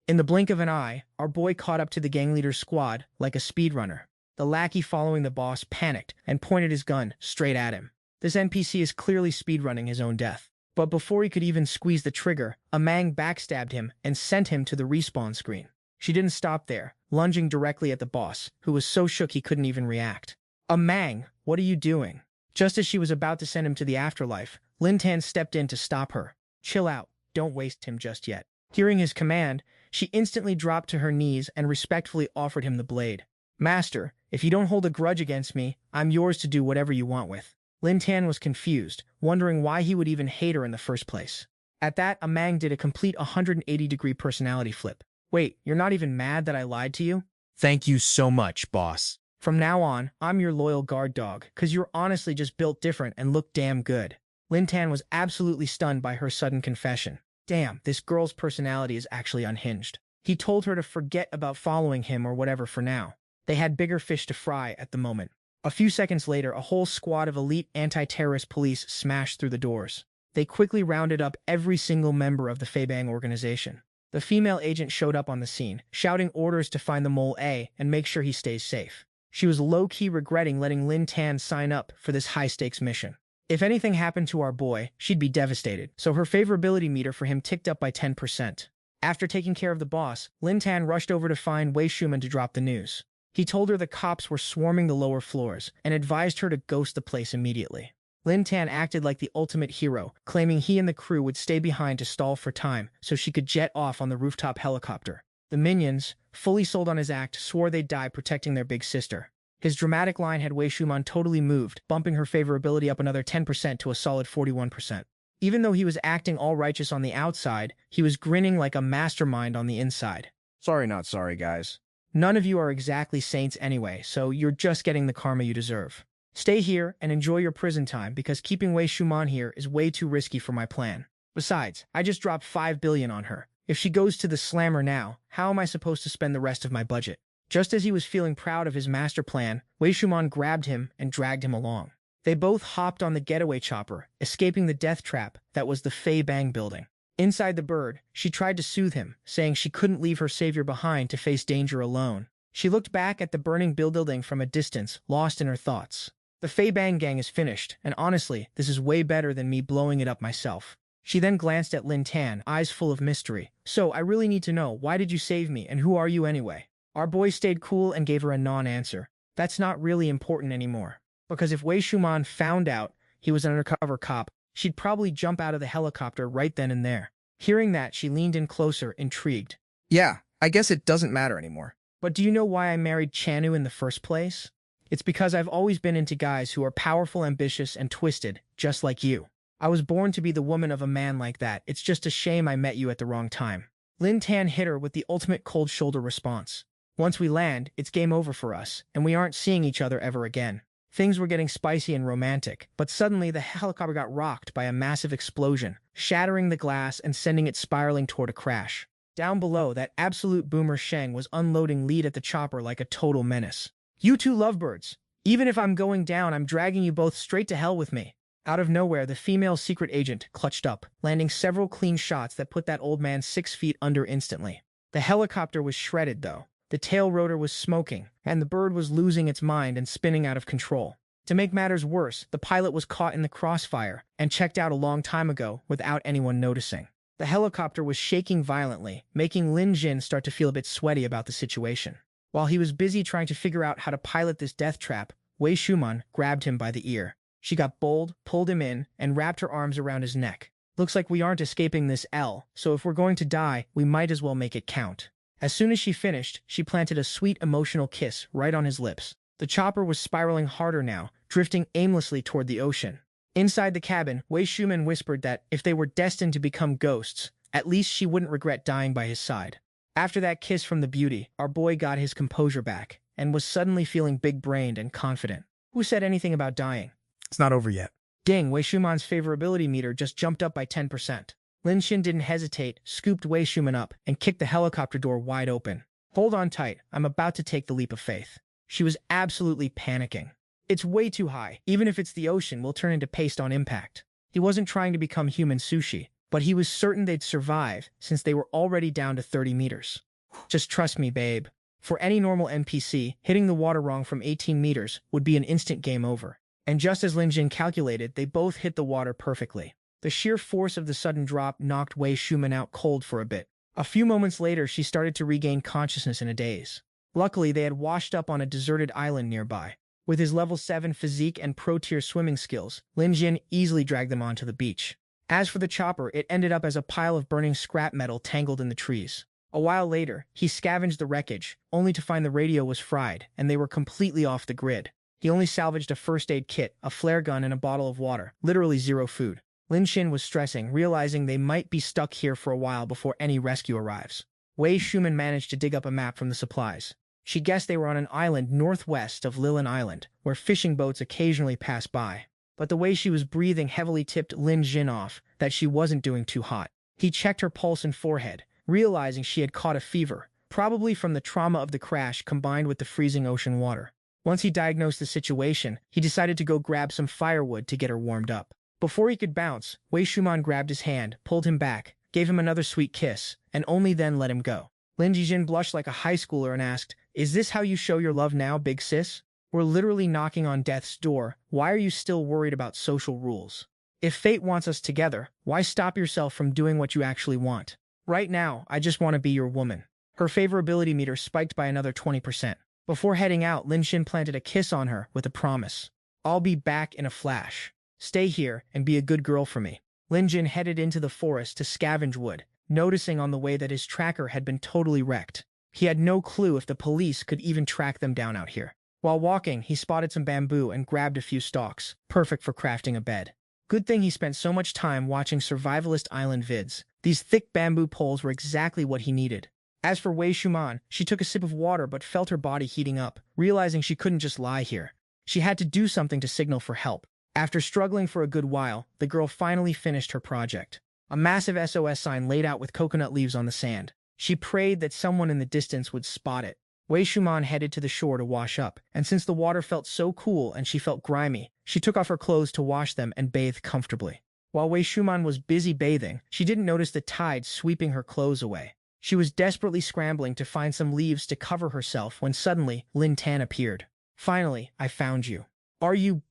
In the blink of an eye, our boy caught up to the gang leader's squad like a speedrunner. The lackey following the boss panicked and pointed his gun straight at him. This NPC is clearly speedrunning his own death. But before he could even squeeze the trigger, a Mang backstabbed him and sent him to the respawn screen. She didn't stop there, lunging directly at the boss, who was so shook he couldn't even react. "A Mang, what are you doing?" Just as she was about to send him to the afterlife, Lin Tan stepped in to stop her. "Chill out, don't waste him just yet." Hearing his command, she instantly dropped to her knees and respectfully offered him the blade. "Master, if you don't hold a grudge against me, I'm yours to do whatever you want with." Lin Tan was confused, wondering why he would even hate her in the first place. At that, a Mang did a complete 180-degree personality flip. "Wait, you're not even mad that I lied to you?" Thank you so much, boss. "From now on, I'm your loyal guard dog, cause you're honestly just built different and look damn good." Lin Tan was absolutely stunned by her sudden confession. Damn, this girl's personality is actually unhinged. He told her to forget about following him or whatever for now. They had bigger fish to fry at the moment. A few seconds later, a whole squad of elite anti-terrorist police smashed through the doors. They quickly rounded up every single member of the Faibang organization. The female agent showed up on the scene, shouting orders to find the Mole A and make sure he stays safe. She was low-key regretting letting Lin Tan sign up for this high-stakes mission. If anything happened to our boy, she'd be devastated, so her favorability meter for him ticked up by 10%. After taking care of the boss, Lin Tan rushed over to find Wei Shuman to drop the news. He told her the cops were swarming the lower floors and advised her to ghost the place immediately. Lin Tan acted like the ultimate hero, claiming he and the crew would stay behind to stall for time so she could jet off on the rooftop helicopter. The minions, fully sold on his act, swore they'd die protecting their big sister. His dramatic line had Wei Shuman totally moved, bumping her favorability up another 10% to a solid 41%. Even though he was acting all righteous on the outside, he was grinning like a mastermind on the inside. Sorry, not sorry, guys. None of you are exactly saints anyway, so you're just getting the karma you deserve. Stay here and enjoy your prison time because keeping Wei Shuman here is way too risky for my plan. Besides, I just dropped 5 billion on her. If she goes to the slammer now, how am I supposed to spend the rest of my budget? Just as he was feeling proud of his master plan, Wei Shuman grabbed him and dragged him along. They both hopped on the getaway chopper, escaping the death trap that was the Fei Bang building. Inside the bird, she tried to soothe him, saying she couldn't leave her savior behind to face danger alone. She looked back at the burning building from a distance, lost in her thoughts. The Fei Bang gang is finished, and honestly, this is way better than me blowing it up myself. She then glanced at Lin Tan, eyes full of mystery. "So, I really need to know, why did you save me, and who are you anyway?" Our boy stayed cool and gave her a non-answer. That's not really important anymore. Because if Wei Shuman found out he was an undercover cop, she'd probably jump out of the helicopter right then and there. Hearing that, she leaned in closer, intrigued. Yeah, I guess it doesn't matter anymore. "But do you know why I married Chanu in the first place? It's because I've always been into guys who are powerful, ambitious, and twisted, just like you. I was born to be the woman of a man like that. It's just a shame I met you at the wrong time." Lin Tan hit her with the ultimate cold shoulder response. "Once we land, it's game over for us, and we aren't seeing each other ever again." Things were getting spicy and romantic, but suddenly the helicopter got rocked by a massive explosion, shattering the glass and sending it spiraling toward a crash. Down below, that absolute boomer Sheng was unloading lead at the chopper like a total menace. "You two lovebirds! Even if I'm going down, I'm dragging you both straight to hell with me." Out of nowhere, the female secret agent clutched up, landing several clean shots that put that old man 6 feet under instantly. The helicopter was shredded, though. The tail rotor was smoking, and the bird was losing its mind and spinning out of control. To make matters worse, the pilot was caught in the crossfire and checked out a long time ago without anyone noticing. The helicopter was shaking violently, making Lin Jin start to feel a bit sweaty about the situation. While he was busy trying to figure out how to pilot this death trap, Wei Shuman grabbed him by the ear. She got bold, pulled him in, and wrapped her arms around his neck. "Looks like we aren't escaping this L, so if we're going to die, we might as well make it count." As soon as she finished, she planted a sweet emotional kiss right on his lips. The chopper was spiraling harder now, drifting aimlessly toward the ocean. Inside the cabin, Wei Shuman whispered that if they were destined to become ghosts, at least she wouldn't regret dying by his side. After that kiss from the beauty, our boy got his composure back, and was suddenly feeling big-brained and confident. Who said anything about dying? It's not over yet. Ding, Wei Shuman's favorability meter just jumped up by 10%. Lin Xin didn't hesitate, scooped Wei Shuman up, and kicked the helicopter door wide open. "Hold on tight, I'm about to take the leap of faith." She was absolutely panicking. "It's way too high. Even if it's the ocean, we'll turn into paste on impact." He wasn't trying to become human sushi, but he was certain they'd survive since they were already down to 30 meters. Just trust me, babe. For any normal NPC, hitting the water wrong from 18 meters would be an instant game over. And just as Lin Jin calculated, they both hit the water perfectly. The sheer force of the sudden drop knocked Wei Shuman out cold for a bit. A few moments later, she started to regain consciousness in a daze. Luckily, they had washed up on a deserted island nearby. With his level 7 physique and pro-tier swimming skills, Lin Jin easily dragged them onto the beach. As for the chopper, it ended up as a pile of burning scrap metal tangled in the trees. A while later, he scavenged the wreckage, only to find the radio was fried, and they were completely off the grid. He only salvaged a first aid kit, a flare gun, and a bottle of water, literally zero food. Lin Xin was stressing, realizing they might be stuck here for a while before any rescue arrives. Wei Shuman managed to dig up a map from the supplies. She guessed they were on an island northwest of Lilin Island, where fishing boats occasionally pass by. But the way she was breathing heavily tipped Lin Jin off that she wasn't doing too hot. He checked her pulse and forehead, realizing she had caught a fever, probably from the trauma of the crash combined with the freezing ocean water. Once he diagnosed the situation, he decided to go grab some firewood to get her warmed up. Before he could bounce, Wei Shuman grabbed his hand, pulled him back, gave him another sweet kiss, and only then let him go. Lin Jijin blushed like a high schooler and asked, "Is this how you show your love now, big sis? We're literally knocking on death's door. Why are you still worried about social rules? If fate wants us together, why stop yourself from doing what you actually want? Right now, I just want to be your woman." Her favorability meter spiked by another 20%. Before heading out, Lin Xin planted a kiss on her with a promise. "I'll be back in a flash. Stay here and be a good girl for me." Lin Jin headed into the forest to scavenge wood, noticing on the way that his tracker had been totally wrecked. He had no clue if the police could even track them down out here. While walking, he spotted some bamboo and grabbed a few stalks, perfect for crafting a bed. Good thing he spent so much time watching survivalist island vids. These thick bamboo poles were exactly what he needed. As for Wei Shuman, she took a sip of water but felt her body heating up, realizing she couldn't just lie here. She had to do something to signal for help. After struggling for a good while, the girl finally finished her project. A massive SOS sign laid out with coconut leaves on the sand. She prayed that someone in the distance would spot it. Wei Shuman headed to the shore to wash up, and since the water felt so cool and she felt grimy, she took off her clothes to wash them and bathe comfortably. While Wei Shuman was busy bathing, she didn't notice the tide sweeping her clothes away. She was desperately scrambling to find some leaves to cover herself when suddenly Lin Tan appeared. "Finally, I found you. Are you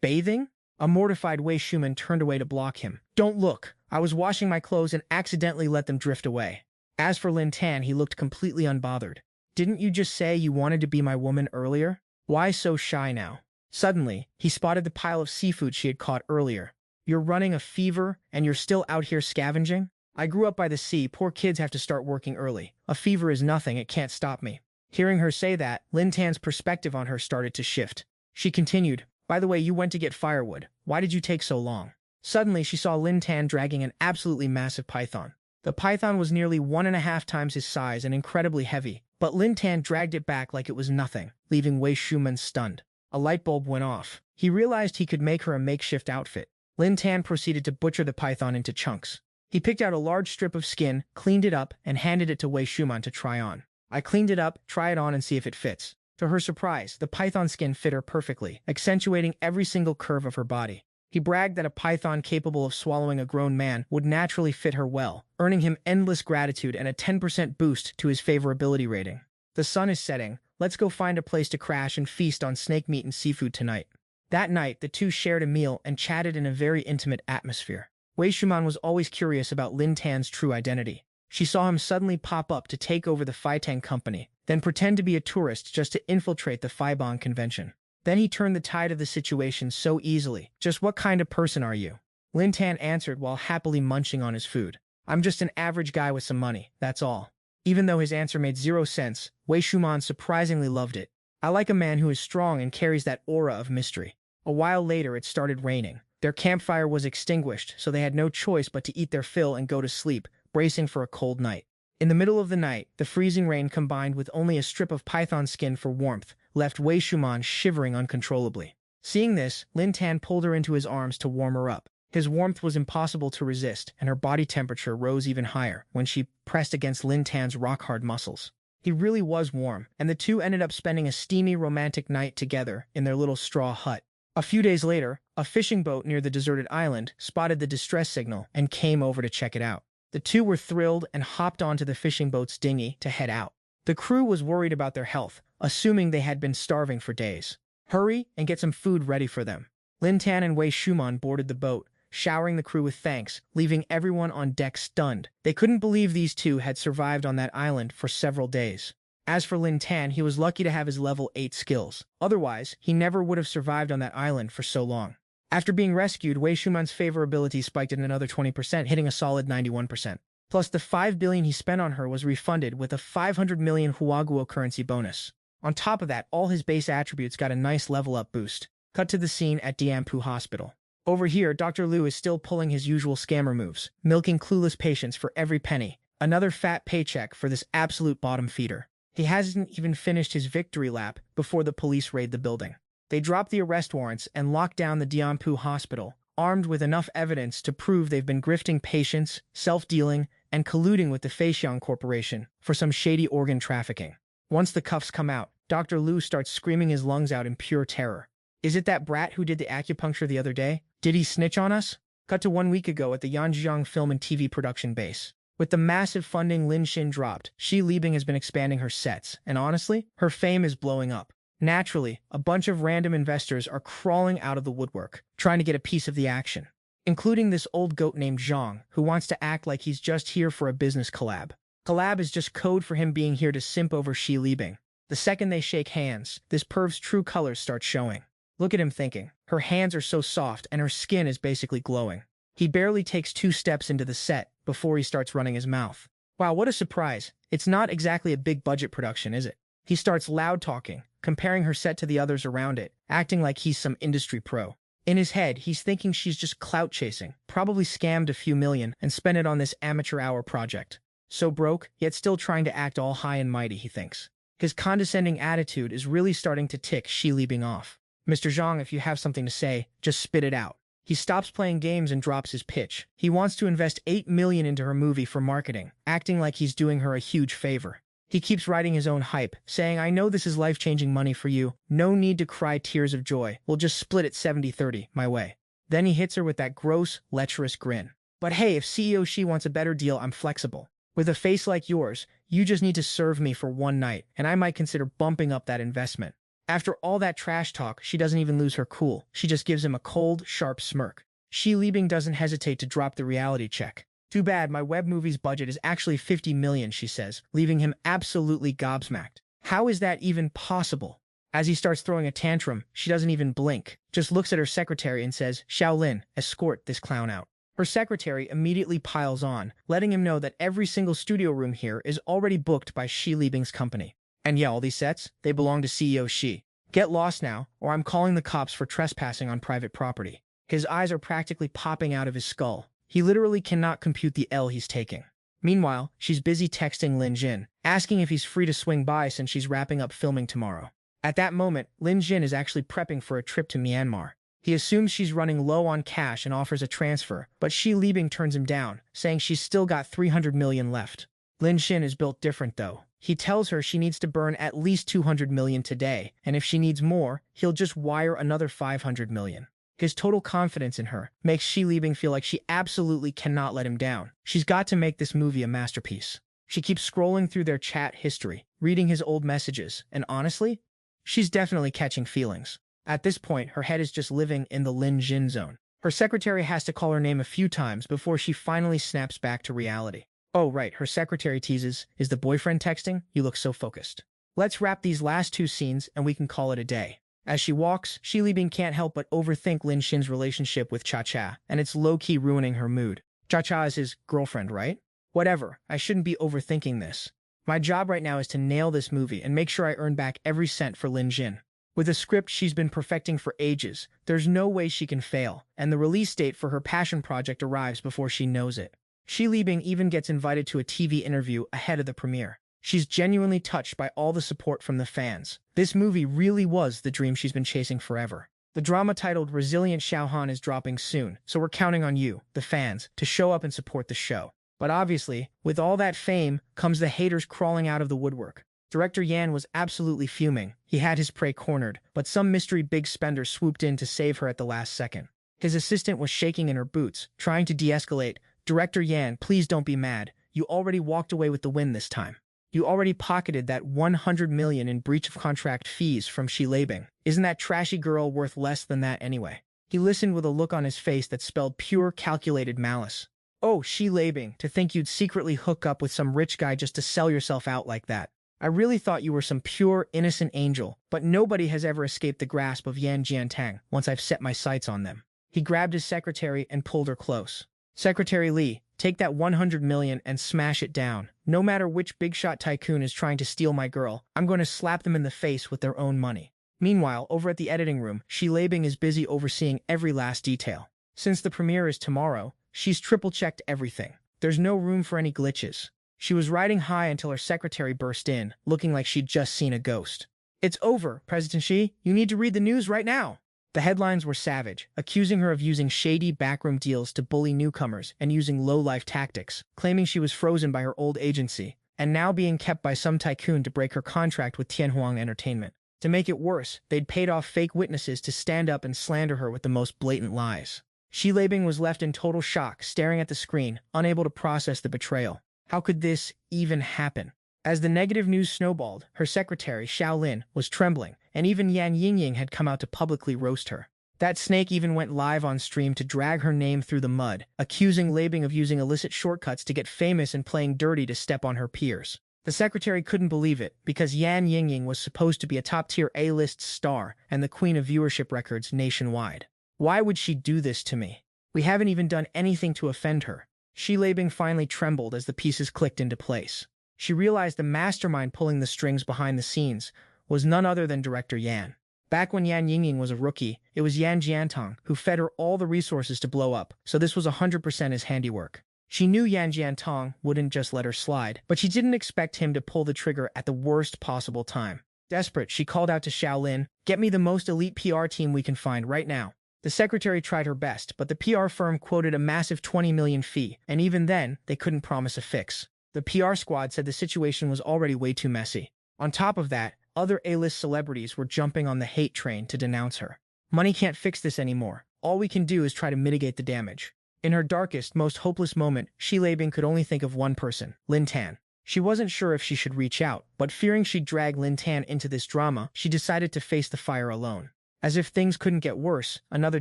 bathing?" A mortified Wei Shuman turned away to block him. "Don't look. I was washing my clothes and accidentally let them drift away." As for Lin Tan, he looked completely unbothered. "Didn't you just say you wanted to be my woman earlier? Why so shy now?" Suddenly, he spotted the pile of seafood she had caught earlier. "You're running a fever and you're still out here scavenging? I grew up by the sea. Poor kids have to start working early. A fever is nothing. It can't stop me." Hearing her say that, Lin Tan's perspective on her started to shift. She continued, "By the way, you went to get firewood. Why did you take so long?" Suddenly, she saw Lin Tan dragging an absolutely massive python. The python was nearly 1.5 times his size and incredibly heavy, but Lin Tan dragged it back like it was nothing, leaving Wei Shuman stunned. A light bulb went off. He realized he could make her a makeshift outfit. Lin Tan proceeded to butcher the python into chunks. He picked out a large strip of skin, cleaned it up, and handed it to Wei Shuman to try on. "I cleaned it up, try it on and see if it fits." To her surprise, the python skin fit her perfectly, accentuating every single curve of her body. He bragged that a python capable of swallowing a grown man would naturally fit her well, earning him endless gratitude and a 10% boost to his favorability rating. "The sun is setting. Let's go find a place to crash and feast on snake meat and seafood tonight." That night, the two shared a meal and chatted in a very intimate atmosphere. Wei Shuman was always curious about Lin Tan's true identity. She saw him suddenly pop up to take over the Faitang company, then pretend to be a tourist just to infiltrate the Faibong convention. Then he turned the tide of the situation so easily. "Just what kind of person are you?" Lin Tan answered while happily munching on his food. "I'm just an average guy with some money, that's all." Even though his answer made zero sense, Wei Shuman surprisingly loved it. "I like a man who is strong and carries that aura of mystery." A while later, it started raining. Their campfire was extinguished, so they had no choice but to eat their fill and go to sleep, bracing for a cold night. In the middle of the night, the freezing rain combined with only a strip of python skin for warmth left Wei Shuman shivering uncontrollably. Seeing this, Lin Tan pulled her into his arms to warm her up. His warmth was impossible to resist, and her body temperature rose even higher when she pressed against Lin Tan's rock-hard muscles. He really was warm, and the two ended up spending a steamy, romantic night together in their little straw hut. A few days later, a fishing boat near the deserted island spotted the distress signal and came over to check it out. The two were thrilled and hopped onto the fishing boat's dinghy to head out. The crew was worried about their health, assuming they had been starving for days. Hurry and get some food ready for them. Lin Tan and Wei Shuman boarded the boat, showering the crew with thanks, leaving everyone on deck stunned. They couldn't believe these two had survived on that island for several days. As for Lin Tan, he was lucky to have his level 8 skills. Otherwise, he never would have survived on that island for so long. After being rescued, Wei Shuman's favorability spiked at another 20%, hitting a solid 91%. Plus, the 5 billion he spent on her was refunded with a 500 million Huaguo currency bonus. On top of that, all his base attributes got a nice level-up boost. Cut to the scene at Dianpu Hospital. Over here, Dr. Liu is still pulling his usual scammer moves, milking clueless patients for every penny. Another fat paycheck for this absolute bottom feeder. He hasn't even finished his victory lap before the police raid the building. They drop the arrest warrants and lock down the Dianpu Hospital, armed with enough evidence to prove they've been grifting patients, self-dealing, and colluding with the Feixiang Corporation for some shady organ trafficking. Once the cuffs come out, Dr. Liu starts screaming his lungs out in pure terror. Is it that brat who did the acupuncture the other day? Did he snitch on us? Cut to 1 week ago at the Yanjiang Film and TV production base. With the massive funding Lin Xin dropped, Xi Libing has been expanding her sets, and honestly, her fame is blowing up. Naturally, a bunch of random investors are crawling out of the woodwork, trying to get a piece of the action, including this old goat named Zhang, who wants to act like he's just here for a business collab. Collab is just code for him being here to simp over Xi Libing. The second they shake hands, this perv's true colors start showing. Look at him thinking. Her hands are so soft and her skin is basically glowing. He barely takes 2 steps into the set before he starts running his mouth. Wow, what a surprise. It's not exactly a big budget production, is it? He starts loud talking, comparing her set to the others around it, acting like he's some industry pro. In his head, he's thinking she's just clout chasing, probably scammed a few million and spent it on this amateur hour project. So broke, yet still trying to act all high and mighty, he thinks. His condescending attitude is really starting to tick Xi Libing off. Mr. Zhang, if you have something to say, just spit it out. He stops playing games and drops his pitch. He wants to invest 8 million into her movie for marketing, acting like he's doing her a huge favor. He keeps writing his own hype, saying, I know this is life-changing money for you. No need to cry tears of joy. We'll just split it 70-30, my way. Then he hits her with that gross, lecherous grin. But hey, if CEO Xi wants a better deal, I'm flexible. With a face like yours, you just need to serve me for 1 night, and I might consider bumping up that investment. After all that trash talk, she doesn't even lose her cool. She just gives him a cold, sharp smirk. Xi Libing doesn't hesitate to drop the reality check. Too bad, my web movie's budget is actually 50 million, she says, leaving him absolutely gobsmacked. How is that even possible? As he starts throwing a tantrum, she doesn't even blink, just looks at her secretary and says, Shaolin, escort this clown out. Her secretary immediately piles on, letting him know that every single studio room here is already booked by Xi Libing's company. And yeah, all these sets, they belong to CEO Xi. Get lost now, or I'm calling the cops for trespassing on private property. His eyes are practically popping out of his skull. He literally cannot compute the L he's taking. Meanwhile, she's busy texting Lin Jin, asking if he's free to swing by since she's wrapping up filming tomorrow. At that moment, Lin Jin is actually prepping for a trip to Myanmar. He assumes she's running low on cash and offers a transfer, but Xi Libing turns him down, saying she's still got 300 million left. Lin Xin is built different though. He tells her she needs to burn at least 200 million today, and if she needs more, he'll just wire another 500 million. His total confidence in her makes Xi Libing feel like she absolutely cannot let him down. She's got to make this movie a masterpiece. She keeps scrolling through their chat history, reading his old messages, and honestly, she's definitely catching feelings. At this point, her head is just living in the Lin Jin zone. Her secretary has to call her name a few times before she finally snaps back to reality. Oh, right, her secretary teases, is the boyfriend texting? You look so focused. Let's wrap these last 2 scenes and we can call it a day. As she walks, Xi Libing can't help but overthink Lin Xin's relationship with Cha-Cha, and it's low-key ruining her mood. Cha-Cha is his girlfriend, right? Whatever, I shouldn't be overthinking this. My job right now is to nail this movie and make sure I earn back every cent for Lin Jin. With a script she's been perfecting for ages, there's no way she can fail, and the release date for her passion project arrives before she knows it. Xi Libing even gets invited to a TV interview ahead of the premiere. She's genuinely touched by all the support from the fans. This movie really was the dream she's been chasing forever. The drama titled Resilient Xiaohan is dropping soon, so we're counting on you, the fans, to show up and support the show. But obviously, with all that fame comes the haters crawling out of the woodwork. Director Yan was absolutely fuming. He had his prey cornered, but some mystery big spender swooped in to save her at the last second. His assistant was shaking in her boots, trying to de-escalate. Director Yan, please don't be mad. You already walked away with the win this time. You already pocketed that 100 million in breach of contract fees from Shi Leibing. Isn't that trashy girl worth less than that anyway? He listened with a look on his face that spelled pure calculated malice. Oh, Shi Leibing, to think you'd secretly hook up with some rich guy just to sell yourself out like that. I really thought you were some pure, innocent angel, but nobody has ever escaped the grasp of Yan Jiantang once I've set my sights on them. He grabbed his secretary and pulled her close. Secretary Li, take that 100 million and smash it down. No matter which big-shot tycoon is trying to steal my girl, I'm going to slap them in the face with their own money. Meanwhile, over at the editing room, Shi Leibing is busy overseeing every last detail. Since the premiere is tomorrow, she's triple-checked everything. There's no room for any glitches. She was riding high until her secretary burst in, looking like she'd just seen a ghost. It's over, President Xi. You need to read the news right now. The headlines were savage, accusing her of using shady backroom deals to bully newcomers and using low-life tactics, claiming she was frozen by her old agency, and now being kept by some tycoon to break her contract with Tianhuang Entertainment. To make it worse, they'd paid off fake witnesses to stand up and slander her with the most blatant lies. Shi Leibing was left in total shock, staring at the screen, unable to process the betrayal. How could this even happen? As the negative news snowballed, her secretary, Xiao Lin, was trembling, and even Yan Yingying had come out to publicly roast her. That snake even went live on stream to drag her name through the mud, accusing Leibing of using illicit shortcuts to get famous and playing dirty to step on her peers. The secretary couldn't believe it, because Yan Yingying was supposed to be a top-tier A-list star and the queen of viewership records nationwide. Why would she do this to me? We haven't even done anything to offend her. Shi Leibing finally trembled as the pieces clicked into place. She realized the mastermind pulling the strings behind the scenes was none other than Director Yan. Back when Yan Yingying was a rookie, it was Yan Jiantang who fed her all the resources to blow up, so this was 100% his handiwork. She knew Yan Jiantang wouldn't just let her slide, but she didn't expect him to pull the trigger at the worst possible time. Desperate, she called out to Xiao Lin, "Get me the most elite PR team we can find right now." The secretary tried her best, but the PR firm quoted a massive 20 million fee, and even then, they couldn't promise a fix. The PR squad said the situation was already way too messy. On top of that, other A-list celebrities were jumping on the hate train to denounce her. Money can't fix this anymore. All we can do is try to mitigate the damage. In her darkest, most hopeless moment, Shi Leibing could only think of one person, Lin Tan. She wasn't sure if she should reach out, but fearing she'd drag Lin Tan into this drama, she decided to face the fire alone. As if things couldn't get worse, another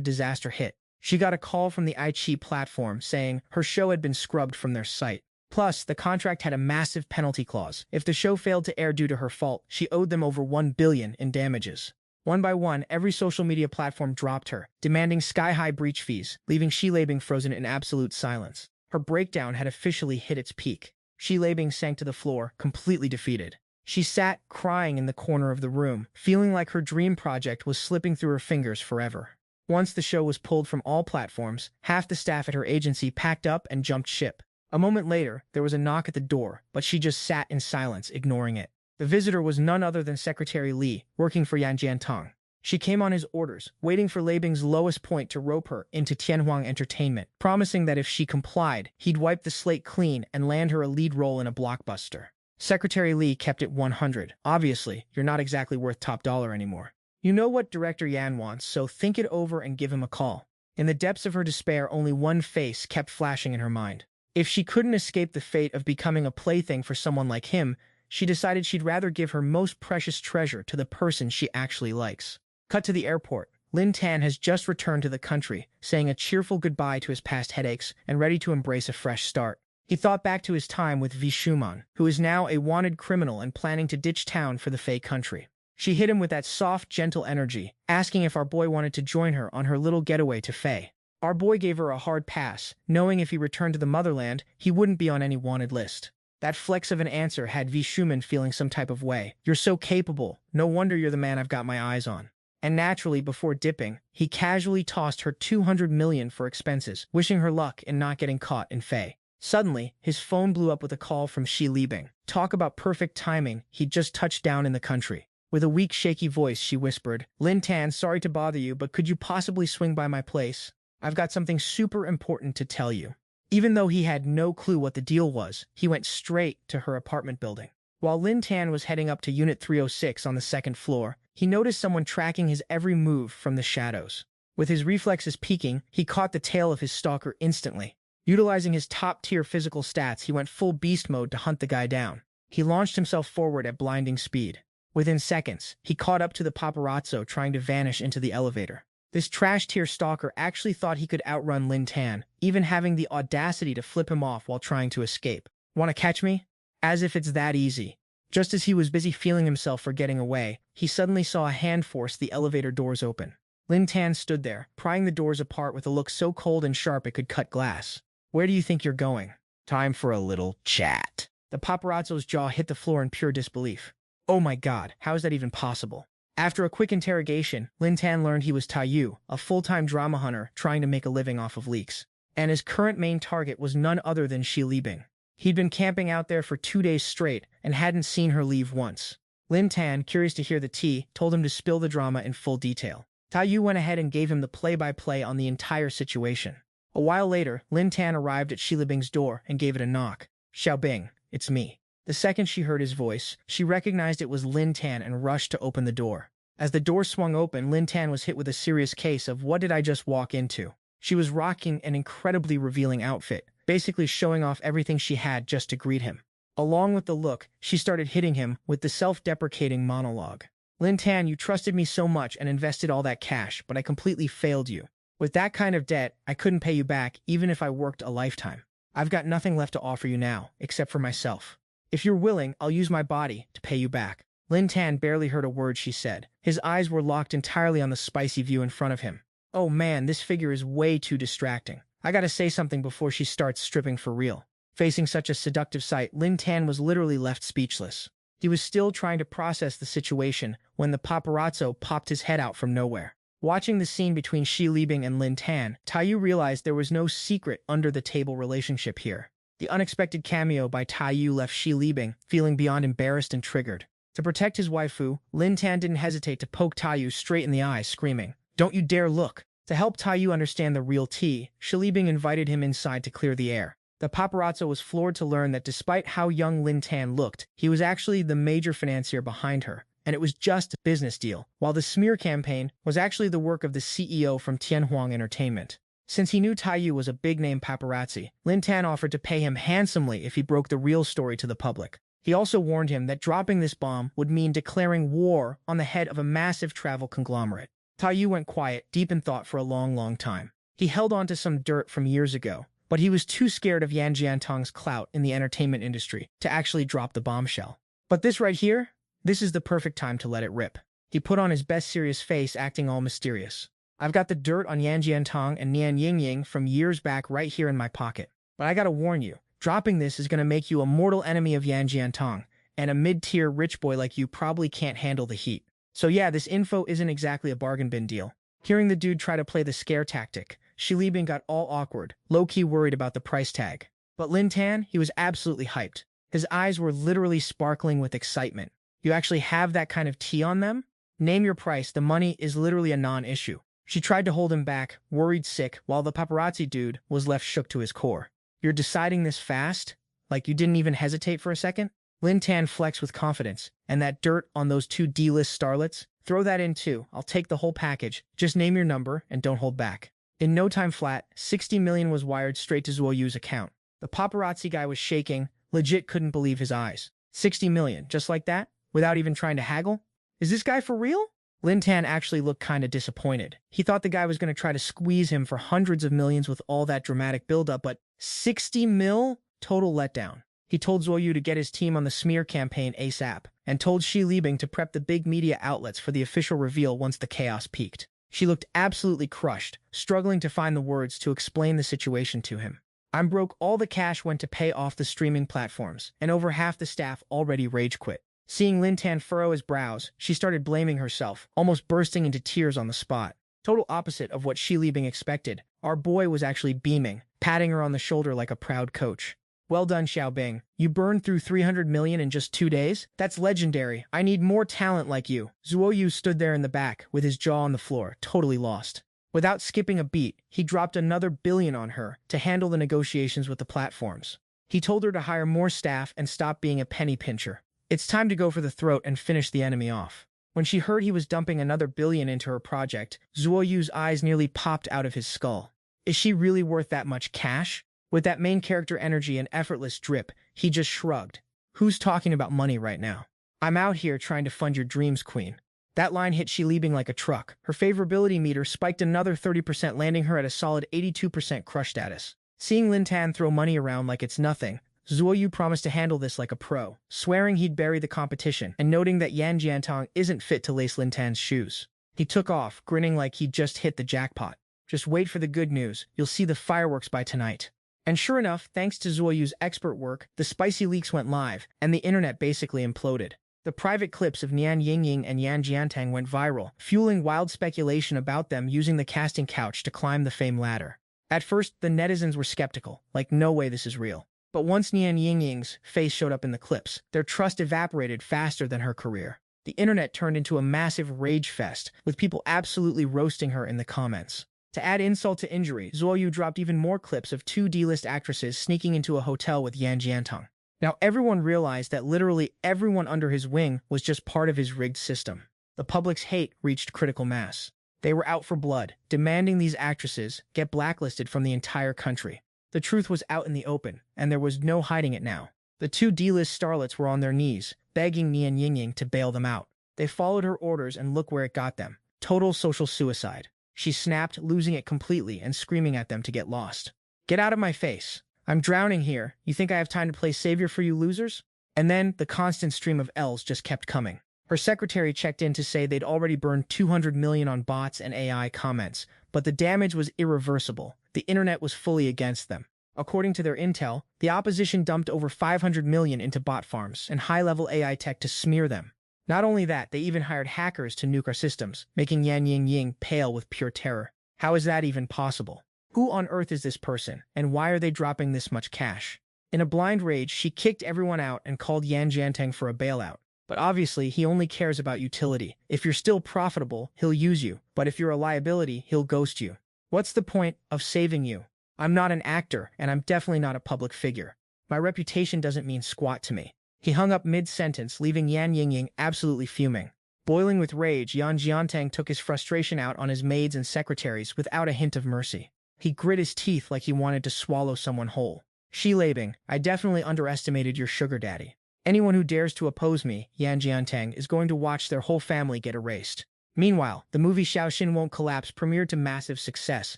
disaster hit. She got a call from the iQIYI platform saying her show had been scrubbed from their site. Plus, the contract had a massive penalty clause. If the show failed to air due to her fault, she owed them over 1 billion in damages. One by one, every social media platform dropped her, demanding sky-high breach fees, leaving Shi Leibing frozen in absolute silence. Her breakdown had officially hit its peak. Shi Leibing sank to the floor, completely defeated. She sat, crying in the corner of the room, feeling like her dream project was slipping through her fingers forever. Once the show was pulled from all platforms, half the staff at her agency packed up and jumped ship. A moment later, there was a knock at the door, but she just sat in silence, ignoring it. The visitor was none other than Secretary Li, working for Yan Jiantang. She came on his orders, waiting for Leibing's lowest point to rope her into Tianhuang Entertainment, promising that if she complied, he'd wipe the slate clean and land her a lead role in a blockbuster. Secretary Li kept it 100. Obviously, you're not exactly worth top dollar anymore. You know what Director Yan wants, so think it over and give him a call. In the depths of her despair, only one face kept flashing in her mind. If she couldn't escape the fate of becoming a plaything for someone like him, she decided she'd rather give her most precious treasure to the person she actually likes. Cut to the airport. Lin Tan has just returned to the country, saying a cheerful goodbye to his past headaches and ready to embrace a fresh start. He thought back to his time with Vi Shuman, who is now a wanted criminal and planning to ditch town for the Fey country. She hit him with that soft, gentle energy, asking if our boy wanted to join her on her little getaway to Fey. Our boy gave her a hard pass, knowing if he returned to the motherland, he wouldn't be on any wanted list. That flex of an answer had Vi Shuman feeling some type of way. You're so capable. No wonder you're the man I've got my eyes on. And naturally, before dipping, he casually tossed her 200 million for expenses, wishing her luck in not getting caught in Fey. Suddenly, his phone blew up with a call from Shi Leibing. Talk about perfect timing, he'd just touched down in the country. With a weak, shaky voice, she whispered, "Lin Tan, sorry to bother you, but could you possibly swing by my place? I've got something super important to tell you." Even though he had no clue what the deal was, he went straight to her apartment building. While Lin Tan was heading up to Unit 306 on the second floor, he noticed someone tracking his every move from the shadows. With his reflexes peaking, he caught the tail of his stalker instantly. Utilizing his top-tier physical stats, he went full beast mode to hunt the guy down. He launched himself forward at blinding speed. Within seconds, he caught up to the paparazzo trying to vanish into the elevator. This trash-tier stalker actually thought he could outrun Lin Tan, even having the audacity to flip him off while trying to escape. "Want to catch me?" As if it's that easy. Just as he was busy feeling himself for getting away, he suddenly saw a hand force the elevator doors open. Lin Tan stood there, prying the doors apart with a look so cold and sharp it could cut glass. "Where do you think you're going?" Time for a little chat. The paparazzo's jaw hit the floor in pure disbelief. Oh my god, how is that even possible? After a quick interrogation, Lin Tan learned he was Taiyu, a full-time drama hunter trying to make a living off of leaks. And his current main target was none other than Xi Libing. He'd been camping out there for 2 days straight and hadn't seen her leave once. Lin Tan, curious to hear the tea, told him to spill the drama in full detail. Taiyu went ahead and gave him the play-by-play on the entire situation. A while later, Lin Tan arrived at Xi Libing's door and gave it a knock. "Xiaobing, it's me." The second she heard his voice, she recognized it was Lin Tan and rushed to open the door. As the door swung open, Lin Tan was hit with a serious case of "what did I just walk into?" She was rocking an incredibly revealing outfit, basically showing off everything she had just to greet him. Along with the look, she started hitting him with the self-deprecating monologue. "Lin Tan, you trusted me so much and invested all that cash, but I completely failed you. With that kind of debt, I couldn't pay you back even if I worked a lifetime. I've got nothing left to offer you now, except for myself. If you're willing, I'll use my body to pay you back." Lin Tan barely heard a word she said. His eyes were locked entirely on the spicy view in front of him. Oh man, this figure is way too distracting. I gotta say something before she starts stripping for real. Facing such a seductive sight, Lin Tan was literally left speechless. He was still trying to process the situation when the paparazzo popped his head out from nowhere. Watching the scene between Xi Libing and Lin Tan, Taiyu realized there was no secret under-the-table relationship here. The unexpected cameo by Taiyu left Xi Libing feeling beyond embarrassed and triggered. To protect his waifu, Lin Tan didn't hesitate to poke Taiyu straight in the eye, screaming, "Don't you dare look!" To help Taiyu understand the real tea, Xi Libing invited him inside to clear the air. The paparazzo was floored to learn that despite how young Lin Tan looked, he was actually the major financier behind her, and it was just a business deal, while the smear campaign was actually the work of the CEO from Tianhuang Entertainment. Since he knew Taiyu was a big-name paparazzi, Lin Tan offered to pay him handsomely if he broke the real story to the public. He also warned him that dropping this bomb would mean declaring war on the head of a massive travel conglomerate. Taiyu went quiet, deep in thought for a long time. He held on to some dirt from years ago, but he was too scared of Yan Jiantong's clout in the entertainment industry to actually drop the bombshell. But this right here, this is the perfect time to let it rip. He put on his best serious face, acting all mysterious. "I've got the dirt on Yan Jiantong and Nian Yingying from years back right here in my pocket. But I gotta warn you, dropping this is gonna make you a mortal enemy of Yan Jiantong, and a mid-tier rich boy like you probably can't handle the heat. So yeah, this info isn't exactly a bargain bin deal." Hearing the dude try to play the scare tactic, Xi Libing got all awkward, low-key worried about the price tag. But Lin Tan, he was absolutely hyped. His eyes were literally sparkling with excitement. "You actually have that kind of tea on them? Name your price, the money is literally a non-issue." She tried to hold him back, worried sick, while the paparazzi dude was left shook to his core. "You're deciding this fast? Like you didn't even hesitate for a second?" Lin Tan flexed with confidence. "And that dirt on those 2 D-list starlets? Throw that in too. I'll take the whole package. Just name your number and don't hold back." In no time flat, 60 million was wired straight to Zuoyu's account. The paparazzi guy was shaking, legit couldn't believe his eyes. 60 million, just like that? Without even trying to haggle? Is this guy for real? Lin Tan actually looked kinda disappointed. He thought the guy was gonna try to squeeze him for hundreds of millions with all that dramatic buildup, but 60 mil? Total letdown. He told Zuoyu to get his team on the smear campaign ASAP, and told Xi Libing to prep the big media outlets for the official reveal once the chaos peaked. She looked absolutely crushed, struggling to find the words to explain the situation to him. "I'm broke. All the cash went to pay off the streaming platforms, and over half the staff already rage quit." Seeing Lin Tan furrow his brows, she started blaming herself, almost bursting into tears on the spot. Total opposite of what Xi Libing expected, our boy was actually beaming, patting her on the shoulder like a proud coach. "Well done, Xiaobing. You burned through 300 million in just 2 days? That's legendary. I need more talent like you." Zuoyu stood there in the back, with his jaw on the floor, totally lost. Without skipping a beat, he dropped another billion on her to handle the negotiations with the platforms. He told her to hire more staff and stop being a penny pincher. It's time to go for the throat and finish the enemy off. When she heard he was dumping another billion into her project, Zuo Yu's eyes nearly popped out of his skull. Is she really worth that much cash? With that main character energy and effortless drip, he just shrugged. Who's talking about money right now? I'm out here trying to fund your dreams, queen. That line hit Shi Libing like a truck. Her favorability meter spiked another 30%, landing her at a solid 82% crush status. Seeing Lin Tan throw money around like it's nothing, Zuo Yu promised to handle this like a pro, swearing he'd bury the competition and noting that Yan Jiantong isn't fit to lace Lin Tan's shoes. He took off, grinning like he'd just hit the jackpot. Just wait for the good news. You'll see the fireworks by tonight. And sure enough, thanks to Zuo Yu's expert work, the spicy leaks went live, and the internet basically imploded. The private clips of Nian Yingying and Yan Jiantang went viral, fueling wild speculation about them using the casting couch to climb the fame ladder. At first, the netizens were skeptical, like no way this is real. But once Nian Yingying's face showed up in the clips, their trust evaporated faster than her career. The internet turned into a massive rage fest, with people absolutely roasting her in the comments. To add insult to injury, Zuo Yu dropped even more clips of two D-list actresses sneaking into a hotel with Yan Jiantong. Now everyone realized that literally everyone under his wing was just part of his rigged system. The public's hate reached critical mass. They were out for blood, demanding these actresses get blacklisted from the entire country. The truth was out in the open, and there was no hiding it now. The two D-list starlets were on their knees, begging Nian Yingying to bail them out. They followed her orders and look where it got them. Total social suicide. She snapped, losing it completely and screaming at them to get lost. Get out of my face. I'm drowning here. You think I have time to play savior for you losers? And then the constant stream of L's just kept coming. Her secretary checked in to say they'd already burned 200 million on bots and AI comments, but the damage was irreversible. The internet was fully against them. According to their intel, the opposition dumped over 500 million into bot farms and high-level AI tech to smear them. Not only that, they even hired hackers to nuke our systems, making Yan Yingying pale with pure terror. How is that even possible? Who on earth is this person, and why are they dropping this much cash? In a blind rage, she kicked everyone out and called Yan Jiantang for a bailout. But obviously, he only cares about utility. If you're still profitable, he'll use you. But if you're a liability, he'll ghost you. What's the point of saving you? I'm not an actor, and I'm definitely not a public figure. My reputation doesn't mean squat to me. He hung up mid-sentence, leaving Yan Yingying absolutely fuming. Boiling with rage, Yan Jiantang took his frustration out on his maids and secretaries without a hint of mercy. He grit his teeth like he wanted to swallow someone whole. Shi Libing, I definitely underestimated your sugar daddy. Anyone who dares to oppose me, Yan Jiantang, is going to watch their whole family get erased. Meanwhile, the movie Shaoxin Won't Collapse premiered to massive success,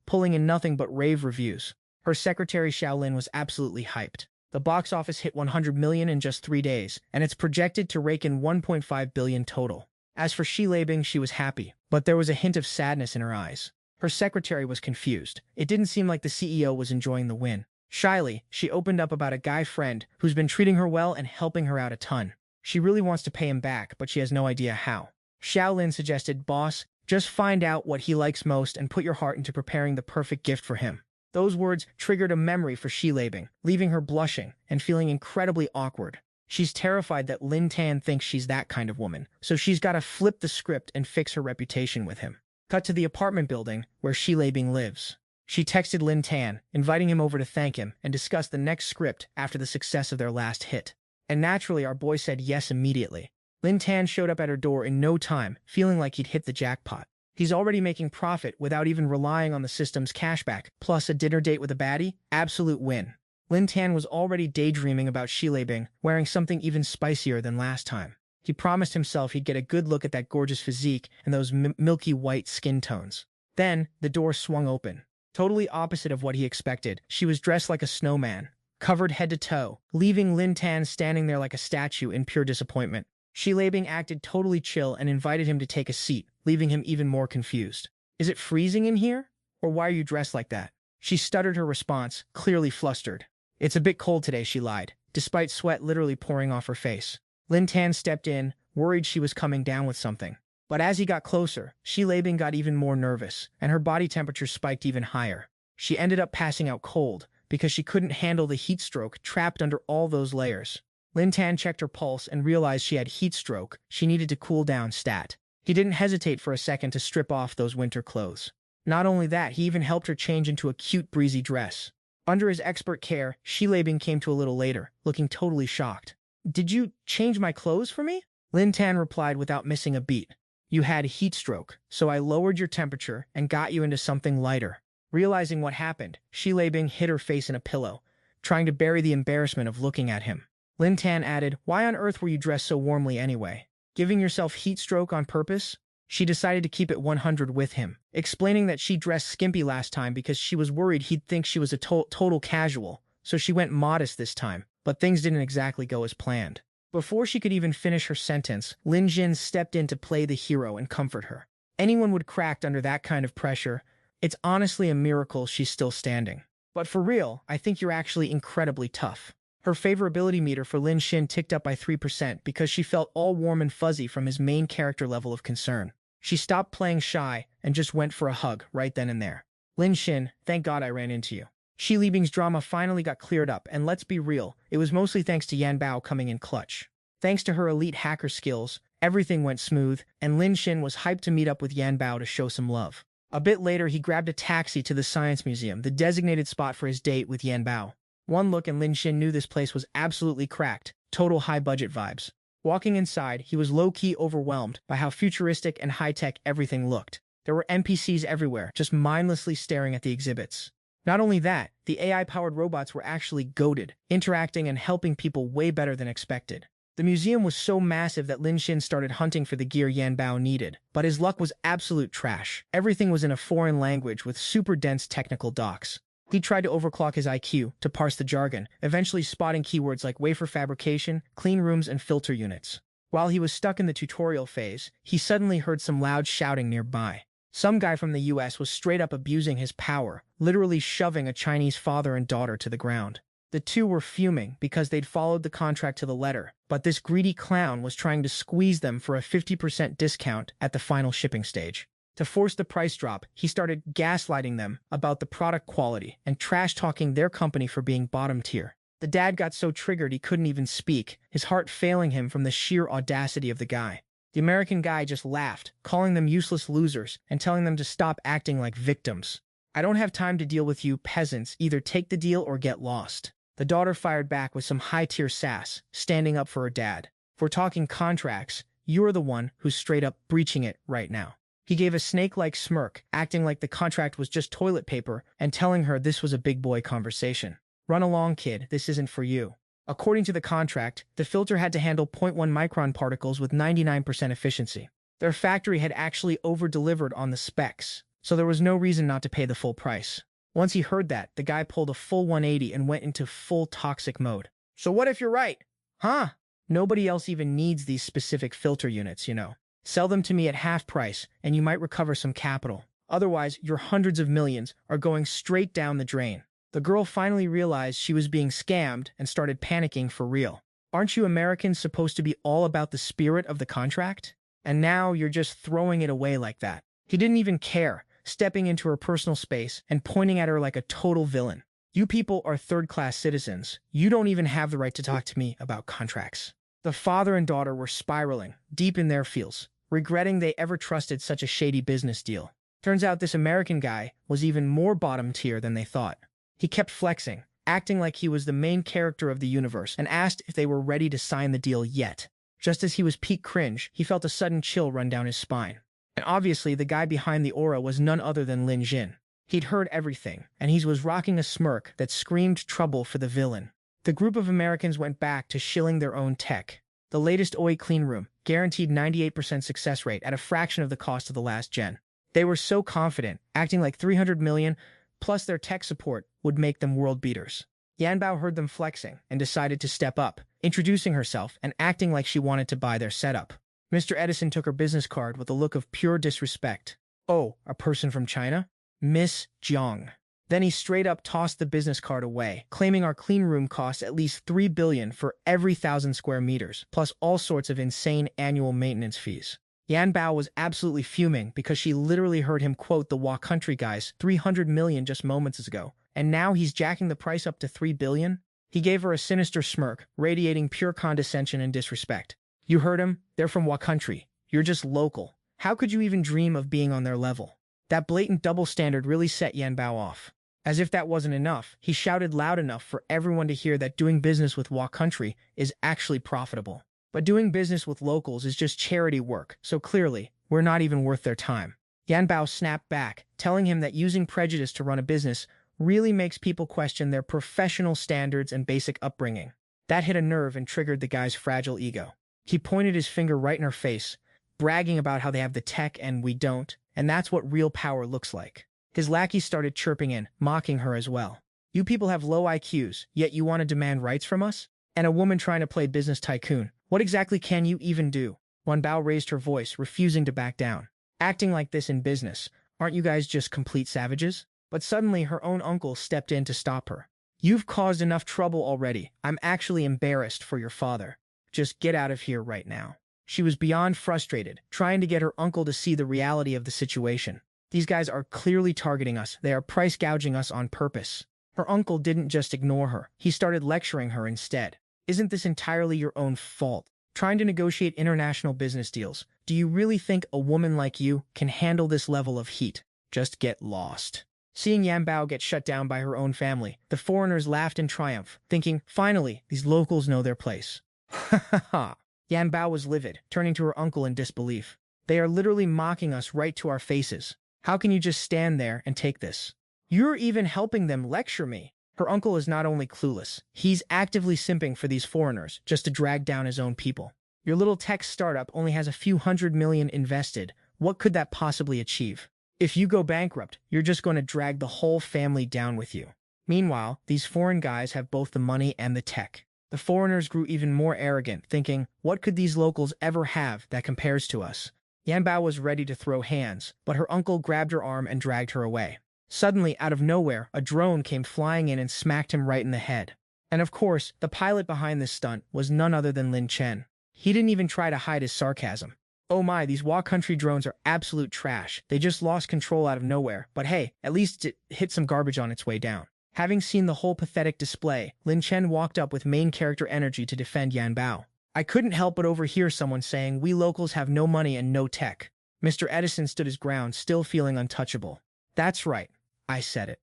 pulling in nothing but rave reviews. Her secretary Xiaolin was absolutely hyped. The box office hit 100 million in just 3 days, and it's projected to rake in 1.5 billion total. As for Shi Libing, she was happy, but there was a hint of sadness in her eyes. Her secretary was confused. It didn't seem like the CEO was enjoying the win. Shyly, she opened up about a guy friend who's been treating her well and helping her out a ton. She really wants to pay him back, but she has no idea how. Xiaolin suggested, boss, just find out what he likes most and put your heart into preparing the perfect gift for him. Those words triggered a memory for Shi Libing, leaving her blushing and feeling incredibly awkward. She's terrified that Lin Tan thinks she's that kind of woman, so she's got to flip the script and fix her reputation with him. Cut to the apartment building where Shi Libing lives. She texted Lin Tan, inviting him over to thank him and discuss the next script after the success of their last hit. And naturally, our boy said yes immediately. Lin Tan showed up at her door in no time, feeling like he'd hit the jackpot. He's already making profit without even relying on the system's cashback, plus a dinner date with a baddie, absolute win. Lin Tan was already daydreaming about Shi Libing wearing something even spicier than last time. He promised himself he'd get a good look at that gorgeous physique and those milky white skin tones. Then, the door swung open. Totally opposite of what he expected, she was dressed like a snowman, covered head to toe, leaving Lin Tan standing there like a statue in pure disappointment. Shi Libing acted totally chill and invited him to take a seat, leaving him even more confused. Is it freezing in here? Or why are you dressed like that? She stuttered her response, clearly flustered. It's a bit cold today, she lied, despite sweat literally pouring off her face. Lin Tan stepped in, worried she was coming down with something. But as he got closer, Shi Libing got even more nervous, and her body temperature spiked even higher. She ended up passing out cold, because she couldn't handle the heat stroke trapped under all those layers. Lin Tan checked her pulse and realized she had heat stroke. She needed to cool down stat. He didn't hesitate for a second to strip off those winter clothes. Not only that, he even helped her change into a cute breezy dress. Under his expert care, Shi Libing came to a little later, looking totally shocked. Did you change my clothes for me? Lin Tan replied without missing a beat. You had a heat stroke, so I lowered your temperature and got you into something lighter. Realizing what happened, Shi Leibing hid her face in a pillow, trying to bury the embarrassment of looking at him. Lin Tan added, why on earth were you dressed so warmly anyway? Giving yourself heat stroke on purpose? She decided to keep it 100 with him, explaining that she dressed skimpy last time because she was worried he'd think she was a total casual, so she went modest this time, but things didn't exactly go as planned. Before she could even finish her sentence, Lin Jin stepped in to play the hero and comfort her. Anyone would crack under that kind of pressure. It's honestly a miracle she's still standing. But for real, I think you're actually incredibly tough. Her favorability meter for Lin Xin ticked up by 3% because she felt all warm and fuzzy from his main character level of concern. She stopped playing shy and just went for a hug right then and there. Lin Xin, thank God I ran into you. Shi Leibing's drama finally got cleared up, and let's be real, it was mostly thanks to Yan Bao coming in clutch. Thanks to her elite hacker skills, everything went smooth, and Lin Xin was hyped to meet up with Yan Bao to show some love. A bit later, he grabbed a taxi to the Science Museum, the designated spot for his date with Yan Bao. One look and Lin Xin knew this place was absolutely cracked, total high-budget vibes. Walking inside, he was low-key overwhelmed by how futuristic and high-tech everything looked. There were NPCs everywhere, just mindlessly staring at the exhibits. Not only that, the AI-powered robots were actually goated, interacting and helping people way better than expected. The museum was so massive that Lin Xin started hunting for the gear Yan Bao needed, but his luck was absolute trash. Everything was in a foreign language with super dense technical docs. He tried to overclock his IQ to parse the jargon, eventually spotting keywords like wafer fabrication, clean rooms, and filter units. While he was stuck in the tutorial phase, he suddenly heard some loud shouting nearby. Some guy from the US was straight up abusing his power, literally shoving a Chinese father and daughter to the ground. The two were fuming because they'd followed the contract to the letter, but this greedy clown was trying to squeeze them for a 50% discount at the final shipping stage. To force the price drop, he started gaslighting them about the product quality and trash-talking their company for being bottom tier. The dad got so triggered he couldn't even speak, his heart failing him from the sheer audacity of the guy. The American guy just laughed, calling them useless losers and telling them to stop acting like victims. I don't have time to deal with you peasants, either take the deal or get lost. The daughter fired back with some high-tier sass, standing up for her dad. If we're talking contracts, you're the one who's straight up breaching it right now. He gave a snake-like smirk, acting like the contract was just toilet paper and telling her this was a big boy conversation. Run along, kid, this isn't for you. According to the contract, the filter had to handle 0.1 micron particles with 99% efficiency. Their factory had actually over-delivered on the specs, so there was no reason not to pay the full price. Once he heard that, the guy pulled a full 180 and went into full toxic mode. So what if you're right? Huh? Nobody else even needs these specific filter units, you know. Sell them to me at half price, and you might recover some capital. Otherwise, your hundreds of millions are going straight down the drain. The girl finally realized she was being scammed and started panicking for real. Aren't you Americans supposed to be all about the spirit of the contract? And now you're just throwing it away like that. He didn't even care, stepping into her personal space and pointing at her like a total villain. You people are third-class citizens. You don't even have the right to talk to me about contracts. The father and daughter were spiraling, deep in their feels, regretting they ever trusted such a shady business deal. Turns out this American guy was even more bottom tier than they thought. He kept flexing, acting like he was the main character of the universe, and asked if they were ready to sign the deal yet. Just as he was peak cringe, he felt a sudden chill run down his spine. And obviously, the guy behind the aura was none other than Lin Jin. He'd heard everything, and he was rocking a smirk that screamed trouble for the villain. The group of Americans went back to shilling their own tech. The latest OE clean room, guaranteed 98% success rate at a fraction of the cost of the last gen. They were so confident, acting like 300 million, plus their tech support, would make them world beaters. Yan Bao heard them flexing and decided to step up, introducing herself and acting like she wanted to buy their setup. Mr. Edison took her business card with a look of pure disrespect. Oh, a person from China? Miss Jiang. Then he straight up tossed the business card away, claiming our clean room costs at least 3 billion for every 1,000 square meters, plus all sorts of insane annual maintenance fees. Yan Bao was absolutely fuming because she literally heard him quote the Wa Country guy's 300 million just moments ago, and now he's jacking the price up to 3 billion? He gave her a sinister smirk, radiating pure condescension and disrespect. You heard him? They're from Wa Country. You're just local. How could you even dream of being on their level? That blatant double standard really set Yan Bao off. As if that wasn't enough, he shouted loud enough for everyone to hear that doing business with Wa Country is actually profitable. But doing business with locals is just charity work, so clearly, we're not even worth their time. Yan Bao snapped back, telling him that using prejudice to run a business really makes people question their professional standards and basic upbringing. That hit a nerve and triggered the guy's fragile ego. He pointed his finger right in her face, bragging about how they have the tech and we don't, and that's what real power looks like. His lackeys started chirping in, mocking her as well. You people have low IQs, yet you want to demand rights from us? And a woman trying to play business tycoon. What exactly can you even do? Wan Bao raised her voice, refusing to back down. Acting like this in business, aren't you guys just complete savages? But suddenly her own uncle stepped in to stop her. You've caused enough trouble already. I'm actually embarrassed for your father. Just get out of here right now. She was beyond frustrated, trying to get her uncle to see the reality of the situation. These guys are clearly targeting us. They are price gouging us on purpose. Her uncle didn't just ignore her. He started lecturing her instead. Isn't this entirely your own fault? Trying to negotiate international business deals. Do you really think a woman like you can handle this level of heat? Just get lost. Seeing Yan Bao get shut down by her own family, the foreigners laughed in triumph, thinking, finally, these locals know their place. Ha ha ha. Yan Bao was livid, turning to her uncle in disbelief. They are literally mocking us right to our faces. How can you just stand there and take this? You're even helping them lecture me. Her uncle is not only clueless, he's actively simping for these foreigners just to drag down his own people. Your little tech startup only has a few $100 million invested. What could that possibly achieve? If you go bankrupt, you're just going to drag the whole family down with you. Meanwhile, these foreign guys have both the money and the tech. The foreigners grew even more arrogant, thinking, what could these locals ever have that compares to us? Yan Bao was ready to throw hands, but her uncle grabbed her arm and dragged her away. Suddenly, out of nowhere, a drone came flying in and smacked him right in the head. And of course, the pilot behind this stunt was none other than Lin Tan. He didn't even try to hide his sarcasm. Oh my, these Wa Country drones are absolute trash. They just lost control out of nowhere, but hey, at least it hit some garbage on its way down. Having seen the whole pathetic display, Lin Tan walked up with main character energy to defend Yan Bao. I couldn't help but overhear someone saying, we locals have no money and no tech. Mr. Edison stood his ground, still feeling untouchable. That's right. I said it.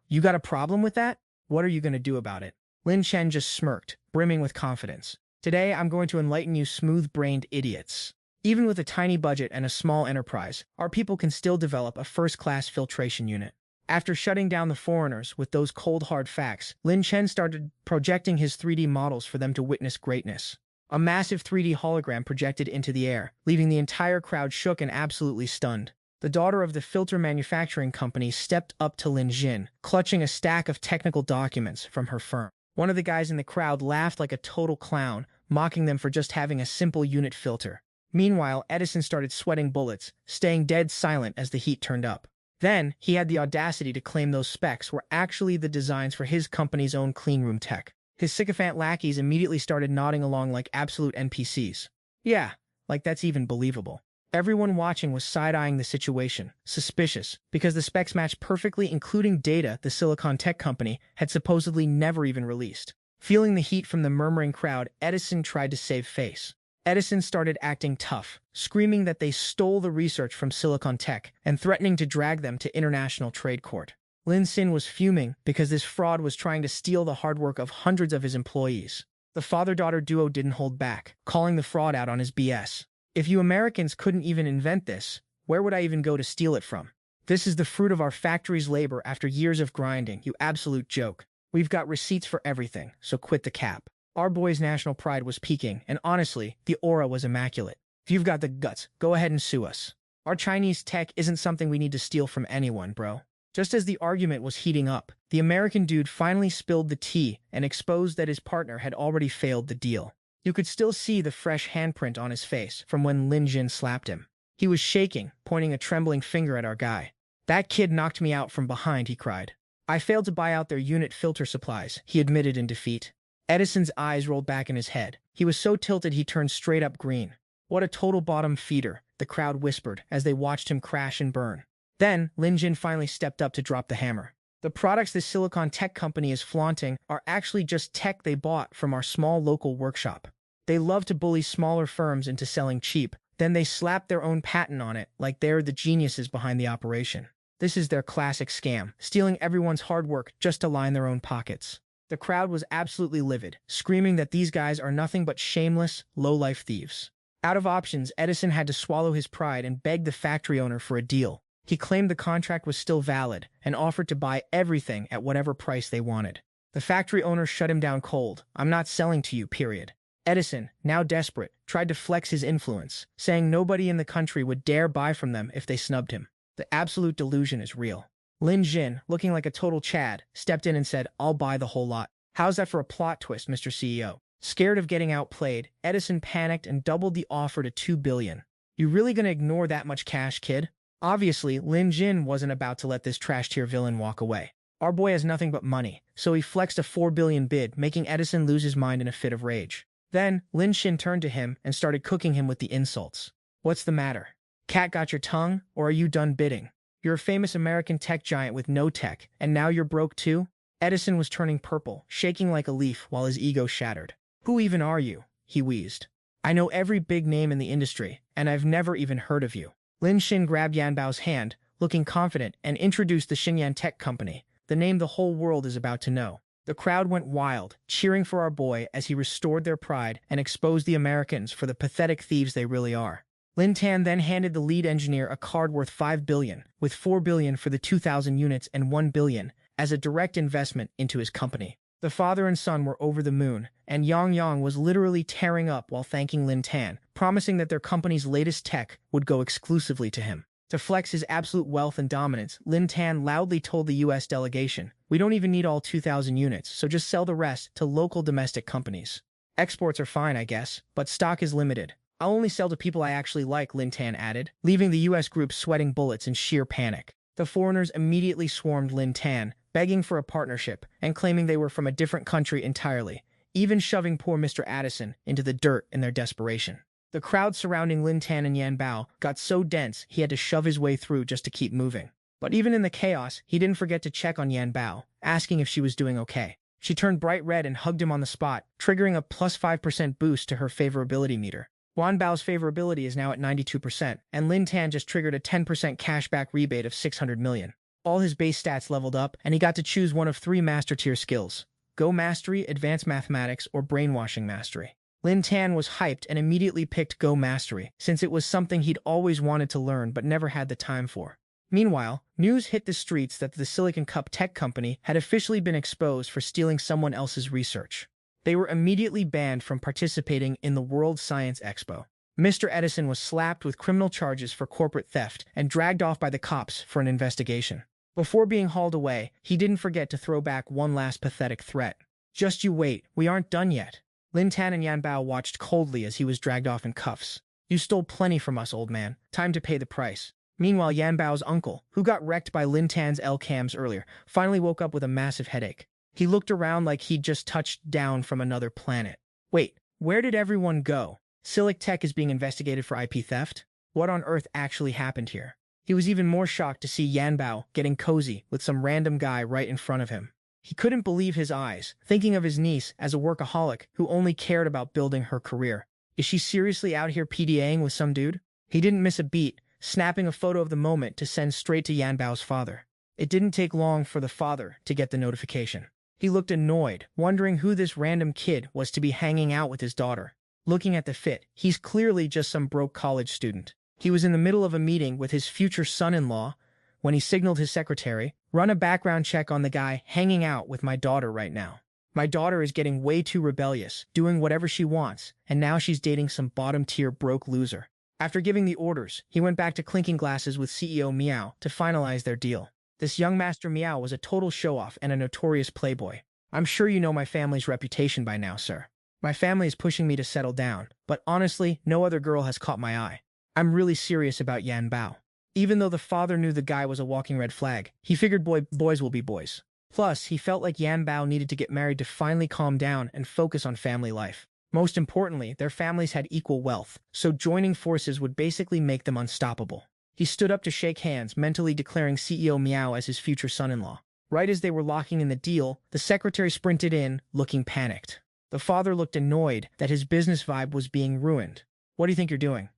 You got a problem with that? What are you going to do about it? Lin Tan just smirked, brimming with confidence. Today, I'm going to enlighten you smooth-brained idiots. Even with a tiny budget and a small enterprise, our people can still develop a first-class filtration unit. After shutting down the foreigners with those cold hard facts, Lin Tan started projecting his 3D models for them to witness greatness. A massive 3D hologram projected into the air, leaving the entire crowd shook and absolutely stunned. The daughter of the filter manufacturing company stepped up to Lin Jin, clutching a stack of technical documents from her firm. One of the guys in the crowd laughed like a total clown, mocking them for just having a simple unit filter. Meanwhile, Edison started sweating bullets, staying dead silent as the heat turned up. Then, he had the audacity to claim those specs were actually the designs for his company's own cleanroom tech. His sycophant lackeys immediately started nodding along like absolute NPCs. Yeah, like that's even believable. Everyone watching was side-eyeing the situation, suspicious, because the specs matched perfectly, including data the Silicon Tech company had supposedly never even released. Feeling the heat from the murmuring crowd, Edison tried to save face. Edison started acting tough, screaming that they stole the research from Silicon Tech and threatening to drag them to international trade court. Lin Sin was fuming because this fraud was trying to steal the hard work of hundreds of his employees. The father-daughter duo didn't hold back, calling the fraud out on his BS. If you Americans couldn't even invent this, where would I even go to steal it from? This is the fruit of our factory's labor after years of grinding, you absolute joke. We've got receipts for everything, so quit the cap. Our boy's national pride was peaking, and honestly, the aura was immaculate. If you've got the guts, go ahead and sue us. Our Chinese tech isn't something we need to steal from anyone, bro. Just as the argument was heating up, the American dude finally spilled the tea and exposed that his partner had already failed the deal. You could still see the fresh handprint on his face from when Lin Jin slapped him. He was shaking, pointing a trembling finger at our guy. That kid knocked me out from behind, he cried. I failed to buy out their unit filter supplies, he admitted in defeat. Edison's eyes rolled back in his head. He was so tilted he turned straight up green. What a total bottom feeder, the crowd whispered as they watched him crash and burn. Then, Lin Jin finally stepped up to drop the hammer. The products the Silicon Tech company is flaunting are actually just tech they bought from our small local workshop. They love to bully smaller firms into selling cheap, then they slap their own patent on it like they're the geniuses behind the operation. This is their classic scam, stealing everyone's hard work just to line their own pockets. The crowd was absolutely livid, screaming that these guys are nothing but shameless, low-life thieves. Out of options, Edison had to swallow his pride and beg the factory owner for a deal. He claimed the contract was still valid and offered to buy everything at whatever price they wanted. The factory owner shut him down cold. "I'm not selling to you, period." Edison, now desperate, tried to flex his influence, saying nobody in the country would dare buy from them if they snubbed him. The absolute delusion is real. Lin Jin, looking like a total Chad, stepped in and said, "I'll buy the whole lot." "How's that for a plot twist, Mr. CEO? Scared of getting outplayed, Edison panicked and doubled the offer to $2 billion. "You really gonna ignore that much cash, kid?" Obviously, Lin Jin wasn't about to let this trash-tier villain walk away. Our boy has nothing but money, so he flexed a $4 billion bid, making Edison lose his mind in a fit of rage. Then, Lin Shin turned to him and started cooking him with the insults. "What's the matter? Cat got your tongue, or are you done bidding? You're a famous American tech giant with no tech, and now you're broke too?" Edison was turning purple, shaking like a leaf while his ego shattered. "Who even are you?" he wheezed. "I know every big name in the industry, and I've never even heard of you." Lin Shin grabbed Yan Bao's hand, looking confident, and introduced the Xinyan Tech Company, the name the whole world is about to know. The crowd went wild, cheering for our boy as he restored their pride and exposed the Americans for the pathetic thieves they really are. Lin Tan then handed the lead engineer a card worth $5 billion, with $4 billion for the 2,000 units and $1 billion as a direct investment into his company. The father and son were over the moon, and Yang was literally tearing up while thanking Lin Tan, promising that their company's latest tech would go exclusively to him. To flex his absolute wealth and dominance, Lin Tan loudly told the U.S. delegation, "We don't even need all 2,000 units, so just sell the rest to local domestic companies. Exports are fine, I guess, but stock is limited. I'll only sell to people I actually like," Lin Tan added, leaving the U.S. group sweating bullets in sheer panic. The foreigners immediately swarmed Lin Tan, begging for a partnership and claiming they were from a different country entirely, even shoving poor Mr. Addison into the dirt in their desperation. The crowd surrounding Lin Tan and Yan Bao got so dense he had to shove his way through just to keep moving. But even in the chaos, he didn't forget to check on Yan Bao, asking if she was doing okay. She turned bright red and hugged him on the spot, triggering a plus 5% boost to her favorability meter. Yan Bao's favorability is now at 92%, and Lin Tan just triggered a 10% cashback rebate of 600 million. All his base stats leveled up, and he got to choose one of 3 master-tier skills: Go Mastery, Advanced Mathematics, or Brainwashing Mastery. Lin Tan was hyped and immediately picked Go Mastery, since it was something he'd always wanted to learn but never had the time for. Meanwhile, news hit the streets that the Silicon Cup Tech Company had officially been exposed for stealing someone else's research. They were immediately banned from participating in the World Science Expo. Mr. Edison was slapped with criminal charges for corporate theft and dragged off by the cops for an investigation. Before being hauled away, he didn't forget to throw back one last pathetic threat. "Just you wait, we aren't done yet." Lin Tan and Yan Bao watched coldly as he was dragged off in cuffs. "You stole plenty from us, old man. Time to pay the price." Meanwhile, Yan Bao's uncle, who got wrecked by Lin Tan's L-cams earlier, finally woke up with a massive headache. He looked around like he'd just touched down from another planet. "Wait, where did everyone go? Silic Tech is being investigated for IP theft? What on earth actually happened here?" He was even more shocked to see Yan Bao getting cozy with some random guy right in front of him. He couldn't believe his eyes, thinking of his niece as a workaholic who only cared about building her career. Is she seriously out here PDAing with some dude? He didn't miss a beat, snapping a photo of the moment to send straight to Yan Bao's father. It didn't take long for the father to get the notification. He looked annoyed, wondering who this random kid was to be hanging out with his daughter. Looking at the fit, he's clearly just some broke college student. He was in the middle of a meeting with his future son-in-law when he signaled his secretary, "Run a background check on the guy hanging out with my daughter right now. My daughter is getting way too rebellious, doing whatever she wants, and now she's dating some bottom-tier broke loser." After giving the orders, he went back to clinking glasses with CEO Miao to finalize their deal. This young Master Miao was a total show-off and a notorious playboy. "I'm sure you know my family's reputation by now, sir. My family is pushing me to settle down, but honestly, no other girl has caught my eye. I'm really serious about Yan Bao." Even though the father knew the guy was a walking red flag, he figured boys will be boys. Plus, he felt like Yan Bao needed to get married to finally calm down and focus on family life. Most importantly, their families had equal wealth, so joining forces would basically make them unstoppable. He stood up to shake hands, mentally declaring CEO Miao as his future son-in-law. Right as they were locking in the deal, the secretary sprinted in, looking panicked. The father looked annoyed that his business vibe was being ruined. "What do you think you're doing?"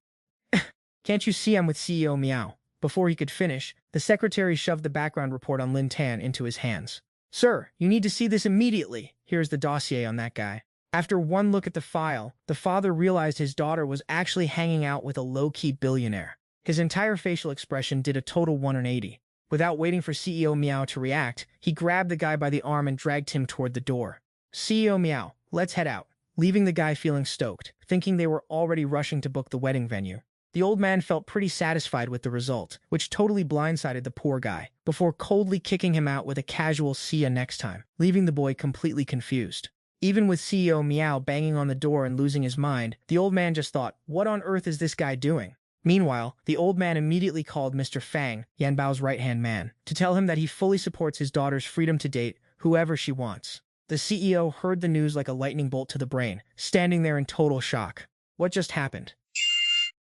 "Can't you see I'm with CEO Miao?" Before he could finish, The secretary shoved the background report on Lin Tan into his hands. Sir, you need to see this immediately. Here's the dossier on that guy. After one look at the file, the father realized his daughter was actually hanging out with a low-key billionaire. His entire facial expression did a total 180. Without waiting for CEO Meow to react, he grabbed the guy by the arm and dragged him toward the door. CEO Meow, let's head out. Leaving the guy feeling stoked, thinking they were already rushing to book the wedding venue. The old man felt pretty satisfied with the result, which totally blindsided the poor guy, before coldly kicking him out with a casual "see ya next time," leaving the boy completely confused. Even with CEO Meow banging on the door and losing his mind, the old man just thought, what on earth is this guy doing? Meanwhile, the old man immediately called Mr. Fang, Yanbao's right-hand man, to tell him that he fully supports his daughter's freedom to date whoever she wants. The CEO heard the news like a lightning bolt to the brain, standing there in total shock. What just happened?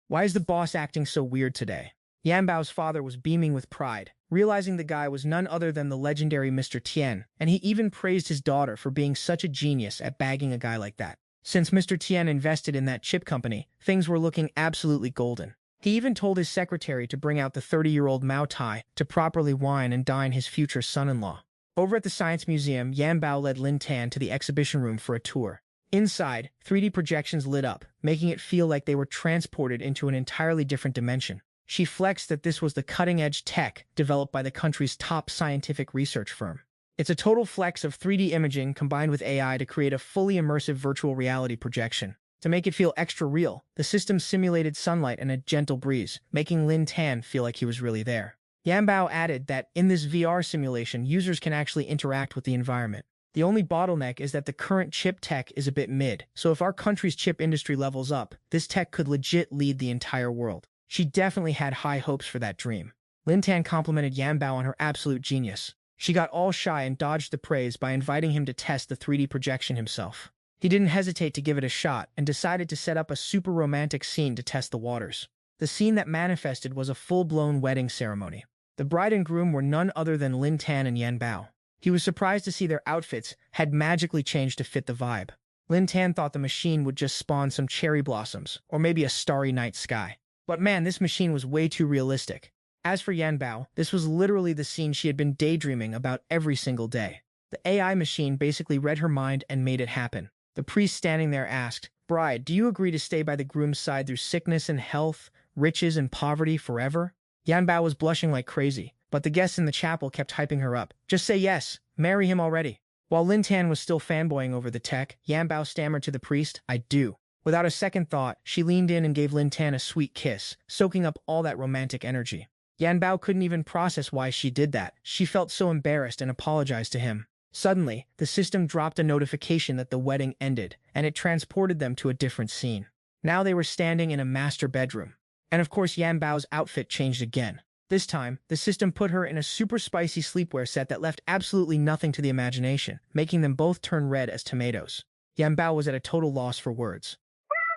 Why is the boss acting so weird today? Yanbao's father was beaming with pride, realizing the guy was none other than the legendary Mr. Tian, and he even praised his daughter for being such a genius at bagging a guy like that. Since Mr. Tian invested in that chip company, things were looking absolutely golden. He even told his secretary to bring out the 30-year-old Mao Tai to properly wine and dine his future son-in-law. Over at the Science Museum, Yanbao led Lin Tan to the exhibition room for a tour. Inside, 3D projections lit up, making it feel like they were transported into an entirely different dimension. She flexed that this was the cutting-edge tech developed by the country's top scientific research firm. It's a total flex of 3D imaging combined with AI to create a fully immersive virtual reality projection. To make it feel extra real, the system simulated sunlight and a gentle breeze, making Lin Tan feel like he was really there. Yanbao added that in this VR simulation, users can actually interact with the environment. The only bottleneck is that the current chip tech is a bit mid, so if our country's chip industry levels up, this tech could legit lead the entire world. She definitely had high hopes for that dream. Lin Tan complimented Yanbao on her absolute genius. She got all shy and dodged the praise by inviting him to test the 3D projection himself. He didn't hesitate to give it a shot and decided to set up a super romantic scene to test the waters. The scene that manifested was a full-blown wedding ceremony. The bride and groom were none other than Lin Tan and Yanbao. He was surprised to see their outfits had magically changed to fit the vibe. Lin Tan thought the machine would just spawn some cherry blossoms, or maybe a starry night sky. But man, this machine was way too realistic. As for Yanbao, this was literally the scene she had been daydreaming about every single day. The AI machine basically read her mind and made it happen. The priest standing there asked, "Bride, do you agree to stay by the groom's side through sickness and health, riches and poverty forever?" Yanbao was blushing like crazy, but the guests in the chapel kept hyping her up. "Just say yes. Marry him already." While Lin Tan was still fanboying over the tech, Yanbao stammered to the priest, "I do." Without a second thought, she leaned in and gave Lin Tan a sweet kiss, soaking up all that romantic energy. Yanbao couldn't even process why she did that. She felt so embarrassed and apologized to him. Suddenly, the system dropped a notification that the wedding ended, and it transported them to a different scene. Now they were standing in a master bedroom. And of course, Yanbao's outfit changed again. This time, the system put her in a super spicy sleepwear set that left absolutely nothing to the imagination, making them both turn red as tomatoes. Yanbao was at a total loss for words.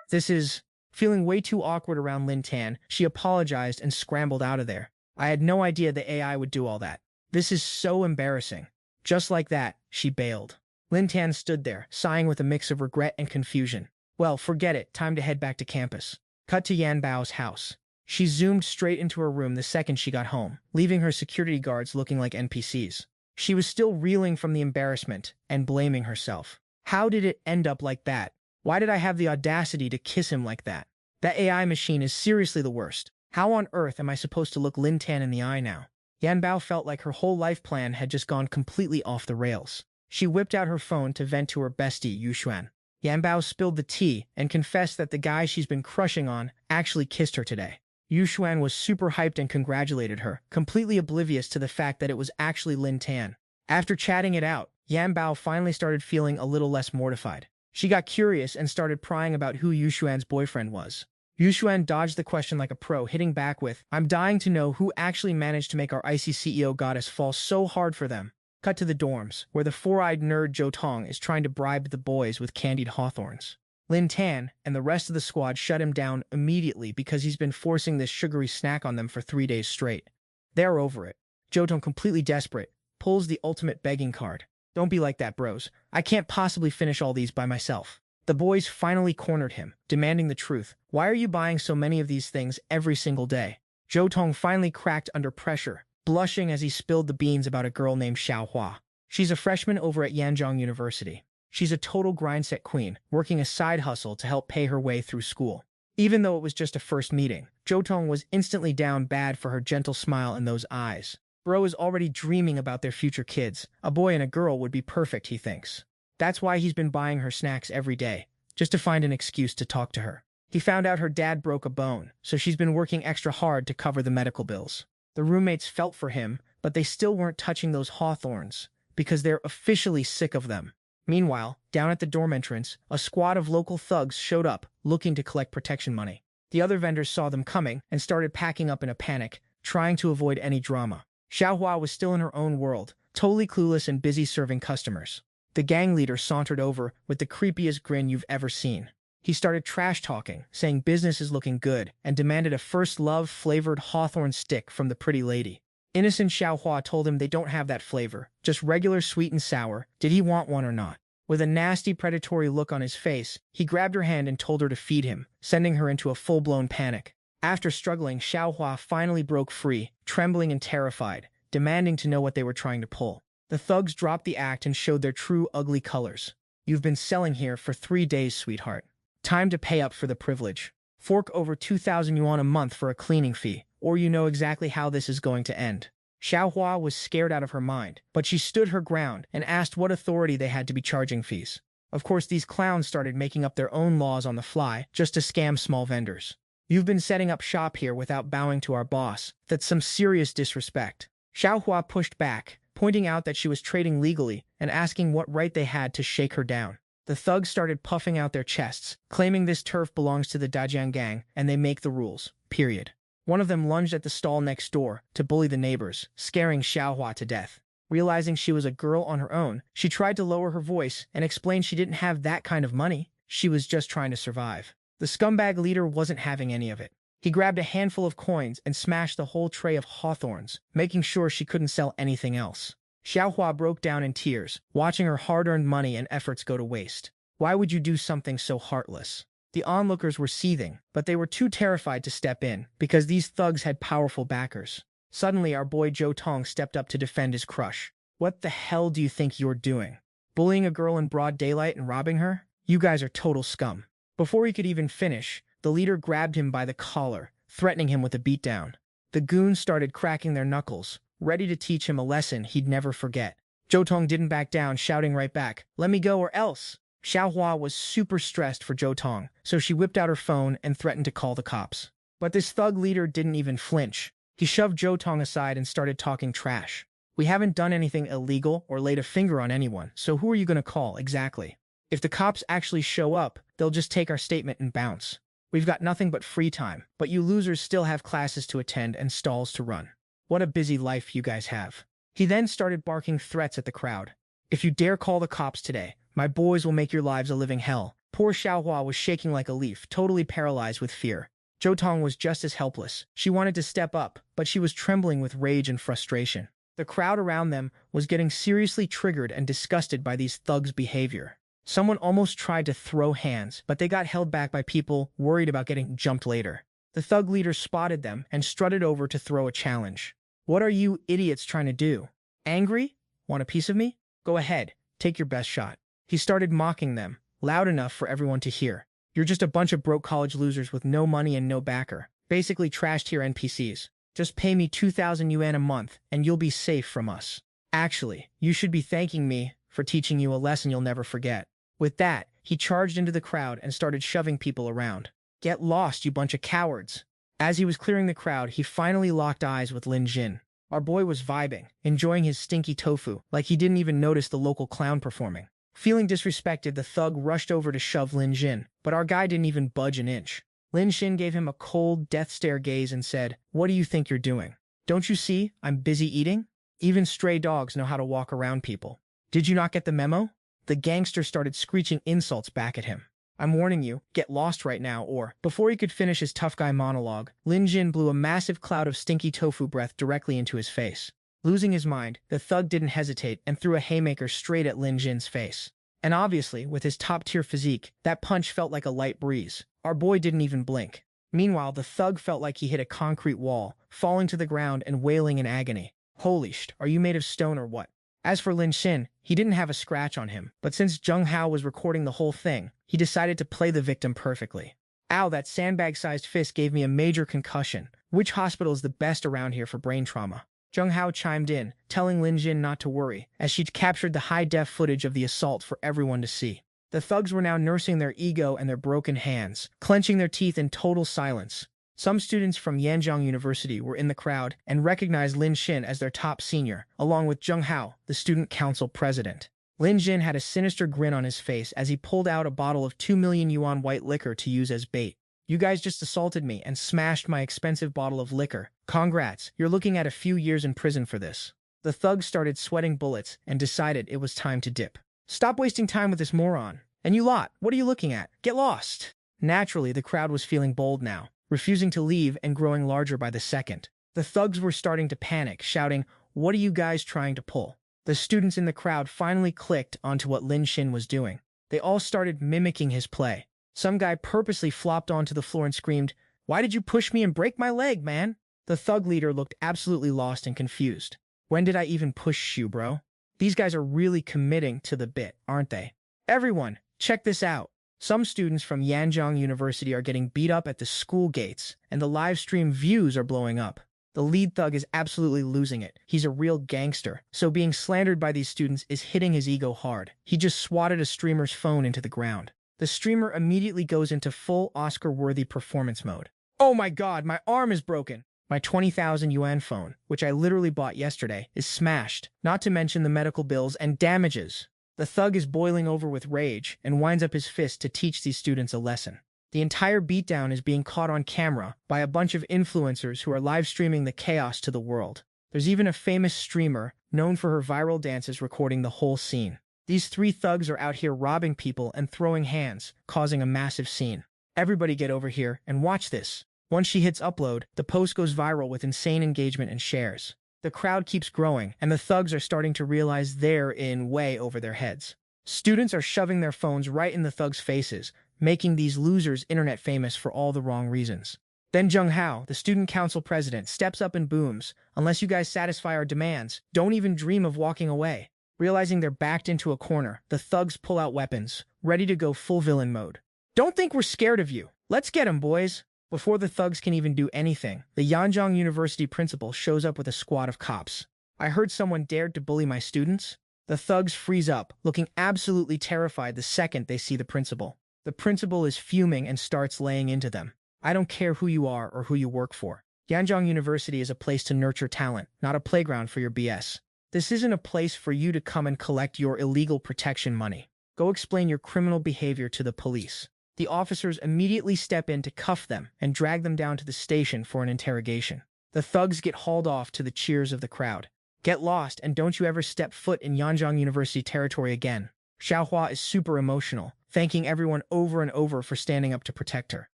This is... Feeling way too awkward around Lin Tan, she apologized and scrambled out of there. I had no idea the AI would do all that. This is so embarrassing. Just like that, she bailed. Lin Tan stood there, sighing with a mix of regret and confusion. Well, forget it, time to head back to campus. Cut to Yanbao's house. She zoomed straight into her room the second she got home, leaving her security guards looking like NPCs. She was still reeling from the embarrassment and blaming herself. How did it end up like that? Why did I have the audacity to kiss him like that? That AI machine is seriously the worst. How on earth am I supposed to look Lin Tan in the eye now? Yanbao felt like her whole life plan had just gone completely off the rails. She whipped out her phone to vent to her bestie, Yuxuan. Yanbao spilled the tea and confessed that the guy she's been crushing on actually kissed her today. Yuxuan was super hyped and congratulated her, completely oblivious to the fact that it was actually Lin Tan. After chatting it out, Yanbao finally started feeling a little less mortified. She got curious and started prying about who Yuxuan's boyfriend was. Yuxuan dodged the question like a pro, hitting back with, "I'm dying to know who actually managed to make our icy CEO goddess fall so hard for them." Cut to the dorms, where the four-eyed nerd Zhou Tong is trying to bribe the boys with candied hawthorns. Lin Tan and the rest of the squad shut him down immediately because he's been forcing this sugary snack on them for 3 days straight. They're over it. Zhou Tong, completely desperate, pulls the ultimate begging card. "Don't be like that, bros. I can't possibly finish all these by myself." The boys finally cornered him, demanding the truth. "Why are you buying so many of these things every single day?" Zhou Tong finally cracked under pressure, blushing as he spilled the beans about a girl named Xiaohua. She's a freshman over at Yanjiang University. She's a total grindset queen, working a side hustle to help pay her way through school. Even though it was just a first meeting, Zhou was instantly down bad for her gentle smile and those eyes. Bro is already dreaming about their future kids. A boy and a girl would be perfect, he thinks. That's why he's been buying her snacks every day, just to find an excuse to talk to her. He found out her dad broke a bone, so she's been working extra hard to cover the medical bills. The roommates felt for him, but they still weren't touching those hawthorns, because they're officially sick of them. Meanwhile, down at the dorm entrance, a squad of local thugs showed up, looking to collect protection money. The other vendors saw them coming and started packing up in a panic, trying to avoid any drama. Xiaohua was still in her own world, totally clueless and busy serving customers. The gang leader sauntered over with the creepiest grin you've ever seen. He started trash-talking, saying business is looking good, and demanded a First Love-flavored hawthorn stick from the pretty lady. Innocent Xiaohua told him they don't have that flavor, just regular sweet and sour. Did he want one or not? With a nasty predatory look on his face, he grabbed her hand and told her to feed him, sending her into a full-blown panic. After struggling, Xiaohua finally broke free, trembling and terrified, demanding to know what they were trying to pull. The thugs dropped the act and showed their true ugly colors. You've been selling here for 3 days, sweetheart. Time to pay up for the privilege. Fork over 2,000 yuan a month for a cleaning fee, or you know exactly how this is going to end. Xiaohua was scared out of her mind, but she stood her ground and asked what authority they had to be charging fees. Of course, these clowns started making up their own laws on the fly just to scam small vendors. You've been setting up shop here without bowing to our boss. That's some serious disrespect. Xiaohua pushed back, pointing out that she was trading legally and asking what right they had to shake her down. The thugs started puffing out their chests, claiming this turf belongs to the Dajiang gang and they make the rules, period. One of them lunged at the stall next door to bully the neighbors, scaring Xiaohua to death. Realizing she was a girl on her own, she tried to lower her voice and explain she didn't have that kind of money. She was just trying to survive. The scumbag leader wasn't having any of it. He grabbed a handful of coins and smashed the whole tray of hawthorns, making sure she couldn't sell anything else. Xiaohua broke down in tears, watching her hard-earned money and efforts go to waste. Why would you do something so heartless? The onlookers were seething, but they were too terrified to step in, because these thugs had powerful backers. Suddenly, our boy Zhou stepped up to defend his crush. What the hell do you think you're doing? Bullying a girl in broad daylight and robbing her? You guys are total scum. Before he could even finish, the leader grabbed him by the collar, threatening him with a beatdown. The goons started cracking their knuckles, ready to teach him a lesson he'd never forget. Zhou didn't back down, shouting right back, "Let me go or else!" Xiaohua was super stressed for Zhou, so she whipped out her phone and threatened to call the cops. But this thug leader didn't even flinch. He shoved Zhou aside and started talking trash. We haven't done anything illegal or laid a finger on anyone, so who are you going to call exactly? If the cops actually show up, they'll just take our statement and bounce. We've got nothing but free time, but you losers still have classes to attend and stalls to run. What a busy life you guys have. He then started barking threats at the crowd. If you dare call the cops today, my boys will make your lives a living hell. Poor Xiaohua was shaking like a leaf, totally paralyzed with fear. Zhou was just as helpless. She wanted to step up, but she was trembling with rage and frustration. The crowd around them was getting seriously triggered and disgusted by these thugs' behavior. Someone almost tried to throw hands, but they got held back by people worried about getting jumped later. The thug leader spotted them and strutted over to throw a challenge. What are you idiots trying to do? Angry? Want a piece of me? Go ahead, take your best shot. He started mocking them, loud enough for everyone to hear. You're just a bunch of broke college losers with no money and no backer. Basically trash-tier NPCs. Just pay me 2,000 yuan a month and you'll be safe from us. Actually, you should be thanking me for teaching you a lesson you'll never forget. With that, he charged into the crowd and started shoving people around. Get lost, you bunch of cowards. As he was clearing the crowd, he finally locked eyes with Lin Jin. Our boy was vibing, enjoying his stinky tofu, like he didn't even notice the local clown performing. Feeling disrespected, the thug rushed over to shove Lin Jin, but our guy didn't even budge an inch. Lin Jin gave him a cold, death stare gaze and said, "What do you think you're doing? Don't you see I'm busy eating? Even stray dogs know how to walk around people. Did you not get the memo?" The gangster started screeching insults back at him. "I'm warning you, get lost right now or..." Before he could finish his tough guy monologue, Lin Jin blew a massive cloud of stinky tofu breath directly into his face. Losing his mind, the thug didn't hesitate and threw a haymaker straight at Lin Jin's face. And obviously, with his top-tier physique, that punch felt like a light breeze. Our boy didn't even blink. Meanwhile, the thug felt like he hit a concrete wall, falling to the ground and wailing in agony. Holy sh! Are you made of stone or what? As for Lin Xin, he didn't have a scratch on him, but since Donghua was recording the whole thing, he decided to play the victim perfectly. Ow, that sandbag-sized fist gave me a major concussion. Which hospital is the best around here for brain trauma? Donghua chimed in, telling Lin Xin not to worry, as she'd captured the high-def footage of the assault for everyone to see. The thugs were now nursing their ego and their broken hands, clenching their teeth in total silence. Some students from Yanjiang University were in the crowd and recognized Lin Xin as their top senior, along with Donghua, the student council president. Lin Xin had a sinister grin on his face as he pulled out a bottle of 2 million yuan white liquor to use as bait. You guys just assaulted me and smashed my expensive bottle of liquor. Congrats, you're looking at a few years in prison for this. The thugs started sweating bullets and decided it was time to dip. Stop wasting time with this moron. And you lot, what are you looking at? Get lost. Naturally, the crowd was feeling bold now, refusing to leave and growing larger by the second. The thugs were starting to panic, shouting, "What are you guys trying to pull?" The students in the crowd finally clicked onto what Lin Xin was doing. They all started mimicking his play. Some guy purposely flopped onto the floor and screamed, "Why did you push me and break my leg, man?" The thug leader looked absolutely lost and confused. When did I even push you, bro? These guys are really committing to the bit, aren't they? Everyone, check this out. Some students from Yanjiang University are getting beat up at the school gates, and the live stream views are blowing up. The lead thug is absolutely losing it. He's a real gangster, so being slandered by these students is hitting his ego hard. He just swatted a streamer's phone into the ground. The streamer immediately goes into full Oscar-worthy performance mode. Oh my god, my arm is broken! My 20,000 yuan phone, which I literally bought yesterday, is smashed, not to mention the medical bills and damages. The thug is boiling over with rage and winds up his fist to teach these students a lesson. The entire beatdown is being caught on camera by a bunch of influencers who are live streaming the chaos to the world. There's even a famous streamer, known for her viral dances, recording the whole scene. These three thugs are out here robbing people and throwing hands, causing a massive scene. Everybody get over here and watch this. Once she hits upload, the post goes viral with insane engagement and shares. The crowd keeps growing, and the thugs are starting to realize they're in way over their heads. Students are shoving their phones right in the thugs' faces, making these losers internet famous for all the wrong reasons. Then Donghua, the student council president, steps up and booms, "Unless you guys satisfy our demands, don't even dream of walking away." Realizing they're backed into a corner, the thugs pull out weapons, ready to go full villain mode. "Don't think we're scared of you. Let's get 'em, boys." Before the thugs can even do anything, the Yanjiang University principal shows up with a squad of cops. "I heard someone dared to bully my students." The thugs freeze up, looking absolutely terrified the second they see the principal. The principal is fuming and starts laying into them. "I don't care who you are or who you work for. Yanjiang University is a place to nurture talent, not a playground for your BS. This isn't a place for you to come and collect your illegal protection money. Go explain your criminal behavior to the police." The officers immediately step in to cuff them and drag them down to the station for an interrogation. The thugs get hauled off to the cheers of the crowd. "Get lost and don't you ever step foot in Yanjiang University territory again." Xiaohua is super emotional, thanking everyone over and over for standing up to protect her.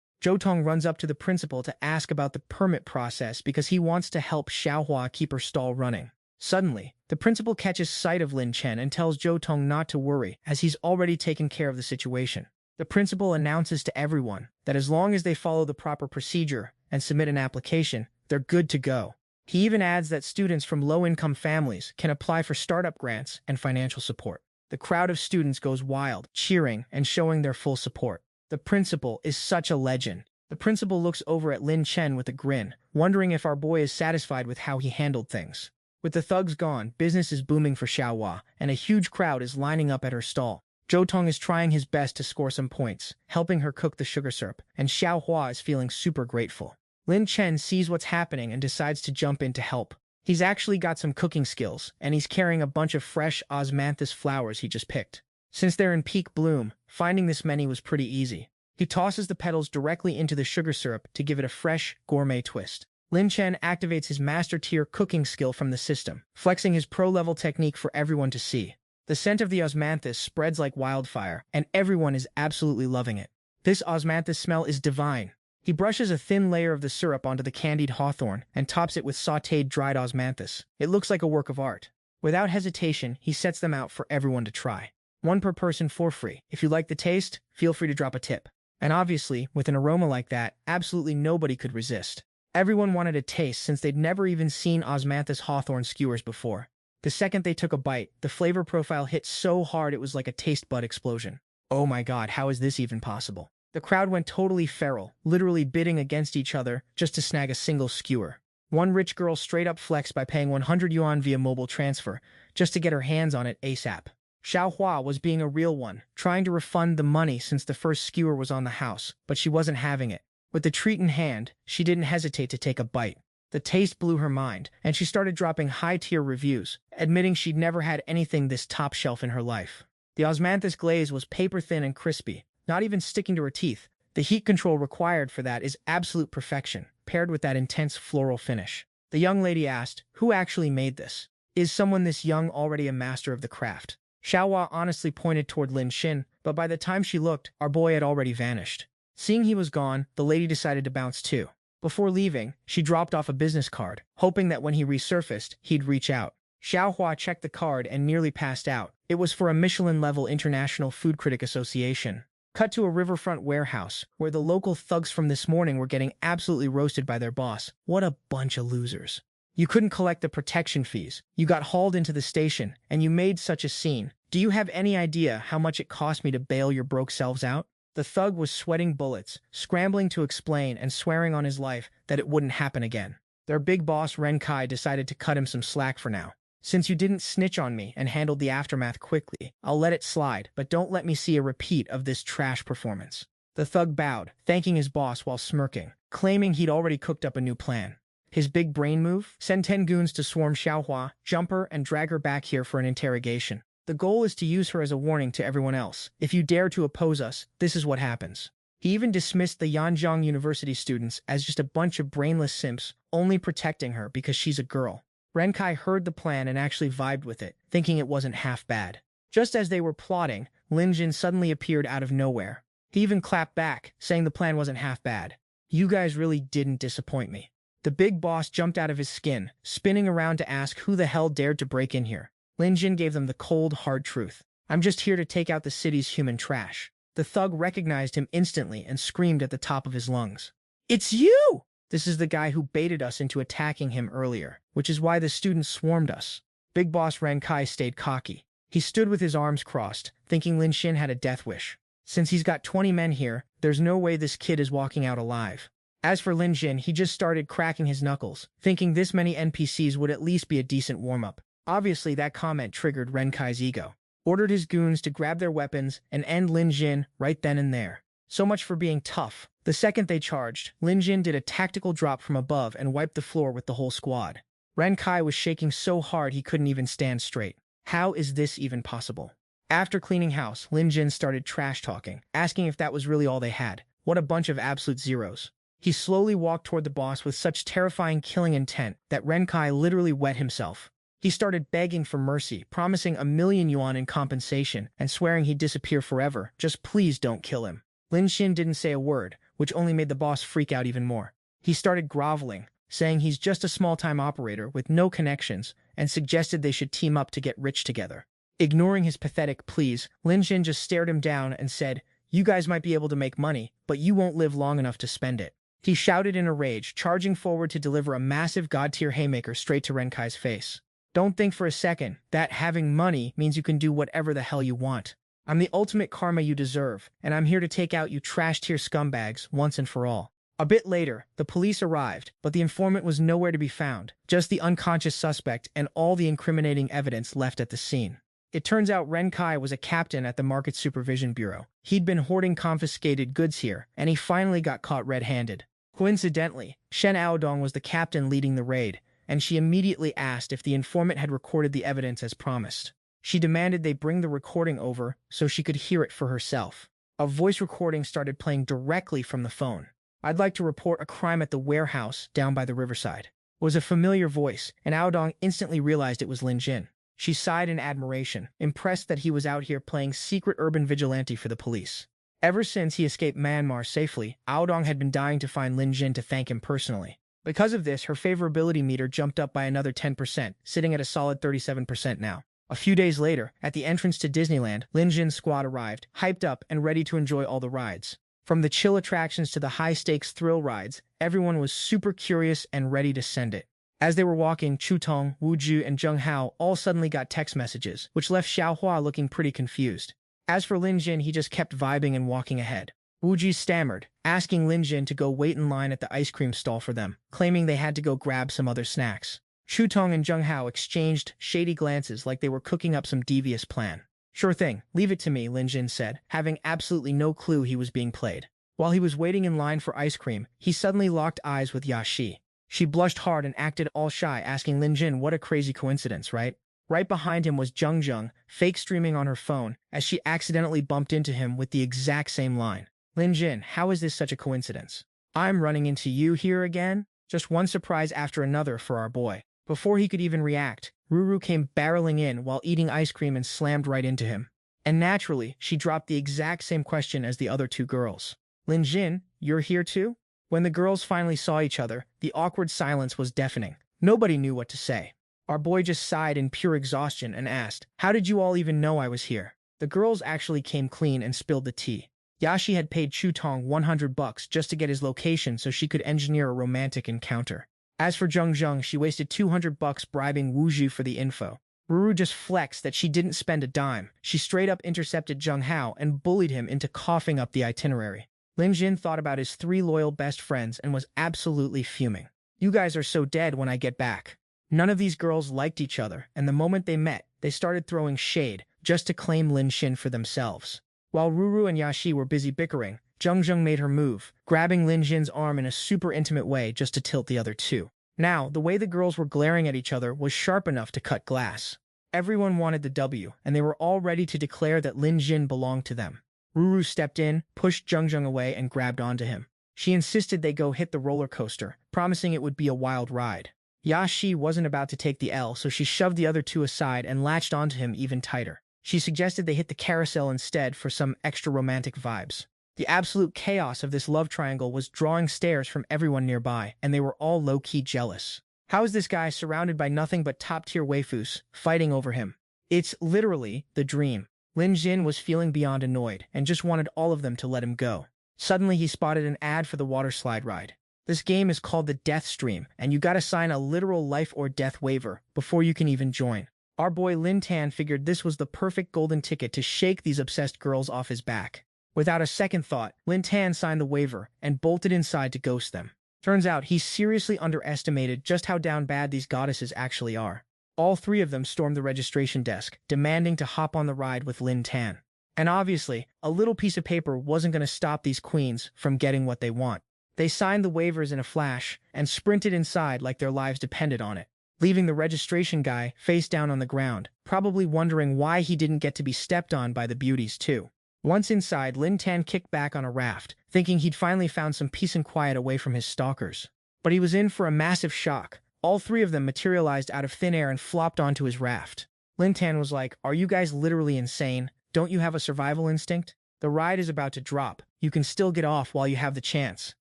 Zhou Tong runs up to the principal to ask about the permit process because he wants to help Xiaohua keep her stall running. Suddenly, the principal catches sight of Lin Chen and tells Zhou Tong not to worry, as he's already taken care of the situation. The principal announces to everyone that as long as they follow the proper procedure and submit an application, they're good to go. He even adds that students from low-income families can apply for startup grants and financial support. The crowd of students goes wild, cheering and showing their full support. The principal is such a legend. The principal looks over at Lin Chen with a grin, wondering if our boy is satisfied with how he handled things. With the thugs gone, business is booming for Xiaohua, and a huge crowd is lining up at her stall. Zhou Tong is trying his best to score some points, helping her cook the sugar syrup, and Xiaohua is feeling super grateful. Lin Chen sees what's happening and decides to jump in to help. He's actually got some cooking skills, and he's carrying a bunch of fresh osmanthus flowers he just picked. Since they're in peak bloom, finding this many was pretty easy. He tosses the petals directly into the sugar syrup to give it a fresh, gourmet twist. Lin Chen activates his master-tier cooking skill from the system, flexing his pro-level technique for everyone to see. The scent of the osmanthus spreads like wildfire, and everyone is absolutely loving it. This osmanthus smell is divine. He brushes a thin layer of the syrup onto the candied hawthorn and tops it with sautéed dried osmanthus. It looks like a work of art. Without hesitation, he sets them out for everyone to try. One per person for free. If you like the taste, feel free to drop a tip. And obviously, with an aroma like that, absolutely nobody could resist. Everyone wanted a taste since they'd never even seen Osmanthus hawthorn skewers before. The second they took a bite, the flavor profile hit so hard it was like a taste bud explosion. Oh my god, how is this even possible? The crowd went totally feral, literally bidding against each other just to snag a single skewer. One rich girl straight up flexed by paying 100 yuan via mobile transfer, just to get her hands on it ASAP. Xiaohua was being a real one, trying to refund the money since the first skewer was on the house, but she wasn't having it. With the treat in hand, she didn't hesitate to take a bite. The taste blew her mind, and she started dropping high-tier reviews, admitting she'd never had anything this top shelf in her life. The osmanthus glaze was paper-thin and crispy, not even sticking to her teeth. The heat control required for that is absolute perfection, paired with that intense floral finish. The young lady asked, "Who actually made this? Is someone this young already a master of the craft?" Xiaohua honestly pointed toward Lin Xin, but by the time she looked, our boy had already vanished. Seeing he was gone, the lady decided to bounce too. Before leaving, she dropped off a business card, hoping that when he resurfaced, he'd reach out. Xiaohua checked the card and nearly passed out. It was for a Michelin-level International Food Critic Association. Cut to a riverfront warehouse, where the local thugs from this morning were getting absolutely roasted by their boss. What a bunch of losers. You couldn't collect the protection fees. You got hauled into the station, and you made such a scene. Do you have any idea how much it cost me to bail your broke selves out? The thug was sweating bullets, scrambling to explain and swearing on his life that it wouldn't happen again. Their big boss Ren Kai decided to cut him some slack for now. "Since you didn't snitch on me and handled the aftermath quickly, I'll let it slide, but don't let me see a repeat of this trash performance." The thug bowed, thanking his boss while smirking, claiming he'd already cooked up a new plan. His big brain move? Send 10 goons to swarm Xiaohua, jump her, and drag her back here for an interrogation. The goal is to use her as a warning to everyone else. If you dare to oppose us, this is what happens. He even dismissed the Yanjiang University students as just a bunch of brainless simps, only protecting her because she's a girl. Ren Kai heard the plan and actually vibed with it, thinking it wasn't half bad. Just as they were plotting, Lin Jin suddenly appeared out of nowhere. He even clapped back, saying the plan wasn't half bad. "You guys really didn't disappoint me." The big boss jumped out of his skin, spinning around to ask who the hell dared to break in here. Lin Jin gave them the cold, hard truth. "I'm just here to take out the city's human trash." The thug recognized him instantly and screamed at the top of his lungs. "It's you!" "This is the guy who baited us into attacking him earlier, which is why the students swarmed us." Big boss Ren Kai stayed cocky. He stood with his arms crossed, thinking Lin Xin had a death wish. Since he's got 20 men here, there's no way this kid is walking out alive. As for Lin Jin, he just started cracking his knuckles, thinking this many NPCs would at least be a decent warm-up. Obviously, that comment triggered Ren Kai's ego. Ordered his goons to grab their weapons and end Lin Jin right then and there. So much for being tough. The second they charged, Lin Jin did a tactical drop from above and wiped the floor with the whole squad. Ren Kai was shaking so hard he couldn't even stand straight. How is this even possible? After cleaning house, Lin Jin started trash-talking, asking if that was really all they had. What a bunch of absolute zeros. He slowly walked toward the boss with such terrifying killing intent that Ren Kai literally wet himself. He started begging for mercy, promising 1,000,000 yuan in compensation, and swearing he'd disappear forever. Just please don't kill him. Lin Xin didn't say a word, which only made the boss freak out even more. He started groveling, saying he's just a small-time operator with no connections, and suggested they should team up to get rich together. Ignoring his pathetic pleas, Lin Xin just stared him down and said, "You guys might be able to make money, but you won't live long enough to spend it." He shouted in a rage, charging forward to deliver a massive god-tier haymaker straight to Ren Kai's face. "Don't think for a second that having money means you can do whatever the hell you want. I'm the ultimate karma you deserve, and I'm here to take out you trash-tier scumbags once and for all." A bit later, the police arrived, but the informant was nowhere to be found, just the unconscious suspect and all the incriminating evidence left at the scene. It turns out Ren Kai was a captain at the Market Supervision Bureau. He'd been hoarding confiscated goods here, and he finally got caught red-handed. Coincidentally, Shen Aodong was the captain leading the raid, and she immediately asked if the informant had recorded the evidence as promised. She demanded they bring the recording over so she could hear it for herself. A voice recording started playing directly from the phone. "I'd like to report a crime at the warehouse down by the riverside." It was a familiar voice, and Aodong instantly realized it was Lin Jin. She sighed in admiration, impressed that he was out here playing secret urban vigilante for the police. Ever since he escaped Myanmar safely, Aodong had been dying to find Lin Jin to thank him personally. Because of this, her favorability meter jumped up by another 10%, sitting at a solid 37% now. A few days later, at the entrance to Disneyland, Lin Jin's squad arrived, hyped up and ready to enjoy all the rides. From the chill attractions to the high-stakes thrill rides, everyone was super curious and ready to send it. As they were walking, Chutong, Wuju, and Zheng Hao all suddenly got text messages, which left Xiaohua looking pretty confused. As for Lin Jin, he just kept vibing and walking ahead. Wuji stammered, asking Lin Jin to go wait in line at the ice cream stall for them, claiming they had to go grab some other snacks. Chutong and Zheng Hao exchanged shady glances like they were cooking up some devious plan. Sure thing, leave it to me, Lin Jin said, having absolutely no clue he was being played. While he was waiting in line for ice cream, he suddenly locked eyes with Yaxi. She blushed hard and acted all shy, asking Lin Jin what a crazy coincidence, right? Right behind him was Zheng, fake streaming on her phone, as she accidentally bumped into him with the exact same line. Lin Jin, how is this such a coincidence? I'm running into you here again? Just one surprise after another for our boy. Before he could even react, Ruru came barreling in while eating ice cream and slammed right into him. And naturally, she dropped the exact same question as the other two girls. Lin Jin, you're here too? When the girls finally saw each other, the awkward silence was deafening. Nobody knew what to say. Our boy just sighed in pure exhaustion and asked, how did you all even know I was here? The girls actually came clean and spilled the tea. Yashi had paid Chutong $100 just to get his location so she could engineer a romantic encounter. As for Zheng, she wasted $200 bribing Wuju for the info. Ruru just flexed that she didn't spend a dime. She straight up intercepted Zheng Hao and bullied him into coughing up the itinerary. Lin Jin thought about his 3 loyal best friends and was absolutely fuming. You guys are so dead when I get back. None of these girls liked each other, and the moment they met, they started throwing shade just to claim Lin Xin for themselves. While Ruru and Yaxi were busy bickering, Zheng made her move, grabbing Lin Jin's arm in a super intimate way just to tilt the other two. Now, the way the girls were glaring at each other was sharp enough to cut glass. Everyone wanted the W, and they were all ready to declare that Lin Jin belonged to them. Ruru stepped in, pushed Zheng away, and grabbed onto him. She insisted they go hit the roller coaster, promising it would be a wild ride. Yaxi wasn't about to take the L, so she shoved the other two aside and latched onto him even tighter. She suggested they hit the carousel instead for some extra romantic vibes. The absolute chaos of this love triangle was drawing stares from everyone nearby, and they were all low-key jealous. How is this guy surrounded by nothing but top-tier waifus fighting over him? It's literally the dream. Lin Jin was feeling beyond annoyed and just wanted all of them to let him go. Suddenly, he spotted an ad for the water slide ride. This game is called the Death Stream, and you gotta sign a literal life or death waiver before you can even join. Our boy Lin Tan figured this was the perfect golden ticket to shake these obsessed girls off his back. Without a second thought, Lin Tan signed the waiver and bolted inside to ghost them. Turns out he seriously underestimated just how down bad these goddesses actually are. All 3 of them stormed the registration desk, demanding to hop on the ride with Lin Tan. And obviously, a little piece of paper wasn't going to stop these queens from getting what they want. They signed the waivers in a flash and sprinted inside like their lives depended on it, leaving the registration guy face down on the ground, probably wondering why he didn't get to be stepped on by the beauties too. Once inside, Lin Tan kicked back on a raft, thinking he'd finally found some peace and quiet away from his stalkers. But he was in for a massive shock. All 3 of them materialized out of thin air and flopped onto his raft. Lin Tan was like, "Are you guys literally insane? Don't you have a survival instinct? The ride is about to drop. You can still get off while you have the chance."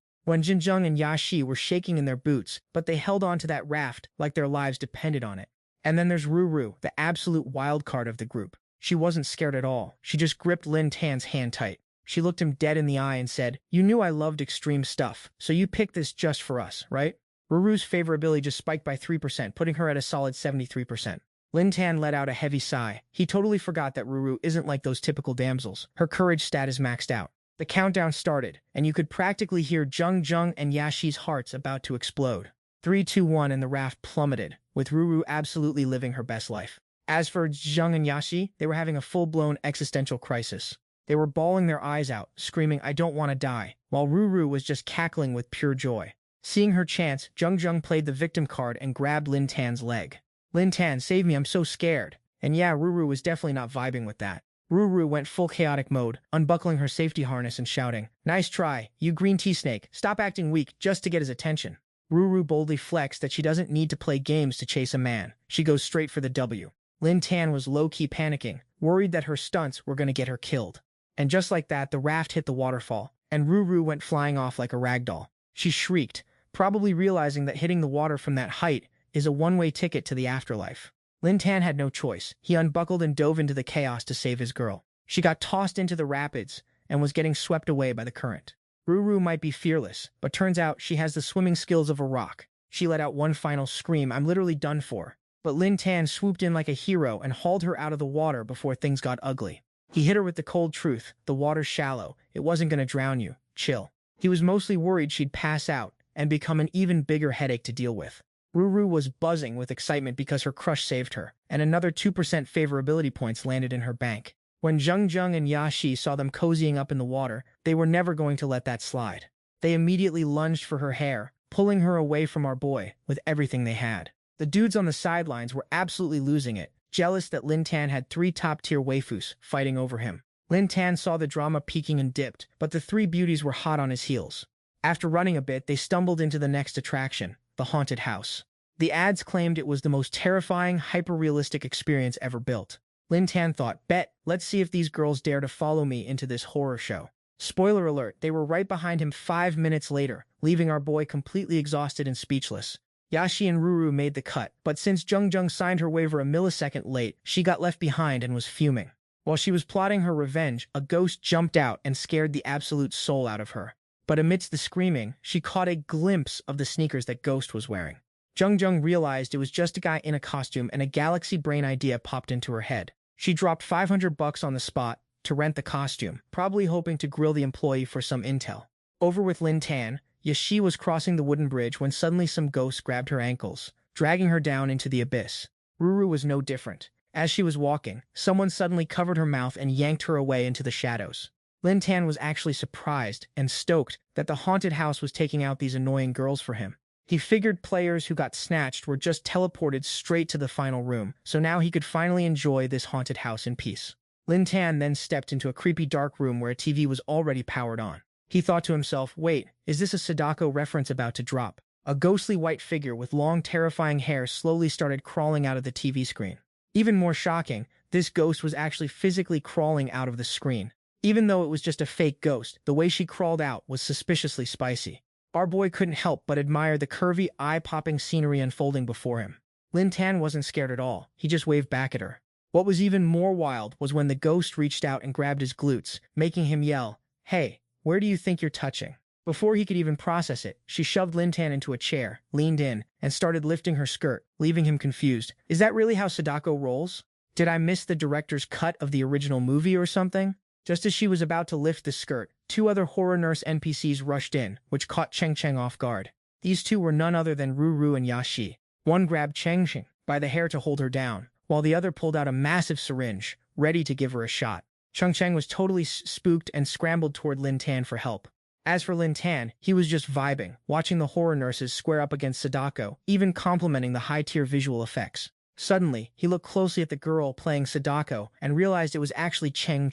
When Zheng and Yaxi were shaking in their boots, but they held on to that raft like their lives depended on it. And then there's Ruru, the absolute wild card of the group. She wasn't scared at all. She just gripped Lin Tan's hand tight. She looked him dead in the eye and said, "You knew I loved extreme stuff, so you picked this just for us, right?" Ruru's favorability just spiked by 3%, putting her at a solid 73%. Lin Tan let out a heavy sigh. He totally forgot that Ruru isn't like those typical damsels. Her courage stat is maxed out. The countdown started, and you could practically hear Zheng and Yashi's hearts about to explode. 3, 2, 1, and the raft plummeted, with Ruru absolutely living her best life. As for Zheng and Yashi, they were having a full-blown existential crisis. They were bawling their eyes out, screaming, "I don't want to die," while Ruru was just cackling with pure joy. Seeing her chance, Zheng played the victim card and grabbed Lin Tan's leg. "Lin Tan, save me, I'm so scared." And yeah, Ruru was definitely not vibing with that. Ruru went full chaotic mode, unbuckling her safety harness and shouting, "Nice try, you green tea snake, stop acting weak just to get his attention." Ruru boldly flexed that she doesn't need to play games to chase a man. She goes straight for the W. Lin Tan was low-key panicking, worried that her stunts were going to get her killed. And just like that, the raft hit the waterfall, and Ruru went flying off like a ragdoll. She shrieked, probably realizing that hitting the water from that height is a one-way ticket to the afterlife. Lin Tan had no choice. He unbuckled and dove into the chaos to save his girl. She got tossed into the rapids, and was getting swept away by the current. Ruru might be fearless, but turns out she has the swimming skills of a rock. She let out one final scream, "I'm literally done for." But Lin Tan swooped in like a hero and hauled her out of the water before things got ugly. He hit her with the cold truth: the water's shallow, it wasn't gonna drown you, chill. He was mostly worried she'd pass out and become an even bigger headache to deal with. Ruru was buzzing with excitement because her crush saved her, and another 2% favorability points landed in her bank. When Zheng and Yashi saw them cozying up in the water, they were never going to let that slide. They immediately lunged for her hair, pulling her away from our boy with everything they had. The dudes on the sidelines were absolutely losing it, jealous that Lin Tan had 3 top-tier waifus fighting over him. Lin Tan saw the drama peaking and dipped, but the 3 beauties were hot on his heels. After running a bit, they stumbled into the next attraction, the haunted house. The ads claimed it was the most terrifying, hyper-realistic experience ever built. Lin Tan thought, "Bet, let's see if these girls dare to follow me into this horror show." Spoiler alert, they were right behind him 5 minutes later, leaving our boy completely exhausted and speechless. Yashi and Ruru made the cut, but since Zheng signed her waiver a millisecond late, she got left behind and was fuming. While she was plotting her revenge, a ghost jumped out and scared the absolute soul out of her. But amidst the screaming, she caught a glimpse of the sneakers that Ghost was wearing. Zheng realized it was just a guy in a costume, and a galaxy brain idea popped into her head. She dropped $500 on the spot to rent the costume, probably hoping to grill the employee for some intel. Over with Lin Tan, Yashi was crossing the wooden bridge when suddenly some ghosts grabbed her ankles, dragging her down into the abyss. Ruru was no different. As she was walking, someone suddenly covered her mouth and yanked her away into the shadows. Lin Tan was actually surprised and stoked that the haunted house was taking out these annoying girls for him. He figured players who got snatched were just teleported straight to the final room, so now he could finally enjoy this haunted house in peace. Lin Tan then stepped into a creepy dark room where a TV was already powered on. He thought to himself, wait, is this a Sadako reference about to drop? A ghostly white figure with long, terrifying hair slowly started crawling out of the TV screen. Even more shocking, this ghost was actually physically crawling out of the screen. Even though it was just a fake ghost, the way she crawled out was suspiciously spicy. Our boy couldn't help but admire the curvy, eye-popping scenery unfolding before him. Lin Tan wasn't scared at all, he just waved back at her. What was even more wild was when the ghost reached out and grabbed his glutes, making him yell, "Hey, where do you think you're touching?" Before he could even process it, she shoved Lin Tan into a chair, leaned in, and started lifting her skirt, leaving him confused. Is that really how Sadako rolls? Did I miss the director's cut of the original movie or something? Just as she was about to lift the skirt, 2 other horror nurse NPCs rushed in, which caught Cheng off guard. These 2 were none other than Ruru and Yashi. One grabbed Cheng by the hair to hold her down, while the other pulled out a massive syringe, ready to give her a shot. Cheng was totally spooked and scrambled toward Lin Tan for help. As for Lin Tan, he was just vibing, watching the horror nurses square up against Sadako, even complimenting the high-tier visual effects. Suddenly, he looked closely at the girl playing Sadako and realized it was actually Cheng.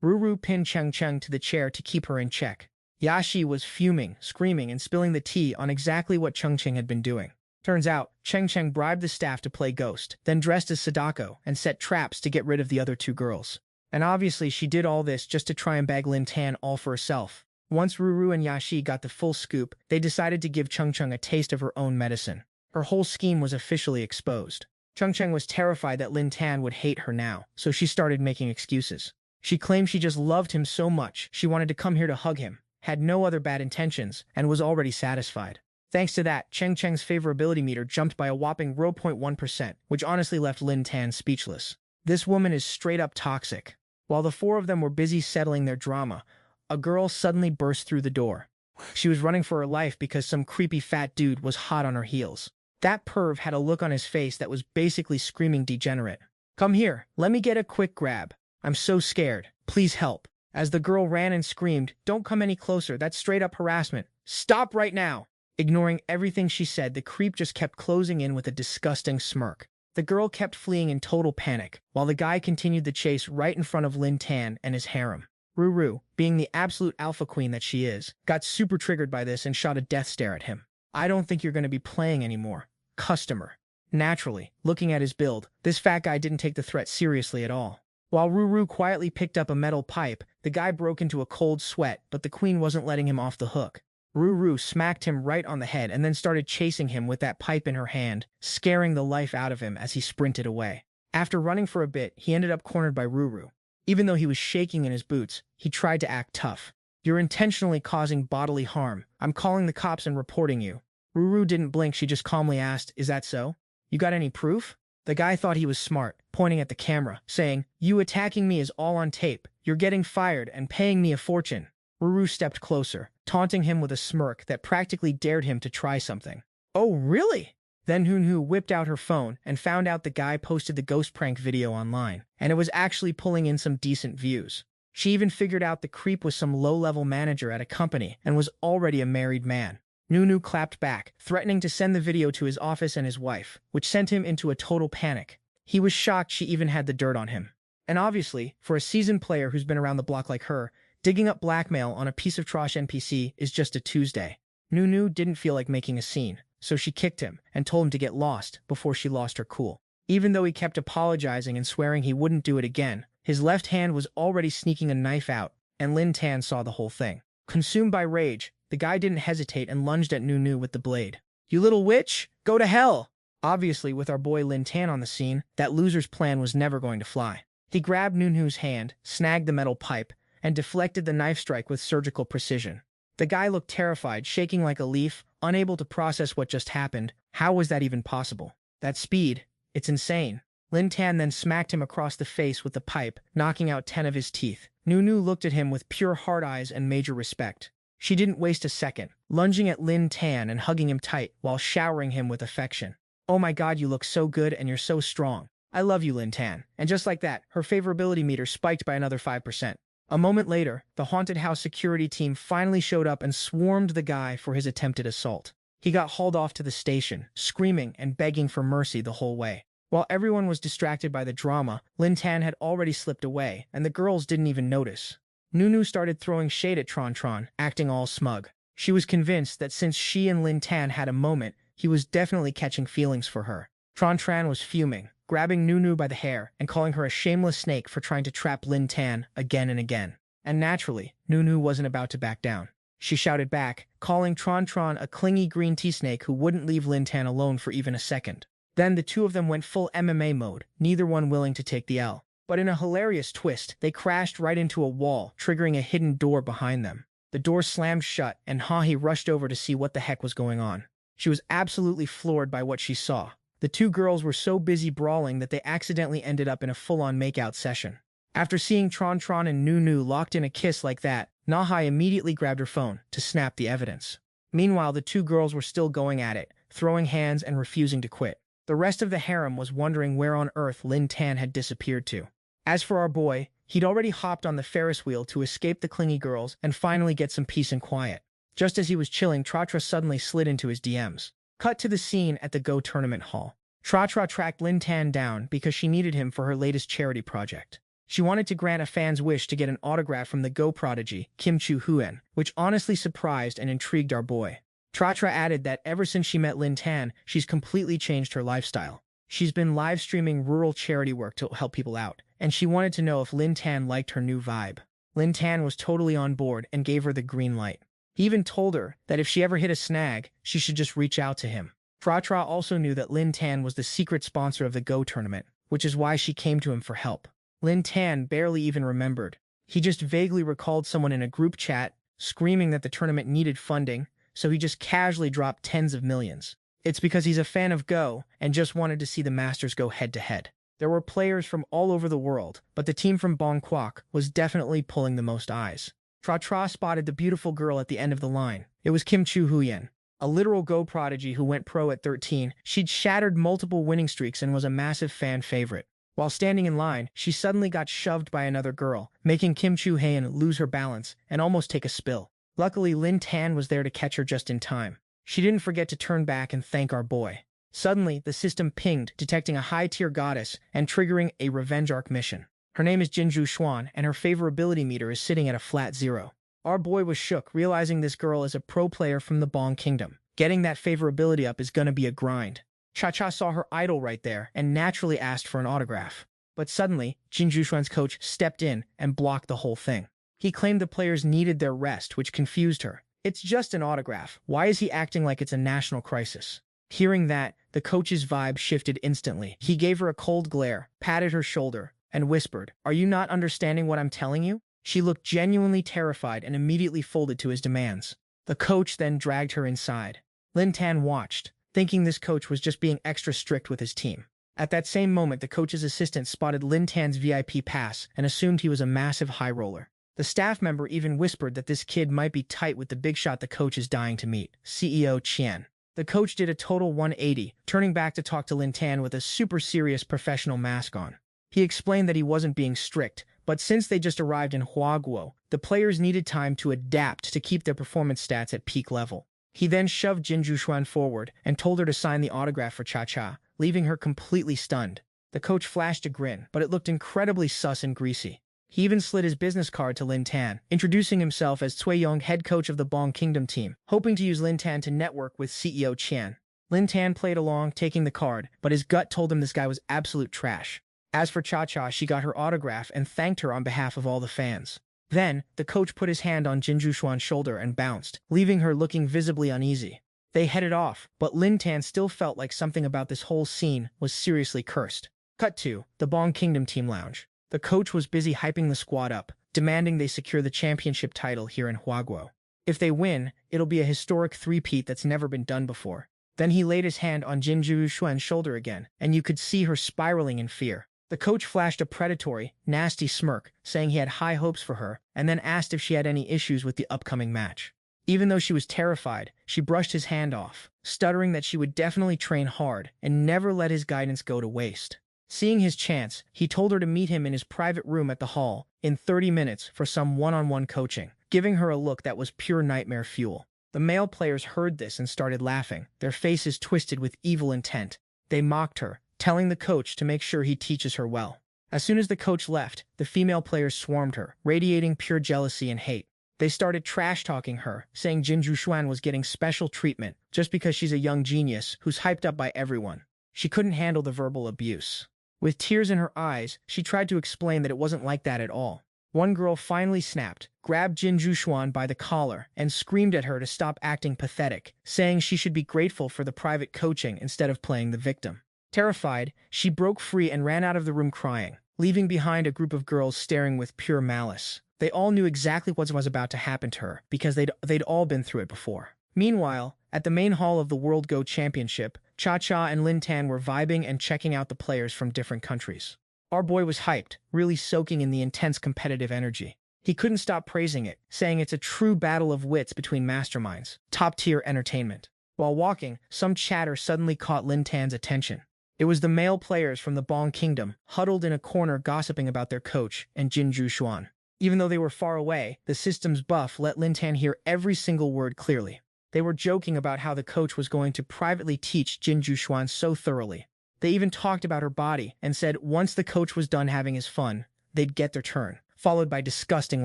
Ruru pinned Cheng to the chair to keep her in check. Yashi was fuming, screaming, and spilling the tea on exactly what Cheng had been doing. Turns out, Cheng bribed the staff to play Ghost, then dressed as Sadako and set traps to get rid of the other 2 girls. And obviously, she did all this just to try and bag Lin Tan all for herself. Once Ruru and Yashi got the full scoop, they decided to give Cheng a taste of her own medicine. Her whole scheme was officially exposed. Cheng was terrified that Lin Tan would hate her now, so she started making excuses. She claimed she just loved him so much she wanted to come here to hug him, had no other bad intentions, and was already satisfied. Thanks to that, Cheng's favorability meter jumped by a whopping 0.1%, which honestly left Lin Tan speechless. This woman is straight up toxic. While the 4 of them were busy settling their drama, a girl suddenly burst through the door. She was running for her life because some creepy fat dude was hot on her heels. That perv had a look on his face that was basically screaming degenerate. "Come here, let me get a quick grab. I'm so scared. Please help." As the girl ran and screamed, "Don't come any closer, that's straight up harassment. Stop right now." Ignoring everything she said, the creep just kept closing in with a disgusting smirk. The girl kept fleeing in total panic, while the guy continued the chase right in front of Lin Tan and his harem. Ruru, being the absolute alpha queen that she is, got super triggered by this and shot a death stare at him. "I don't think you're going to be playing anymore. Customer." Naturally, looking at his build, this fat guy didn't take the threat seriously at all. While Ruru quietly picked up a metal pipe, the guy broke into a cold sweat, but the queen wasn't letting him off the hook. Ruru smacked him right on the head and then started chasing him with that pipe in her hand, scaring the life out of him as he sprinted away. After running for a bit, he ended up cornered by Ruru. Even though he was shaking in his boots, he tried to act tough. "You're intentionally causing bodily harm. I'm calling the cops and reporting you." Ruru didn't blink, she just calmly asked, "Is that so? You got any proof?" The guy thought he was smart, pointing at the camera, saying, "You attacking me is all on tape. You're getting fired and paying me a fortune." Ruru stepped closer, taunting him with a smirk that practically dared him to try something. "Oh, really?" Then Hunhu whipped out her phone and found out the guy posted the ghost prank video online, and it was actually pulling in some decent views. She even figured out the creep was some low-level manager at a company and was already a married man. Nunu clapped back, threatening to send the video to his office and his wife, which sent him into a total panic. He was shocked she even had the dirt on him. And obviously, for a seasoned player who's been around the block like her, digging up blackmail on a piece of trash NPC is just a Tuesday. Nunu didn't feel like making a scene, so she kicked him and told him to get lost before she lost her cool. Even though he kept apologizing and swearing he wouldn't do it again, his left hand was already sneaking a knife out, and Lin Tan saw the whole thing. Consumed by rage, the guy didn't hesitate and lunged at Nunu with the blade. "You little witch! Go to hell!" Obviously, with our boy Lin Tan on the scene, that loser's plan was never going to fly. He grabbed Nunu's hand, snagged the metal pipe, and deflected the knife strike with surgical precision. The guy looked terrified, shaking like a leaf, unable to process what just happened. How was that even possible? That speed, it's insane. Lin Tan then smacked him across the face with the pipe, knocking out 10 of his teeth. Nunu looked at him with pure heart eyes and major respect. She didn't waste a second, lunging at Lin Tan and hugging him tight while showering him with affection. "Oh my god, you look so good and you're so strong. I love you, Lin Tan." And just like that, her favorability meter spiked by another 5%. A moment later, the haunted house security team finally showed up and swarmed the guy for his attempted assault. He got hauled off to the station, screaming and begging for mercy the whole way. While everyone was distracted by the drama, Lin Tan had already slipped away, and the girls didn't even notice. Nunu started throwing shade at Tron, acting all smug. She was convinced that since she and Lin Tan had a moment, he was definitely catching feelings for her. Tron was fuming, grabbing Nunu by the hair and calling her a shameless snake for trying to trap Lin Tan again and again. And naturally, Nunu wasn't about to back down. She shouted back, calling Tron a clingy green tea snake who wouldn't leave Lin Tan alone for even a second. Then the two of them went full MMA mode, neither one willing to take the L. But in a hilarious twist, they crashed right into a wall, triggering a hidden door behind them. The door slammed shut, and Hahi rushed over to see what the heck was going on. She was absolutely floored by what she saw. The two girls were so busy brawling that they accidentally ended up in a full-on makeout session. After seeing Tron and Nunu locked in a kiss like that, Nahai immediately grabbed her phone to snap the evidence. Meanwhile, the two girls were still going at it, throwing hands and refusing to quit. The rest of the harem was wondering where on earth Lin Tan had disappeared to. As for our boy, he'd already hopped on the Ferris wheel to escape the clingy girls and finally get some peace and quiet. Just as he was chilling, Tratra suddenly slid into his DMs. Cut to the scene at the Go tournament hall. Tratra tracked Lin Tan down because she needed him for her latest charity project. She wanted to grant a fan's wish to get an autograph from the Go prodigy, Kim Chu-huen, which honestly surprised and intrigued our boy. Tratra added that ever since she met Lin Tan, she's completely changed her lifestyle. She's been live streaming rural charity work to help people out, and she wanted to know if Lin Tan liked her new vibe. Lin Tan was totally on board and gave her the green light. He even told her that if she ever hit a snag, she should just reach out to him. Tratra also knew that Lin Tan was the secret sponsor of the Go tournament, which is why she came to him for help. Lin Tan barely even remembered. He just vaguely recalled someone in a group chat screaming that the tournament needed funding, so he just casually dropped tens of millions. It's because he's a fan of Go and just wanted to see the Masters go head-to-head. There were players from all over the world, but the team from Donghua was definitely pulling the most eyes. Tratra spotted the beautiful girl at the end of the line. It was Kim Chu-huen, a literal Go prodigy who went pro at 13. She'd shattered multiple winning streaks and was a massive fan favorite. While standing in line, she suddenly got shoved by another girl, making Kim Chu-huen lose her balance and almost take a spill. Luckily, Lin Tan was there to catch her just in time. She didn't forget to turn back and thank our boy. Suddenly, the system pinged, detecting a high-tier goddess and triggering a revenge arc mission. Her name is Jinju Xuan, and her favorability meter is sitting at a flat 0. Our boy was shook, realizing this girl is a pro player from the Bong Kingdom. Getting that favorability up is gonna be a grind. Cha-Cha saw her idol right there and naturally asked for an autograph. But suddenly, Jinju Xuan's coach stepped in and blocked the whole thing. He claimed the players needed their rest, which confused her. It's just an autograph. Why is he acting like it's a national crisis? Hearing that, the coach's vibe shifted instantly. He gave her a cold glare, patted her shoulder, and whispered, "Are you not understanding what I'm telling you?" She looked genuinely terrified and immediately folded to his demands. The coach then dragged her inside. Lin Tan watched, thinking this coach was just being extra strict with his team. At that same moment, the coach's assistant spotted Lin Tan's VIP pass and assumed he was a massive high roller. The staff member even whispered that this kid might be tight with the big shot the coach is dying to meet, CEO Qian. The coach did a total 180, turning back to talk to Lin Tan with a super serious professional mask on. He explained that he wasn't being strict, but since they just arrived in Huaguo, the players needed time to adapt to keep their performance stats at peak level. He then shoved Jin Jushuan forward and told her to sign the autograph for Cha-Cha, leaving her completely stunned. The coach flashed a grin, but it looked incredibly sus and greasy. He even slid his business card to Lin Tan, introducing himself as Cui Yong, head coach of the Bong Kingdom team, hoping to use Lin Tan to network with CEO Qian. Lin Tan played along, taking the card, but his gut told him this guy was absolute trash. As for Cha-Cha, she got her autograph and thanked her on behalf of all the fans. Then, the coach put his hand on Jin Jushuan's shoulder and bounced, leaving her looking visibly uneasy. They headed off, but Lin Tan still felt like something about this whole scene was seriously cursed. Cut to the Bong Kingdom team lounge. The coach was busy hyping the squad up, demanding they secure the championship title here in Huaguo. If they win, it'll be a historic three-peat that's never been done before. Then he laid his hand on Jin Jushuan's shoulder again, and you could see her spiraling in fear. The coach flashed a predatory, nasty smirk, saying he had high hopes for her, and then asked if she had any issues with the upcoming match. Even though she was terrified, she brushed his hand off, stuttering that she would definitely train hard and never let his guidance go to waste. Seeing his chance, he told her to meet him in his private room at the hall in 30 minutes for some one-on-one coaching, giving her a look that was pure nightmare fuel. The male players heard this and started laughing, their faces twisted with evil intent. They mocked her, telling the coach to make sure he teaches her well. As soon as the coach left, the female players swarmed her, radiating pure jealousy and hate. They started trash-talking her, saying Jin Jushuan was getting special treatment just because she's a young genius who's hyped up by everyone. She couldn't handle the verbal abuse. With tears in her eyes, she tried to explain that it wasn't like that at all. One girl finally snapped, grabbed Jin Jushuan by the collar, and screamed at her to stop acting pathetic, saying she should be grateful for the private coaching instead of playing the victim. Terrified, she broke free and ran out of the room crying, leaving behind a group of girls staring with pure malice. They all knew exactly what was about to happen to her, because they'd all been through it before. Meanwhile, at the main hall of the World Go Championship, Cha-Cha and Lin Tan were vibing and checking out the players from different countries. Our boy was hyped, really soaking in the intense competitive energy. He couldn't stop praising it, saying it's a true battle of wits between masterminds, top-tier entertainment. While walking, some chatter suddenly caught Lin Tan's attention. It was the male players from the Bong Kingdom, huddled in a corner gossiping about their coach and Jin Jushuan. Even though they were far away, the system's buff let Lin Tan hear every single word clearly. They were joking about how the coach was going to privately teach Jin Jushuan so thoroughly. They even talked about her body and said once the coach was done having his fun, they'd get their turn, followed by disgusting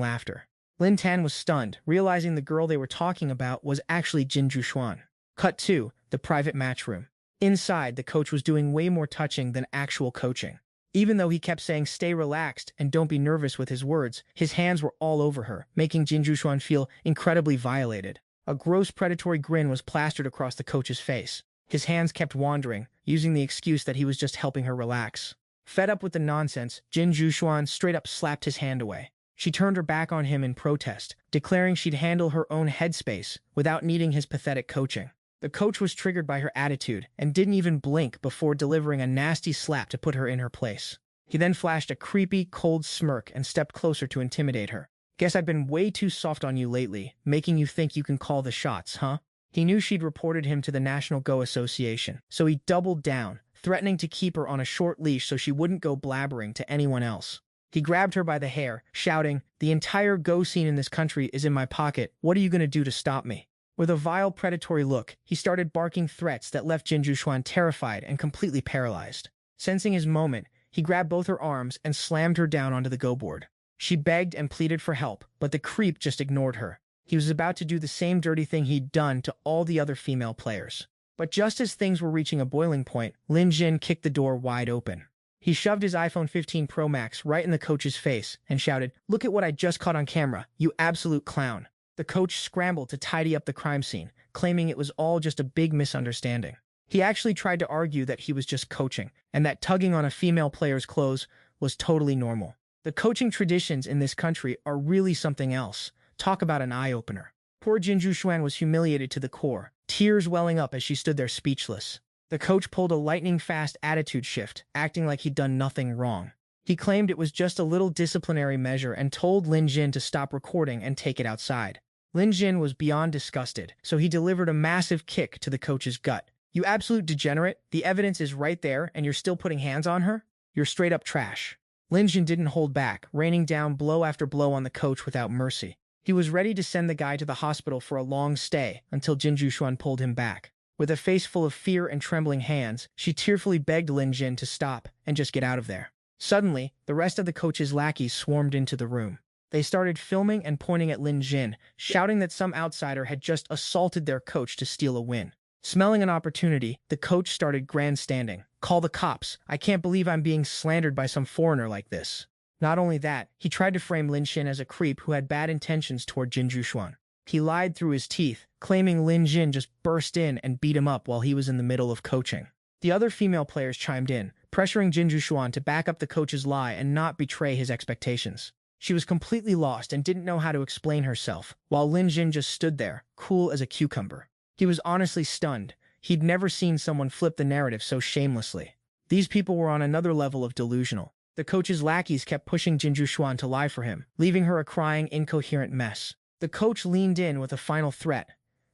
laughter. Lin Tan was stunned, realizing the girl they were talking about was actually Jin Jushuan. Cut to the private match room. Inside, the coach was doing way more touching than actual coaching. Even though he kept saying stay relaxed and don't be nervous with his words, his hands were all over her, making Jin Jushuan feel incredibly violated. A gross predatory grin was plastered across the coach's face. His hands kept wandering, using the excuse that he was just helping her relax. Fed up with the nonsense, Jin Jushuan straight up slapped his hand away. She turned her back on him in protest, declaring she'd handle her own headspace without needing his pathetic coaching. The coach was triggered by her attitude and didn't even blink before delivering a nasty slap to put her in her place. He then flashed a creepy, cold smirk and stepped closer to intimidate her. Guess I've been way too soft on you lately, making you think you can call the shots, huh? He knew she'd reported him to the National Go Association, so he doubled down, threatening to keep her on a short leash so she wouldn't go blabbering to anyone else. He grabbed her by the hair, shouting, "The entire Go scene in this country is in my pocket. What are you going to do to stop me?" With a vile, predatory look, he started barking threats that left Jin Jushuan terrified and completely paralyzed. Sensing his moment, he grabbed both her arms and slammed her down onto the Go board. She begged and pleaded for help, but the creep just ignored her. He was about to do the same dirty thing he'd done to all the other female players. But just as things were reaching a boiling point, Lin Jin kicked the door wide open. He shoved his iPhone 15 Pro Max right in the coach's face and shouted, "Look at what I just caught on camera, you absolute clown." The coach scrambled to tidy up the crime scene, claiming it was all just a big misunderstanding. He actually tried to argue that he was just coaching, and that tugging on a female player's clothes was totally normal. The coaching traditions in this country are really something else. Talk about an eye-opener. Poor Jin Jushuan was humiliated to the core, tears welling up as she stood there speechless. The coach pulled a lightning-fast attitude shift, acting like he'd done nothing wrong. He claimed it was just a little disciplinary measure and told Lin Jin to stop recording and take it outside. Lin Jin was beyond disgusted, so he delivered a massive kick to the coach's gut. "You absolute degenerate, the evidence is right there and you're still putting hands on her? You're straight up trash." Lin Jin didn't hold back, raining down blow after blow on the coach without mercy. He was ready to send the guy to the hospital for a long stay until Jin Jushuan pulled him back. With a face full of fear and trembling hands, she tearfully begged Lin Jin to stop and just get out of there. Suddenly, the rest of the coach's lackeys swarmed into the room. They started filming and pointing at Lin Jin, shouting that some outsider had just assaulted their coach to steal a win. Smelling an opportunity, the coach started grandstanding. "Call the cops. I can't believe I'm being slandered by some foreigner like this." Not only that, he tried to frame Lin Jin as a creep who had bad intentions toward Jin Jushuan. He lied through his teeth, claiming Lin Jin just burst in and beat him up while he was in the middle of coaching. The other female players chimed in, pressuring Jin Jushuan to back up the coach's lie and not betray his expectations. She was completely lost and didn't know how to explain herself, while Lin Jin just stood there, cool as a cucumber. He was honestly stunned. He'd never seen someone flip the narrative so shamelessly. These people were on another level of delusional. The coach's lackeys kept pushing Jin Jushuan to lie for him, leaving her a crying, incoherent mess. The coach leaned in with a final threat.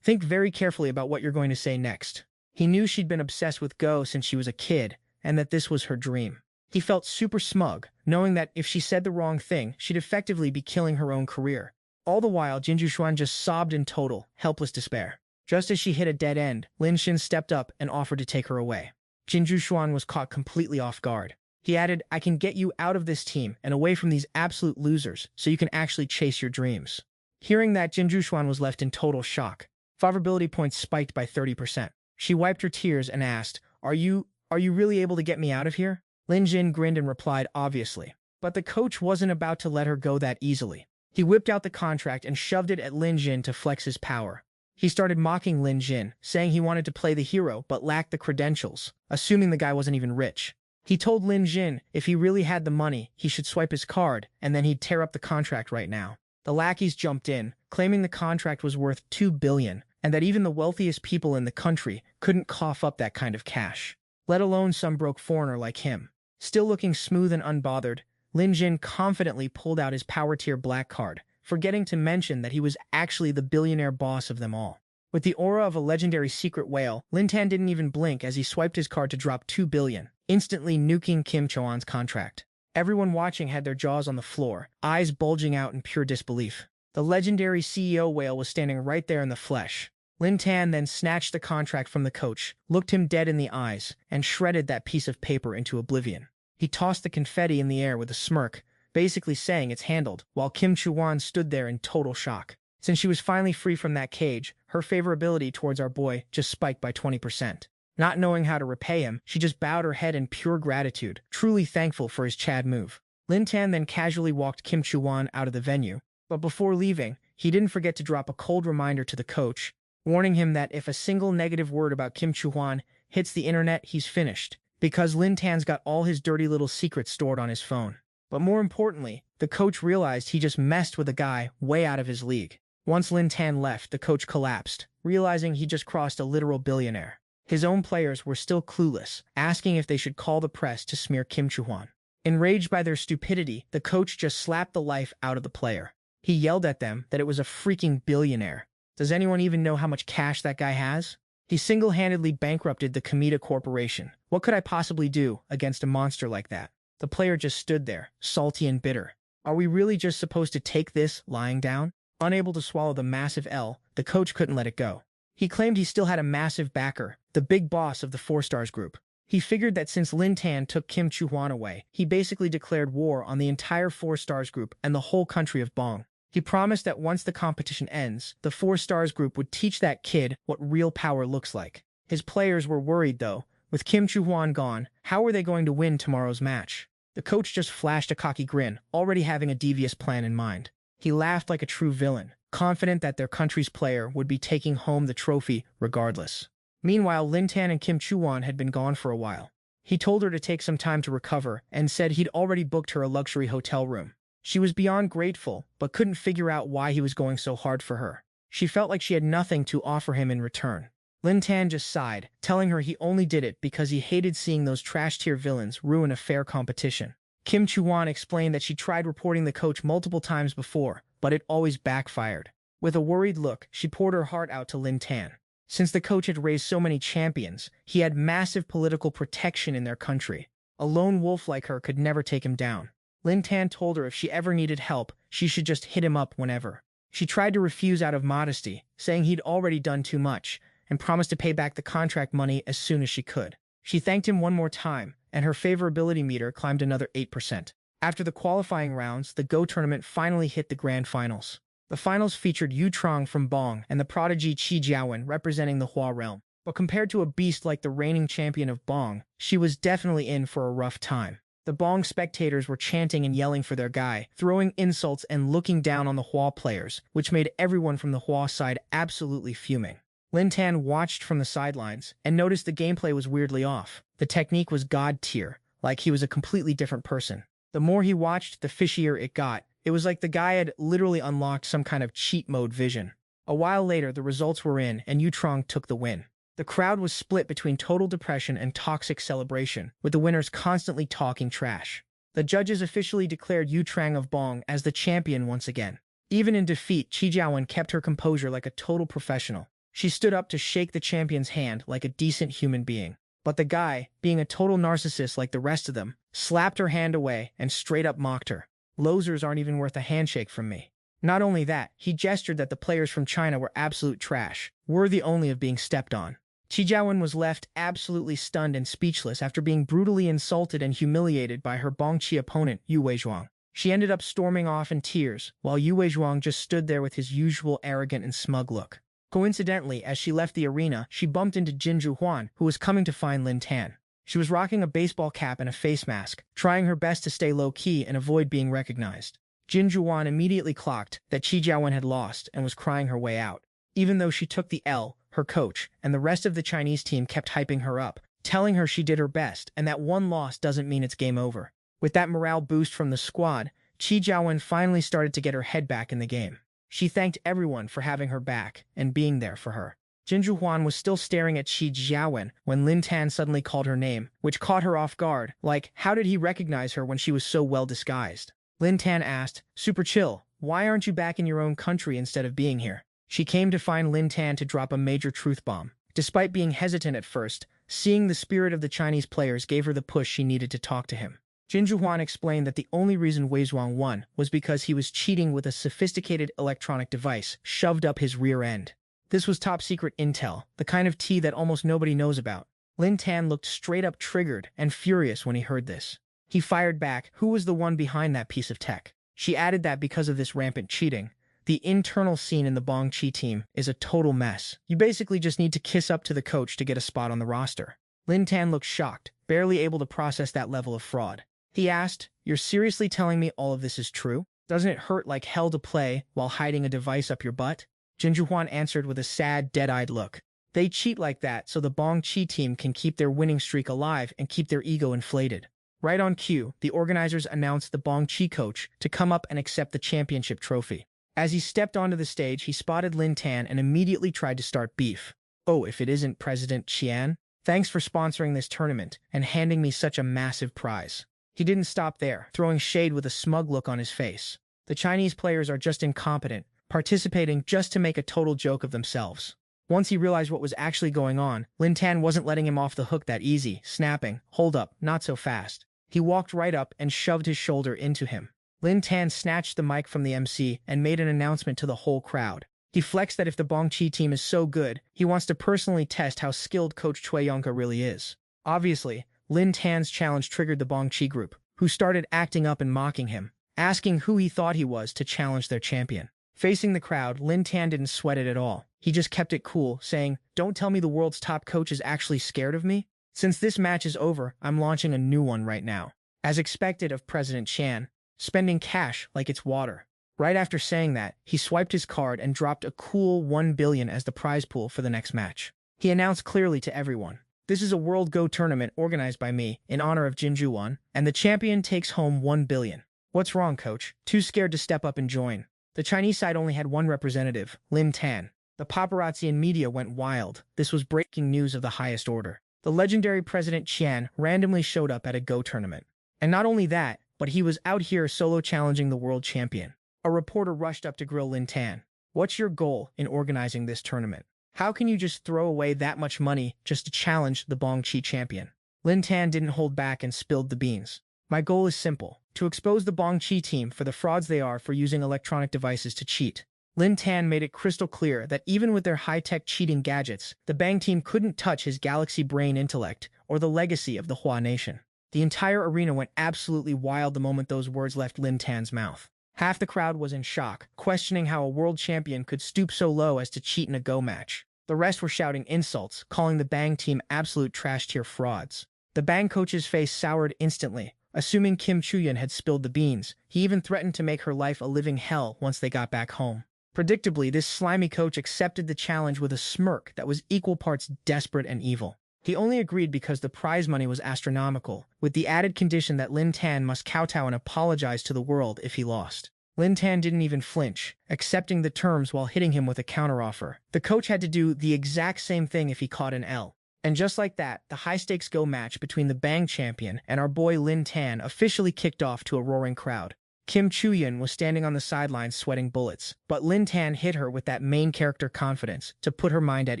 "Think very carefully about what you're going to say next." He knew she'd been obsessed with Go since she was a kid, and that this was her dream. He felt super smug, knowing that if she said the wrong thing, she'd effectively be killing her own career. All the while, Jin Jushuan just sobbed in total, helpless despair. Just as she hit a dead end, Lin Jin stepped up and offered to take her away. Jin Jushuan was caught completely off guard. He added, "I can get you out of this team and away from these absolute losers so you can actually chase your dreams." Hearing that, Jin Jushuan was left in total shock. Favorability points spiked by 30%. She wiped her tears and asked, Are you really able to get me out of here?" Lin Jin grinned and replied, "Obviously." But the coach wasn't about to let her go that easily. He whipped out the contract and shoved it at Lin Jin to flex his power. He started mocking Lin Jin, saying he wanted to play the hero but lacked the credentials, assuming the guy wasn't even rich. He told Lin Jin if he really had the money, he should swipe his card, and then he'd tear up the contract right now. The lackeys jumped in, claiming the contract was worth $2 billion, and that even the wealthiest people in the country couldn't cough up that kind of cash, let alone some broke foreigner like him. Still looking smooth and unbothered, Lin Jin confidently pulled out his power tier black card, forgetting to mention that he was actually the billionaire boss of them all. With the aura of a legendary secret whale, Lin Tan didn't even blink as he swiped his card to drop $2 billion, instantly nuking Kim Choan's contract. Everyone watching had their jaws on the floor, eyes bulging out in pure disbelief. The legendary CEO whale was standing right there in the flesh. Lin Tan then snatched the contract from the coach, looked him dead in the eyes, and shredded that piece of paper into oblivion. He tossed the confetti in the air with a smirk, basically saying it's handled, while Kim Chuan stood there in total shock. Since she was finally free from that cage, her favorability towards our boy just spiked by 20%. Not knowing how to repay him, she just bowed her head in pure gratitude, truly thankful for his Chad move. Lin Tan then casually walked Kim Chuan out of the venue, but before leaving, he didn't forget to drop a cold reminder to the coach, warning him that if a single negative word about Kim Chuan hits the internet, he's finished, because Lin Tan's got all his dirty little secrets stored on his phone. But more importantly, the coach realized he just messed with a guy way out of his league. Once Lin Tan left, the coach collapsed, realizing he just crossed a literal billionaire. His own players were still clueless, asking if they should call the press to smear Kim Chuan. Enraged by their stupidity, the coach just slapped the life out of the player. He yelled at them that it was a freaking billionaire. Does anyone even know how much cash that guy has? He single-handedly bankrupted the Kamita Corporation. What could I possibly do against a monster like that? The player just stood there, salty and bitter. Are we really just supposed to take this lying down? Unable to swallow the massive L, the coach couldn't let it go. He claimed he still had a massive backer, the big boss of the 4 Stars group. He figured that since Lin Tan took Kim Chuan away, he basically declared war on the entire 4 Stars group and the whole country of Bong. He promised that once the competition ends, the 4 Stars group would teach that kid what real power looks like. His players were worried though. With Kim Chuan gone, how were they going to win tomorrow's match? The coach just flashed a cocky grin, already having a devious plan in mind. He laughed like a true villain, confident that their country's player would be taking home the trophy regardless. Meanwhile, Lin Tan and Kim Chuan had been gone for a while. He told her to take some time to recover and said he'd already booked her a luxury hotel room. She was beyond grateful, but couldn't figure out why he was going so hard for her. She felt like she had nothing to offer him in return. Lin Tan just sighed, telling her he only did it because he hated seeing those trash-tier villains ruin a fair competition. Kim Chuan explained that she tried reporting the coach multiple times before, but it always backfired. With a worried look, she poured her heart out to Lin Tan. Since the coach had raised so many champions, he had massive political protection in their country. A lone wolf like her could never take him down. Lin Tan told her if she ever needed help, she should just hit him up whenever. She tried to refuse out of modesty, saying he'd already done too much, and promised to pay back the contract money as soon as she could. She thanked him one more time, and her favorability meter climbed another 8%. After the qualifying rounds, the Go tournament finally hit the grand finals. The finals featured Yu Trong from Bong and the prodigy Qi Jiawen representing the Hua realm. But compared to a beast like the reigning champion of Bong, she was definitely in for a rough time. The Bong spectators were chanting and yelling for their guy, throwing insults and looking down on the Hua players, which made everyone from the Hua side absolutely fuming. Lin Tan watched from the sidelines and noticed the gameplay was weirdly off. The technique was god tier, like he was a completely different person. The more he watched, the fishier it got. It was like the guy had literally unlocked some kind of cheat mode vision. A while later, the results were in, and Yu Trong took the win. The crowd was split between total depression and toxic celebration, with the winners constantly talking trash. The judges officially declared Yu Trong of Bong as the champion once again. Even in defeat, Qi Jiawen kept her composure like a total professional. She stood up to shake the champion's hand like a decent human being. But the guy, being a total narcissist like the rest of them, slapped her hand away and straight up mocked her. Losers aren't even worth a handshake from me. Not only that, he gestured that the players from China were absolute trash, worthy only of being stepped on. Qi Jiawen was left absolutely stunned and speechless after being brutally insulted and humiliated by her Bongqi opponent, Yu Weizhuang. She ended up storming off in tears, while Yu Weizhuang just stood there with his usual arrogant and smug look. Coincidentally, as she left the arena, she bumped into Jin Juhuan, who was coming to find Lin Tan. She was rocking a baseball cap and a face mask, trying her best to stay low-key and avoid being recognized. Jin Juhuan immediately clocked that Qi Jiawen had lost and was crying her way out. Even though she took the L, her coach and the rest of the Chinese team kept hyping her up, telling her she did her best and that one loss doesn't mean it's game over. With that morale boost from the squad, Qi Jiawen finally started to get her head back in the game. She thanked everyone for having her back and being there for her. Jin Juhuan was still staring at Qi Jiawen when Lin Tan suddenly called her name, which caught her off guard, like, how did he recognize her when she was so well disguised? Lin Tan asked, "Super chill, why aren't you back in your own country instead of being here?" She came to find Lin Tan to drop a major truth bomb. Despite being hesitant at first, seeing the spirit of the Chinese players gave her the push she needed to talk to him. Jin Juhuan explained that the only reason Weizhuang won was because he was cheating with a sophisticated electronic device shoved up his rear end. This was top-secret intel, the kind of tea that almost nobody knows about. Lin Tan looked straight-up triggered and furious when he heard this. He fired back, who was the one behind that piece of tech? She added that because of this rampant cheating, the internal scene in the Bongqi team is a total mess. You basically just need to kiss up to the coach to get a spot on the roster. Lin Tan looked shocked, barely able to process that level of fraud. He asked, "You're seriously telling me all of this is true? Doesn't it hurt like hell to play while hiding a device up your butt?" Jin Juhuan answered with a sad, dead-eyed look. They cheat like that so the Bongqi team can keep their winning streak alive and keep their ego inflated. Right on cue, the organizers announced the Bongqi coach to come up and accept the championship trophy. As he stepped onto the stage, he spotted Lin Tan and immediately tried to start beef. "Oh, if it isn't President Qian, thanks for sponsoring this tournament and handing me such a massive prize." He didn't stop there, throwing shade with a smug look on his face. The Chinese players are just incompetent, participating just to make a total joke of themselves. Once he realized what was actually going on, Lin Tan wasn't letting him off the hook that easy, snapping, "Hold up, not so fast." He walked right up and shoved his shoulder into him. Lin Tan snatched the mic from the MC and made an announcement to the whole crowd. He flexed that if the Bongqi team is so good, he wants to personally test how skilled Coach Cui Yonka really is. Obviously, Lin Tan's challenge triggered the Bongqi group, who started acting up and mocking him, asking who he thought he was to challenge their champion. Facing the crowd, Lin Tan didn't sweat it at all. He just kept it cool, saying, "Don't tell me the world's top coach is actually scared of me. Since this match is over, I'm launching a new one right now." As expected of President Qian, spending cash like it's water. Right after saying that, he swiped his card and dropped a cool 1 billion as the prize pool for the next match. He announced clearly to everyone, This is a World Go tournament organized by me in honor of Jinjuan, and the champion takes home 1 billion. What's wrong, coach? Too scared to step up and join. The Chinese side only had one representative, Lin Tan. The paparazzi and media went wild. This was breaking news of the highest order. The legendary President Qian randomly showed up at a Go tournament. And not only that, but he was out here solo challenging the world champion. A reporter rushed up to grill Lin Tan. What's your goal in organizing this tournament? How can you just throw away that much money just to challenge the Bongqi champion? Lin Tan didn't hold back and spilled the beans. My goal is simple, to expose the Bongqi team for the frauds they are for using electronic devices to cheat. Lin Tan made it crystal clear that even with their high-tech cheating gadgets, the Bang team couldn't touch his galaxy brain intellect or the legacy of the Hua nation. The entire arena went absolutely wild the moment those words left Lin Tan's mouth. Half the crowd was in shock, questioning how a world champion could stoop so low as to cheat in a Go match. The rest were shouting insults, calling the Bang team absolute trash-tier frauds. The Bang coach's face soured instantly. Assuming Kim Chuyan had spilled the beans, he even threatened to make her life a living hell once they got back home. Predictably, this slimy coach accepted the challenge with a smirk that was equal parts desperate and evil. He only agreed because the prize money was astronomical, with the added condition that Lin Tan must kowtow and apologize to the world if he lost. Lin Tan didn't even flinch, accepting the terms while hitting him with a counteroffer. The coach had to do the exact same thing if he caught an L. And just like that, the high-stakes Go match between the Bang champion and our boy Lin Tan officially kicked off to a roaring crowd. Kim Chuyan was standing on the sidelines sweating bullets, but Lin Tan hit her with that main character confidence to put her mind at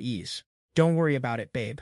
ease. Don't worry about it, babe.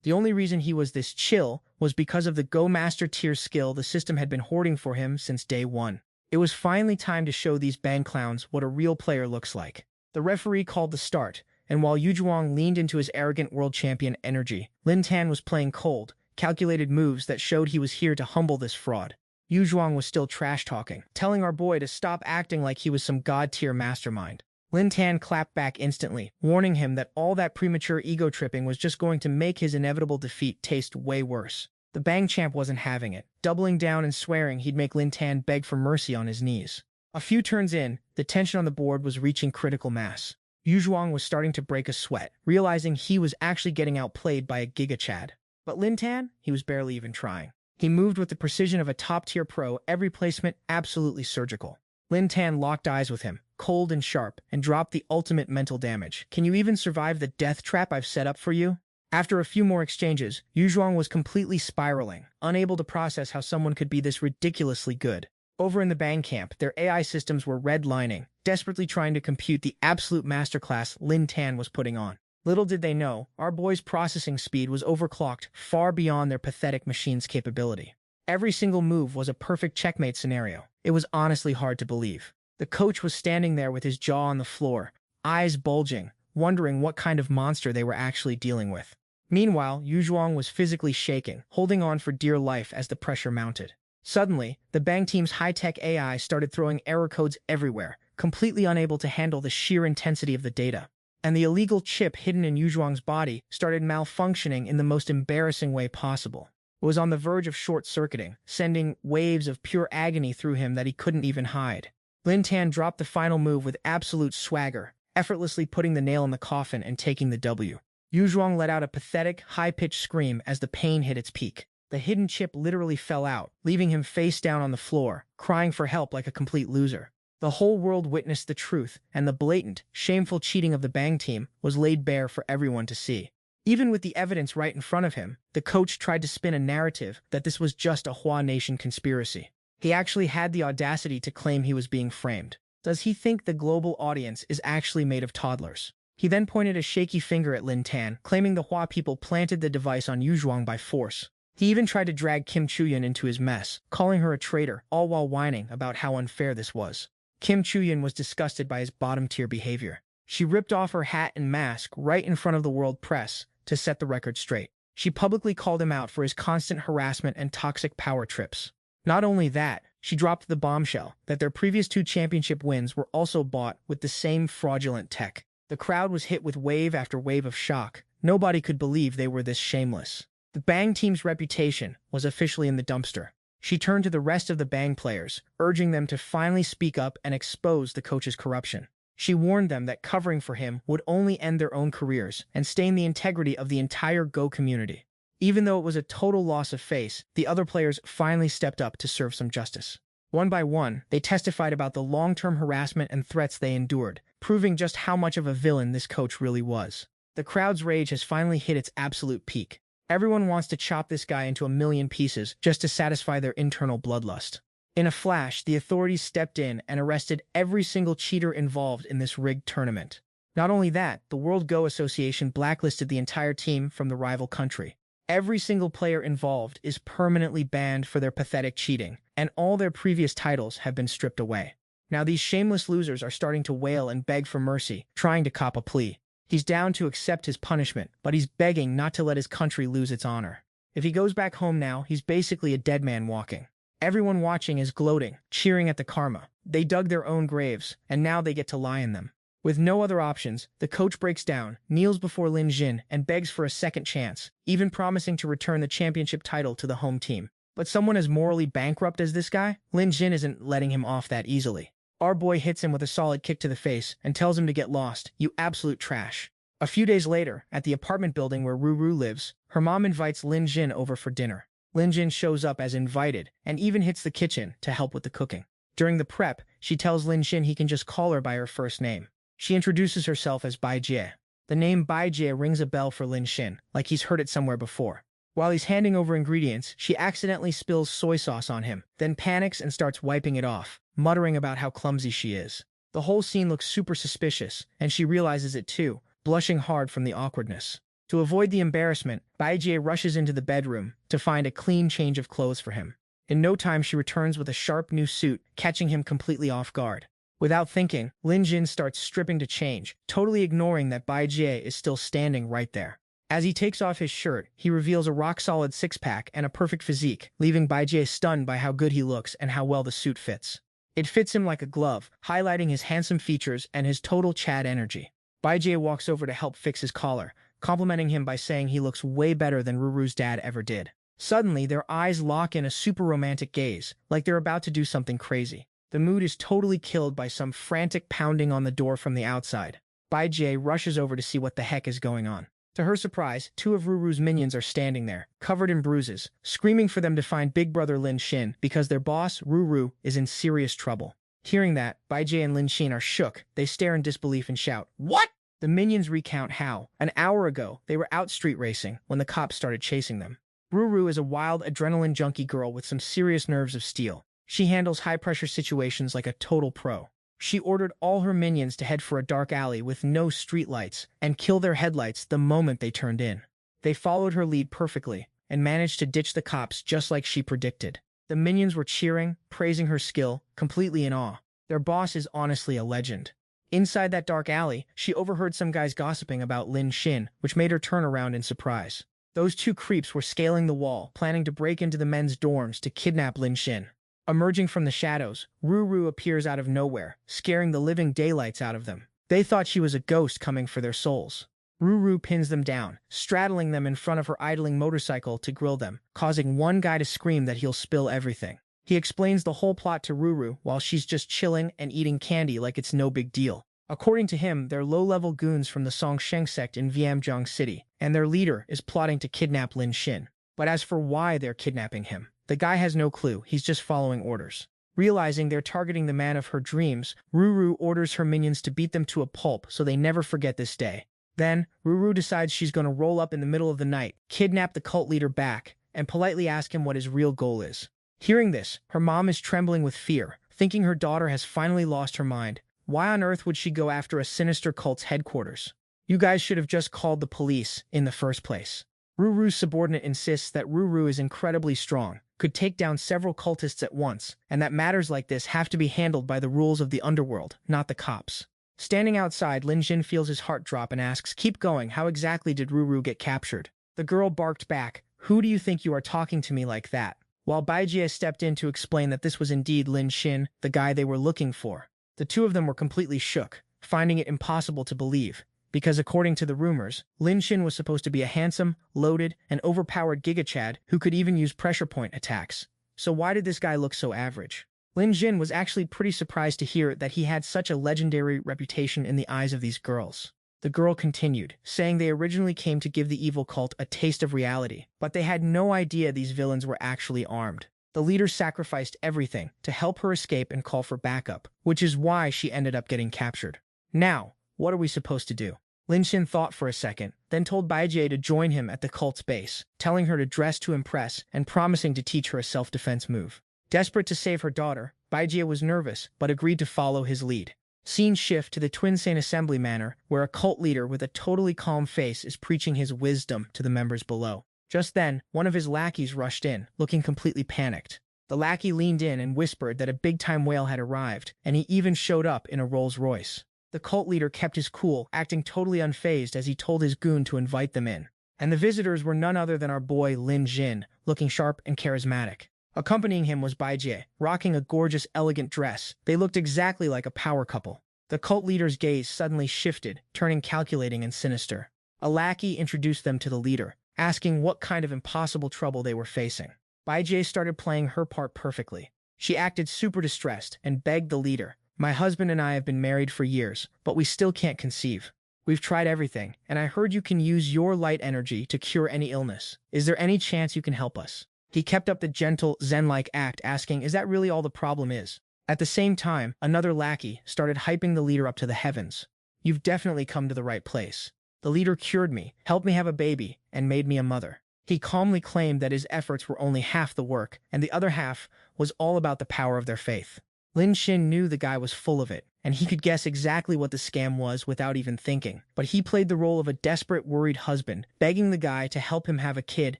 The only reason he was this chill was because of the Go Master tier skill the system had been hoarding for him since day one. It was finally time to show these Bang clowns what a real player looks like. The referee called the start, and while Yu Zhuang leaned into his arrogant world champion energy, Lin Tan was playing cold, calculated moves that showed he was here to humble this fraud. Yu Zhuang was still trash-talking, telling our boy to stop acting like he was some god-tier mastermind. Lin Tan clapped back instantly, warning him that all that premature ego-tripping was just going to make his inevitable defeat taste way worse. The Bang champ wasn't having it, doubling down and swearing he'd make Lin Tan beg for mercy on his knees. A few turns in, the tension on the board was reaching critical mass. Yu Zhuang was starting to break a sweat, realizing he was actually getting outplayed by a giga-chad. But Lin Tan? He was barely even trying. He moved with the precision of a top-tier pro, every placement absolutely surgical. Lin Tan locked eyes with him, cold and sharp, and dropped the ultimate mental damage. Can you even survive the death trap I've set up for you? After a few more exchanges, Yu Zhuang was completely spiraling, unable to process how someone could be this ridiculously good. Over in the Bang camp, their AI systems were redlining, desperately trying to compute the absolute masterclass Lin Tan was putting on. Little did they know, our boys' processing speed was overclocked far beyond their pathetic machine's capability. Every single move was a perfect checkmate scenario. It was honestly hard to believe. The coach was standing there with his jaw on the floor, eyes bulging, wondering what kind of monster they were actually dealing with. Meanwhile, Yu Zhuang was physically shaking, holding on for dear life as the pressure mounted. Suddenly, the Bang team's high-tech AI started throwing error codes everywhere, completely unable to handle the sheer intensity of the data. And the illegal chip hidden in Yu Zhuang's body started malfunctioning in the most embarrassing way possible. It was on the verge of short-circuiting, sending waves of pure agony through him that he couldn't even hide. Lin Tan dropped the final move with absolute swagger, effortlessly putting the nail in the coffin and taking the W. Yu Zhuang let out a pathetic, high-pitched scream as the pain hit its peak. The hidden chip literally fell out, leaving him face down on the floor, crying for help like a complete loser. The whole world witnessed the truth, and the blatant, shameful cheating of the Bang team was laid bare for everyone to see. Even with the evidence right in front of him, the coach tried to spin a narrative that this was just a Hua Nation conspiracy. He actually had the audacity to claim he was being framed. Does he think the global audience is actually made of toddlers? He then pointed a shaky finger at Lin Tan, claiming the Hua people planted the device on Yu Zhuang by force. He even tried to drag Kim Chuyan into his mess, calling her a traitor, all while whining about how unfair this was. Kim Chuyan was disgusted by his bottom-tier behavior. She ripped off her hat and mask right in front of the world press to set the record straight. She publicly called him out for his constant harassment and toxic power trips. Not only that, she dropped the bombshell that their previous 2 championship wins were also bought with the same fraudulent tech. The crowd was hit with wave after wave of shock. Nobody could believe they were this shameless. The Bang team's reputation was officially in the dumpster. She turned to the rest of the Bang players, urging them to finally speak up and expose the coach's corruption. She warned them that covering for him would only end their own careers and stain the integrity of the entire Go community. Even though it was a total loss of face, the other players finally stepped up to serve some justice. One by one, they testified about the long-term harassment and threats they endured, proving just how much of a villain this coach really was. The crowd's rage has finally hit its absolute peak. Everyone wants to chop this guy into a million pieces just to satisfy their internal bloodlust. In a flash, the authorities stepped in and arrested every single cheater involved in this rigged tournament. Not only that, the World Go Association blacklisted the entire team from the rival country. Every single player involved is permanently banned for their pathetic cheating, and all their previous titles have been stripped away. Now these shameless losers are starting to wail and beg for mercy, trying to cop a plea. He's down to accept his punishment, but he's begging not to let his country lose its honor. If he goes back home now, he's basically a dead man walking. Everyone watching is gloating, cheering at the karma. They dug their own graves, and now they get to lie in them. With no other options, the coach breaks down, kneels before Lin Jin, and begs for a second chance, even promising to return the championship title to the home team. But someone as morally bankrupt as this guy, Lin Jin isn't letting him off that easily. Our boy hits him with a solid kick to the face and tells him to get lost, you absolute trash. A few days later, at the apartment building where Ruru lives, her mom invites Lin Jin over for dinner. Lin Jin shows up as invited and even hits the kitchen to help with the cooking. During the prep, she tells Lin Jin he can just call her by her first name. She introduces herself as Bai Jie. The name Bai Jie rings a bell for Lin Jin, like he's heard it somewhere before. While he's handing over ingredients, she accidentally spills soy sauce on him, then panics and starts wiping it off, muttering about how clumsy she is. The whole scene looks super suspicious, and she realizes it too, blushing hard from the awkwardness. To avoid the embarrassment, Bai Jie rushes into the bedroom to find a clean change of clothes for him. In no time, she returns with a sharp new suit, catching him completely off guard. Without thinking, Lin Jin starts stripping to change, totally ignoring that Bai Jie is still standing right there. As he takes off his shirt, he reveals a rock-solid six-pack and a perfect physique, leaving Bai Jie stunned by how good he looks and how well the suit fits. It fits him like a glove, highlighting his handsome features and his total Chad energy. Bai Jie walks over to help fix his collar, complimenting him by saying he looks way better than Ruru's dad ever did. Suddenly, their eyes lock in a super romantic gaze, like they're about to do something crazy. The mood is totally killed by some frantic pounding on the door from the outside. Bai Jie rushes over to see what the heck is going on. To her surprise, two of Ruru's minions are standing there, covered in bruises, screaming for them to find Big Brother Lin Xin because their boss, Ruru, is in serious trouble. Hearing that, Bai Jie and Lin Xin are shook. They stare in disbelief and shout, "What?" The minions recount how, an hour ago, they were out street racing when the cops started chasing them. Ruru is a wild, adrenaline junkie girl with some serious nerves of steel. She handles high-pressure situations like a total pro. She ordered all her minions to head for a dark alley with no streetlights and kill their headlights the moment they turned in. They followed her lead perfectly and managed to ditch the cops just like she predicted. The minions were cheering, praising her skill, completely in awe. Their boss is honestly a legend. Inside that dark alley, she overheard some guys gossiping about Lin Xin, which made her turn around in surprise. Those two creeps were scaling the wall, planning to break into the men's dorms to kidnap Lin Xin. Emerging from the shadows, Ruru appears out of nowhere, scaring the living daylights out of them. They thought she was a ghost coming for their souls. Ruru pins them down, straddling them in front of her idling motorcycle to grill them, causing one guy to scream that he'll spill everything. He explains the whole plot to Ruru while she's just chilling and eating candy like it's no big deal. According to him, they're low-level goons from the Songsheng sect in Viamjiang City, and their leader is plotting to kidnap Lin Xin. But as for why they're kidnapping him, the guy has no clue. He's just following orders. Realizing they're targeting the man of her dreams, Ruru orders her minions to beat them to a pulp so they never forget this day. Then, Ruru decides she's going to roll up in the middle of the night, kidnap the cult leader back, and politely ask him what his real goal is. Hearing this, her mom is trembling with fear, thinking her daughter has finally lost her mind. Why on earth would she go after a sinister cult's headquarters? You guys should have just called the police in the first place. Ruru's subordinate insists that Ruru is incredibly strong, could take down several cultists at once, and that matters like this have to be handled by the rules of the underworld, not the cops. Standing outside, Lin Jin feels his heart drop and asks, "Keep going, how exactly did Ruru get captured?" The girl barked back, "Who do you think you are talking to me like that?" While Baijie stepped in to explain that this was indeed Lin Xin, the guy they were looking for. The two of them were completely shook, finding it impossible to believe, because according to the rumors, Lin Xin was supposed to be a handsome, loaded, and overpowered Giga Chad who could even use pressure point attacks. So why did this guy look so average? Lin Jin was actually pretty surprised to hear that he had such a legendary reputation in the eyes of these girls. The girl continued, saying they originally came to give the evil cult a taste of reality, but they had no idea these villains were actually armed. The leader sacrificed everything to help her escape and call for backup, which is why she ended up getting captured. Now, what are we supposed to do? Lin Xin thought for a second, then told Baijie to join him at the cult's base, telling her to dress to impress and promising to teach her a self-defense move. Desperate to save her daughter, Baijie was nervous but agreed to follow his lead. Scene shift to the Twin Saint Assembly Manor, where a cult leader with a totally calm face is preaching his wisdom to the members below. Just then, one of his lackeys rushed in, looking completely panicked. The lackey leaned in and whispered that a big-time whale had arrived, and he even showed up in a Rolls-Royce. The cult leader kept his cool, acting totally unfazed as he told his goon to invite them in. And the visitors were none other than our boy Lin Jin, looking sharp and charismatic. Accompanying him was Baijie, rocking a gorgeous, elegant dress. They looked exactly like a power couple. The cult leader's gaze suddenly shifted, turning calculating and sinister. A lackey introduced them to the leader, asking what kind of impossible trouble they were facing. Baijie started playing her part perfectly. She acted super distressed and begged the leader, "My husband and I have been married for years, but we still can't conceive. We've tried everything, and I heard you can use your light energy to cure any illness. Is there any chance you can help us?" He kept up the gentle, zen-like act, asking, "Is that really all the problem is?" At the same time, another lackey started hyping the leader up to the heavens. "You've definitely come to the right place. The leader cured me, helped me have a baby, and made me a mother." He calmly claimed that his efforts were only half the work, and the other half was all about the power of their faith. Lin Xin knew the guy was full of it, and he could guess exactly what the scam was without even thinking. But he played the role of a desperate, worried husband, begging the guy to help him have a kid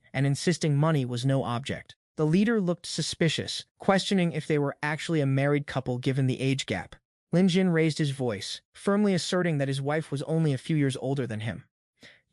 and insisting money was no object. The leader looked suspicious, questioning if they were actually a married couple given the age gap. Lin Jin raised his voice, firmly asserting that his wife was only a few years older than him.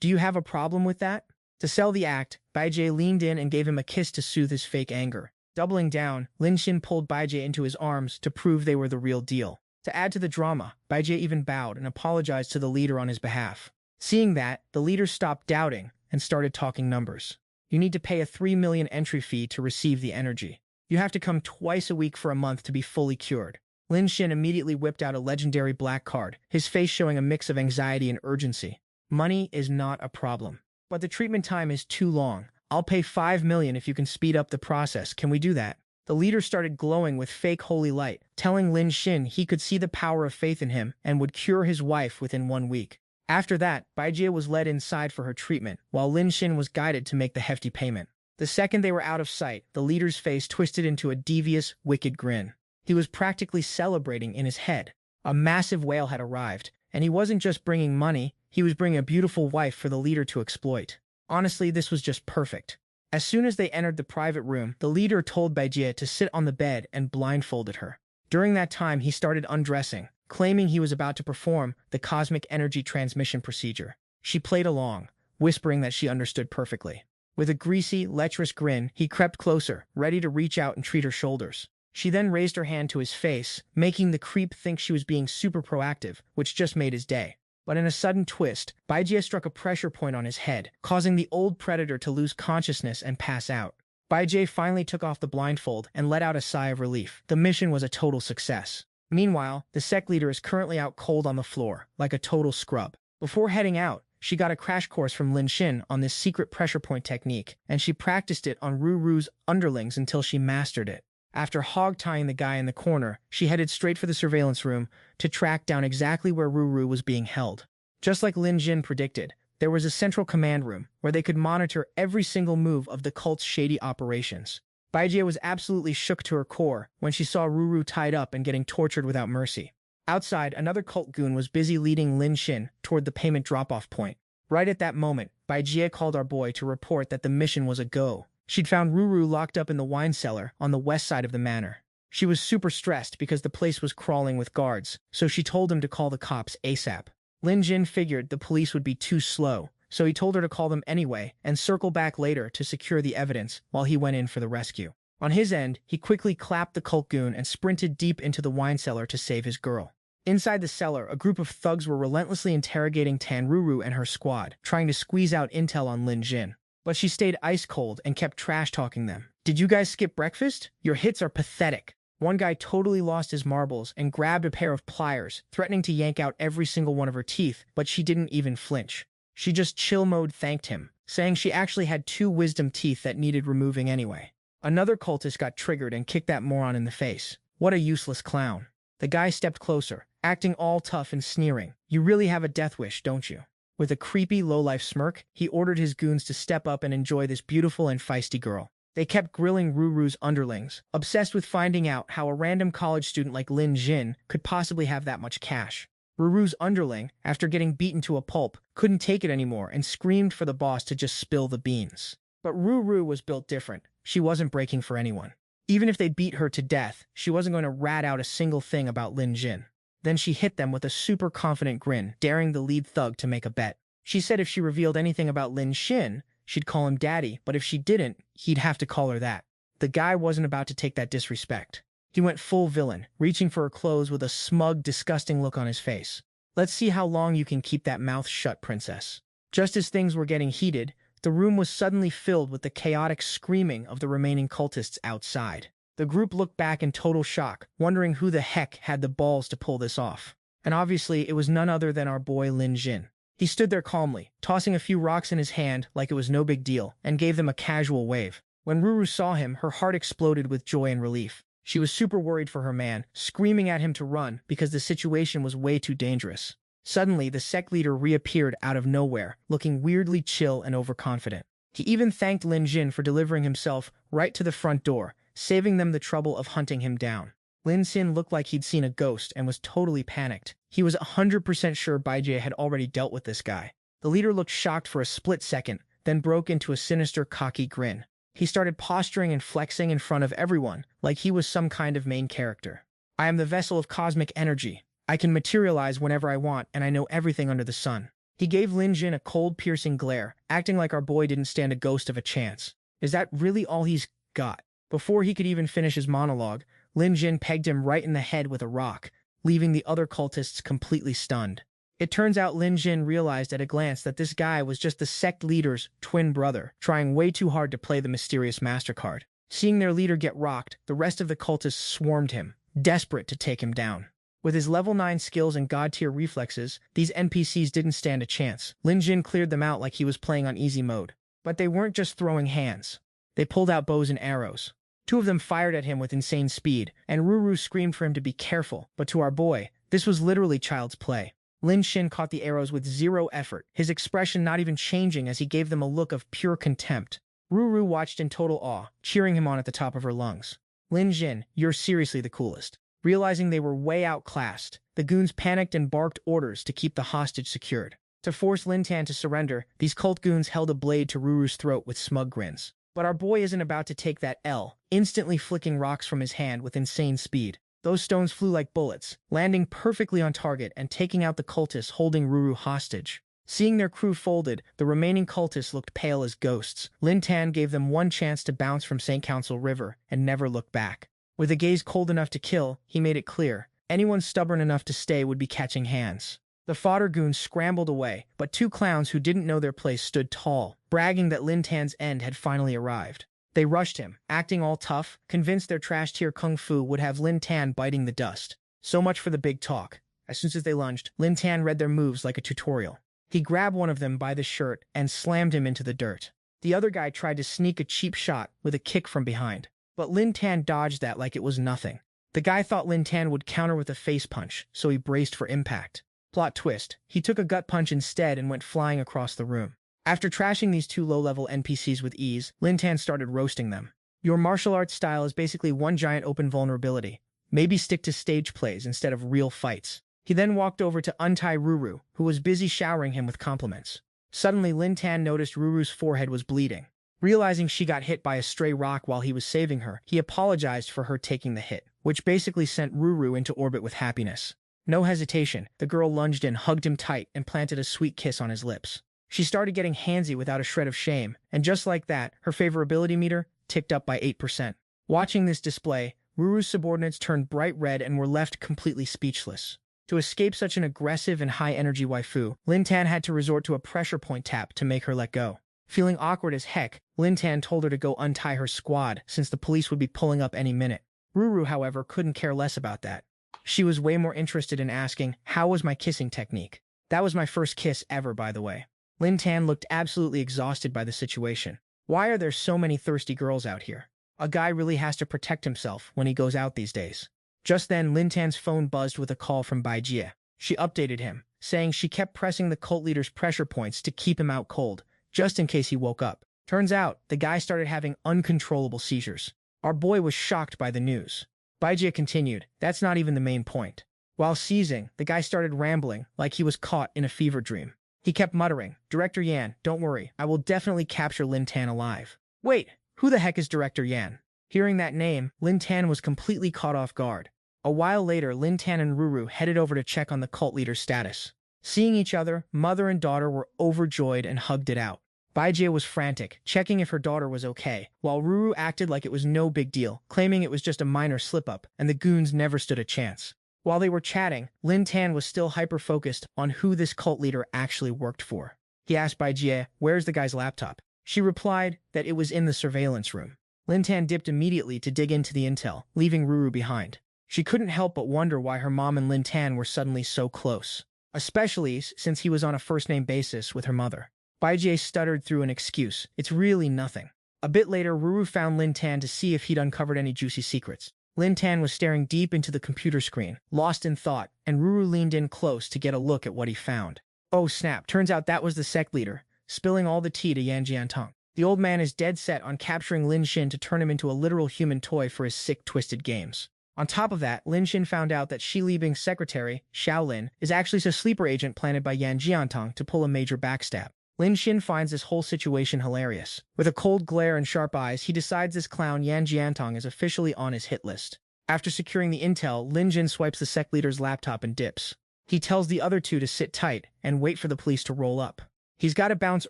"Do you have a problem with that?" To sell the act, Baijie leaned in and gave him a kiss to soothe his fake anger. Doubling down, Lin Xin pulled Baijie into his arms to prove they were the real deal. To add to the drama, Baijie even bowed and apologized to the leader on his behalf. Seeing that, the leader stopped doubting and started talking numbers. "You need to pay a 3 million entry fee to receive the energy. You have to come twice a week for a month to be fully cured." Lin Xin immediately whipped out a legendary black card, his face showing a mix of anxiety and urgency. "Money is not a problem. But the treatment time is too long. I'll pay 5 million if you can speed up the process. Can we do that?" The leader started glowing with fake holy light, telling Lin Xin he could see the power of faith in him and would cure his wife within 1 week. After that, Baijie was led inside for her treatment, while Lin Xin was guided to make the hefty payment. The second they were out of sight, the leader's face twisted into a devious, wicked grin. He was practically celebrating in his head. A massive whale had arrived, and he wasn't just bringing money, he was bringing a beautiful wife for the leader to exploit. Honestly, this was just perfect. As soon as they entered the private room, the leader told Baijie to sit on the bed and blindfolded her. During that time, he started undressing, claiming he was about to perform the cosmic energy transmission procedure. She played along, whispering that she understood perfectly. With a greasy, lecherous grin, he crept closer, ready to reach out and treat her shoulders. She then raised her hand to his face, making the creep think she was being super proactive, which just made his day. But in a sudden twist, Baijie struck a pressure point on his head, causing the old predator to lose consciousness and pass out. Baijie finally took off the blindfold and let out a sigh of relief. The mission was a total success. Meanwhile, the sect leader is currently out cold on the floor, like a total scrub. Before heading out, she got a crash course from Lin Xin on this secret pressure point technique, and she practiced it on Ruru's underlings until she mastered it. After hog-tying the guy in the corner, she headed straight for the surveillance room to track down exactly where Ruru was being held. Just like Lin Jin predicted, there was a central command room where they could monitor every single move of the cult's shady operations. Baijie was absolutely shook to her core when she saw Ruru tied up and getting tortured without mercy. Outside, another cult goon was busy leading Lin Xin toward the payment drop-off point. Right at that moment, Baijie called our boy to report that the mission was a go. She'd found Ruru locked up in the wine cellar on the west side of the manor. She was super stressed because the place was crawling with guards, so she told him to call the cops ASAP. Lin Jin figured the police would be too slow, so he told her to call them anyway and circle back later to secure the evidence while he went in for the rescue. On his end, he quickly clapped the cult goon and sprinted deep into the wine cellar to save his girl. Inside the cellar, a group of thugs were relentlessly interrogating Tan Ruru and her squad, trying to squeeze out intel on Lin Jin. But she stayed ice cold and kept trash-talking them. "Did you guys skip breakfast? Your hits are pathetic. One guy totally lost his marbles and grabbed a pair of pliers, threatening to yank out every single one of her teeth, but she didn't even flinch. She just chill mode thanked him, saying she actually had 2 wisdom teeth that needed removing anyway. Another cultist got triggered and kicked that moron in the face. What a useless clown. The guy stepped closer, acting all tough and sneering. You really have a death wish, don't you? With a creepy, low-life smirk, he ordered his goons to step up and enjoy this beautiful and feisty girl. They kept grilling Ruru's underlings, obsessed with finding out how a random college student like Lin Jin could possibly have that much cash. Ruru's underling, after getting beaten to a pulp, couldn't take it anymore and screamed for the boss to just spill the beans. But Ruru was built different. She wasn't breaking for anyone. Even if they beat her to death, she wasn't going to rat out a single thing about Lin Jin. Then she hit them with a super confident grin, daring the lead thug to make a bet. She said if she revealed anything about Lin Xin, she'd call him daddy, but if she didn't, he'd have to call her that. The guy wasn't about to take that disrespect. He went full villain, reaching for her clothes with a smug, disgusting look on his face. Let's see how long you can keep that mouth shut, princess. Just as things were getting heated, the room was suddenly filled with the chaotic screaming of the remaining cultists outside. The group looked back in total shock, wondering who the heck had the balls to pull this off. And obviously, it was none other than our boy Lin Jin. He stood there calmly, tossing a few rocks in his hand like it was no big deal, and gave them a casual wave. When Ruru saw him, her heart exploded with joy and relief. She was super worried for her man, screaming at him to run because the situation was way too dangerous. Suddenly, the sect leader reappeared out of nowhere, looking weirdly chill and overconfident. He even thanked Lin Jin for delivering himself right to the front door, saving them the trouble of hunting him down. Lin Xin looked like he'd seen a ghost and was totally panicked. He was 100% sure Baijie had already dealt with this guy. The leader looked shocked for a split second, then broke into a sinister, cocky grin. He started posturing and flexing in front of everyone, like he was some kind of main character. I am the vessel of cosmic energy. I can materialize whenever I want, and I know everything under the sun. He gave Lin Jin a cold, piercing glare, acting like our boy didn't stand a ghost of a chance. Is that really all he's got? Before he could even finish his monologue, Lin Jin pegged him right in the head with a rock, leaving the other cultists completely stunned. It turns out Lin Jin realized at a glance that this guy was just the sect leader's twin brother, trying way too hard to play the mysterious MasterCard. Seeing their leader get rocked, the rest of the cultists swarmed him, desperate to take him down. With his level 9 skills and god-tier reflexes, these NPCs didn't stand a chance. Lin Jin cleared them out like he was playing on easy mode. But they weren't just throwing hands. They pulled out bows and arrows. 2 of them fired at him with insane speed, and Ruru screamed for him to be careful, but to our boy, this was literally child's play. Lin Xin caught the arrows with 0 effort, his expression not even changing as he gave them a look of pure contempt. Ruru watched in total awe, cheering him on at the top of her lungs. Lin Jin, you're seriously the coolest. Realizing they were way outclassed, the goons panicked and barked orders to keep the hostage secured. To force Lin Tan to surrender, these cult goons held a blade to Ruru's throat with smug grins. But our boy isn't about to take that L, instantly flicking rocks from his hand with insane speed. Those stones flew like bullets, landing perfectly on target and taking out the cultists holding Ruru hostage. Seeing their crew folded, the remaining cultists looked pale as ghosts. Lin Tan gave them one chance to bounce from St. Council River and never look back. With a gaze cold enough to kill, he made it clear, anyone stubborn enough to stay would be catching hands. The fodder goons scrambled away, but 2 clowns who didn't know their place stood tall, bragging that Lin Tan's end had finally arrived. They rushed him, acting all tough, convinced their trash-tier kung fu would have Lin Tan biting the dust. So much for the big talk. As soon as they lunged, Lin Tan read their moves like a tutorial. He grabbed one of them by the shirt and slammed him into the dirt. The other guy tried to sneak a cheap shot with a kick from behind, but Lin Tan dodged that like it was nothing. The guy thought Lin Tan would counter with a face punch, so he braced for impact. Plot twist, he took a gut punch instead and went flying across the room. After trashing these 2 low-level NPCs with ease, Lin Tan started roasting them. Your martial arts style is basically one giant open vulnerability. Maybe stick to stage plays instead of real fights. He then walked over to untie Ruru, who was busy showering him with compliments. Suddenly, Lin Tan noticed Ruru's forehead was bleeding. Realizing she got hit by a stray rock while he was saving her, he apologized for her taking the hit, which basically sent Ruru into orbit with happiness. No hesitation, the girl lunged in, hugged him tight, and planted a sweet kiss on his lips. She started getting handsy without a shred of shame, and just like that, her favorability meter ticked up by 8%. Watching this display, Ruru's subordinates turned bright red and were left completely speechless. To escape such an aggressive and high-energy waifu, Lin Tan had to resort to a pressure point tap to make her let go. Feeling awkward as heck, Lin Tan told her to go untie her squad since the police would be pulling up any minute. Ruru, however, couldn't care less about that. She was way more interested in asking, how was my kissing technique? That was my first kiss ever, by the way. Lin Tan looked absolutely exhausted by the situation. Why are there so many thirsty girls out here? A guy really has to protect himself when he goes out these days. Just then, Lin Tan's phone buzzed with a call from Bai Jie. She updated him, saying she kept pressing the cult leader's pressure points to keep him out cold, just in case he woke up. Turns out, the guy started having uncontrollable seizures. Our boy was shocked by the news. Bai Jie continued, that's not even the main point. While seizing, the guy started rambling like he was caught in a fever dream. He kept muttering, Director Yan, don't worry, I will definitely capture Lin Tan alive. Wait, who the heck is Director Yan? Hearing that name, Lin Tan was completely caught off guard. A while later, Lin Tan and Ruru headed over to check on the cult leader's status. Seeing each other, mother and daughter were overjoyed and hugged it out. Bai Jie was frantic, checking if her daughter was okay, while Ruru acted like it was no big deal, claiming it was just a minor slip-up, and the goons never stood a chance. While they were chatting, Lin Tan was still hyper-focused on who this cult leader actually worked for. He asked Bai Jie, where's the guy's laptop? She replied that it was in the surveillance room. Lin Tan dipped immediately to dig into the intel, leaving Ruru behind. She couldn't help but wonder why her mom and Lin Tan were suddenly so close, especially since he was on a first-name basis with her mother. Bai Jie stuttered through an excuse. It's really nothing. A bit later, Ruru found Lin Tan to see if he'd uncovered any juicy secrets. Lin Tan was staring deep into the computer screen, lost in thought, and Ruru leaned in close to get a look at what he found. Oh snap, turns out that was the sect leader, spilling all the tea to Yan Jiantong. The old man is dead set on capturing Lin Xin to turn him into a literal human toy for his sick, twisted games. On top of that, Lin Xin found out that Xi Libing's secretary, Xiao Lin, is actually a sleeper agent planted by Yan Jiantong to pull a major backstab. Lin Xin finds this whole situation hilarious. With a cold glare and sharp eyes, he decides this clown Yan Jiantong is officially on his hit list. After securing the intel, Lin Xin swipes the sect leader's laptop and dips. He tells the other two to sit tight and wait for the police to roll up. He's got to bounce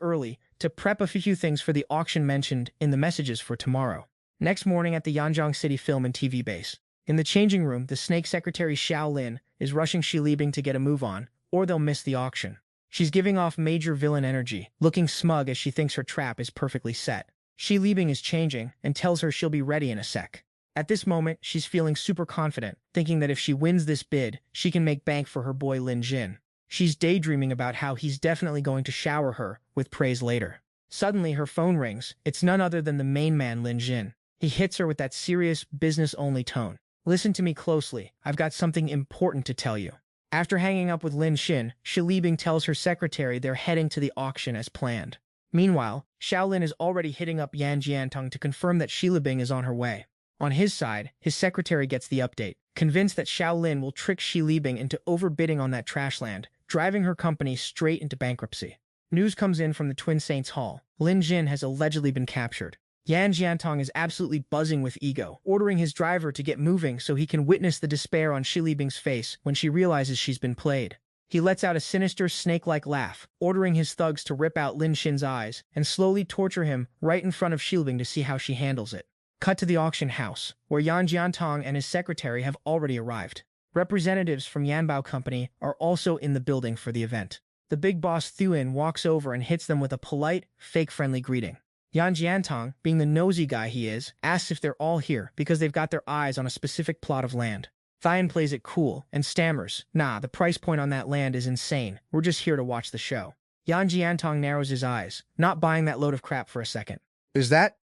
early to prep a few things for the auction mentioned in the messages for tomorrow. Next morning at the Yanjiang City Film and TV base. In the changing room, the snake secretary Xiao Lin is rushing Xi Libing to get a move on, or they'll miss the auction. She's giving off major villain energy, looking smug as she thinks her trap is perfectly set. Xi Libing is changing and tells her she'll be ready in a sec. At this moment, she's feeling super confident, thinking that if she wins this bid, she can make bank for her boy Lin Jin. She's daydreaming about how he's definitely going to shower her with praise later. Suddenly, her phone rings. It's none other than the main man, Lin Jin. He hits her with that serious, business-only tone. Listen to me closely. I've got something important to tell you. After hanging up with Lin Xin, Xi Libing tells her secretary they're heading to the auction as planned. Meanwhile, Xiao Lin is already hitting up Yan Jiantong to confirm that Xi Libing is on her way. On his side, his secretary gets the update, convinced that Xiao Lin will trick Xi Libing into overbidding on that trash land, driving her company straight into bankruptcy. News comes in from the Twin Saints Hall. Lin Jin has allegedly been captured. Yan Jiantong is absolutely buzzing with ego, ordering his driver to get moving so he can witness the despair on Xi Libing's face when she realizes she's been played. He lets out a sinister, snake-like laugh, ordering his thugs to rip out Lin Xin's eyes and slowly torture him right in front of Xi Libing to see how she handles it. Cut to the auction house, where Yan Jiantong and his secretary have already arrived. Representatives from Yanbao Company are also in the building for the event. The big boss Thuin walks over and hits them with a polite, fake-friendly greeting. Yan Jiantong, being the nosy guy he is, asks if they're all here because they've got their eyes on a specific plot of land. Thuin plays it cool and stammers, nah, the price point on that land is insane. We're just here to watch the show. Yan Jiantong narrows his eyes, not buying that load of crap for a second. Is that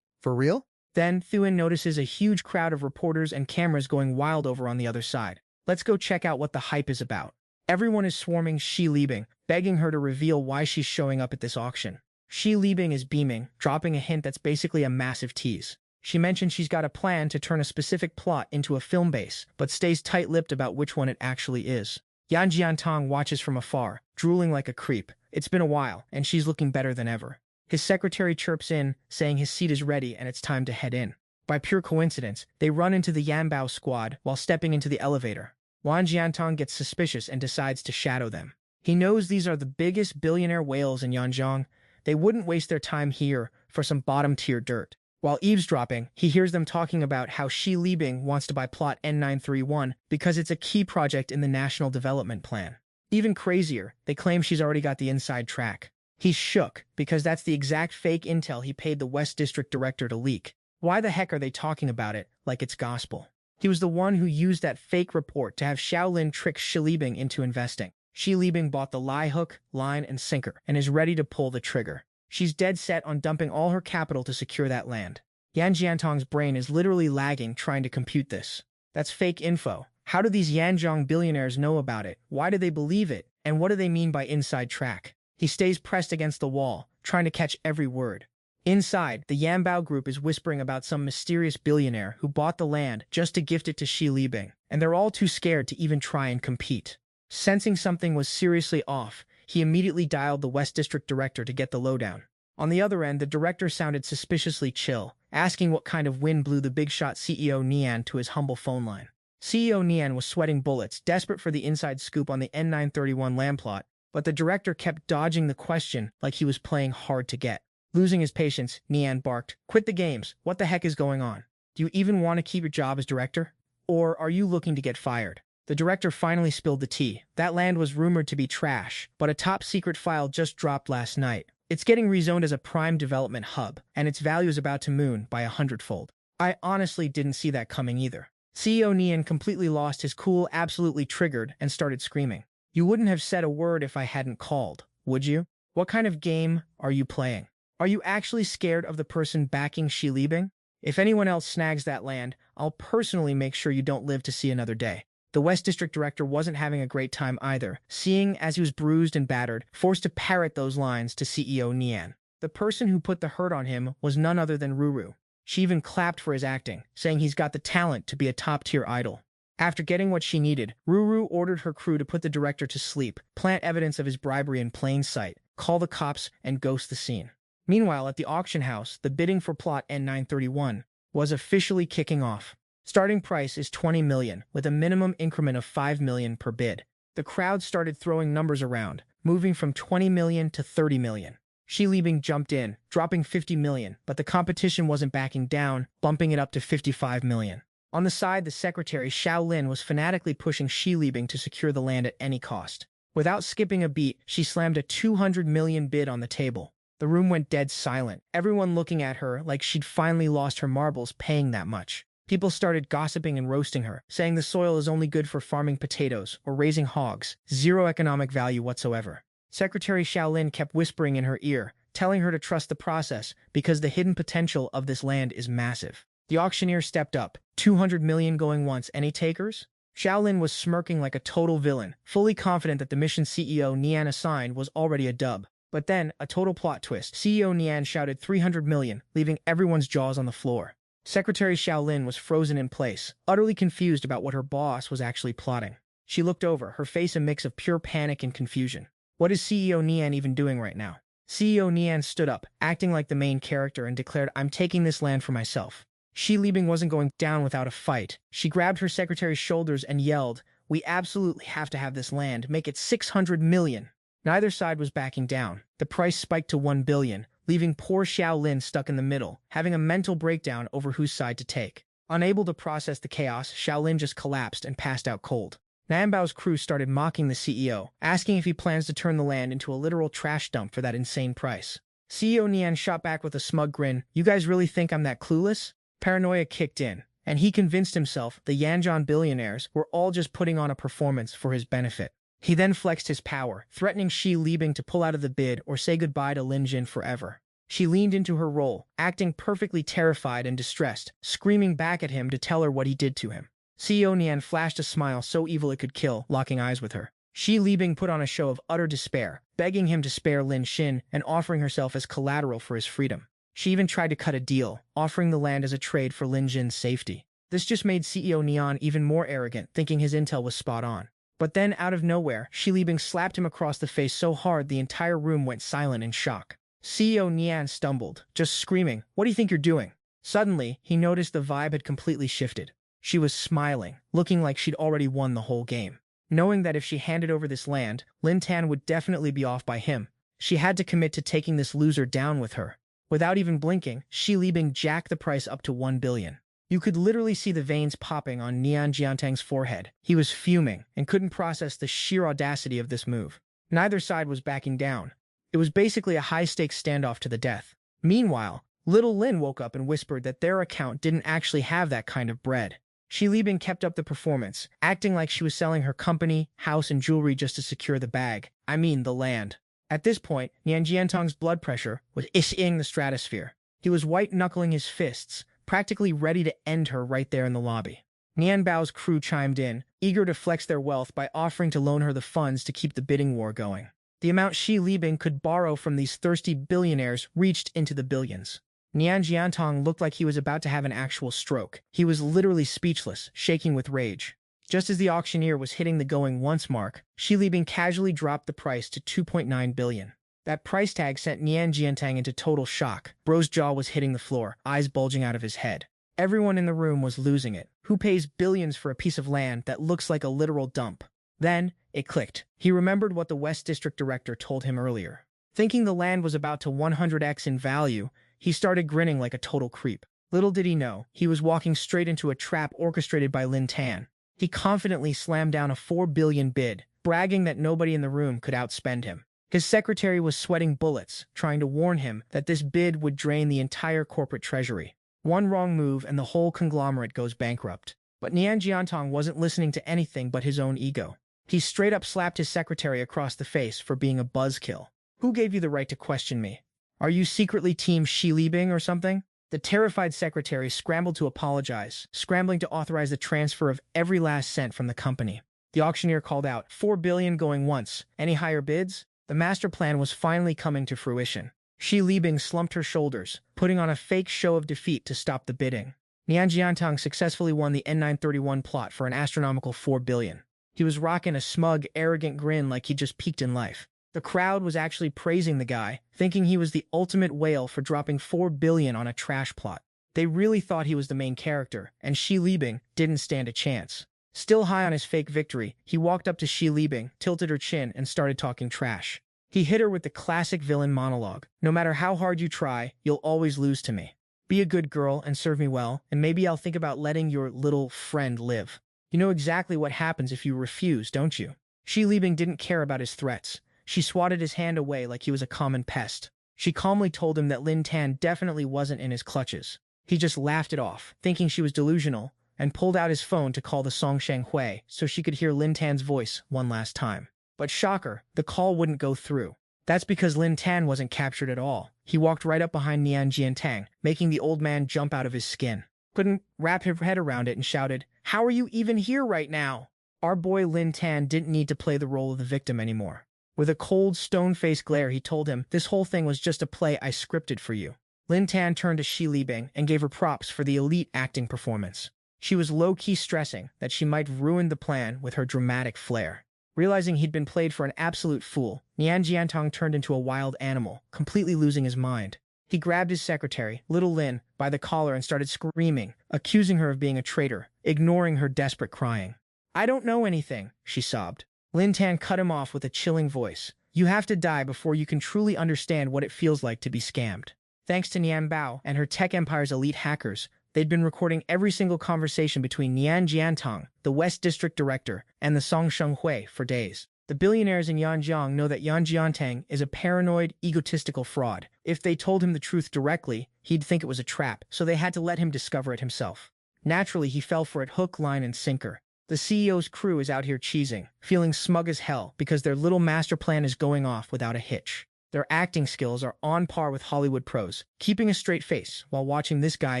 for real? Then, Thuin notices a huge crowd of reporters and cameras going wild over on the other side. Let's go check out what the hype is about. Everyone is swarming Xi Libing, begging her to reveal why she's showing up at this auction. Xi Libing is beaming, dropping a hint that's basically a massive tease. She mentions she's got a plan to turn a specific plot into a film base, but stays tight-lipped about which one it actually is. Yan Jiantong watches from afar, drooling like a creep. It's been a while, and she's looking better than ever. His secretary chirps in, saying his seat is ready and it's time to head in. By pure coincidence, they run into the Yanbao squad while stepping into the elevator. Yan Jiantong gets suspicious and decides to shadow them. He knows these are the biggest billionaire whales in Yanjiang. They wouldn't waste their time here for some bottom-tier dirt. While eavesdropping, he hears them talking about how Xi Libing wants to buy plot N931 because it's a key project in the National Development Plan. Even crazier, they claim she's already got the inside track. He's shook because that's the exact fake intel he paid the West District Director to leak. Why the heck are they talking about it like it's gospel? He was the one who used that fake report to have Xiaolin trick Shi Libing into investing. Shi Libing bought the lie hook, line, and sinker, and is ready to pull the trigger. She's dead set on dumping all her capital to secure that land. Yan Jiantong's brain is literally lagging trying to compute this. That's fake info. How do these Yanzhong billionaires know about it? Why do they believe it? And what do they mean by inside track? He stays pressed against the wall, trying to catch every word. Inside, the Yanbao group is whispering about some mysterious billionaire who bought the land just to gift it to Shi Libing, and they're all too scared to even try and compete. Sensing something was seriously off, he immediately dialed the West District Director to get the lowdown. On the other end, the director sounded suspiciously chill, asking what kind of wind blew the big-shot CEO Nian to his humble phone line. CEO Nian was sweating bullets, desperate for the inside scoop on the N931 land plot, but the director kept dodging the question like he was playing hard to get. Losing his patience, Nian barked, "Quit the games. What the heck is going on? Do you even want to keep your job as director? Or are you looking to get fired?" The director finally spilled the tea. That land was rumored to be trash, but a top-secret file just dropped last night. It's getting rezoned as a prime development hub, and its value is about to moon by 100-fold. I honestly didn't see that coming either. CEO Nian completely lost his cool, absolutely triggered, and started screaming. "You wouldn't have said a word if I hadn't called, would you? What kind of game are you playing? Are you actually scared of the person backing Shi Libing? If anyone else snags that land, I'll personally make sure you don't live to see another day." The West District Director wasn't having a great time either, seeing as he was bruised and battered, forced to parrot those lines to CEO Nian. The person who put the hurt on him was none other than Ruru. She even clapped for his acting, saying he's got the talent to be a top-tier idol. After getting what she needed, Ruru ordered her crew to put the director to sleep, plant evidence of his bribery in plain sight, call the cops, and ghost the scene. Meanwhile, at the auction house, the bidding for plot N931 was officially kicking off. Starting price is 20 million, with a minimum increment of 5 million per bid. The crowd started throwing numbers around, moving from 20 million to 30 million. Shi Libing jumped in, dropping 50 million, but the competition wasn't backing down, bumping it up to 55 million. On the side, the secretary, Xiaolin, was fanatically pushing Shi Libing to secure the land at any cost. Without skipping a beat, she slammed a 200 million bid on the table. The room went dead silent, everyone looking at her like she'd finally lost her marbles paying that much. People started gossiping and roasting her, saying the soil is only good for farming potatoes or raising hogs, zero economic value whatsoever. Secretary Xiaolin kept whispering in her ear, telling her to trust the process because the hidden potential of this land is massive. The auctioneer stepped up, 200 million going once, any takers? Xiaolin was smirking like a total villain, fully confident that the mission CEO Nian assigned was already a dub. But then, a total plot twist. CEO Nian shouted 300 million, leaving everyone's jaws on the floor. Secretary Xiaolin was frozen in place, utterly confused about what her boss was actually plotting. She looked over, her face a mix of pure panic and confusion. What is CEO Nian even doing right now? CEO Nian stood up, acting like the main character, and declared, "I'm taking this land for myself." Shi Libing wasn't going down without a fight. She grabbed her secretary's shoulders and yelled, "We absolutely have to have this land, make it 600 million. Neither side was backing down. The price spiked to 1 billion, leaving poor Xiaolin stuck in the middle, having a mental breakdown over whose side to take. Unable to process the chaos, Xiaolin just collapsed and passed out cold. Nanbao's crew started mocking the CEO, asking if he plans to turn the land into a literal trash dump for that insane price. CEO Nian shot back with a smug grin, "You guys really think I'm that clueless?" Paranoia kicked in, and he convinced himself the Yanzhong billionaires were all just putting on a performance for his benefit. He then flexed his power, threatening Shi Libing to pull out of the bid or say goodbye to Lin Jin forever. She leaned into her role, acting perfectly terrified and distressed, screaming back at him to tell her what he did to him. CEO Nian flashed a smile so evil it could kill, locking eyes with her. Shi Libing put on a show of utter despair, begging him to spare Lin Xin and offering herself as collateral for his freedom. She even tried to cut a deal, offering the land as a trade for Lin Jin's safety. This just made CEO Nian even more arrogant, thinking his intel was spot on. But then, out of nowhere, Shi Libing slapped him across the face so hard the entire room went silent in shock. CEO Nian stumbled, just screaming, "What do you think you're doing?" Suddenly, he noticed the vibe had completely shifted. She was smiling, looking like she'd already won the whole game. Knowing that if she handed over this land, Lin Tan would definitely be off by him, she had to commit to taking this loser down with her. Without even blinking, Shi Libing jacked the price up to 1 billion. You could literally see the veins popping on Nian Jiantang's forehead. He was fuming and couldn't process the sheer audacity of this move. Neither side was backing down. It was basically a high-stakes standoff to the death. Meanwhile, little Lin woke up and whispered that their account didn't actually have that kind of bread. Shi Libing kept up the performance, acting like she was selling her company, house, and jewelry just to secure the bag. I mean, the land. At this point, Nian Jiantong's blood pressure was ishing the stratosphere. He was white-knuckling his fists, practically ready to end her right there in the lobby. Nian Bao's crew chimed in, eager to flex their wealth by offering to loan her the funds to keep the bidding war going. The amount Shi Libing could borrow from these thirsty billionaires reached into the billions. Nian Jiantong looked like he was about to have an actual stroke. He was literally speechless, shaking with rage. Just as the auctioneer was hitting the going once mark, Shi Libing casually dropped the price to 2.9 billion. That price tag sent Nian Jiantang into total shock. Bro's jaw was hitting the floor, eyes bulging out of his head. Everyone in the room was losing it. Who pays billions for a piece of land that looks like a literal dump? Then, it clicked. He remembered what the West District Director told him earlier. Thinking the land was about to 100x in value, he started grinning like a total creep. Little did he know, he was walking straight into a trap orchestrated by Lin Tan. He confidently slammed down a 4 billion bid, bragging that nobody in the room could outspend him. His secretary was sweating bullets, trying to warn him that this bid would drain the entire corporate treasury. One wrong move and the whole conglomerate goes bankrupt. But Nian Jiantong wasn't listening to anything but his own ego. He straight up slapped his secretary across the face for being a buzzkill. Who gave you the right to question me? Are you secretly Team Shi Libing or something? The terrified secretary scrambled to apologize, scrambling to authorize the transfer of every last cent from the company. The auctioneer called out, 4 billion going once. Any higher bids? The master plan was finally coming to fruition. Shi Libing slumped her shoulders, putting on a fake show of defeat to stop the bidding. Nian Jiantong successfully won the N931 plot for an astronomical 4 billion. He was rocking a smug, arrogant grin like he'd just peaked in life. The crowd was actually praising the guy, thinking he was the ultimate whale for dropping 4 billion on a trash plot. They really thought he was the main character, and Shi Libing didn't stand a chance. Still high on his fake victory, he walked up to Shi Libing, tilted her chin, and started talking trash. He hit her with the classic villain monologue. No matter how hard you try, you'll always lose to me. Be a good girl and serve me well, and maybe I'll think about letting your little friend live. You know exactly what happens if you refuse, don't you? Shi Libing didn't care about his threats. She swatted his hand away like he was a common pest. She calmly told him that Lin Tan definitely wasn't in his clutches. He just laughed it off, thinking she was delusional, and pulled out his phone to call the Songsheng Hui so she could hear Lin Tan's voice one last time. But shocker, the call wouldn't go through. That's because Lin Tan wasn't captured at all. He walked right up behind Nian Jiantang, making the old man jump out of his skin. Couldn't wrap his head around it and shouted, "How are you even here right now?" Our boy Lin Tan didn't need to play the role of the victim anymore. With a cold, stone-faced glare, he told him, "This whole thing was just a play I scripted for you." Lin Tan turned to Shi Libing and gave her props for the elite acting performance. She was low-key stressing that she might ruin the plan with her dramatic flair. Realizing he'd been played for an absolute fool, Nian Jiantong turned into a wild animal, completely losing his mind. He grabbed his secretary, little Lin, by the collar and started screaming, accusing her of being a traitor, ignoring her desperate crying. "I don't know anything," she sobbed. Lin Tan cut him off with a chilling voice. "You have to die before you can truly understand what it feels like to be scammed." Thanks to Nian Bao and her tech empire's elite hackers, they'd been recording every single conversation between Nian Jiantong, the West District Director, and the Songsheng Hui for days. The billionaires in Yanjiang know that Yan Jiantang is a paranoid, egotistical fraud. If they told him the truth directly, he'd think it was a trap, so they had to let him discover it himself. Naturally, he fell for it hook, line, and sinker. The CEO's crew is out here cheesing, feeling smug as hell because their little master plan is going off without a hitch. Their acting skills are on par with Hollywood pros, keeping a straight face while watching this guy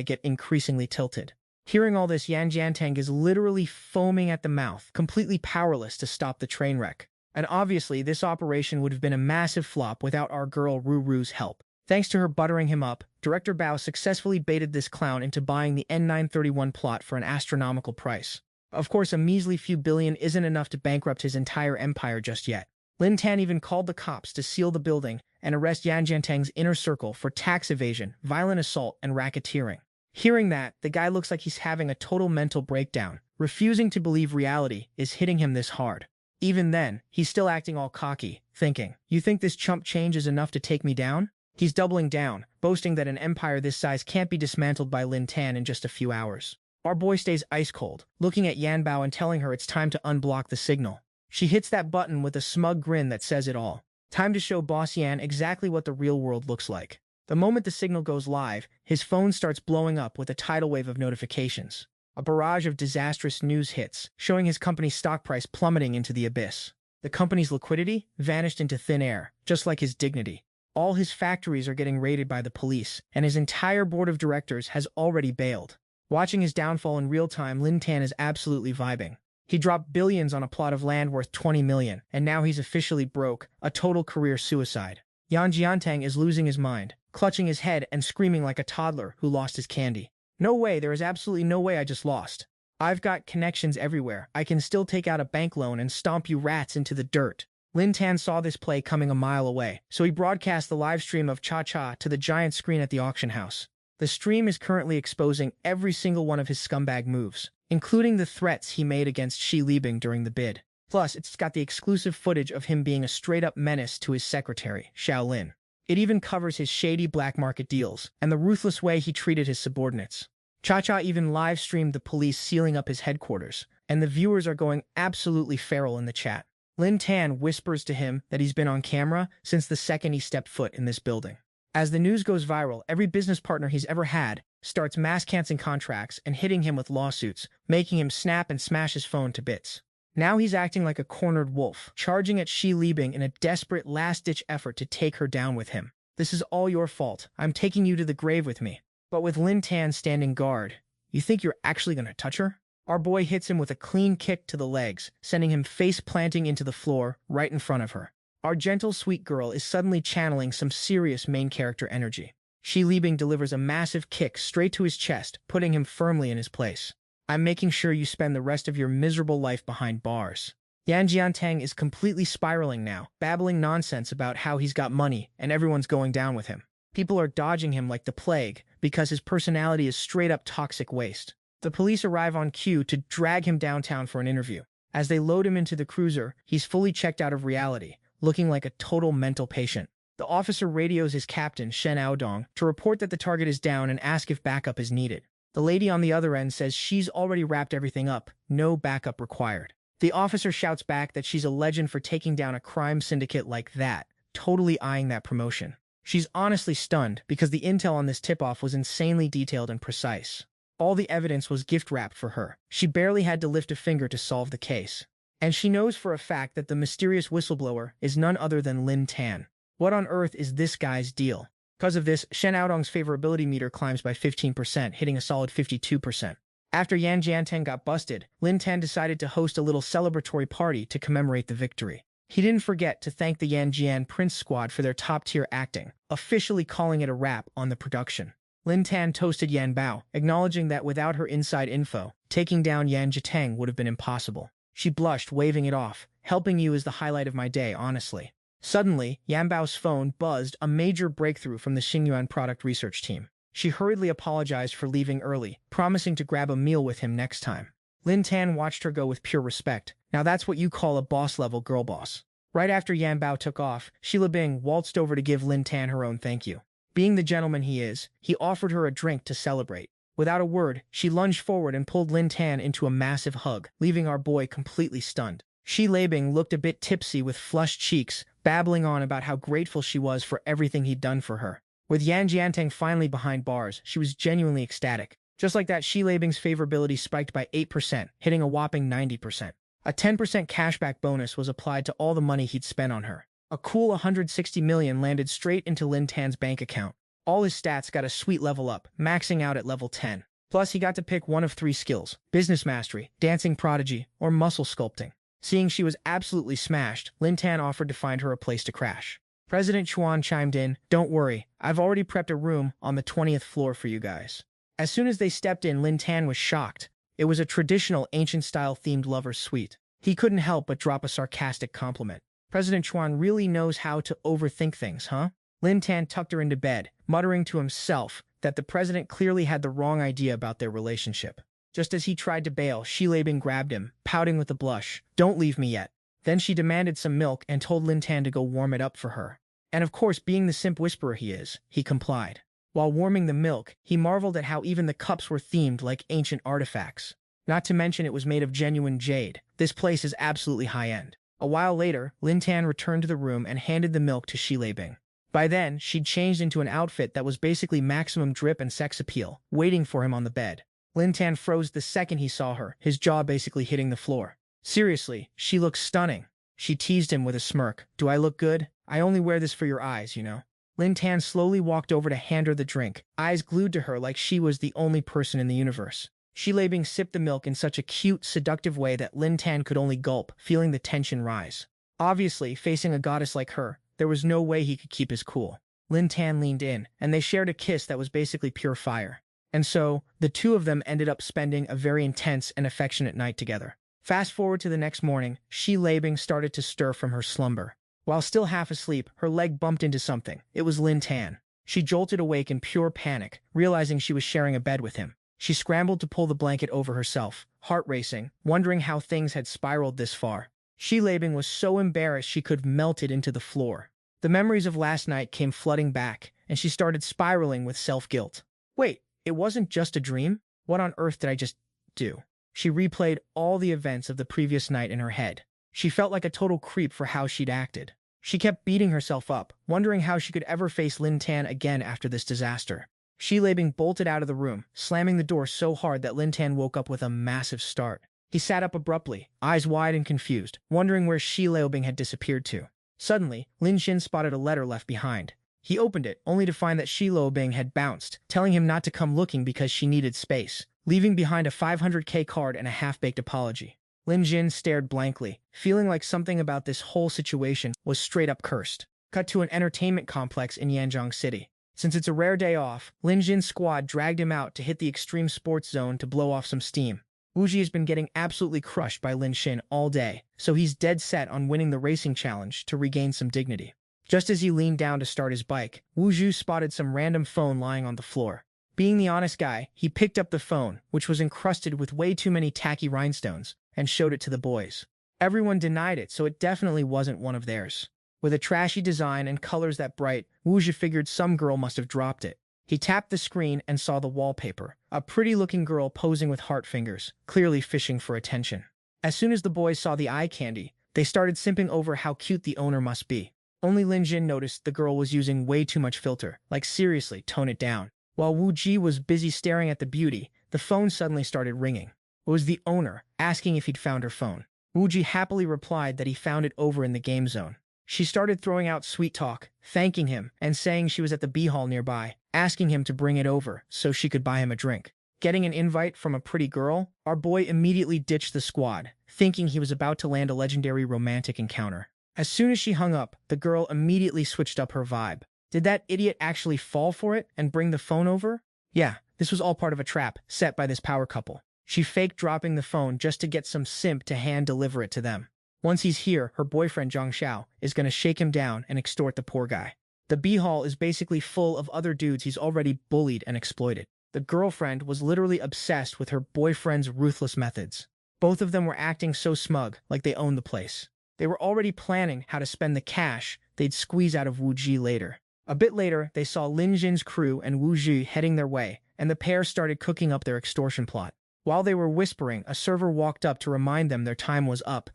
get increasingly tilted. Hearing all this, Yan Jiantang is literally foaming at the mouth, completely powerless to stop the train wreck. And obviously, this operation would have been a massive flop without our girl Ruru's help. Thanks to her buttering him up, Director Bao successfully baited this clown into buying the N931 plot for an astronomical price. Of course, a measly few billion isn't enough to bankrupt his entire empire just yet. Lin Tan even called the cops to seal the building and arrest Yan Jiantang's inner circle for tax evasion, violent assault, and racketeering. Hearing that, the guy looks like he's having a total mental breakdown. Refusing to believe reality is hitting him this hard. Even then, he's still acting all cocky, thinking, "You think this chump change is enough to take me down?" He's doubling down, boasting that an empire this size can't be dismantled by Lin Tan in just a few hours. Our boy stays ice cold, looking at Yan Bao and telling her it's time to unblock the signal. She hits that button with a smug grin that says it all. Time to show Boss Yan exactly what the real world looks like. The moment the signal goes live, his phone starts blowing up with a tidal wave of notifications. A barrage of disastrous news hits, showing his company's stock price plummeting into the abyss. The company's liquidity vanished into thin air, just like his dignity. All his factories are getting raided by the police, and his entire board of directors has already bailed. Watching his downfall in real time, Lin Tan is absolutely vibing. He dropped billions on a plot of land worth 20 million, and now he's officially broke, a total career suicide. Yan Jiantang is losing his mind, clutching his head and screaming like a toddler who lost his candy. No way, there is absolutely no way I just lost. I've got connections everywhere. I can still take out a bank loan and stomp you rats into the dirt. Lin Tan saw this play coming a mile away, so he broadcast the live stream of Cha-Cha to the giant screen at the auction house. The stream is currently exposing every single one of his scumbag moves, including the threats he made against Xi Libing during the bid. Plus, it's got the exclusive footage of him being a straight-up menace to his secretary, Xiao Lin. It even covers his shady black market deals and the ruthless way he treated his subordinates. Cha-Cha even live-streamed the police sealing up his headquarters, and the viewers are going absolutely feral in the chat. Lin Tan whispers to him that he's been on camera since the second he stepped foot in this building. As the news goes viral, every business partner he's ever had starts mass-canceling contracts and hitting him with lawsuits, making him snap and smash his phone to bits. Now he's acting like a cornered wolf, charging at Xi Libing in a desperate last-ditch effort to take her down with him. This is all your fault. I'm taking you to the grave with me. But with Lin Tan standing guard, you think you're actually going to touch her? Our boy hits him with a clean kick to the legs, sending him face-planting into the floor right in front of her. Our gentle, sweet girl is suddenly channeling some serious main character energy. Xi Libing delivers a massive kick straight to his chest, putting him firmly in his place. I'm making sure you spend the rest of your miserable life behind bars. Yan Jiantang is completely spiraling now, babbling nonsense about how he's got money and everyone's going down with him. People are dodging him like the plague because his personality is straight-up toxic waste. The police arrive on cue to drag him downtown for an interview. As they load him into the cruiser, he's fully checked out of reality, looking like a total mental patient. The officer radios his captain, Shen Aodong, to report that the target is down and ask if backup is needed. The lady on the other end says she's already wrapped everything up, no backup required. The officer shouts back that she's a legend for taking down a crime syndicate like that, totally eyeing that promotion. She's honestly stunned because the intel on this tip-off was insanely detailed and precise. All the evidence was gift-wrapped for her. She barely had to lift a finger to solve the case. And she knows for a fact that the mysterious whistleblower is none other than Lin Tan. What on earth is this guy's deal? Because of this, Shen Aodong's favorability meter climbs by 15%, hitting a solid 52%. After Yan Jiantang got busted, Lin Tan decided to host a little celebratory party to commemorate the victory. He didn't forget to thank the Yan Jian Prince Squad for their top-tier acting, officially calling it a wrap on the production. Lin Tan toasted Yan Bao, acknowledging that without her inside info, taking down Yan Jiantang would have been impossible. She blushed, waving it off. Helping you is the highlight of my day, honestly. Suddenly, Yan Bao's phone buzzed, a major breakthrough from the Xingyuan product research team. She hurriedly apologized for leaving early, promising to grab a meal with him next time. Lin Tan watched her go with pure respect. Now that's what you call a boss-level girl boss. Right after Yan Bao took off, Xi Libing waltzed over to give Lin Tan her own thank you. Being the gentleman he is, he offered her a drink to celebrate. Without a word, she lunged forward and pulled Lin Tan into a massive hug, leaving our boy completely stunned. Xi Libing looked a bit tipsy with flushed cheeks, babbling on about how grateful she was for everything he'd done for her. With Yan Jiantang finally behind bars, she was genuinely ecstatic. Just like that, Xi Libing's favorability spiked by 8%, hitting a whopping 90%. A 10% cashback bonus was applied to all the money he'd spent on her. A cool 160 million landed straight into Lin Tan's bank account. All his stats got a sweet level up, maxing out at level 10. Plus, he got to pick one of 3 skills: business mastery, dancing prodigy, or muscle sculpting. Seeing she was absolutely smashed, Lin Tan offered to find her a place to crash. President Chuan chimed in, "Don't worry, I've already prepped a room on the 20th floor for you guys." As soon as they stepped in, Lin Tan was shocked. It was a traditional ancient-style themed lover's suite. He couldn't help but drop a sarcastic compliment. President Chuan really knows how to overthink things, huh? Lin Tan tucked her into bed, muttering to himself that the president clearly had the wrong idea about their relationship. Just as he tried to bail, Xi Libing grabbed him, pouting with a blush. "Don't leave me yet." Then she demanded some milk and told Lin Tan to go warm it up for her. And of course, being the simp whisperer he is, he complied. While warming the milk, he marveled at how even the cups were themed like ancient artifacts. Not to mention it was made of genuine jade. This place is absolutely high-end. A while later, Lin Tan returned to the room and handed the milk to Xi Libing. By then, she'd changed into an outfit that was basically maximum drip and sex appeal, waiting for him on the bed. Lin Tan froze the second he saw her, his jaw basically hitting the floor. Seriously, she looks stunning. She teased him with a smirk. Do I look good? I only wear this for your eyes, you know. Lin Tan slowly walked over to hand her the drink, eyes glued to her like she was the only person in the universe. Shi Leibing sipped the milk in such a cute, seductive way that Lin Tan could only gulp, feeling the tension rise. Obviously, facing a goddess like her, there was no way he could keep his cool. Lin Tan leaned in, and they shared a kiss that was basically pure fire. And so, the two of them ended up spending a very intense and affectionate night together. Fast forward to the next morning, Shi Leibing started to stir from her slumber. While still half asleep, her leg bumped into something. It was Lin Tan. She jolted awake in pure panic, realizing she was sharing a bed with him. She scrambled to pull the blanket over herself, heart racing, wondering how things had spiraled this far. Shi Leibing was so embarrassed she could have melted into the floor. The memories of last night came flooding back, and she started spiraling with self-guilt. Wait, it wasn't just a dream? What on earth did I just do? She replayed all the events of the previous night in her head. She felt like a total creep for how she'd acted. She kept beating herself up, wondering how she could ever face Lin Tan again after this disaster. Shi Leibing bolted out of the room, slamming the door so hard that Lin Tan woke up with a massive start. He sat up abruptly, eyes wide and confused, wondering where Shi Leibing had disappeared to. Suddenly, Lin Xin spotted a letter left behind. He opened it, only to find that Shi Leibing had bounced, telling him not to come looking because she needed space, leaving behind a 500k card and a half-baked apology. Lin Jin stared blankly, feeling like something about this whole situation was straight-up cursed. Cut to an entertainment complex in Yanjiang City. Since it's a rare day off, Lin Jin's squad dragged him out to hit the extreme sports zone to blow off some steam. Wu Ji has been getting absolutely crushed by Lin Xin all day, so he's dead set on winning the racing challenge to regain some dignity. Just as he leaned down to start his bike, Wu Zhu spotted some random phone lying on the floor. Being the honest guy, he picked up the phone, which was encrusted with way too many tacky rhinestones, and showed it to the boys. Everyone denied it, so it definitely wasn't one of theirs. With a trashy design and colors that bright, Wu Zhu figured some girl must have dropped it. He tapped the screen and saw the wallpaper, a pretty-looking girl posing with heart fingers, clearly fishing for attention. As soon as the boys saw the eye candy, they started simping over how cute the owner must be. Only Lin Jin noticed the girl was using way too much filter, like seriously, tone it down. While Wu Ji was busy staring at the beauty, the phone suddenly started ringing. It was the owner, asking if he'd found her phone. Wu Ji happily replied that he found it over in the game zone. She started throwing out sweet talk, thanking him, and saying she was at the B-hall nearby, asking him to bring it over so she could buy him a drink. Getting an invite from a pretty girl, our boy immediately ditched the squad, thinking he was about to land a legendary romantic encounter. As soon as she hung up, the girl immediately switched up her vibe. Did that idiot actually fall for it and bring the phone over? Yeah, this was all part of a trap set by this power couple. She faked dropping the phone just to get some simp to hand-deliver it to them. Once he's here, her boyfriend Zhang Xiao is going to shake him down and extort the poor guy. The B-hall is basically full of other dudes he's already bullied and exploited. The girlfriend was literally obsessed with her boyfriend's ruthless methods. Both of them were acting so smug, like they owned the place. They were already planning how to spend the cash they'd squeeze out of Wu Ji later. A bit later, they saw Lin Jin's crew and Wu Ji heading their way, and the pair started cooking up their extortion plot. While they were whispering, a server walked up to remind them their time was up,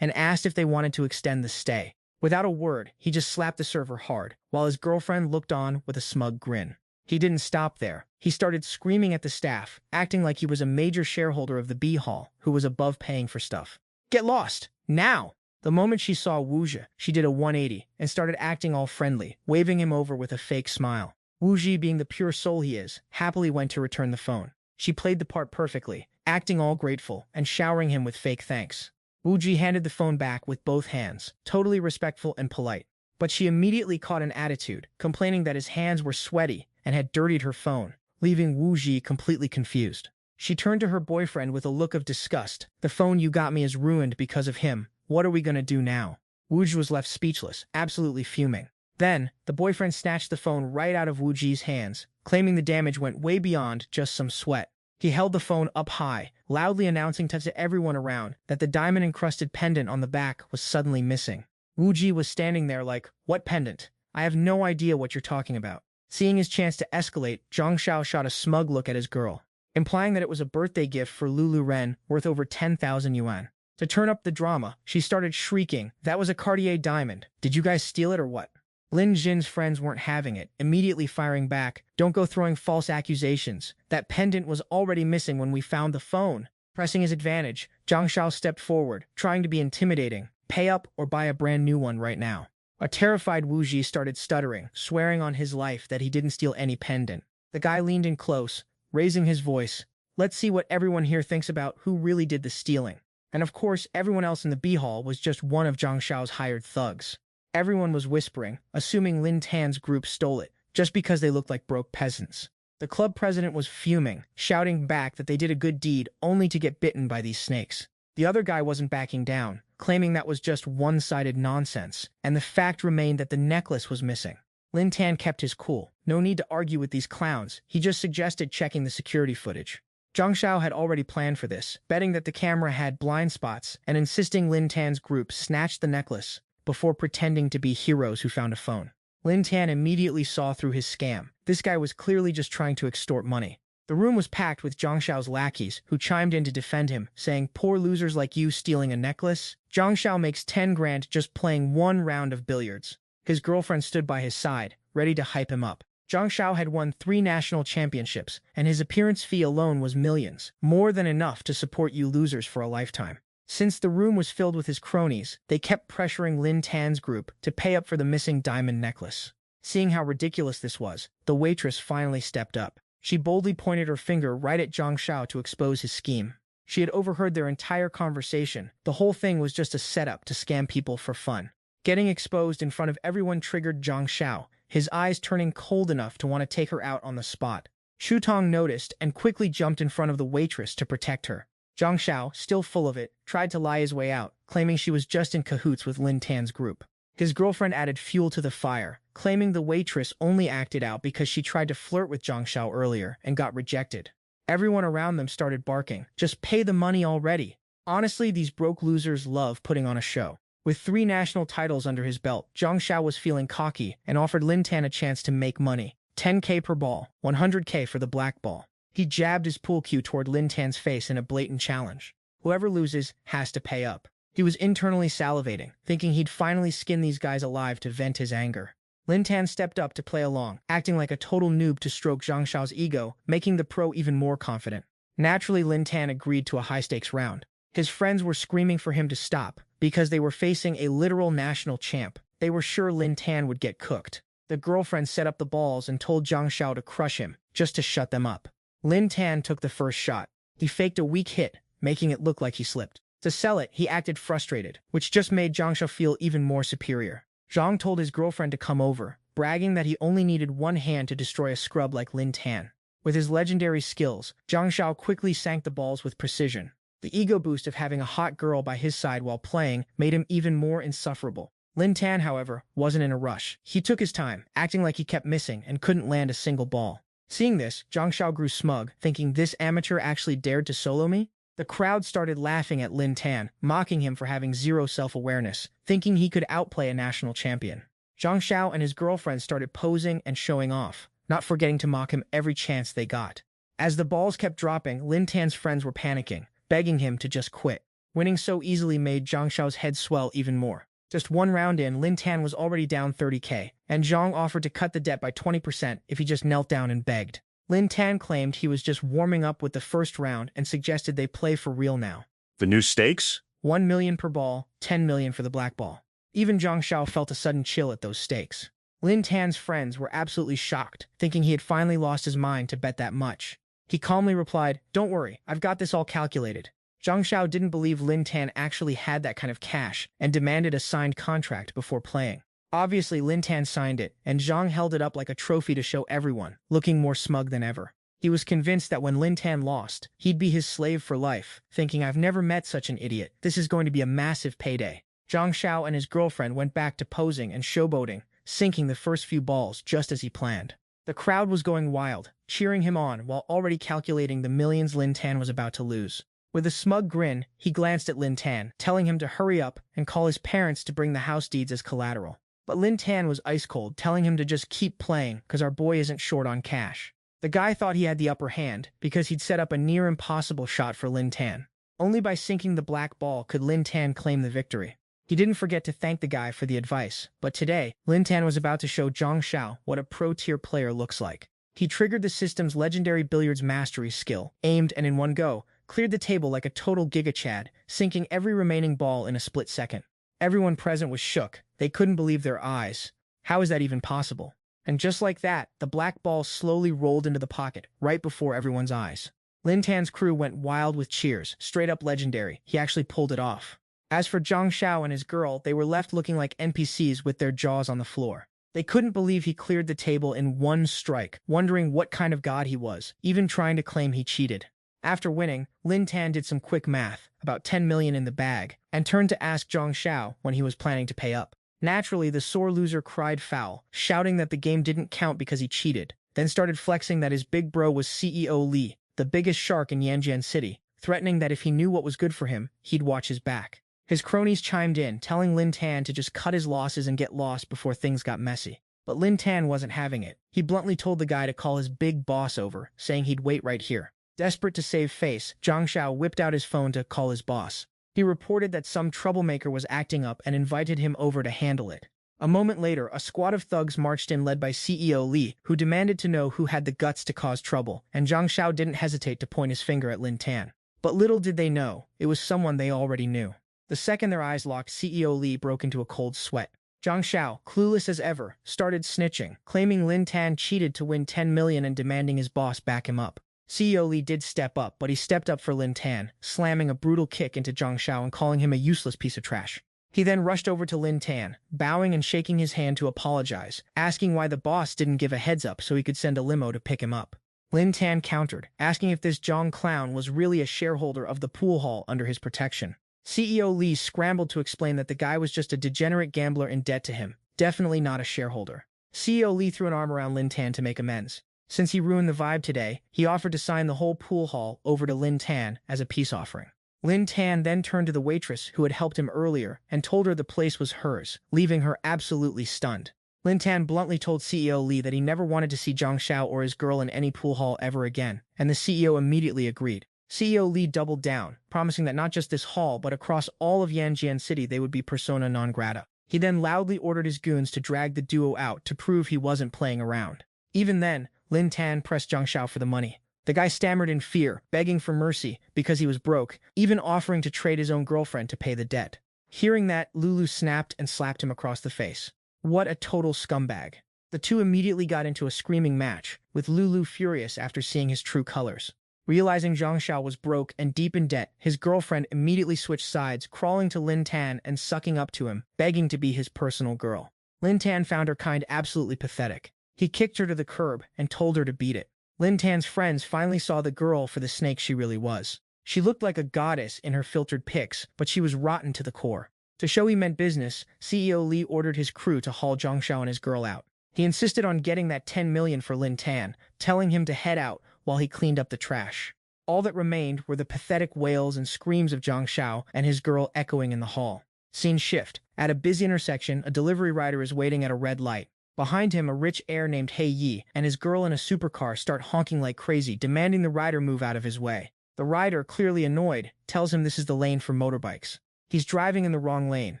and asked if they wanted to extend the stay. Without a word, he just slapped the server hard, while his girlfriend looked on with a smug grin. He didn't stop there. He started screaming at the staff, acting like he was a major shareholder of the B-hall, who was above paying for stuff. Get lost! Now! The moment she saw Wu Ji, she did a 180 and started acting all friendly, waving him over with a fake smile. Wu Ji, being the pure soul he is, happily went to return the phone. She played the part perfectly, acting all grateful and showering him with fake thanks. Wu Ji handed the phone back with both hands, totally respectful and polite. But she immediately caught an attitude, complaining that his hands were sweaty and had dirtied her phone, leaving Wu Ji completely confused. She turned to her boyfriend with a look of disgust. The phone you got me is ruined because of him. What are we gonna do now? Wu Ji was left speechless, absolutely fuming. Then, the boyfriend snatched the phone right out of Wu Ji's hands, claiming the damage went way beyond just some sweat. He held the phone up high, loudly announcing to everyone around that the diamond-encrusted pendant on the back was suddenly missing. Wu Ji was standing there like, "What pendant? I have no idea what you're talking about." Seeing his chance to escalate, Zhang Xiao shot a smug look at his girl, implying that it was a birthday gift for Lulu Ren worth over 10,000 yuan. To turn up the drama, she started shrieking, "That was a Cartier diamond. Did you guys steal it or what?" Lin Jin's friends weren't having it, immediately firing back. Don't go throwing false accusations. That pendant was already missing when we found the phone. Pressing his advantage, Zhang Shao stepped forward, trying to be intimidating. Pay up or buy a brand new one right now. A terrified Wu Ji started stuttering, swearing on his life that he didn't steal any pendant. The guy leaned in close, raising his voice. Let's see what everyone here thinks about who really did the stealing. And of course, everyone else in the B-hall was just one of Zhang Shao's hired thugs. Everyone was whispering, assuming Lin Tan's group stole it, just because they looked like broke peasants. The club president was fuming, shouting back that they did a good deed only to get bitten by these snakes. The other guy wasn't backing down, claiming that was just one-sided nonsense, and the fact remained that the necklace was missing. Lin Tan kept his cool. No need to argue with these clowns. He just suggested checking the security footage. Zhang Shao had already planned for this, betting that the camera had blind spots and insisting Lin Tan's group snatch the necklace before pretending to be heroes who found a phone. Lin Tan immediately saw through his scam. This guy was clearly just trying to extort money. The room was packed with Zhang Shao's lackeys, who chimed in to defend him, saying, "Poor losers like you stealing a necklace? Zhang Shao makes 10 grand just playing one round of billiards." His girlfriend stood by his side, ready to hype him up. Zhang Shao had won 3 national championships, and his appearance fee alone was millions, more than enough to support you losers for a lifetime. Since the room was filled with his cronies, they kept pressuring Lin Tan's group to pay up for the missing diamond necklace. Seeing how ridiculous this was, the waitress finally stepped up. She boldly pointed her finger right at Zhang Shao to expose his scheme. She had overheard their entire conversation. The whole thing was just a setup to scam people for fun. Getting exposed in front of everyone triggered Zhang Shao, his eyes turning cold enough to want to take her out on the spot. Shu Tong noticed and quickly jumped in front of the waitress to protect her. Zhang Shao, still full of it, tried to lie his way out, claiming she was just in cahoots with Lin Tan's group. His girlfriend added fuel to the fire, claiming the waitress only acted out because she tried to flirt with Zhang Shao earlier and got rejected. Everyone around them started barking, "Just pay the money already." Honestly, these broke losers love putting on a show. With 3 national titles under his belt, Zhang Shao was feeling cocky and offered Lin Tan a chance to make money. 10K per ball, 100K for the black ball. He jabbed his pool cue toward Lin Tan's face in a blatant challenge. Whoever loses has to pay up. He was internally salivating, thinking he'd finally skin these guys alive to vent his anger. Lin Tan stepped up to play along, acting like a total noob to stroke Zhang Shao's ego, making the pro even more confident. Naturally, Lin Tan agreed to a high-stakes round. His friends were screaming for him to stop, because they were facing a literal national champ. They were sure Lin Tan would get cooked. The girlfriend set up the balls and told Zhang Shao to crush him, just to shut them up. Lin Tan took the first shot. He faked a weak hit, making it look like he slipped. To sell it, he acted frustrated, which just made Zhang Shao feel even more superior. Zhang told his girlfriend to come over, bragging that he only needed one hand to destroy a scrub like Lin Tan. With his legendary skills, Zhang Shao quickly sank the balls with precision. The ego boost of having a hot girl by his side while playing made him even more insufferable. Lin Tan, however, wasn't in a rush. He took his time, acting like he kept missing and couldn't land a single ball. Seeing this, Zhang Shao grew smug, thinking this amateur actually dared to solo me? The crowd started laughing at Lin Tan, mocking him for having zero self-awareness, thinking he could outplay a national champion. Zhang Shao and his girlfriend started posing and showing off, not forgetting to mock him every chance they got. As the balls kept dropping, Lin Tan's friends were panicking, begging him to just quit. Winning so easily made Zhang Shao's head swell even more. Just one round in, Lin Tan was already down 30K, and Zhang offered to cut the debt by 20% if he just knelt down and begged. Lin Tan claimed he was just warming up with the first round and suggested they play for real now. The new stakes? 1 million per ball, 10 million for the black ball. Even Zhang Shao felt a sudden chill at those stakes. Lin Tan's friends were absolutely shocked, thinking he had finally lost his mind to bet that much. He calmly replied, "Don't worry, I've got this all calculated." Zhang Shao didn't believe Lin Tan actually had that kind of cash and demanded a signed contract before playing. Obviously, Lin Tan signed it, and Zhang held it up like a trophy to show everyone, looking more smug than ever. He was convinced that when Lin Tan lost, he'd be his slave for life, thinking, "I've never met such an idiot. This is going to be a massive payday." Zhang Shao and his girlfriend went back to posing and showboating, sinking the first few balls just as he planned. The crowd was going wild, cheering him on while already calculating the millions Lin Tan was about to lose. With a smug grin, he glanced at Lin Tan, telling him to hurry up and call his parents to bring the house deeds as collateral. But Lin Tan was ice cold, telling him to just keep playing because our boy isn't short on cash. The guy thought he had the upper hand because he'd set up a near impossible shot for Lin Tan. Only by sinking the black ball could Lin Tan claim the victory. He didn't forget to thank the guy for the advice, but today, Lin Tan was about to show Zhang Xiao what a pro-tier player looks like. He triggered the system's legendary billiards mastery skill, aimed and in one go, cleared the table like a total giga-chad, sinking every remaining ball in a split second. Everyone present was shook. They couldn't believe their eyes. How is that even possible? And just like that, the black ball slowly rolled into the pocket, right before everyone's eyes. Lin Tan's crew went wild with cheers, straight up legendary. He actually pulled it off. As for Zhang Xiao and his girl, they were left looking like NPCs with their jaws on the floor. They couldn't believe he cleared the table in one strike, wondering what kind of god he was, even trying to claim he cheated. After winning, Lin Tan did some quick math, about 10 million in the bag, and turned to ask Zhang Xiao when he was planning to pay up. Naturally, the sore loser cried foul, shouting that the game didn't count because he cheated, then started flexing that his big bro was CEO Li, the biggest shark in Yanjian City, threatening that if he knew what was good for him, he'd watch his back. His cronies chimed in, telling Lin Tan to just cut his losses and get lost before things got messy. But Lin Tan wasn't having it. He bluntly told the guy to call his big boss over, saying he'd wait right here. Desperate to save face, Zhang Xiao whipped out his phone to call his boss. He reported that some troublemaker was acting up and invited him over to handle it. A moment later, a squad of thugs marched in led by CEO Li, who demanded to know who had the guts to cause trouble, and Zhang Xiao didn't hesitate to point his finger at Lin Tan. But little did they know, it was someone they already knew. The second their eyes locked, CEO Li broke into a cold sweat. Zhang Xiao, clueless as ever, started snitching, claiming Lin Tan cheated to win 10 million and demanding his boss back him up. CEO Li did step up, but he stepped up for Lin Tan, slamming a brutal kick into Zhang Xiao and calling him a useless piece of trash. He then rushed over to Lin Tan, bowing and shaking his hand to apologize, asking why the boss didn't give a heads up so he could send a limo to pick him up. Lin Tan countered, asking if this Zhang clown was really a shareholder of the pool hall under his protection. CEO Li scrambled to explain that the guy was just a degenerate gambler in debt to him, definitely not a shareholder. CEO Li threw an arm around Lin Tan to make amends. Since he ruined the vibe today, he offered to sign the whole pool hall over to Lin Tan as a peace offering. Lin Tan then turned to the waitress who had helped him earlier and told her the place was hers, leaving her absolutely stunned. Lin Tan bluntly told CEO Li that he never wanted to see Zhang Xiao or his girl in any pool hall ever again, and the CEO immediately agreed. CEO Li doubled down, promising that not just this hall but across all of Yanjian City they would be persona non grata. He then loudly ordered his goons to drag the duo out to prove he wasn't playing around. Even then, Lin Tan pressed Zhang Xiao for the money. The guy stammered in fear, begging for mercy because he was broke, even offering to trade his own girlfriend to pay the debt. Hearing that, Lulu snapped and slapped him across the face. What a total scumbag. The two immediately got into a screaming match, with Lulu furious after seeing his true colors. Realizing Zhang Xiao was broke and deep in debt, his girlfriend immediately switched sides, crawling to Lin Tan and sucking up to him, begging to be his personal girl. Lin Tan found her kind absolutely pathetic. He kicked her to the curb and told her to beat it. Lin Tan's friends finally saw the girl for the snake she really was. She looked like a goddess in her filtered pics, but she was rotten to the core. To show he meant business, CEO Li ordered his crew to haul Zhang Xiao and his girl out. He insisted on getting that 10 million for Lin Tan, telling him to head out while he cleaned up the trash. All that remained were the pathetic wails and screams of Zhang Xiao and his girl echoing in the hall. Scene shift. At a busy intersection, a delivery rider is waiting at a red light. Behind him, a rich heir named He Yi and his girl in a supercar start honking like crazy, demanding the rider move out of his way. The rider, clearly annoyed, tells him this is the lane for motorbikes. He's driving in the wrong lane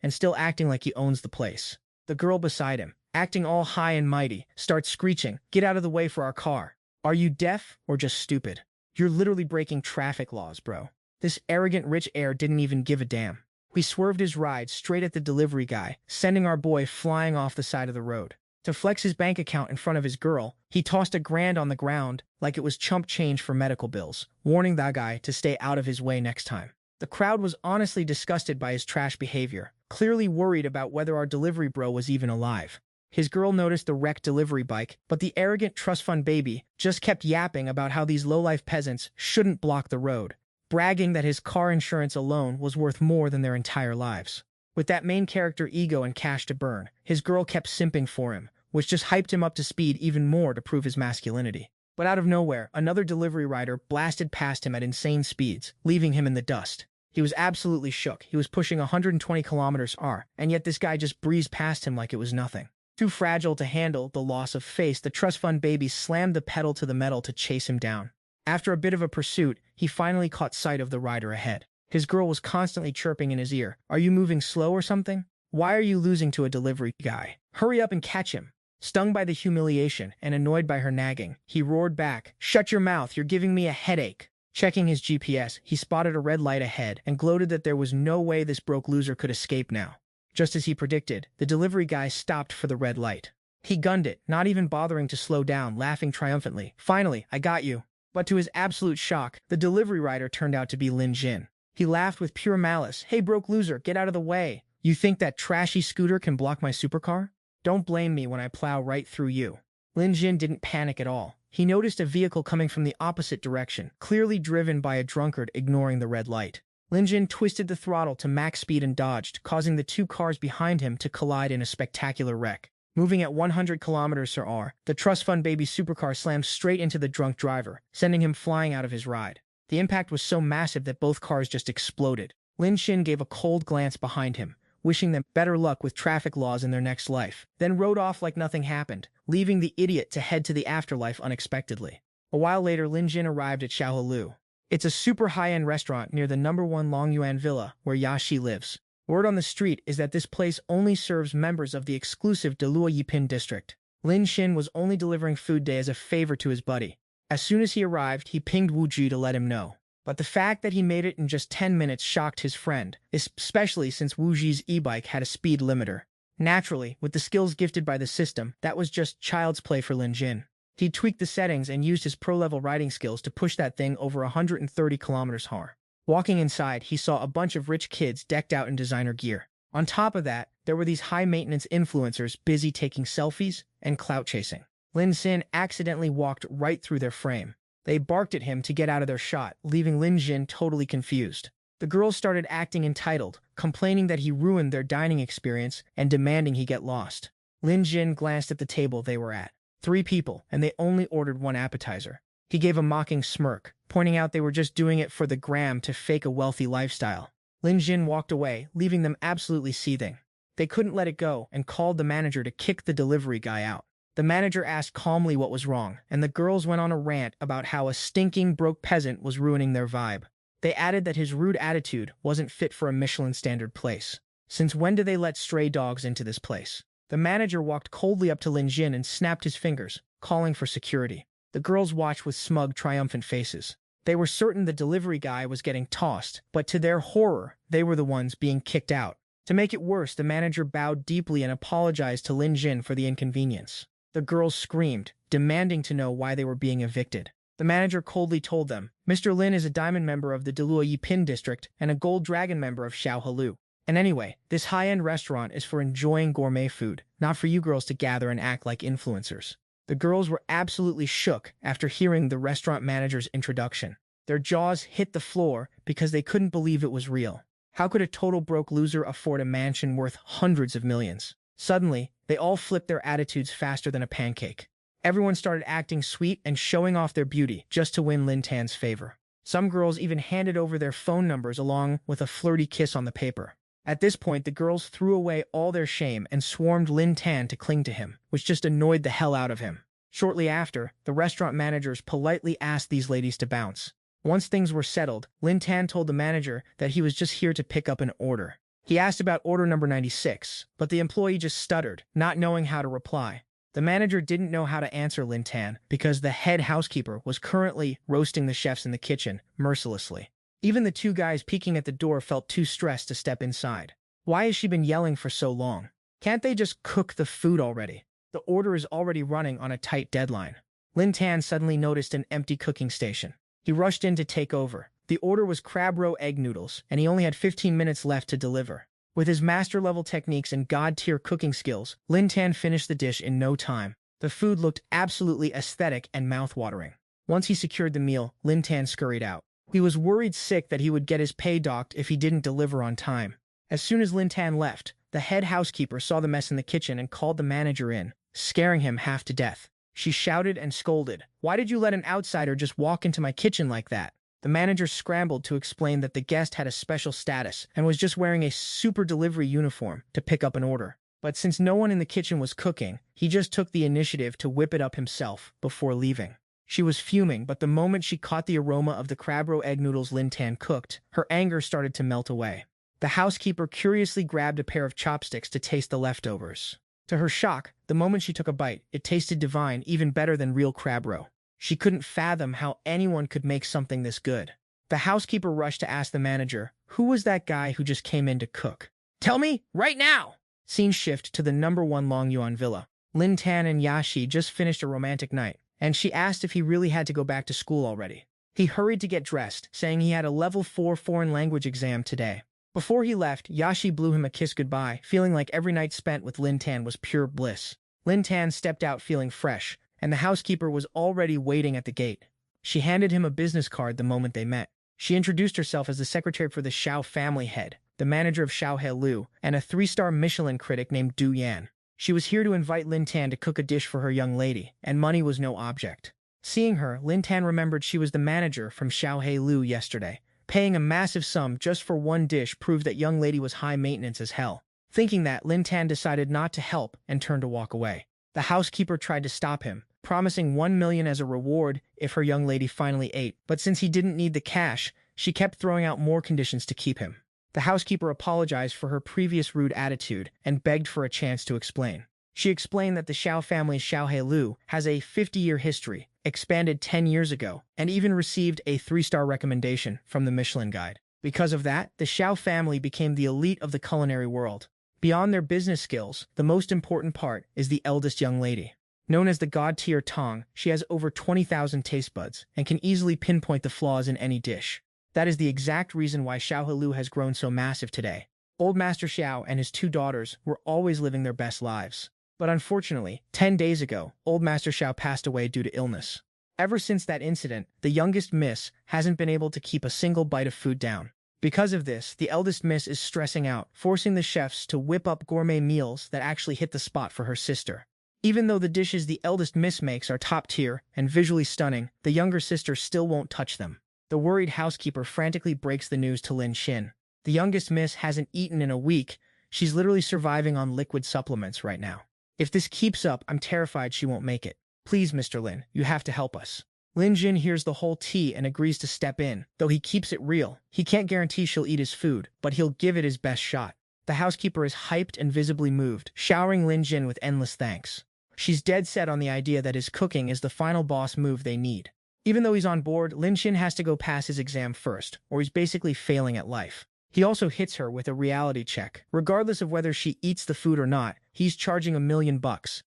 and still acting like he owns the place. The girl beside him, acting all high and mighty, starts screeching, "Get out of the way for our car. Are you deaf or just stupid? You're literally breaking traffic laws, bro." This arrogant rich heir didn't even give a damn. He swerved his ride straight at the delivery guy, sending our boy flying off the side of the road. To flex his bank account in front of his girl, he tossed $1,000 on the ground like it was chump change for medical bills, warning that guy to stay out of his way next time. The crowd was honestly disgusted by his trash behavior, clearly worried about whether our delivery bro was even alive. His girl noticed the wrecked delivery bike, but the arrogant trust fund baby just kept yapping about how these low-life peasants shouldn't block the road, bragging that his car insurance alone was worth more than their entire lives. With that main character ego and cash to burn, his girl kept simping for him, which just hyped him up to speed even more to prove his masculinity. But out of nowhere, another delivery rider blasted past him at insane speeds, leaving him in the dust. He was absolutely shook. He was pushing 120 km/h, and yet this guy just breezed past him like it was nothing. Too fragile to handle the loss of face, the trust fund baby slammed the pedal to the metal to chase him down. After a bit of a pursuit, he finally caught sight of the rider ahead. His girl was constantly chirping in his ear. Are you moving slow or something? Why are you losing to a delivery guy? Hurry up and catch him. Stung by the humiliation and annoyed by her nagging, he roared back, Shut your mouth, you're giving me a headache. Checking his GPS, he spotted a red light ahead and gloated that there was no way this broke loser could escape now. Just as he predicted, the delivery guy stopped for the red light. He gunned it, not even bothering to slow down, laughing triumphantly. Finally, I got you. But to his absolute shock, the delivery rider turned out to be Lin Jin. He laughed with pure malice. Hey, broke loser, get out of the way. You think that trashy scooter can block my supercar? Don't blame me when I plow right through you. Lin Jin didn't panic at all. He noticed a vehicle coming from the opposite direction, clearly driven by a drunkard ignoring the red light. Lin Jin twisted the throttle to max speed and dodged, causing the two cars behind him to collide in a spectacular wreck. Moving at 100 km/h, the trust fund baby supercar slammed straight into the drunk driver, sending him flying out of his ride. The impact was so massive that both cars just exploded. Lin Jin gave a cold glance behind him, wishing them better luck with traffic laws in their next life, then rode off like nothing happened, leaving the idiot to head to the afterlife unexpectedly. A while later, Lin Jin arrived at Xiaohelu. It's a super high-end restaurant near the #1 Longyuan Villa where Yashi lives. Word on the street is that this place only serves members of the exclusive Donghua Yipin district. Lin Xin was only delivering food day as a favor to his buddy. As soon as he arrived, he pinged Wu Ji to let him know. But the fact that he made it in just 10 minutes shocked his friend, especially since Wu Ji's e-bike had a speed limiter. Naturally, with the skills gifted by the system, that was just child's play for Lin Jin. He tweaked the settings and used his pro-level riding skills to push that thing over 130 km/h. Walking inside, he saw a bunch of rich kids decked out in designer gear. On top of that, there were these high-maintenance influencers busy taking selfies and clout chasing. Lin Xin accidentally walked right through their frame. They barked at him to get out of their shot, leaving Lin Jin totally confused. The girls started acting entitled, complaining that he ruined their dining experience and demanding he get lost. Lin Jin glanced at the table they were at. 3 people, and they only ordered 1 appetizer. He gave a mocking smirk, pointing out they were just doing it for the gram to fake a wealthy lifestyle. Lin Jin walked away, leaving them absolutely seething. They couldn't let it go and called the manager to kick the delivery guy out. The manager asked calmly what was wrong, and the girls went on a rant about how a stinking broke peasant was ruining their vibe. They added that his rude attitude wasn't fit for a Michelin standard place. Since when do they let stray dogs into this place? The manager walked coldly up to Lin Jin and snapped his fingers, calling for security. The girls watched with smug, triumphant faces. They were certain the delivery guy was getting tossed, but to their horror, they were the ones being kicked out. To make it worse, the manager bowed deeply and apologized to Lin Jin for the inconvenience. The girls screamed, demanding to know why they were being evicted. The manager coldly told them, Mr. Lin is a diamond member of the Donghua Yipin district and a gold dragon member of Xiaohelu. And anyway, this high-end restaurant is for enjoying gourmet food, not for you girls to gather and act like influencers. The girls were absolutely shook after hearing the restaurant manager's introduction. Their jaws hit the floor because they couldn't believe it was real. How could a total broke loser afford a mansion worth hundreds of millions? Suddenly, they all flipped their attitudes faster than a pancake. Everyone started acting sweet and showing off their beauty just to win Lin Tan's favor. Some girls even handed over their phone numbers along with a flirty kiss on the paper. At this point, the girls threw away all their shame and swarmed Lin Tan to cling to him, which just annoyed the hell out of him. Shortly after, the restaurant managers politely asked these ladies to bounce. Once things were settled, Lin Tan told the manager that he was just here to pick up an order. He asked about order number 96, but the employee just stuttered, not knowing how to reply. The manager didn't know how to answer Lin Tan because the head housekeeper was currently roasting the chefs in the kitchen mercilessly. Even the 2 guys peeking at the door felt too stressed to step inside. Why has she been yelling for so long? Can't they just cook the food already? The order is already running on a tight deadline. Lin Tan suddenly noticed an empty cooking station. He rushed in to take over. The order was crab roe egg noodles, and he only had 15 minutes left to deliver. With his master-level techniques and god-tier cooking skills, Lin Tan finished the dish in no time. The food looked absolutely aesthetic and mouth-watering. Once he secured the meal, Lin Tan scurried out. He was worried sick that he would get his pay docked if he didn't deliver on time. As soon as Lin Tan left, the head housekeeper saw the mess in the kitchen and called the manager in, scaring him half to death. She shouted and scolded, "Why did you let an outsider just walk into my kitchen like that?" The manager scrambled to explain that the guest had a special status and was just wearing a super delivery uniform to pick up an order. But since no one in the kitchen was cooking, he just took the initiative to whip it up himself before leaving. She was fuming, but the moment she caught the aroma of the crab roe egg noodles Lin Tan cooked, her anger started to melt away. The housekeeper curiously grabbed a pair of chopsticks to taste the leftovers. To her shock, the moment she took a bite, it tasted divine, even better than real crab roe. She couldn't fathom how anyone could make something this good. The housekeeper rushed to ask the manager, who was that guy who just came in to cook? Tell me, right now! Scene shift to the #1 Longyuan villa. Lin Tan and Yashi just finished a romantic night, and she asked if he really had to go back to school already. He hurried to get dressed, saying he had a level 4 foreign language exam today. Before he left, Yashi blew him a kiss goodbye, feeling like every night spent with Lin Tan was pure bliss. Lin Tan stepped out feeling fresh, and the housekeeper was already waiting at the gate. She handed him a business card the moment they met. She introduced herself as the secretary for the Xiao family head, the manager of Xiao Lu, and a 3-star Michelin critic named Du Yan. She was here to invite Lin Tan to cook a dish for her young lady, and money was no object. Seeing her, Lin Tan remembered she was the manager from Xiao Lu yesterday. Paying a massive sum just for one dish proved that young lady was high maintenance as hell. Thinking that, Lin Tan decided not to help and turned to walk away. The housekeeper tried to stop him, promising 1 million as a reward if her young lady finally ate, but since he didn't need the cash, she kept throwing out more conditions to keep him. The housekeeper apologized for her previous rude attitude and begged for a chance to explain. She explained that the Xiao family's Xiao Lu has a 50-year history, expanded 10 years ago, and even received a 3-star recommendation from the Michelin Guide. Because of that, the Xiao family became the elite of the culinary world. Beyond their business skills, the most important part is the eldest young lady. Known as the God-tier Tong, she has over 20,000 taste buds and can easily pinpoint the flaws in any dish. That is the exact reason why Xiao Lu has grown so massive today. Old Master Xiao and his 2 daughters were always living their best lives. But unfortunately, 10 days ago, Old Master Xiao passed away due to illness. Ever since that incident, the youngest miss hasn't been able to keep a single bite of food down. Because of this, the eldest miss is stressing out, forcing the chefs to whip up gourmet meals that actually hit the spot for her sister. Even though the dishes the eldest miss makes are top tier and visually stunning, the younger sister still won't touch them. The worried housekeeper frantically breaks the news to Lin Xin. The youngest miss hasn't eaten in a week. She's literally surviving on liquid supplements right now. If this keeps up, I'm terrified she won't make it. Please, Mr. Lin, you have to help us. Lin Jin hears the whole tea and agrees to step in, though he keeps it real. He can't guarantee she'll eat his food, but he'll give it his best shot. The housekeeper is hyped and visibly moved, showering Lin Jin with endless thanks. She's dead set on the idea that his cooking is the final boss move they need. Even though he's on board, Lin Xin has to go pass his exam first, or he's basically failing at life. He also hits her with a reality check. Regardless of whether she eats the food or not, he's charging $1 million,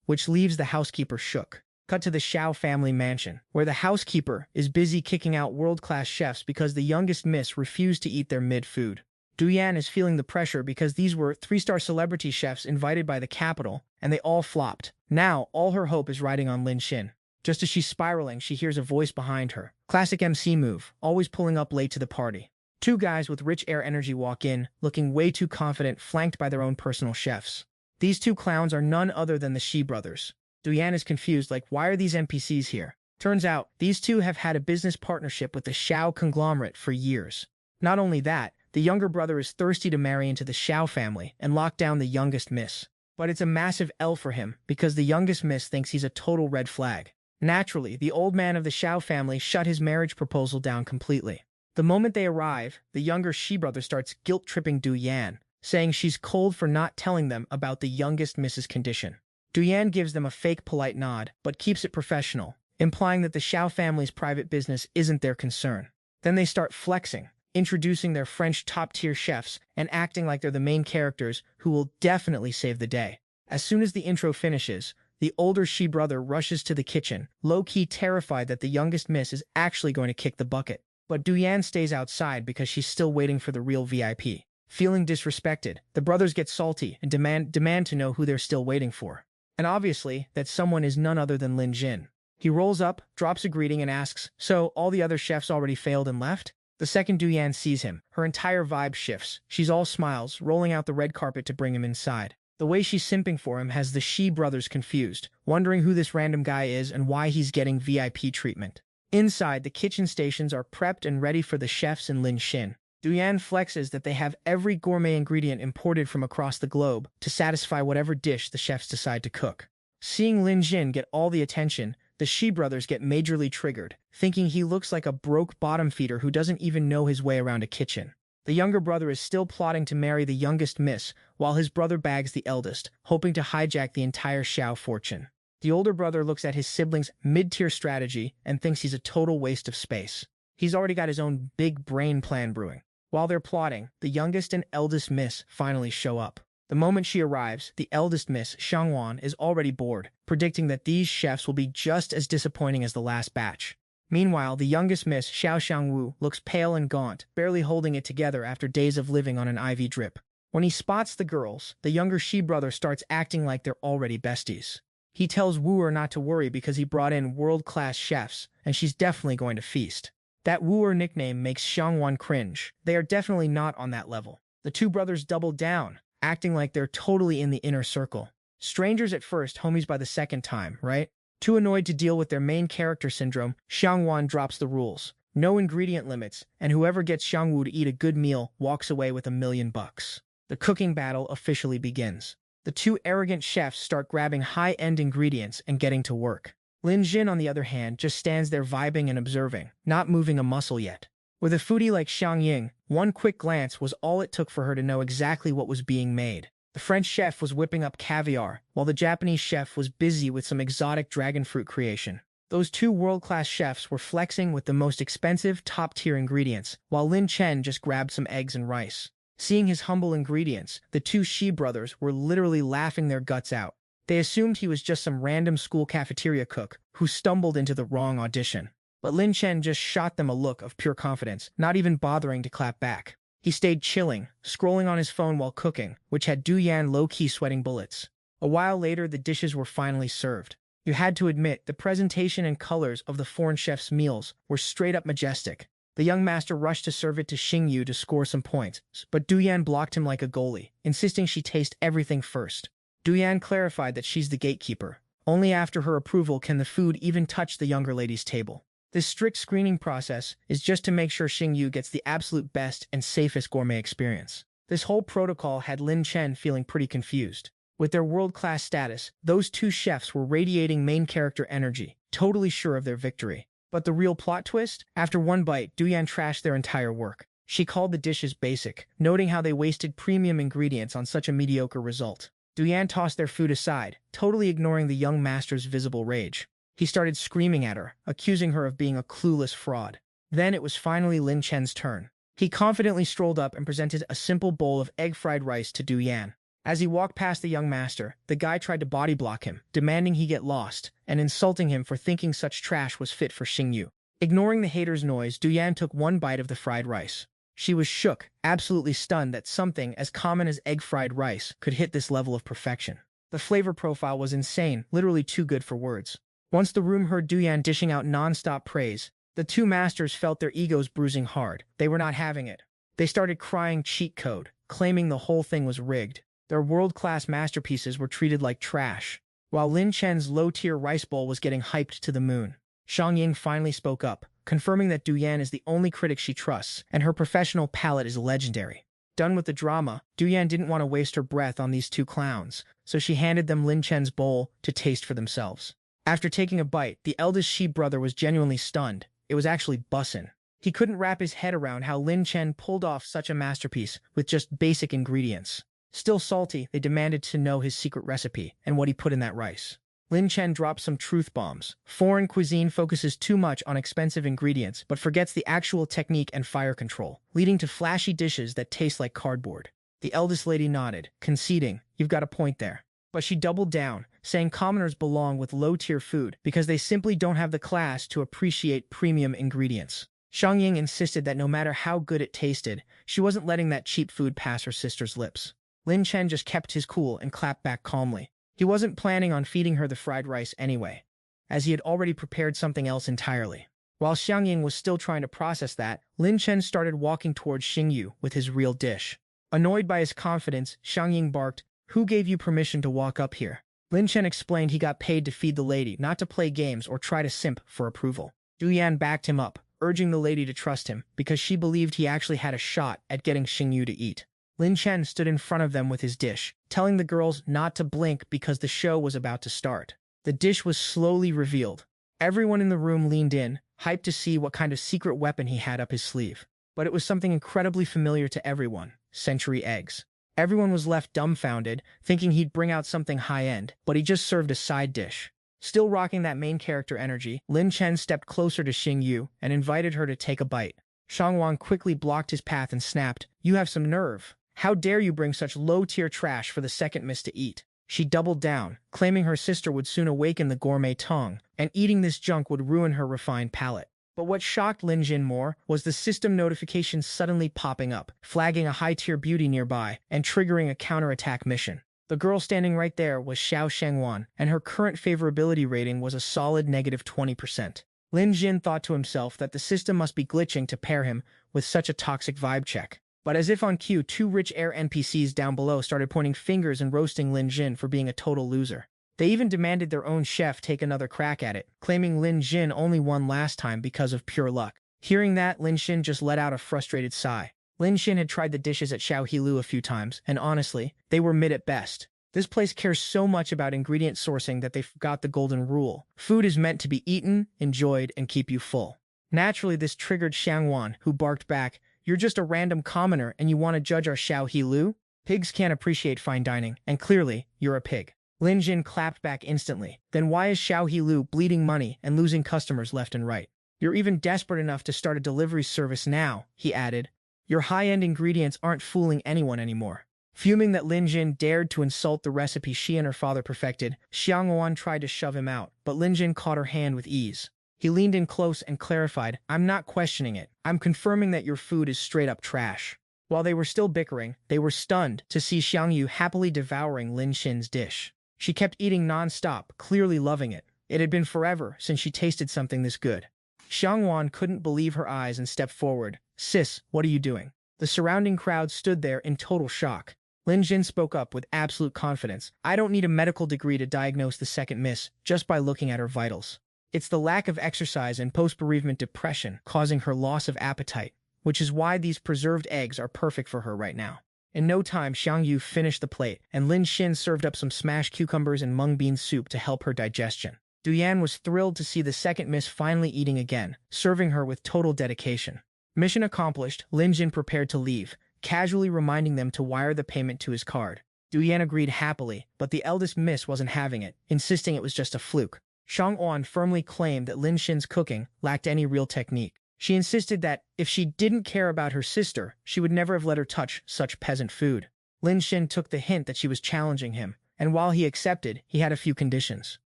which leaves the housekeeper shook. Cut to the Xiao family mansion, where the housekeeper is busy kicking out world-class chefs because the youngest miss refused to eat their mid-food. Du Yan is feeling the pressure because these were 3-star celebrity chefs invited by the capital, and they all flopped. Now, all her hope is riding on Lin Xin. Just as she's spiraling, she hears a voice behind her. Classic MC move, always pulling up late to the party. 2 guys with rich air energy walk in, looking way too confident, flanked by their own personal chefs. These 2 clowns are none other than the Shi brothers. Du Yan is confused, like, why are these NPCs here? Turns out, these 2 have had a business partnership with the Xiao conglomerate for years. Not only that, the younger brother is thirsty to marry into the Xiao family and lock down the youngest miss. But it's a massive L for him, because the youngest miss thinks he's a total red flag. Naturally, the old man of the Xiao family shut his marriage proposal down completely. The moment they arrive, the younger Shi brother starts guilt-tripping Du Yan, saying she's cold for not telling them about the youngest miss's condition. Du Yan gives them a fake polite nod, but keeps it professional, implying that the Xiao family's private business isn't their concern. Then they start flexing, introducing their French top-tier chefs and acting like they're the main characters who will definitely save the day. As soon as the intro finishes, the older Shi brother rushes to the kitchen, low-key terrified that the youngest miss is actually going to kick the bucket. But Du Yan stays outside because she's still waiting for the real VIP. Feeling disrespected, the brothers get salty and demand to know who they're still waiting for. And obviously, that someone is none other than Lin Jin. He rolls up, drops a greeting, and asks, "So, all the other chefs already failed and left?" The second Du Yan sees him, her entire vibe shifts. She's all smiles, rolling out the red carpet to bring him inside. The way she's simping for him has the Shi brothers confused, wondering who this random guy is and why he's getting VIP treatment. Inside, the kitchen stations are prepped and ready for the chefs and Lin Xin. Du Yan flexes that they have every gourmet ingredient imported from across the globe to satisfy whatever dish the chefs decide to cook. Seeing Lin Xin get all the attention, The Shi brothers get majorly triggered, thinking he looks like a broke bottom feeder who doesn't even know his way around a kitchen. The younger brother is still plotting to marry the youngest miss, while his brother bags the eldest, hoping to hijack the entire Xiao fortune. The older brother looks at his siblings' mid-tier strategy and thinks he's a total waste of space. He's already got his own big brain plan brewing. While they're plotting, the youngest and eldest miss finally show up. The moment she arrives, the eldest miss, Xiangwan, is already bored, predicting that these chefs will be just as disappointing as the last batch. Meanwhile, the youngest miss, Xiao Xiangwu, looks pale and gaunt, barely holding it together after days of living on an IV drip. When he spots the girls, the younger Shi brother starts acting like they're already besties. He tells Wooer not to worry because he brought in world-class chefs, and she's definitely going to feast. That Wooer nickname makes Xiangwan cringe. They are definitely not on that level. The two brothers double down, acting like they're totally in the inner circle. Strangers at first, homies by the second time, right? Too annoyed to deal with their main character syndrome, Xiangwan drops the rules. No ingredient limits, and whoever gets Xiangwu to eat a good meal walks away with $1,000,000. The cooking battle officially begins. The two arrogant chefs start grabbing high-end ingredients and getting to work. Lin Jin, on the other hand, just stands there vibing and observing, not moving a muscle yet. With a foodie like Xiang Ying, one quick glance was all it took for her to know exactly what was being made. The French chef was whipping up caviar, while the Japanese chef was busy with some exotic dragon fruit creation. Those two world-class chefs were flexing with the most expensive, top-tier ingredients, while Lin Chen just grabbed some eggs and rice. Seeing his humble ingredients, the two Shi brothers were literally laughing their guts out. They assumed he was just some random school cafeteria cook who stumbled into the wrong audition. But Lin Chen just shot them a look of pure confidence, not even bothering to clap back. He stayed chilling, scrolling on his phone while cooking, which had Du Yan low-key sweating bullets. A while later, the dishes were finally served. You had to admit, the presentation and colors of the foreign chef's meals were straight-up majestic. The young master rushed to serve it to Xingyu to score some points, but Du Yan blocked him like a goalie, insisting she taste everything first. Du Yan clarified that she's the gatekeeper. Only after her approval can the food even touch the younger lady's table. This strict screening process is just to make sure Xingyu gets the absolute best and safest gourmet experience. This whole protocol had Lin Chen feeling pretty confused. With their world-class status, those two chefs were radiating main character energy, totally sure of their victory. But the real plot twist? After one bite, Du Yan trashed their entire work. She called the dishes basic, noting how they wasted premium ingredients on such a mediocre result. Du Yan tossed their food aside, totally ignoring the young master's visible rage. He started screaming at her, accusing her of being a clueless fraud. Then it was finally Lin Chen's turn. He confidently strolled up and presented a simple bowl of egg-fried rice to Du Yan. As he walked past the young master, the guy tried to body block him, demanding he get lost, and insulting him for thinking such trash was fit for Xingyu. Ignoring the hater's noise, Du Yan took one bite of the fried rice. She was shook, absolutely stunned that something as common as egg-fried rice could hit this level of perfection. The flavor profile was insane, literally too good for words. Once the room heard Du Yan dishing out non-stop praise, the two masters felt their egos bruising hard. They were not having it. They started crying cheat code, claiming the whole thing was rigged. Their world-class masterpieces were treated like trash, while Lin Chen's low-tier rice bowl was getting hyped to the moon. Xiang Ying finally spoke up, confirming that Du Yan is the only critic she trusts, and her professional palate is legendary. Done with the drama, Du Yan didn't want to waste her breath on these two clowns, so she handed them Lin Chen's bowl to taste for themselves. After taking a bite, the eldest Shi brother was genuinely stunned. It was actually bussin'. He couldn't wrap his head around how Lin Chen pulled off such a masterpiece with just basic ingredients. Still salty, they demanded to know his secret recipe and what he put in that rice. Lin Chen dropped some truth bombs. Foreign cuisine focuses too much on expensive ingredients but forgets the actual technique and fire control, leading to flashy dishes that taste like cardboard. The eldest lady nodded, conceding, "You've got a point there." But she doubled down, saying commoners belong with low-tier food because they simply don't have the class to appreciate premium ingredients. Xiang Ying insisted that no matter how good it tasted, she wasn't letting that cheap food pass her sister's lips. Lin Chen just kept his cool and clapped back calmly. He wasn't planning on feeding her the fried rice anyway, as he had already prepared something else entirely. While Xiang Ying was still trying to process that, Lin Chen started walking towards Xingyu with his real dish. Annoyed by his confidence, Xiang Ying barked, "Who gave you permission to walk up here?" Lin Chen explained he got paid to feed the lady, not to play games or try to simp for approval. Du Yan backed him up, urging the lady to trust him, because she believed he actually had a shot at getting Xingyu to eat. Lin Chen stood in front of them with his dish, telling the girls not to blink because the show was about to start. The dish was slowly revealed. Everyone in the room leaned in, hyped to see what kind of secret weapon he had up his sleeve. But it was something incredibly familiar to everyone: century eggs. Everyone was left dumbfounded, thinking he'd bring out something high-end, but he just served a side dish. Still rocking that main character energy, Lin Chen stepped closer to Xing Yu and invited her to take a bite. Shangwan quickly blocked his path and snapped, "You have some nerve. How dare you bring such low-tier trash for the second miss to eat?" She doubled down, claiming her sister would soon awaken the gourmet tongue, and eating this junk would ruin her refined palate. But what shocked Lin Jin more was the system notification suddenly popping up, flagging a high-tier beauty nearby, and triggering a counterattack mission. The girl standing right there was Xiao Shengwan, and her current favorability rating was a solid -20%. Lin Jin thought to himself that the system must be glitching to pair him with such a toxic vibe check. But as if on cue, two rich heir NPCs down below started pointing fingers and roasting Lin Jin for being a total loser. They even demanded their own chef take another crack at it, claiming Lin Jin only won last time because of pure luck. Hearing that, Lin Xin just let out a frustrated sigh. Lin Xin had tried the dishes at Xiao Hilu a few times, and honestly, they were mid at best. This place cares so much about ingredient sourcing that they forgot the golden rule. Food is meant to be eaten, enjoyed, and keep you full. Naturally, this triggered Shangwan, who barked back, "You're just a random commoner and you want to judge our Xiao Hilu? Pigs can't appreciate fine dining, and clearly, you're a pig." Lin Jin clapped back instantly. "Then why is Xiao Hilu bleeding money and losing customers left and right? You're even desperate enough to start a delivery service now," he added. "Your high-end ingredients aren't fooling anyone anymore." Fuming that Lin Jin dared to insult the recipe she and her father perfected, Xiangwan tried to shove him out, but Lin Jin caught her hand with ease. He leaned in close and clarified, "I'm not questioning it. I'm confirming that your food is straight-up trash." While they were still bickering, they were stunned to see Xiang Yu happily devouring Lin Xin's dish. She kept eating non-stop, clearly loving it. It had been forever since she tasted something this good. Xiangwan couldn't believe her eyes and stepped forward. "Sis, what are you doing?" The surrounding crowd stood there in total shock. Lin Jin spoke up with absolute confidence. "I don't need a medical degree to diagnose the second miss just by looking at her vitals. It's the lack of exercise and post-bereavement depression causing her loss of appetite, which is why these preserved eggs are perfect for her right now." In no time, Xiang Yu finished the plate, and Lin Xin served up some smashed cucumbers and mung bean soup to help her digestion. Duyan was thrilled to see the second miss finally eating again, serving her with total dedication. Mission accomplished, Lin Jin prepared to leave, casually reminding them to wire the payment to his card. Duyan agreed happily, but the eldest miss wasn't having it, insisting it was just a fluke. Shang Oan firmly claimed that Lin Xin's cooking lacked any real technique. She insisted that, if she didn't care about her sister, she would never have let her touch such peasant food. Lin Xin took the hint that she was challenging him, and while he accepted, he had a few conditions.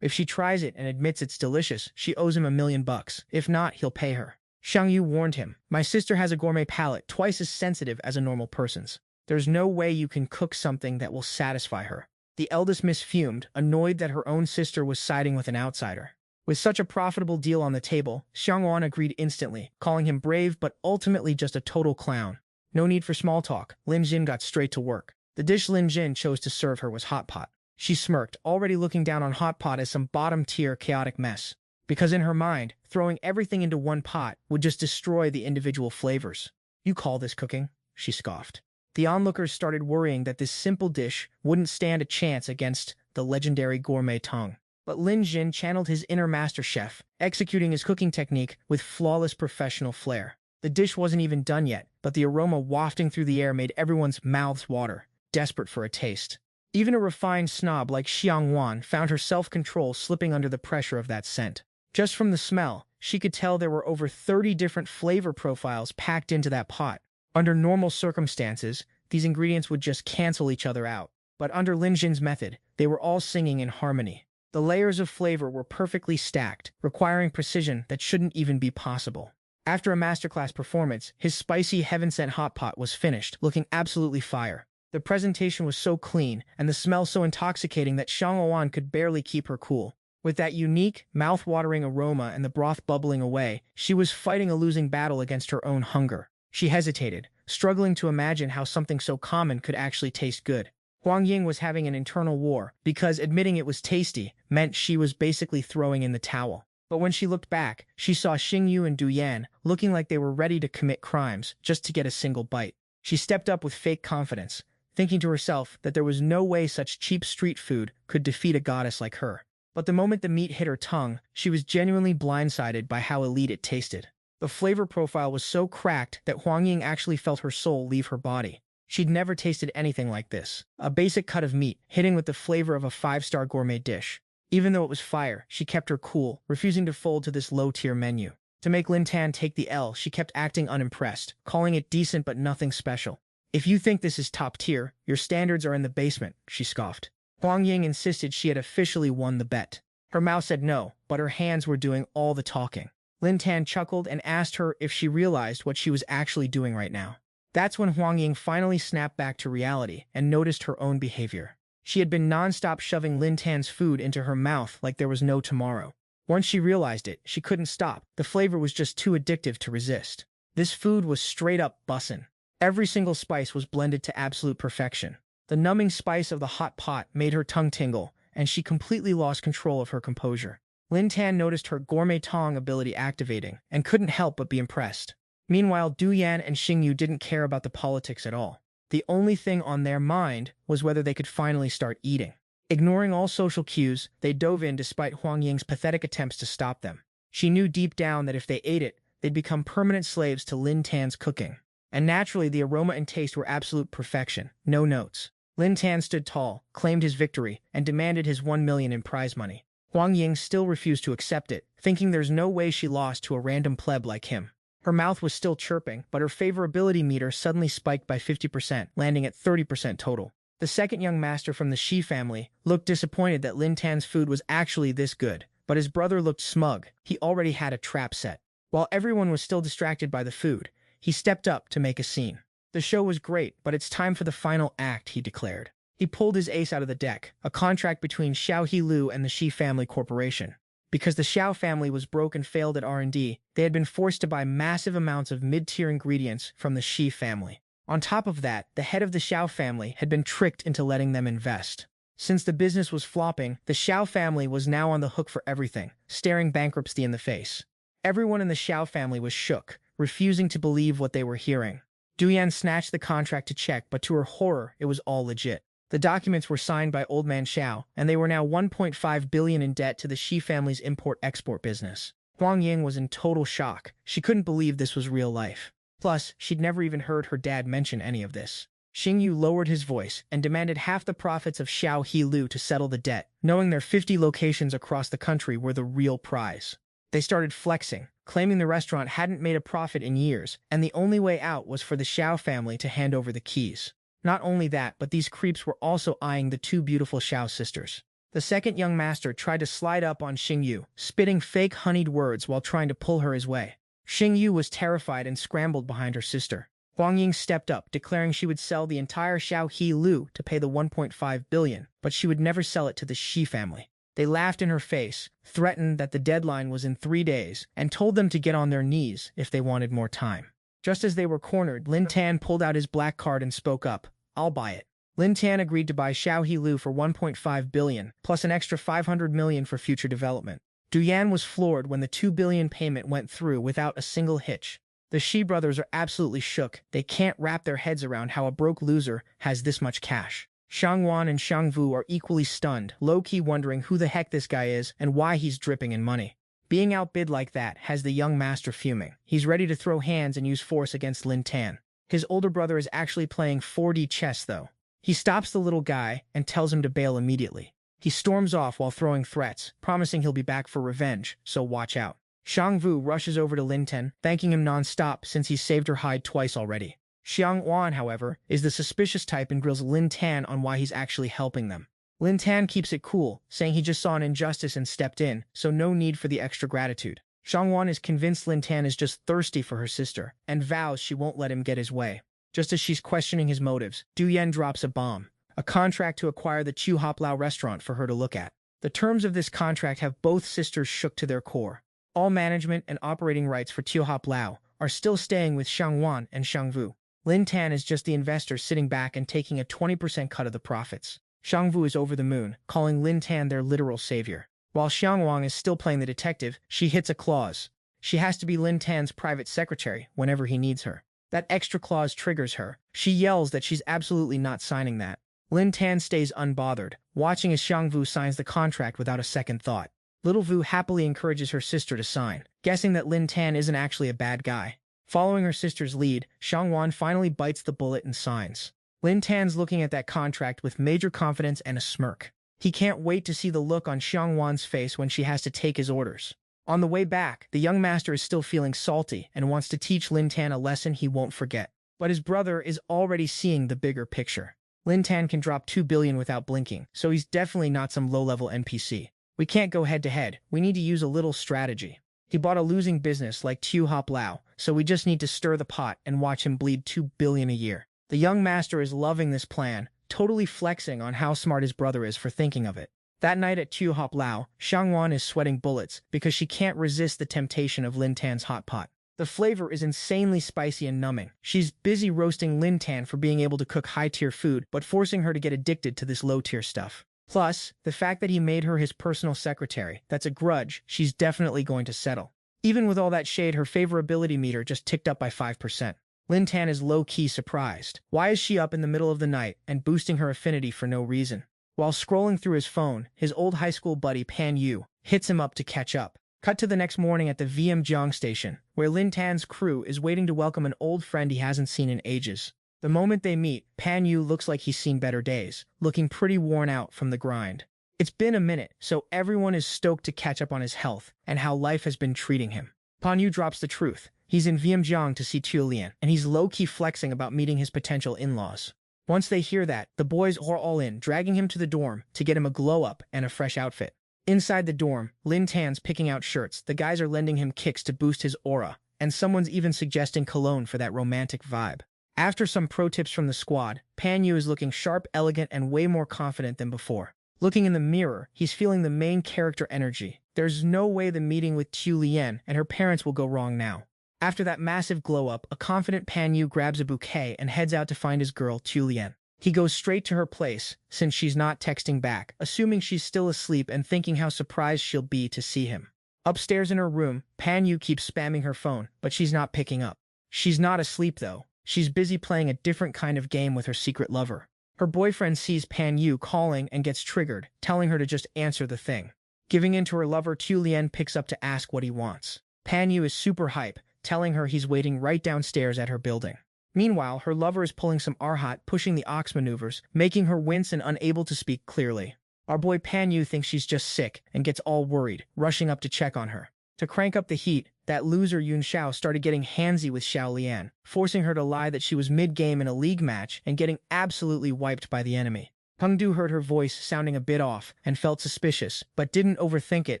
If she tries it and admits it's delicious, she owes him $1,000,000. If not, he'll pay her. Shang Yu warned him, "My sister has a gourmet palate twice as sensitive as a normal person's. There's no way you can cook something that will satisfy her." The eldest miss fumed, annoyed that her own sister was siding with an outsider. With such a profitable deal on the table, Xiangwan agreed instantly, calling him brave but ultimately just a total clown. No need for small talk, Lin Jin got straight to work. The dish Lin Jin chose to serve her was hot pot. She smirked, already looking down on hot pot as some bottom-tier chaotic mess. Because in her mind, throwing everything into one pot would just destroy the individual flavors. "You call this cooking?" she scoffed. The onlookers started worrying that this simple dish wouldn't stand a chance against the legendary gourmet tongue. But Lin Jin channeled his inner master chef, executing his cooking technique with flawless professional flair. The dish wasn't even done yet, but the aroma wafting through the air made everyone's mouths water, desperate for a taste. Even a refined snob like Xiang Wan found her self-control slipping under the pressure of that scent. Just from the smell, she could tell there were over 30 different flavor profiles packed into that pot. Under normal circumstances, these ingredients would just cancel each other out. But under Lin Jin's method, they were all singing in harmony. The layers of flavor were perfectly stacked, requiring precision that shouldn't even be possible. After a masterclass performance, his spicy heaven-sent hot pot was finished, looking absolutely fire. The presentation was so clean, and the smell so intoxicating that Shang Oan could barely keep her cool. With that unique, mouth-watering aroma and the broth bubbling away, she was fighting a losing battle against her own hunger. She hesitated, struggling to imagine how something so common could actually taste good. Huang Ying was having an internal war, because admitting it was tasty meant she was basically throwing in the towel. But when she looked back, she saw Xing Yu and Du Yan looking like they were ready to commit crimes just to get a single bite. She stepped up with fake confidence, thinking to herself that there was no way such cheap street food could defeat a goddess like her. But the moment the meat hit her tongue, she was genuinely blindsided by how elite it tasted. The flavor profile was so cracked that Huang Ying actually felt her soul leave her body. She'd never tasted anything like this. A basic cut of meat, hitting with the flavor of a five-star gourmet dish. Even though it was fire, she kept her cool, refusing to fold to this low-tier menu. To make Lin Tan take the L, she kept acting unimpressed, calling it decent but nothing special. "If you think this is top tier, your standards are in the basement," she scoffed. Huang Ying insisted she had officially won the bet. Her mouth said no, but her hands were doing all the talking. Lin Tan chuckled and asked her if she realized what she was actually doing right now. That's when Huang Ying finally snapped back to reality and noticed her own behavior. She had been non-stop shoving Lin Tan's food into her mouth like there was no tomorrow. Once she realized it, she couldn't stop. The flavor was just too addictive to resist. This food was straight up bussin'. Every single spice was blended to absolute perfection. The numbing spice of the hot pot made her tongue tingle, and she completely lost control of her composure. Lin Tan noticed her gourmet tongue ability activating and couldn't help but be impressed. Meanwhile, Du Yan and Xingyu didn't care about the politics at all. The only thing on their mind was whether they could finally start eating. Ignoring all social cues, they dove in despite Huang Ying's pathetic attempts to stop them. She knew deep down that if they ate it, they'd become permanent slaves to Lin Tan's cooking. And naturally, the aroma and taste were absolute perfection, no notes. Lin Tan stood tall, claimed his victory, and demanded his 1 million in prize money. Huang Ying still refused to accept it, thinking there's no way she lost to a random pleb like him. Her mouth was still chirping, but her favorability meter suddenly spiked by 50%, landing at 30% total. The second young master from the Shi family looked disappointed that Lin Tan's food was actually this good, but his brother looked smug. He already had a trap set. While everyone was still distracted by the food, he stepped up to make a scene. "The show was great, but it's time for the final act," he declared. He pulled his ace out of the deck, a contract between Xiao He and the Shi Family Corporation. Because the Xiao family was broke and failed at R&D, they had been forced to buy massive amounts of mid-tier ingredients from the Shi family. On top of that, the head of the Xiao family had been tricked into letting them invest. Since the business was flopping, the Xiao family was now on the hook for everything, staring bankruptcy in the face. Everyone in the Xiao family was shook, refusing to believe what they were hearing. Du Yan snatched the contract to check, but to her horror, it was all legit. The documents were signed by Old Man Xiao, and they were now 1.5 billion in debt to the Shi family's import-export business. Huang Ying was in total shock. She couldn't believe this was real life. Plus, she'd never even heard her dad mention any of this. Xingyu lowered his voice and demanded half the profits of Xiao He to settle the debt, knowing their 50 locations across the country were the real prize. They started flexing, claiming the restaurant hadn't made a profit in years, and the only way out was for the Xiao family to hand over the keys. Not only that, but these creeps were also eyeing the two beautiful Xiao sisters. The second young master tried to slide up on Xingyu, spitting fake honeyed words while trying to pull her his way. Xingyu was terrified and scrambled behind her sister. Huang Ying stepped up, declaring she would sell the entire Xiao He to pay the 1.5 billion, but she would never sell it to the Shi family. They laughed in her face, threatened that the deadline was in 3 days, and told them to get on their knees if they wanted more time. Just as they were cornered, Lin Tan pulled out his black card and spoke up. "I'll buy it." Lin Tan agreed to buy Xiao He for 1.5 billion, plus an extra 500 million for future development. Du Yan was floored when the 2 billion payment went through without a single hitch. The Shi brothers are absolutely shook. They can't wrap their heads around how a broke loser has this much cash. Shang Wan and Shang Vu are equally stunned, low-key wondering who the heck this guy is and why he's dripping in money. Being outbid like that has the young master fuming. He's ready to throw hands and use force against Lin Tan. His older brother is actually playing 4D chess, though. He stops the little guy and tells him to bail immediately. He storms off while throwing threats, promising he'll be back for revenge, so watch out. Shang Vu rushes over to Lin Tan, thanking him non-stop since he's saved her hide twice already. Xiang Wan, however, is the suspicious type and grills Lin Tan on why he's actually helping them. Lin Tan keeps it cool, saying he just saw an injustice and stepped in, so no need for the extra gratitude. Shang Wan is convinced Lin Tan is just thirsty for her sister, and vows she won't let him get his way. Just as she's questioning his motives, Du Yan drops a bomb. A contract to acquire the Chu Hop Lao restaurant for her to look at. The terms of this contract have both sisters shook to their core. All management and operating rights for Chu Hop Lao are still staying with Shang Wan and Shang Vu. Lin Tan is just the investor sitting back and taking a 20% cut of the profits. Shang Vu is over the moon, calling Lin Tan their literal savior. While Xiang Wang is still playing the detective, she hits a clause. She has to be Lin Tan's private secretary whenever he needs her. That extra clause triggers her. She yells that she's absolutely not signing that. Lin Tan stays unbothered, watching as Xiangvu signs the contract without a second thought. Little Vu happily encourages her sister to sign, guessing that Lin Tan isn't actually a bad guy. Following her sister's lead, Xiangwan finally bites the bullet and signs. Lin Tan's looking at that contract with major confidence and a smirk. He can't wait to see the look on Xiangwan's face when she has to take his orders. On the way back, the young master is still feeling salty and wants to teach Lin Tan a lesson he won't forget. But his brother is already seeing the bigger picture. Lin Tan can drop 2 billion without blinking, so he's definitely not some low-level NPC. We can't go head-to-head, we need to use a little strategy. He bought a losing business like Tu Hop Lao, so we just need to stir the pot and watch him bleed 2 billion a year. The young master is loving this plan, totally flexing on how smart his brother is for thinking of it. That night at Tu Hop Lao, Xiangwan is sweating bullets because she can't resist the temptation of Lin Tan's hot pot. The flavor is insanely spicy and numbing. She's busy roasting Lin Tan for being able to cook high-tier food, but forcing her to get addicted to this low-tier stuff. Plus, the fact that he made her his personal secretary, that's a grudge she's definitely going to settle. Even with all that shade, her favorability meter just ticked up by 5%. Lin Tan is low-key surprised. Why is she up in the middle of the night and boosting her affinity for no reason? While scrolling through his phone, his old high school buddy Pan Yu hits him up to catch up. Cut to the next morning at the Vientiane station, where Lin Tan's crew is waiting to welcome an old friend he hasn't seen in ages. The moment they meet, Pan Yu looks like he's seen better days, looking pretty worn out from the grind. It's been a minute, so everyone is stoked to catch up on his health and how life has been treating him. Pan Yu drops the truth. He's in Vientiane to see Tu Lian, and he's low-key flexing about meeting his potential in-laws. Once they hear that, the boys are all in, dragging him to the dorm to get him a glow-up and a fresh outfit. Inside the dorm, Lin Tan's picking out shirts, the guys are lending him kicks to boost his aura, and someone's even suggesting cologne for that romantic vibe. After some pro tips from the squad, Pan Yu is looking sharp, elegant, and way more confident than before. Looking in the mirror, he's feeling the main character energy. There's no way the meeting with Tu Lian and her parents will go wrong now. After that massive glow-up, a confident Pan Yu grabs a bouquet and heads out to find his girl, Tu Lian. He goes straight to her place, since she's not texting back, assuming she's still asleep and thinking how surprised she'll be to see him. Upstairs in her room, Pan Yu keeps spamming her phone, but she's not picking up. She's not asleep, though. She's busy playing a different kind of game with her secret lover. Her boyfriend sees Pan Yu calling and gets triggered, telling her to just answer the thing. Giving in to her lover, Tu Lian picks up to ask what he wants. Pan Yu is super hype, telling her he's waiting right downstairs at her building. Meanwhile, her lover is pulling some arhat, pushing the ox maneuvers, making her wince and unable to speak clearly. Our boy Pan Yu thinks she's just sick and gets all worried, rushing up to check on her. To crank up the heat, that loser Yun Xiao started getting handsy with Xiao Lian, forcing her to lie that she was mid-game in a league match and getting absolutely wiped by the enemy. Peng Du heard her voice sounding a bit off and felt suspicious, but didn't overthink it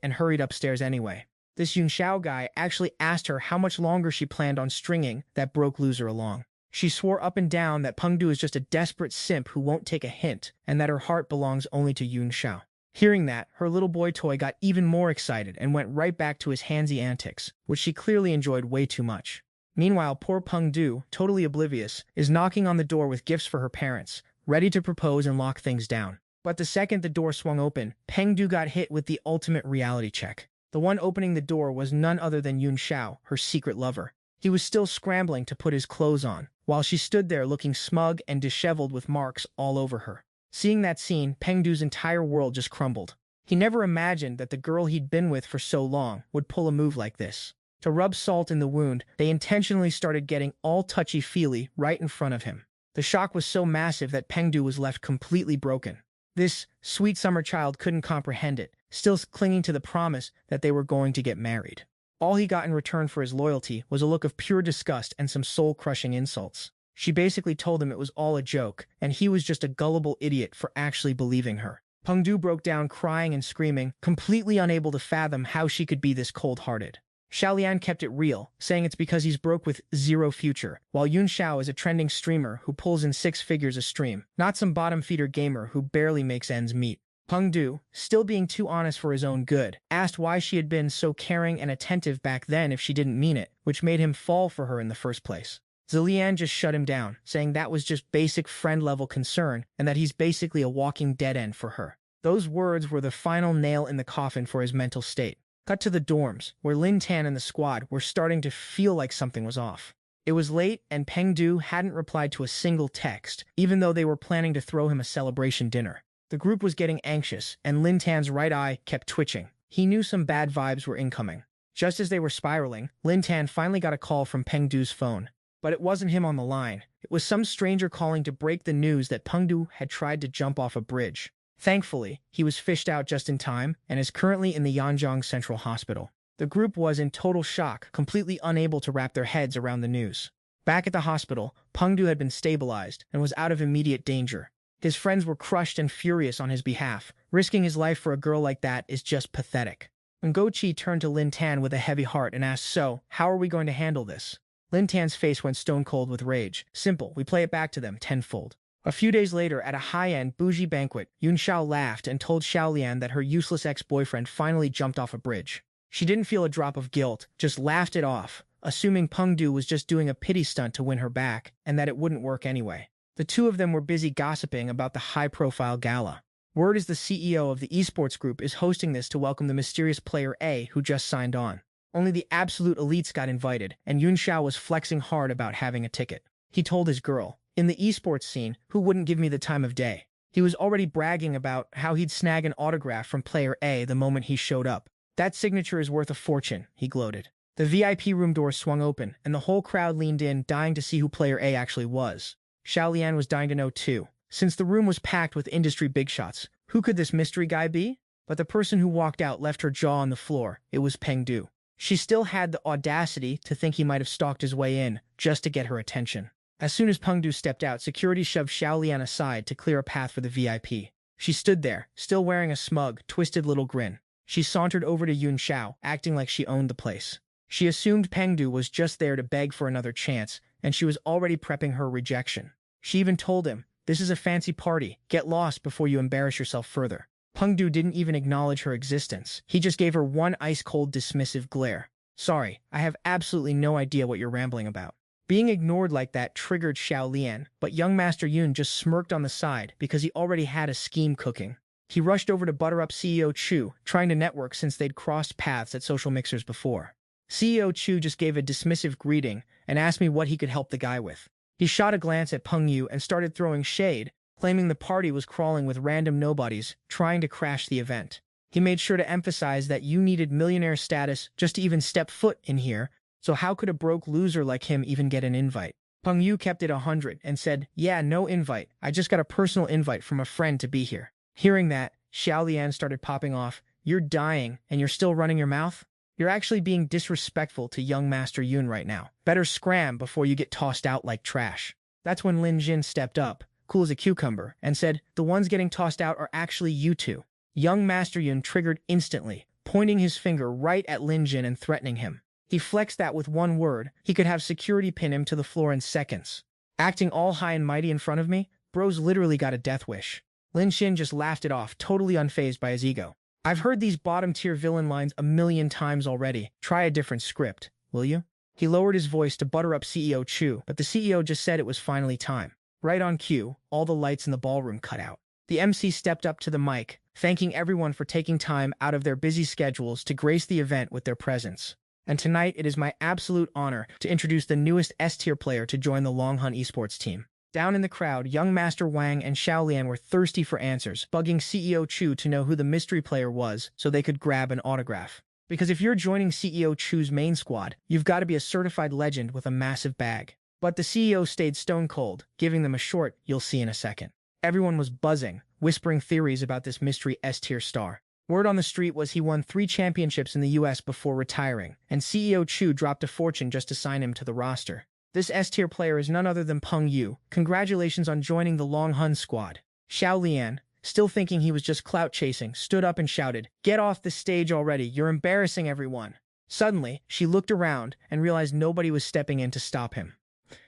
and hurried upstairs anyway. This Yun Xiao guy actually asked her how much longer she planned on stringing that broke loser along. She swore up and down that Peng Du is just a desperate simp who won't take a hint, and that her heart belongs only to Yun Xiao. Hearing that, her little boy toy got even more excited and went right back to his handsy antics, which she clearly enjoyed way too much. Meanwhile, poor Peng Du, totally oblivious, is knocking on the door with gifts for her parents, ready to propose and lock things down. But the second the door swung open, Peng Du got hit with the ultimate reality check. The one opening the door was none other than Yun Xiao, her secret lover. He was still scrambling to put his clothes on, while she stood there looking smug and disheveled with marks all over her. Seeing that scene, Peng Du's entire world just crumbled. He never imagined that the girl he'd been with for so long would pull a move like this. To rub salt in the wound, they intentionally started getting all touchy-feely right in front of him. The shock was so massive that Peng Du was left completely broken. This sweet summer child couldn't comprehend it, still clinging to the promise that they were going to get married. All he got in return for his loyalty was a look of pure disgust and some soul-crushing insults. She basically told him it was all a joke, and he was just a gullible idiot for actually believing her. Peng Du broke down crying and screaming, completely unable to fathom how she could be this cold-hearted. Xiaolian kept it real, saying it's because he's broke with zero future, while Yun Xiao is a trending streamer who pulls in 6 figures a stream, not some bottom-feeder gamer who barely makes ends meet. Peng Du, still being too honest for his own good, asked why she had been so caring and attentive back then if she didn't mean it, which made him fall for her in the first place. Zilian just shut him down, saying that was just basic friend-level concern and that he's basically a walking dead end for her. Those words were the final nail in the coffin for his mental state. Cut to the dorms, where Lin Tan and the squad were starting to feel like something was off. It was late, and Peng Du hadn't replied to a single text, even though they were planning to throw him a celebration dinner. The group was getting anxious, and Lin Tan's right eye kept twitching. He knew some bad vibes were incoming. Just as they were spiraling, Lin Tan finally got a call from Peng Du's phone. But it wasn't him on the line. It was some stranger calling to break the news that Peng Du had tried to jump off a bridge. Thankfully, he was fished out just in time and is currently in the Yanjiang Central Hospital. The group was in total shock, completely unable to wrap their heads around the news. Back at the hospital, Peng Du had been stabilized and was out of immediate danger. His friends were crushed and furious on his behalf. Risking his life for a girl like that is just pathetic. Ngochi turned to Lin Tan with a heavy heart and asked, "So, how are we going to handle this?" Lin Tan's face went stone cold with rage. "Simple, we play it back to them tenfold." A few days later, at a high-end, bougie banquet, Yun Xiao laughed and told Xiaolian that her useless ex-boyfriend finally jumped off a bridge. She didn't feel a drop of guilt, just laughed it off, assuming Peng Du was just doing a pity stunt to win her back, and that it wouldn't work anyway. The two of them were busy gossiping about the high-profile gala. Word is the CEO of the esports group is hosting this to welcome the mysterious player A who just signed on. Only the absolute elites got invited, and Yun Xiao was flexing hard about having a ticket. He told his girl, "In the esports scene, who wouldn't give me the time of day?" He was already bragging about how he'd snag an autograph from player A the moment he showed up. "That signature is worth a fortune," he gloated. The VIP room door swung open, and the whole crowd leaned in, dying to see who player A actually was. Xiaolian was dying to know too. Since the room was packed with industry big shots, who could this mystery guy be? But the person who walked out left her jaw on the floor. It was Peng Du. She still had the audacity to think he might have stalked his way in, just to get her attention. As soon as Peng Du stepped out, security shoved Xiaolian aside to clear a path for the VIP. She stood there, still wearing a smug, twisted little grin. She sauntered over to Yun Xiao, acting like she owned the place. She assumed Peng Du was just there to beg for another chance, and she was already prepping her rejection. She even told him, "This is a fancy party. Get lost before you embarrass yourself further." Peng Du didn't even acknowledge her existence. He just gave her one ice-cold, dismissive glare. "Sorry, I have absolutely no idea what you're rambling about." Being ignored like that triggered Xiaolian, but young Master Yun just smirked on the side because he already had a scheme cooking. He rushed over to butter up CEO Chu, trying to network since they'd crossed paths at social mixers before. CEO Chu just gave a dismissive greeting and asked me what he could help the guy with. He shot a glance at Peng Yu and started throwing shade, claiming the party was crawling with random nobodies trying to crash the event. He made sure to emphasize that you needed millionaire status just to even step foot in here, so how could a broke loser like him even get an invite? Peng Yu kept it 100 and said, "Yeah, no invite. I just got a personal invite from a friend to be here." Hearing that, Xiaolian started popping off. "You're dying, and you're still running your mouth? You're actually being disrespectful to young Master Yun right now. Better scram before you get tossed out like trash." That's when Lin Jin stepped up, cool as a cucumber, and said, "The ones getting tossed out are actually you two." Young Master Yun triggered instantly, pointing his finger right at Lin Jin and threatening him. He flexed that with one word, he could have security pin him to the floor in seconds. Acting all high and mighty in front of me? Bro's literally got a death wish. Lin Xin just laughed it off, totally unfazed by his ego. "I've heard these bottom-tier villain lines a million times already. Try a different script, will you?" He lowered his voice to butter up CEO Chu, but the CEO just said it was finally time. Right on cue, all the lights in the ballroom cut out. The MC stepped up to the mic, thanking everyone for taking time out of their busy schedules to grace the event with their presence. And tonight, it is my absolute honor to introduce the newest S-tier player to join the Donghua esports team. Down in the crowd, young Master Wang and Xiaolian were thirsty for answers, bugging CEO Chu to know who the mystery player was so they could grab an autograph. Because if you're joining CEO Chu's main squad, you've got to be a certified legend with a massive bag. But the CEO stayed stone cold, giving them a short, "You'll see in a second." Everyone was buzzing, whispering theories about this mystery S-tier star. Word on the street was he won 3 championships in the US before retiring, and CEO Chu dropped a fortune just to sign him to the roster. This S-tier player is none other than Peng Yu. Congratulations on joining the Donghua squad. Xiaolian, still thinking he was just clout chasing, stood up and shouted, "Get off the stage already, you're embarrassing everyone." Suddenly, she looked around and realized nobody was stepping in to stop him.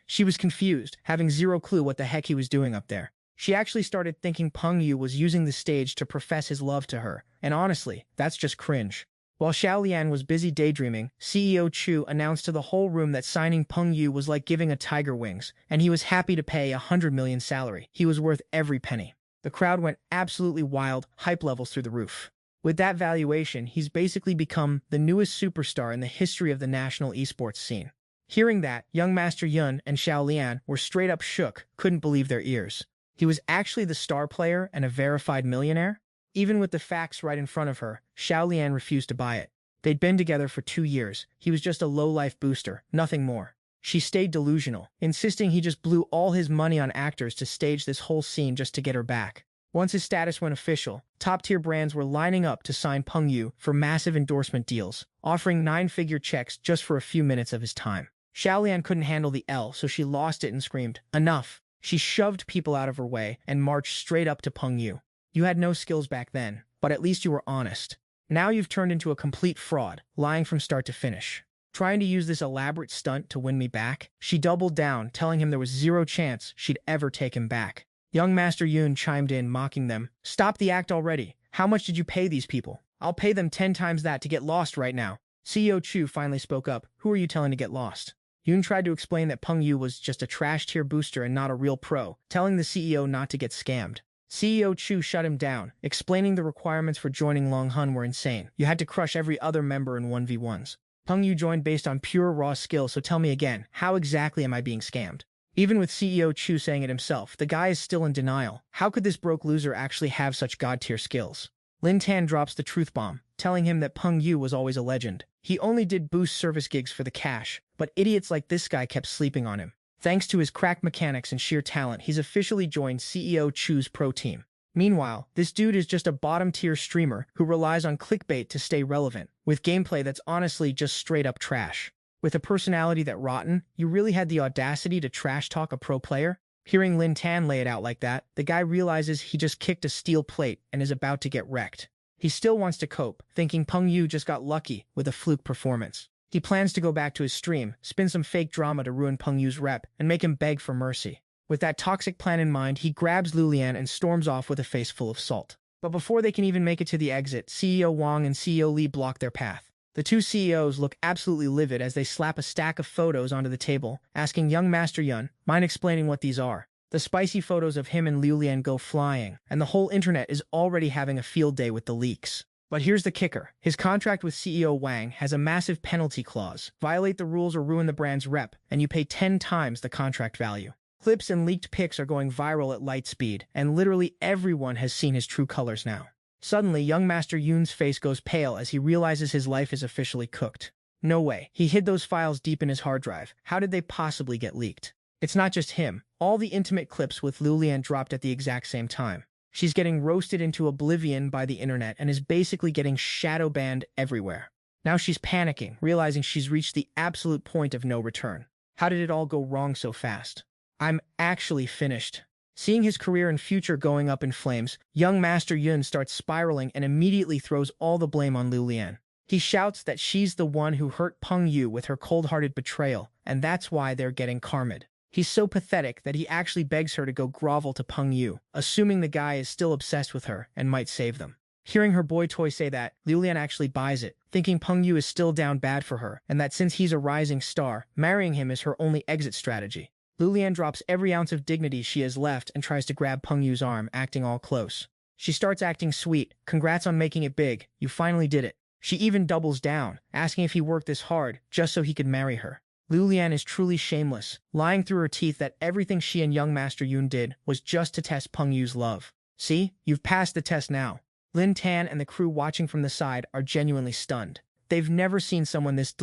She was confused, having zero clue what the heck he was doing up there. She actually started thinking Peng Yu was using the stage to profess his love to her, and honestly, that's just cringe. While Xiaolian was busy daydreaming, CEO Chu announced to the whole room that signing Peng Yu was like giving a tiger wings, and he was happy to pay 100 million salary. He was worth every penny. The crowd went absolutely wild, hype levels through the roof. With that valuation, he's basically become the newest superstar in the history of the national esports scene. Hearing that, young Master Yun and Xiao Lian were straight up shook, couldn't believe their ears. He was actually the star player and a verified millionaire? Even with the facts right in front of her, Xiao Lian refused to buy it. They'd been together for 2 years. He was just a low-life booster, nothing more. She stayed delusional, insisting he just blew all his money on actors to stage this whole scene just to get her back. Once his status went official, top-tier brands were lining up to sign Peng Yu for massive endorsement deals, offering 9-figure checks just for a few minutes of his time. Xiao Lian couldn't handle the L, so she lost it and screamed, "Enough!" She shoved people out of her way and marched straight up to Peng Yu. "You had no skills back then, but at least you were honest. Now you've turned into a complete fraud, lying from start to finish. Trying to use this elaborate stunt to win me back?" She doubled down, telling him there was zero chance she'd ever take him back. Young Master Yun chimed in, mocking them. "Stop the act already. How much did you pay these people? I'll pay them 10 times that to get lost right now." CEO Chu finally spoke up. "Who are you telling to get lost?" Yun tried to explain that Peng Yu was just a trash-tier booster and not a real pro, telling the CEO not to get scammed. CEO Chu shut him down, explaining the requirements for joining Long Hun were insane. You had to crush every other member in 1v1s. Peng Yu joined based on pure raw skill, so tell me again, how exactly am I being scammed? Even with CEO Chu saying it himself, the guy is still in denial. How could this broke loser actually have such god-tier skills? Lin Tan drops the truth bomb, telling him that Peng Yu was always a legend. He only did boost service gigs for the cash, but idiots like this guy kept sleeping on him. Thanks to his crack mechanics and sheer talent, he's officially joined CEO Chu's pro team. Meanwhile, this dude is just a bottom-tier streamer who relies on clickbait to stay relevant, with gameplay that's honestly just straight-up trash. With a personality that rotten, you really had the audacity to trash-talk a pro player? Hearing Lin Tan lay it out like that, the guy realizes he just kicked a steel plate and is about to get wrecked. He still wants to cope, thinking Peng Yu just got lucky with a fluke performance. He plans to go back to his stream, spin some fake drama to ruin Peng Yu's rep, and make him beg for mercy. With that toxic plan in mind, he grabs Lulian and storms off with a face full of salt. But before they can even make it to the exit, CEO Wang and CEO Li block their path. The two CEOs look absolutely livid as they slap a stack of photos onto the table, asking young Master Yun, "Mind explaining what these are?" The spicy photos of him and Liu Lian go flying, and the whole internet is already having a field day with the leaks. But here's the kicker. His contract with CEO Wang has a massive penalty clause. Violate the rules or ruin the brand's rep, and you pay 10 times the contract value. Clips and leaked pics are going viral at light speed, and literally everyone has seen his true colors now. Suddenly, young Master Yun's face goes pale as he realizes his life is officially cooked. No way. He hid those files deep in his hard drive. How did they possibly get leaked? It's not just him. All the intimate clips with Lulian dropped at the exact same time. She's getting roasted into oblivion by the internet and is basically getting shadow banned everywhere. Now she's panicking, realizing she's reached the absolute point of no return. How did it all go wrong so fast? I'm actually finished. Seeing his career and future going up in flames, young Master Yun starts spiraling and immediately throws all the blame on Lulian. He shouts that she's the one who hurt Peng Yu with her cold-hearted betrayal, and that's why they're getting karmic. He's so pathetic that he actually begs her to go grovel to Peng Yu, assuming the guy is still obsessed with her and might save them. Hearing her boy toy say that, Lulian actually buys it, thinking Peng Yu is still down bad for her, and that since he's a rising star, marrying him is her only exit strategy. Lulian drops every ounce of dignity she has left and tries to grab Peng Yu's arm, acting all close. She starts acting sweet. "Congrats on making it big. You finally did it." She even doubles down, asking if he worked this hard just so he could marry her. Lulian is truly shameless, lying through her teeth that everything she and young Master Yun did was just to test Peng Yu's love. "See? You've passed the test now." Lin Tan and the crew watching from the side are genuinely stunned. They've never seen someone this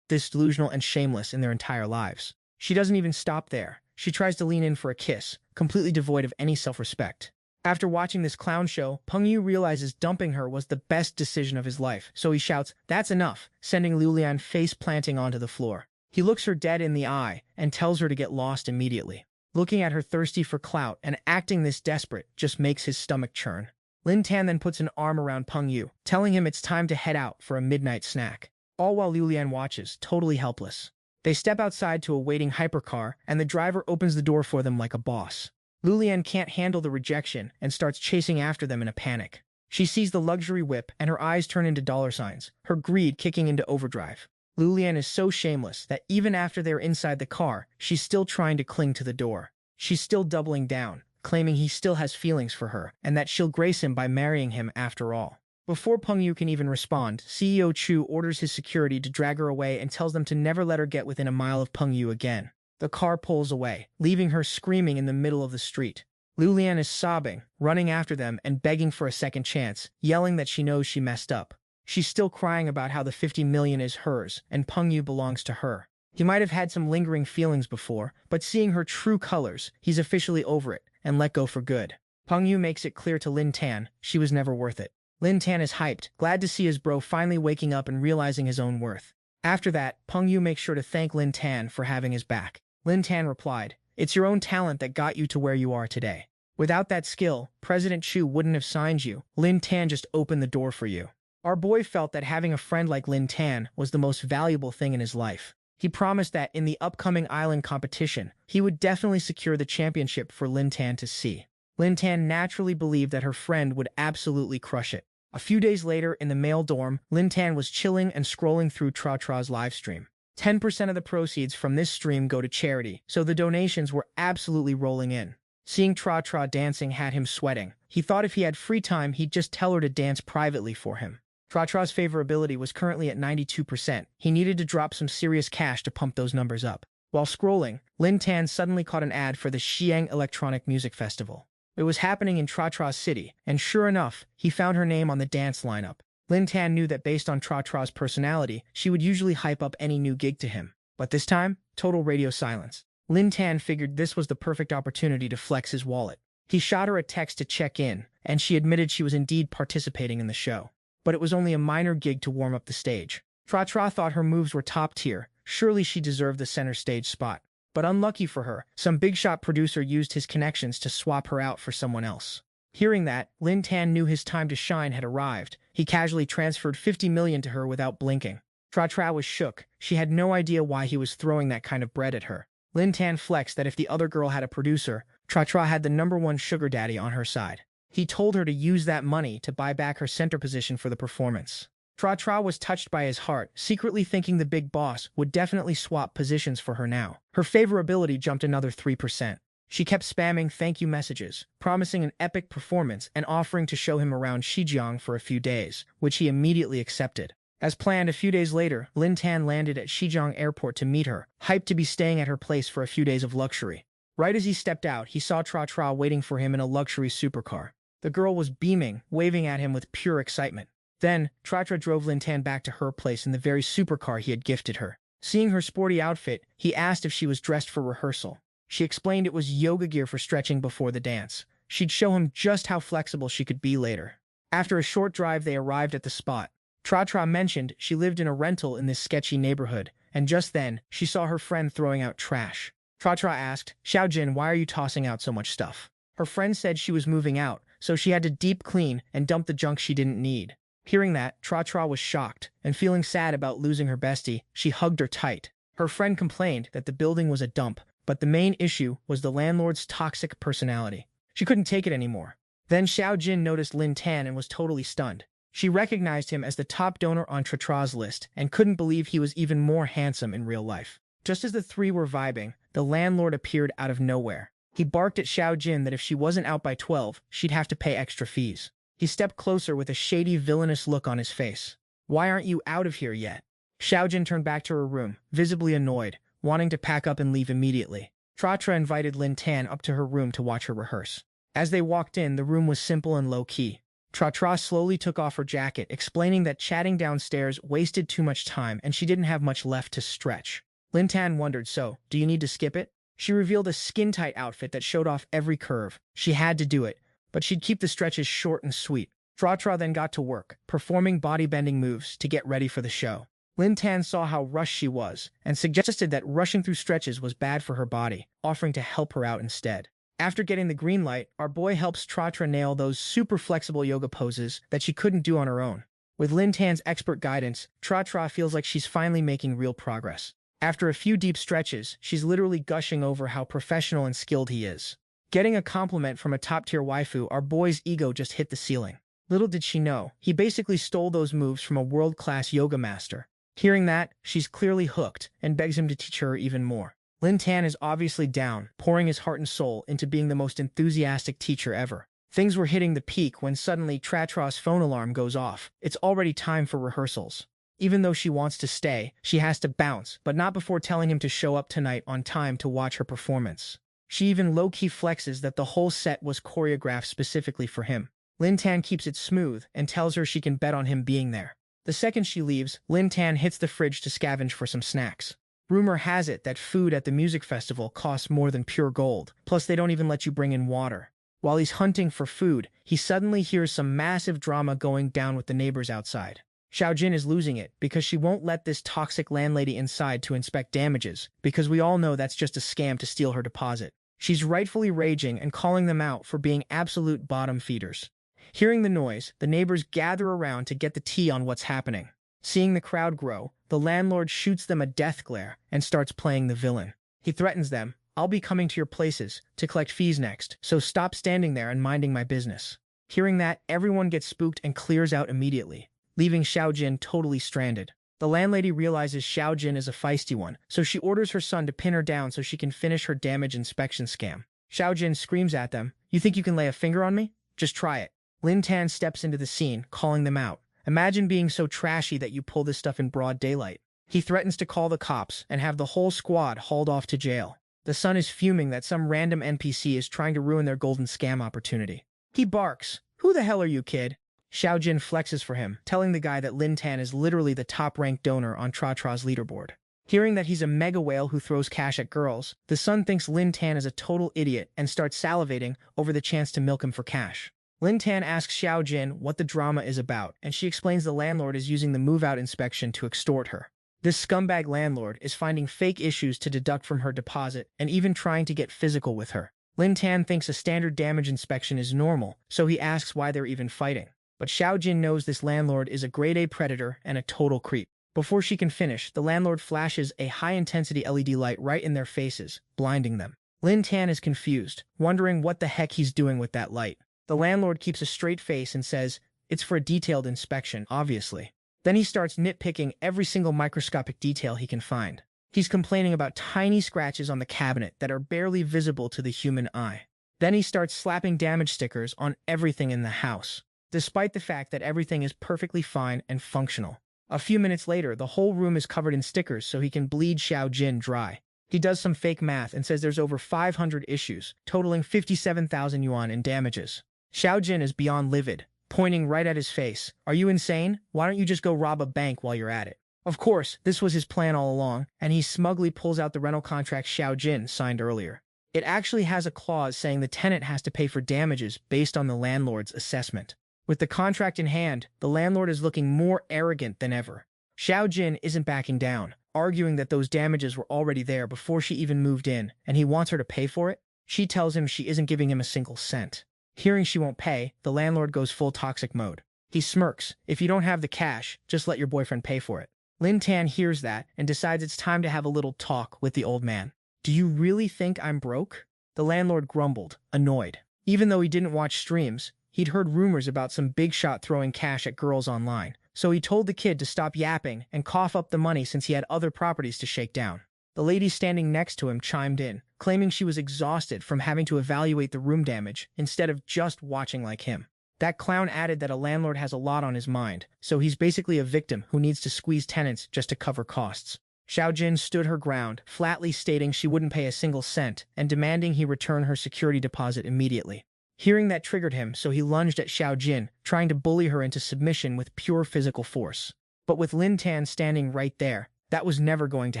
delusional and shameless in their entire lives. She doesn't even stop there. She tries to lean in for a kiss, completely devoid of any self-respect. After watching this clown show, Peng Yu realizes dumping her was the best decision of his life, so he shouts, "That's enough," sending Lulian face-planting onto the floor. He looks her dead in the eye and tells her to get lost immediately. Looking at her thirsty for clout and acting this desperate just makes his stomach churn. Lin Tan then puts an arm around Peng Yu, telling him it's time to head out for a midnight snack. All while Lulian watches, totally helpless. They step outside to a waiting hypercar, and the driver opens the door for them like a boss. Lulian can't handle the rejection and starts chasing after them in a panic. She sees the luxury whip, and her eyes turn into dollar signs, her greed kicking into overdrive. Lulian is so shameless that even after they're inside the car, she's still trying to cling to the door. She's still doubling down, claiming he still has feelings for her, and that she'll grace him by marrying him after all. Before Peng Yu can even respond, CEO Chu orders his security to drag her away and tells them to never let her get within a mile of Peng Yu again. The car pulls away, leaving her screaming in the middle of the street. Lu Lian is sobbing, running after them and begging for a second chance, yelling that she knows she messed up. She's still crying about how the 50 million is hers and Peng Yu belongs to her. He might have had some lingering feelings before, but seeing her true colors, he's officially over it and let go for good. Peng Yu makes it clear to Lin Tan she was never worth it. Lin Tan is hyped, glad to see his bro finally waking up and realizing his own worth. After that, Peng Yu makes sure to thank Lin Tan for having his back. Lin Tan replied, "It's your own talent that got you to where you are today. Without that skill, President Chu wouldn't have signed you. Lin Tan just opened the door for you." Our boy felt that having a friend like Lin Tan was the most valuable thing in his life. He promised that in the upcoming island competition, he would definitely secure the championship for Lin Tan to see. Lin Tan naturally believed that her friend would absolutely crush it. A few days later, in the male dorm, Lin Tan was chilling and scrolling through Tra's livestream. 10% of the proceeds from this stream go to charity, so the donations were absolutely rolling in. Seeing Tra dancing had him sweating. He thought if he had free time, he'd just tell her to dance privately for him. Tra's favorability was currently at 92%. He needed to drop some serious cash to pump those numbers up. While scrolling, Lin Tan suddenly caught an ad for the Xiang Electronic Music Festival. It was happening in Tra's city, and sure enough, he found her name on the dance lineup. Lin Tan knew that based on Tra's personality, she would usually hype up any new gig to him. But this time, total radio silence. Lin Tan figured this was the perfect opportunity to flex his wallet. He shot her a text to check in, and she admitted she was indeed participating in the show. But it was only a minor gig to warm up the stage. Tra thought her moves were top tier. Surely she deserved the center stage spot. But unlucky for her, some big-shot producer used his connections to swap her out for someone else. Hearing that, Lin Tan knew his time to shine had arrived. He casually transferred 50 million to her without blinking. Tra was shook. She had no idea why he was throwing that kind of bread at her. Lin Tan flexed that if the other girl had a producer, Tra had the #1 sugar daddy on her side. He told her to use that money to buy back her center position for the performance. Tra was touched by his heart, secretly thinking the big boss would definitely swap positions for her now. Her favorability jumped another 3%. She kept spamming thank you messages, promising an epic performance and offering to show him around Xizjiang for a few days, which he immediately accepted. As planned, a few days later, Lin Tan landed at Xizjiang Airport to meet her, hyped to be staying at her place for a few days of luxury. Right as he stepped out, he saw Tra waiting for him in a luxury supercar. The girl was beaming, waving at him with pure excitement. Then, Tra drove Lin Tan back to her place in the very supercar he had gifted her. Seeing her sporty outfit, he asked if she was dressed for rehearsal. She explained it was yoga gear for stretching before the dance. She'd show him just how flexible she could be later. After a short drive, they arrived at the spot. Tra mentioned she lived in a rental in this sketchy neighborhood, and just then, she saw her friend throwing out trash. Tra asked, "Xiaojin, why are you tossing out so much stuff?" Her friend said she was moving out, so she had to deep clean and dump the junk she didn't need. Hearing that, Tra was shocked, and feeling sad about losing her bestie, she hugged her tight. Her friend complained that the building was a dump, but the main issue was the landlord's toxic personality. She couldn't take it anymore. Then Xiaojin noticed Lin Tan and was totally stunned. She recognized him as the top donor on Tra's list and couldn't believe he was even more handsome in real life. Just as the three were vibing, the landlord appeared out of nowhere. He barked at Xiaojin that if she wasn't out by 12, she'd have to pay extra fees. He stepped closer with a shady, villainous look on his face. "Why aren't you out of here yet?" Xiaojin turned back to her room, visibly annoyed, wanting to pack up and leave immediately. Tra invited Lin Tan up to her room to watch her rehearse. As they walked in, the room was simple and low-key. Tra slowly took off her jacket, explaining that chatting downstairs wasted too much time and she didn't have much left to stretch. Lin Tan wondered, "So, do you need to skip it?" She revealed a skin-tight outfit that showed off every curve. She had to do it, but she'd keep the stretches short and sweet. Tra then got to work, performing body-bending moves to get ready for the show. Lin Tan saw how rushed she was, and suggested that rushing through stretches was bad for her body, offering to help her out instead. After getting the green light, our boy helps Tra nail those super flexible yoga poses that she couldn't do on her own. With Lin Tan's expert guidance, Tra feels like she's finally making real progress. After a few deep stretches, she's literally gushing over how professional and skilled he is. Getting a compliment from a top-tier waifu, our boy's ego just hit the ceiling. Little did she know, he basically stole those moves from a world-class yoga master. Hearing that, she's clearly hooked and begs him to teach her even more. Lin Tan is obviously down, pouring his heart and soul into being the most enthusiastic teacher ever. Things were hitting the peak when suddenly Tratra's phone alarm goes off. It's already time for rehearsals. Even though she wants to stay, she has to bounce, but not before telling him to show up tonight on time to watch her performance. She even low-key flexes that the whole set was choreographed specifically for him. Lin Tan keeps it smooth and tells her she can bet on him being there. The second she leaves, Lin Tan hits the fridge to scavenge for some snacks. Rumor has it that food at the music festival costs more than pure gold, plus they don't even let you bring in water. While he's hunting for food, he suddenly hears some massive drama going down with the neighbors outside. Xiaojin is losing it because she won't let this toxic landlady inside to inspect damages, because we all know that's just a scam to steal her deposit. She's rightfully raging and calling them out for being absolute bottom feeders. Hearing the noise, the neighbors gather around to get the tea on what's happening. Seeing the crowd grow, the landlord shoots them a death glare and starts playing the villain. He threatens them, "I'll be coming to your places to collect fees next, so stop standing there and minding my business." Hearing that, everyone gets spooked and clears out immediately, leaving Xiaojin totally stranded. The landlady realizes Xiaojin is a feisty one, so she orders her son to pin her down so she can finish her damage inspection scam. Xiaojin screams at them, "You think you can lay a finger on me? Just try it." Lin Tan steps into the scene, calling them out. "Imagine being so trashy that you pull this stuff in broad daylight." He threatens to call the cops and have the whole squad hauled off to jail. The son is fuming that some random NPC is trying to ruin their golden scam opportunity. He barks, "Who the hell are you, kid?" Xiaojin flexes for him, telling the guy that Lin Tan is literally the top-ranked donor on Tratra's leaderboard. Hearing that he's a mega whale who throws cash at girls, the son thinks Lin Tan is a total idiot and starts salivating over the chance to milk him for cash. Lin Tan asks Xiaojin what the drama is about, and she explains the landlord is using the move-out inspection to extort her. This scumbag landlord is finding fake issues to deduct from her deposit and even trying to get physical with her. Lin Tan thinks a standard damage inspection is normal, so he asks why they're even fighting. But Xiaojin knows this landlord is a grade-A predator and a total creep. Before she can finish, the landlord flashes a high-intensity LED light right in their faces, blinding them. Lin Tan is confused, wondering what the heck he's doing with that light. The landlord keeps a straight face and says, "It's for a detailed inspection, obviously." Then he starts nitpicking every single microscopic detail he can find. He's complaining about tiny scratches on the cabinet that are barely visible to the human eye. Then he starts slapping damage stickers on everything in the house, despite the fact that everything is perfectly fine and functional. A few minutes later, the whole room is covered in stickers so he can bleed Xiaojin dry. He does some fake math and says there's over 500 issues, totaling 57,000 yuan in damages. Xiaojin is beyond livid, pointing right at his face. "Are you insane? Why don't you just go rob a bank while you're at it?" Of course, this was his plan all along, and he smugly pulls out the rental contract Xiaojin signed earlier. It actually has a clause saying the tenant has to pay for damages based on the landlord's assessment. With the contract in hand, the landlord is looking more arrogant than ever. Xiaojin isn't backing down, arguing that those damages were already there before she even moved in, and he wants her to pay for it. She tells him she isn't giving him a single cent. Hearing she won't pay, the landlord goes full toxic mode. He smirks, "If you don't have the cash, just let your boyfriend pay for it." Lin Tan hears that and decides it's time to have a little talk with the old man. "Do you really think I'm broke?" The landlord grumbled, annoyed. Even though he didn't watch streams, he'd heard rumors about some big shot throwing cash at girls online, so he told the kid to stop yapping and cough up the money since he had other properties to shake down. The lady standing next to him chimed in, claiming she was exhausted from having to evaluate the room damage instead of just watching like him. That clown added that a landlord has a lot on his mind, so he's basically a victim who needs to squeeze tenants just to cover costs. Xiaojin stood her ground, flatly stating she wouldn't pay a single cent and demanding he return her security deposit immediately. Hearing that triggered him, so he lunged at Xiaojin, trying to bully her into submission with pure physical force. But with Lin Tan standing right there, that was never going to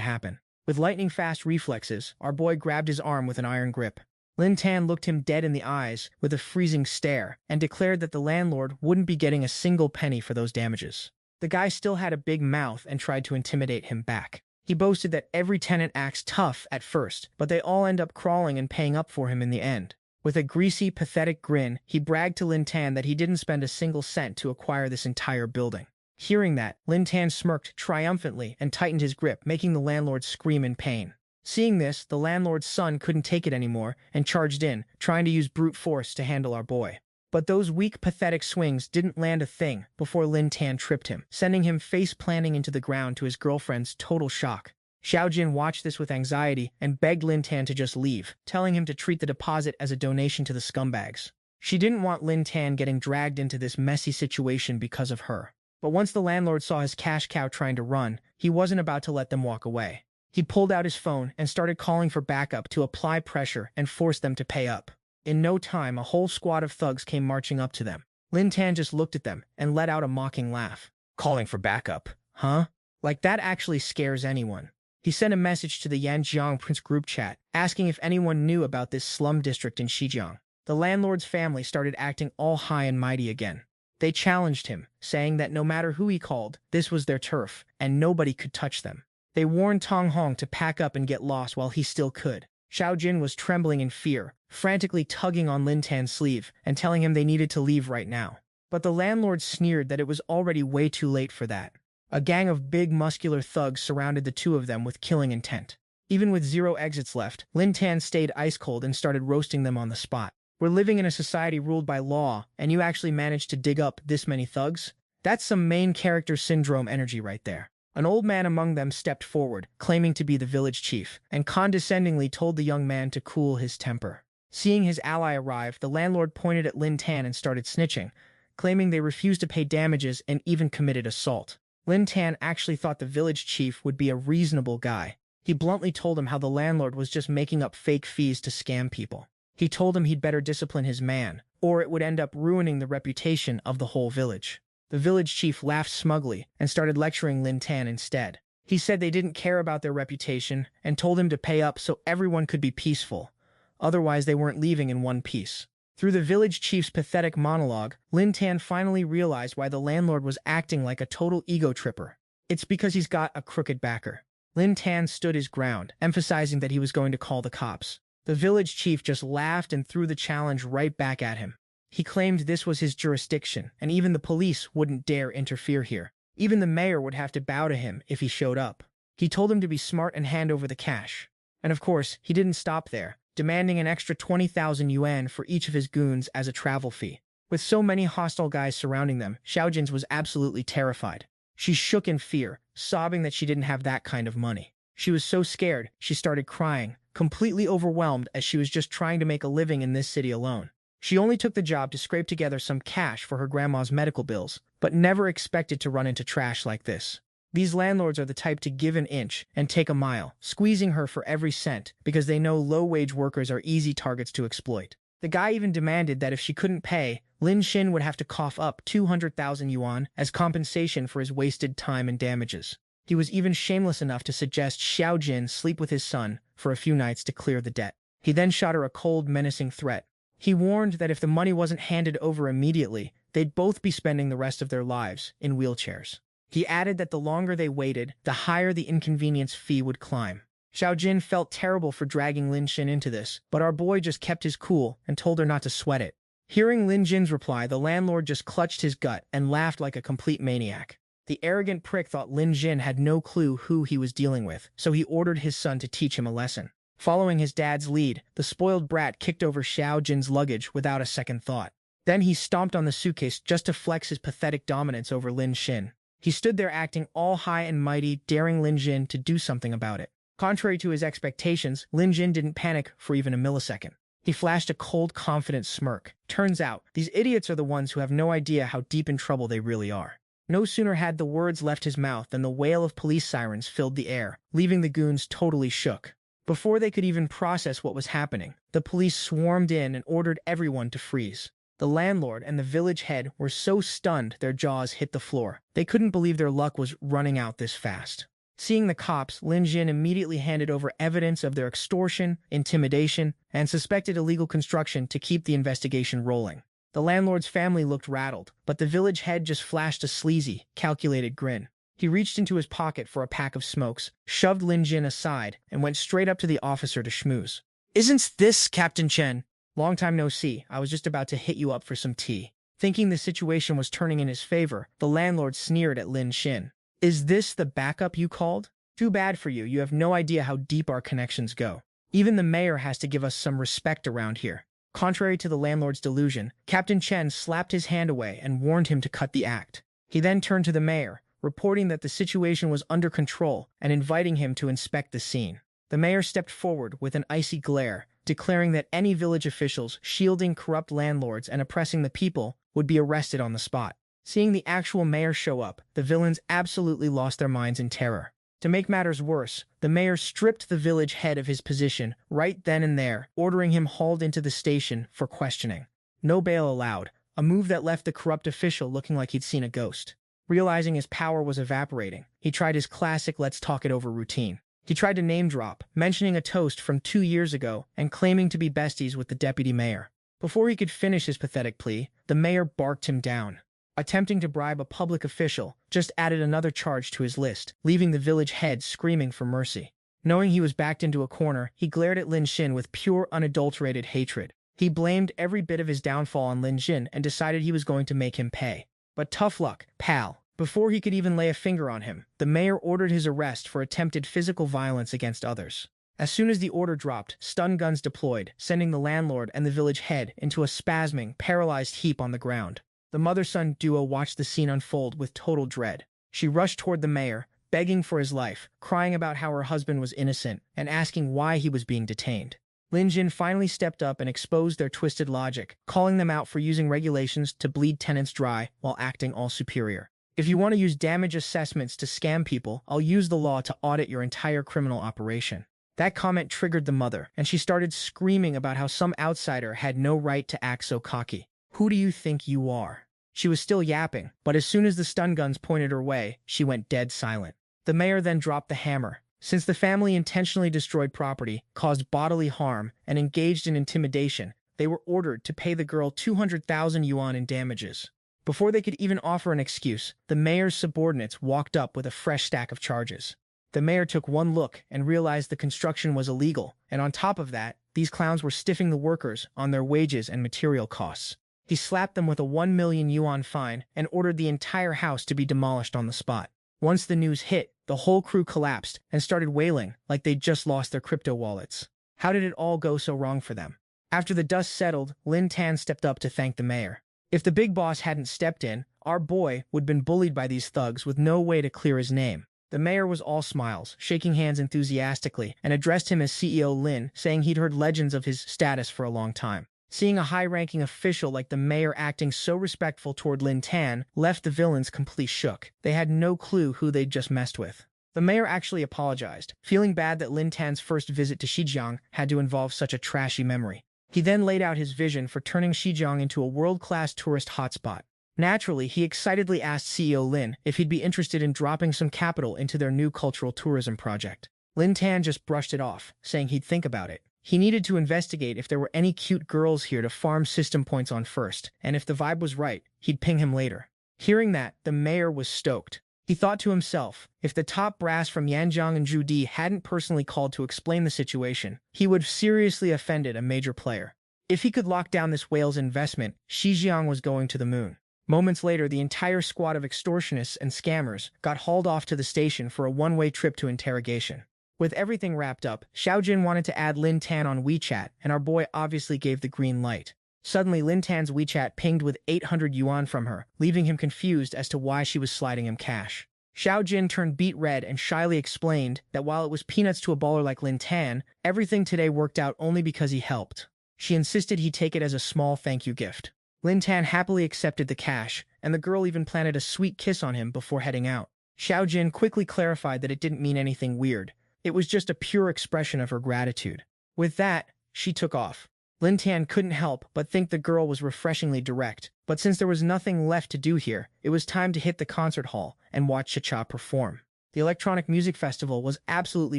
happen. With lightning-fast reflexes, our boy grabbed his arm with an iron grip. Lin Tan looked him dead in the eyes with a freezing stare and declared that the landlord wouldn't be getting a single penny for those damages. The guy still had a big mouth and tried to intimidate him back. He boasted that every tenant acts tough at first, but they all end up crawling and paying up for him in the end. With a greasy, pathetic grin, he bragged to Lin Tan that he didn't spend a single cent to acquire this entire building. Hearing that, Lin Tan smirked triumphantly and tightened his grip, making the landlord scream in pain. Seeing this, the landlord's son couldn't take it anymore and charged in, trying to use brute force to handle our boy. But those weak, pathetic swings didn't land a thing before Lin Tan tripped him, sending him face-planting into the ground to his girlfriend's total shock. Xiaojin watched this with anxiety and begged Lin Tan to just leave, telling him to treat the deposit as a donation to the scumbags. She didn't want Lin Tan getting dragged into this messy situation because of her. But once the landlord saw his cash cow trying to run, he wasn't about to let them walk away. He pulled out his phone and started calling for backup to apply pressure and force them to pay up. In no time, a whole squad of thugs came marching up to them. Lin Tan just looked at them and let out a mocking laugh. Calling for backup, Huh? Like that actually scares anyone. He sent a message to the Yanjiang Prince group chat, asking if anyone knew about this slum district in Xizjiang. The landlord's family started acting all high and mighty again. They challenged him, saying that no matter who he called, this was their turf, and nobody could touch them. They warned Tong Hong to pack up and get lost while he still could. Xiao Jin was trembling in fear, frantically tugging on Lin Tan's sleeve and telling him they needed to leave right now. But the landlord sneered that it was already way too late for that. A gang of big, muscular thugs surrounded the two of them with killing intent. Even with 0 exits left, Lin Tan stayed ice cold and started roasting them on the spot. We're living in a society ruled by law, and you actually managed to dig up this many thugs? That's some main character syndrome energy right there. An old man among them stepped forward, claiming to be the village chief, and condescendingly told the young man to cool his temper. Seeing his ally arrive, the landlord pointed at Lin Tan and started snitching, claiming they refused to pay damages and even committed assault. Lin Tan actually thought the village chief would be a reasonable guy. He bluntly told him how the landlord was just making up fake fees to scam people. He told him he'd better discipline his man, or it would end up ruining the reputation of the whole village. The village chief laughed smugly and started lecturing Lin Tan instead. He said they didn't care about their reputation and told him to pay up so everyone could be peaceful. Otherwise, they weren't leaving in one piece. Through the village chief's pathetic monologue, Lin Tan finally realized why the landlord was acting like a total ego tripper. It's because he's got a crooked backer. Lin Tan stood his ground, emphasizing that he was going to call the cops. The village chief just laughed and threw the challenge right back at him. He claimed this was his jurisdiction, and even the police wouldn't dare interfere here. Even the mayor would have to bow to him if he showed up. He told him to be smart and hand over the cash. And of course, he didn't stop there, demanding an extra 20,000 yuan for each of his goons as a travel fee. With so many hostile guys surrounding them, Xiaojin's was absolutely terrified. She shook in fear, sobbing that she didn't have that kind of money. She was so scared, she started crying, completely overwhelmed as she was just trying to make a living in this city alone. She only took the job to scrape together some cash for her grandma's medical bills, but never expected to run into trash like this. These landlords are the type to give an inch and take a mile, squeezing her for every cent because they know low-wage workers are easy targets to exploit. The guy even demanded that if she couldn't pay, Lin Xin would have to cough up 200,000 yuan as compensation for his wasted time and damages. He was even shameless enough to suggest Xiao Jin sleep with his son for a few nights to clear the debt. He then shot her a cold, menacing threat. He warned that if the money wasn't handed over immediately, they'd both be spending the rest of their lives in wheelchairs. He added that the longer they waited, the higher the inconvenience fee would climb. Xiao Jin felt terrible for dragging Lin Xin into this, but our boy just kept his cool and told her not to sweat it. Hearing Lin Jin's reply, the landlord just clutched his gut and laughed like a complete maniac. The arrogant prick thought Lin Jin had no clue who he was dealing with, so he ordered his son to teach him a lesson. Following his dad's lead, the spoiled brat kicked over Xiao Jin's luggage without a second thought. Then he stomped on the suitcase just to flex his pathetic dominance over Lin Xin. He stood there acting all high and mighty, daring Lin Jin to do something about it. Contrary to his expectations, Lin Jin didn't panic for even a millisecond. He flashed a cold, confident smirk. Turns out, these idiots are the ones who have no idea how deep in trouble they really are. No sooner had the words left his mouth than the wail of police sirens filled the air, leaving the goons totally shook. Before they could even process what was happening, the police swarmed in and ordered everyone to freeze. The landlord and the village head were so stunned their jaws hit the floor. They couldn't believe their luck was running out this fast. Seeing the cops, Lin Jin immediately handed over evidence of their extortion, intimidation, and suspected illegal construction to keep the investigation rolling. The landlord's family looked rattled, but the village head just flashed a sleazy, calculated grin. He reached into his pocket for a pack of smokes, shoved Lin Jin aside, and went straight up to the officer to schmooze. "Isn't this Captain Chen? Long time no see. I was just about to hit you up for some tea." Thinking the situation was turning in his favor, the landlord sneered at Lin Xin. "Is this the backup you called? Too bad for you. You have no idea how deep our connections go. Even the mayor has to give us some respect around here." Contrary to the landlord's delusion, Captain Chen slapped his hand away and warned him to cut the act. He then turned to the mayor, reporting that the situation was under control and inviting him to inspect the scene. The mayor stepped forward with an icy glare, declaring that any village officials shielding corrupt landlords and oppressing the people would be arrested on the spot. Seeing the actual mayor show up, the villains absolutely lost their minds in terror. To make matters worse, the mayor stripped the village head of his position right then and there, ordering him hauled into the station for questioning. No bail allowed, a move that left the corrupt official looking like he'd seen a ghost. Realizing his power was evaporating, he tried his classic let's talk it over routine. He tried to name drop, mentioning a toast from 2 years ago and claiming to be besties with the deputy mayor. Before he could finish his pathetic plea, the mayor barked him down. Attempting to bribe a public official just added another charge to his list, leaving the village head screaming for mercy. Knowing he was backed into a corner, he glared at Lin Xin with pure, unadulterated hatred. He blamed every bit of his downfall on Lin Xin and decided he was going to make him pay. But tough luck, pal. Before he could even lay a finger on him, the mayor ordered his arrest for attempted physical violence against others. As soon as the order dropped, stun guns deployed, sending the landlord and the village head into a spasming, paralyzed heap on the ground. The mother-son duo watched the scene unfold with total dread. She rushed toward the mayor, begging for his life, crying about how her husband was innocent, and asking why he was being detained. Lin Jin finally stepped up and exposed their twisted logic, calling them out for using regulations to bleed tenants dry while acting all superior. If you want to use damage assessments to scam people, I'll use the law to audit your entire criminal operation. That comment triggered the mother, and she started screaming about how some outsider had no right to act so cocky. Who do you think you are? She was still yapping, but as soon as the stun guns pointed her way, she went dead silent. The mayor then dropped the hammer. Since the family intentionally destroyed property, caused bodily harm, and engaged in intimidation, they were ordered to pay the girl 200,000 yuan in damages. Before they could even offer an excuse, the mayor's subordinates walked up with a fresh stack of charges. The mayor took one look and realized the construction was illegal, and on top of that, these clowns were stiffing the workers on their wages and material costs. He slapped them with a 1 million yuan fine and ordered the entire house to be demolished on the spot. Once the news hit, the whole crew collapsed and started wailing like they'd just lost their crypto wallets. How did it all go so wrong for them? After the dust settled, Lin Tan stepped up to thank the mayor. If the big boss hadn't stepped in, our boy would have been bullied by these thugs with no way to clear his name. The mayor was all smiles, shaking hands enthusiastically, and addressed him as CEO Lin, saying he'd heard legends of his status for a long time. Seeing a high-ranking official like the mayor acting so respectful toward Lin Tan left the villains completely shook. They had no clue who they'd just messed with. The mayor actually apologized, feeling bad that Lin Tan's first visit to Xizjiang had to involve such a trashy memory. He then laid out his vision for turning Xizjiang into a world-class tourist hotspot. Naturally, he excitedly asked CEO Lin if he'd be interested in dropping some capital into their new cultural tourism project. Lin Tan just brushed it off, saying he'd think about it. He needed to investigate if there were any cute girls here to farm system points on first, and if the vibe was right, he'd ping him later. Hearing that, the mayor was stoked. He thought to himself, if the top brass from Yanjiang and Zhudi hadn't personally called to explain the situation, he would have seriously offended a major player. If he could lock down this whale's investment, Xizjiang was going to the moon. Moments later, the entire squad of extortionists and scammers got hauled off to the station for a one-way trip to interrogation. With everything wrapped up, Xiaojin wanted to add Lin Tan on WeChat, and our boy obviously gave the green light. Suddenly, Lin Tan's WeChat pinged with 800 yuan from her, leaving him confused as to why she was sliding him cash. Xiaojin turned beet red and shyly explained that while it was peanuts to a baller like Lin Tan, everything today worked out only because he helped. She insisted he take it as a small thank you gift. Lin Tan happily accepted the cash, and the girl even planted a sweet kiss on him before heading out. Xiaojin quickly clarified that it didn't mean anything weird. It was just a pure expression of her gratitude. With that, she took off. Lin Tan couldn't help but think the girl was refreshingly direct, but since there was nothing left to do here, it was time to hit the concert hall and watch Cha-Cha perform. The electronic music festival was absolutely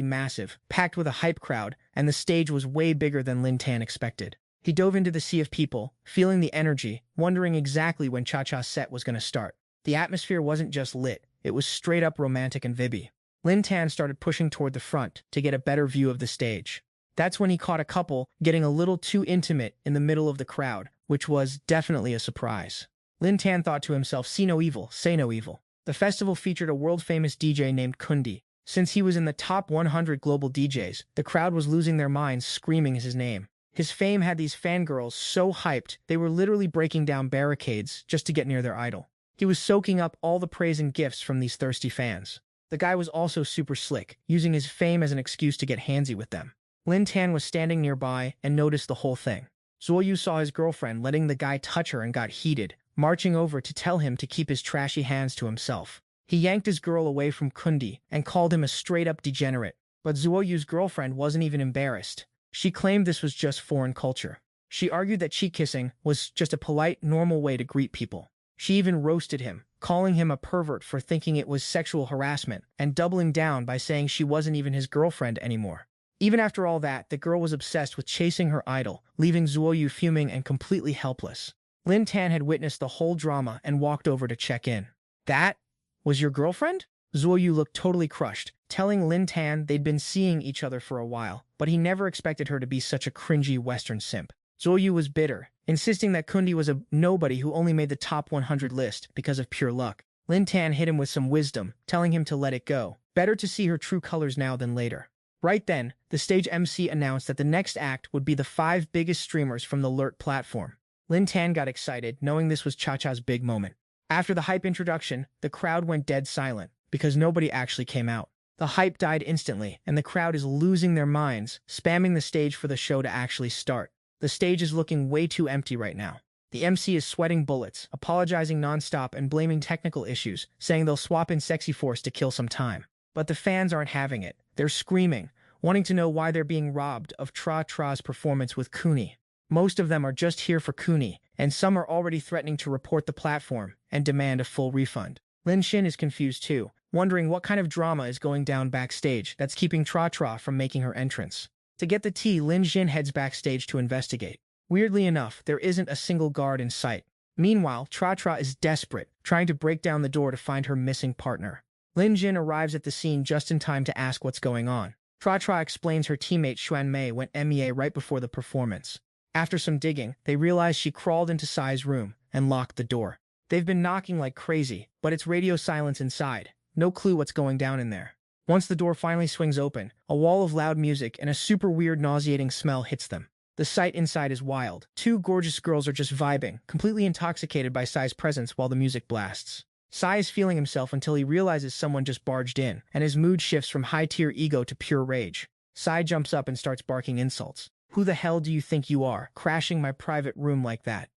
massive, packed with a hype crowd, and the stage was way bigger than Lin Tan expected. He dove into the sea of people, feeling the energy, wondering exactly when Cha-Cha's set was going to start. The atmosphere wasn't just lit, it was straight up romantic and vibey. Lin Tan started pushing toward the front to get a better view of the stage. That's when he caught a couple getting a little too intimate in the middle of the crowd, which was definitely a surprise. Lin Tan thought to himself, see no evil, say no evil. The festival featured a world-famous DJ named Kundi. Since he was in the top 100 global DJs, the crowd was losing their minds screaming his name. His fame had these fangirls so hyped, they were literally breaking down barricades just to get near their idol. He was soaking up all the praise and gifts from these thirsty fans. The guy was also super slick, using his fame as an excuse to get handsy with them. Lin Tan was standing nearby and noticed the whole thing. Zuoyu saw his girlfriend letting the guy touch her and got heated, marching over to tell him to keep his trashy hands to himself. He yanked his girl away from Kundi and called him a straight-up degenerate. But Zuoyu's girlfriend wasn't even embarrassed. She claimed this was just foreign culture. She argued that cheek kissing was just a polite, normal way to greet people. She even roasted him, calling him a pervert for thinking it was sexual harassment, and doubling down by saying she wasn't even his girlfriend anymore. Even after all that, the girl was obsessed with chasing her idol, leaving Zuoyu fuming and completely helpless. Lin Tan had witnessed the whole drama and walked over to check in. "That was your girlfriend?" Zuoyu looked totally crushed, telling Lin Tan they'd been seeing each other for a while, but he never expected her to be such a cringy Western simp. Zuoyu was bitter, insisting that Kundi was a nobody who only made the top 100 list because of pure luck. Lin Tan hit him with some wisdom, telling him to let it go. Better to see her true colors now than later. Right then, the stage MC announced that the next act would be the 5 biggest streamers from the LERT platform. Lin Tan got excited, knowing this was Cha-Cha's big moment. After the hype introduction, the crowd went dead silent, because nobody actually came out. The hype died instantly, and the crowd is losing their minds, spamming the stage for the show to actually start. The stage is looking way too empty right now. The MC is sweating bullets, apologizing nonstop and blaming technical issues, saying they'll swap in Sexy Force to kill some time. But the fans aren't having it. They're screaming, wanting to know why they're being robbed of Tra-Tra's performance with Kuni. Most of them are just here for Kuni, and some are already threatening to report the platform and demand a full refund. Lin Xin is confused too, wondering what kind of drama is going down backstage that's keeping Tra-Tra from making her entrance. To get the tea, Lin Xin heads backstage to investigate. Weirdly enough, there isn't a single guard in sight. Meanwhile, Tra-Tra is desperate, trying to break down the door to find her missing partner. Lin Xin arrives at the scene just in time to ask what's going on. Tra-Tra explains her teammate Xuan Mei went MEA right before the performance. After some digging, they realize she crawled into Sai's room and locked the door. They've been knocking like crazy, but it's radio silence inside. No clue what's going down in there. Once the door finally swings open, a wall of loud music and a super weird nauseating smell hits them. The sight inside is wild. 2 gorgeous girls are just vibing, completely intoxicated by Sai's presence while the music blasts. Sai is feeling himself until he realizes someone just barged in, and his mood shifts from high-tier ego to pure rage. Sai jumps up and starts barking insults. "Who the hell do you think you are, crashing my private room like that?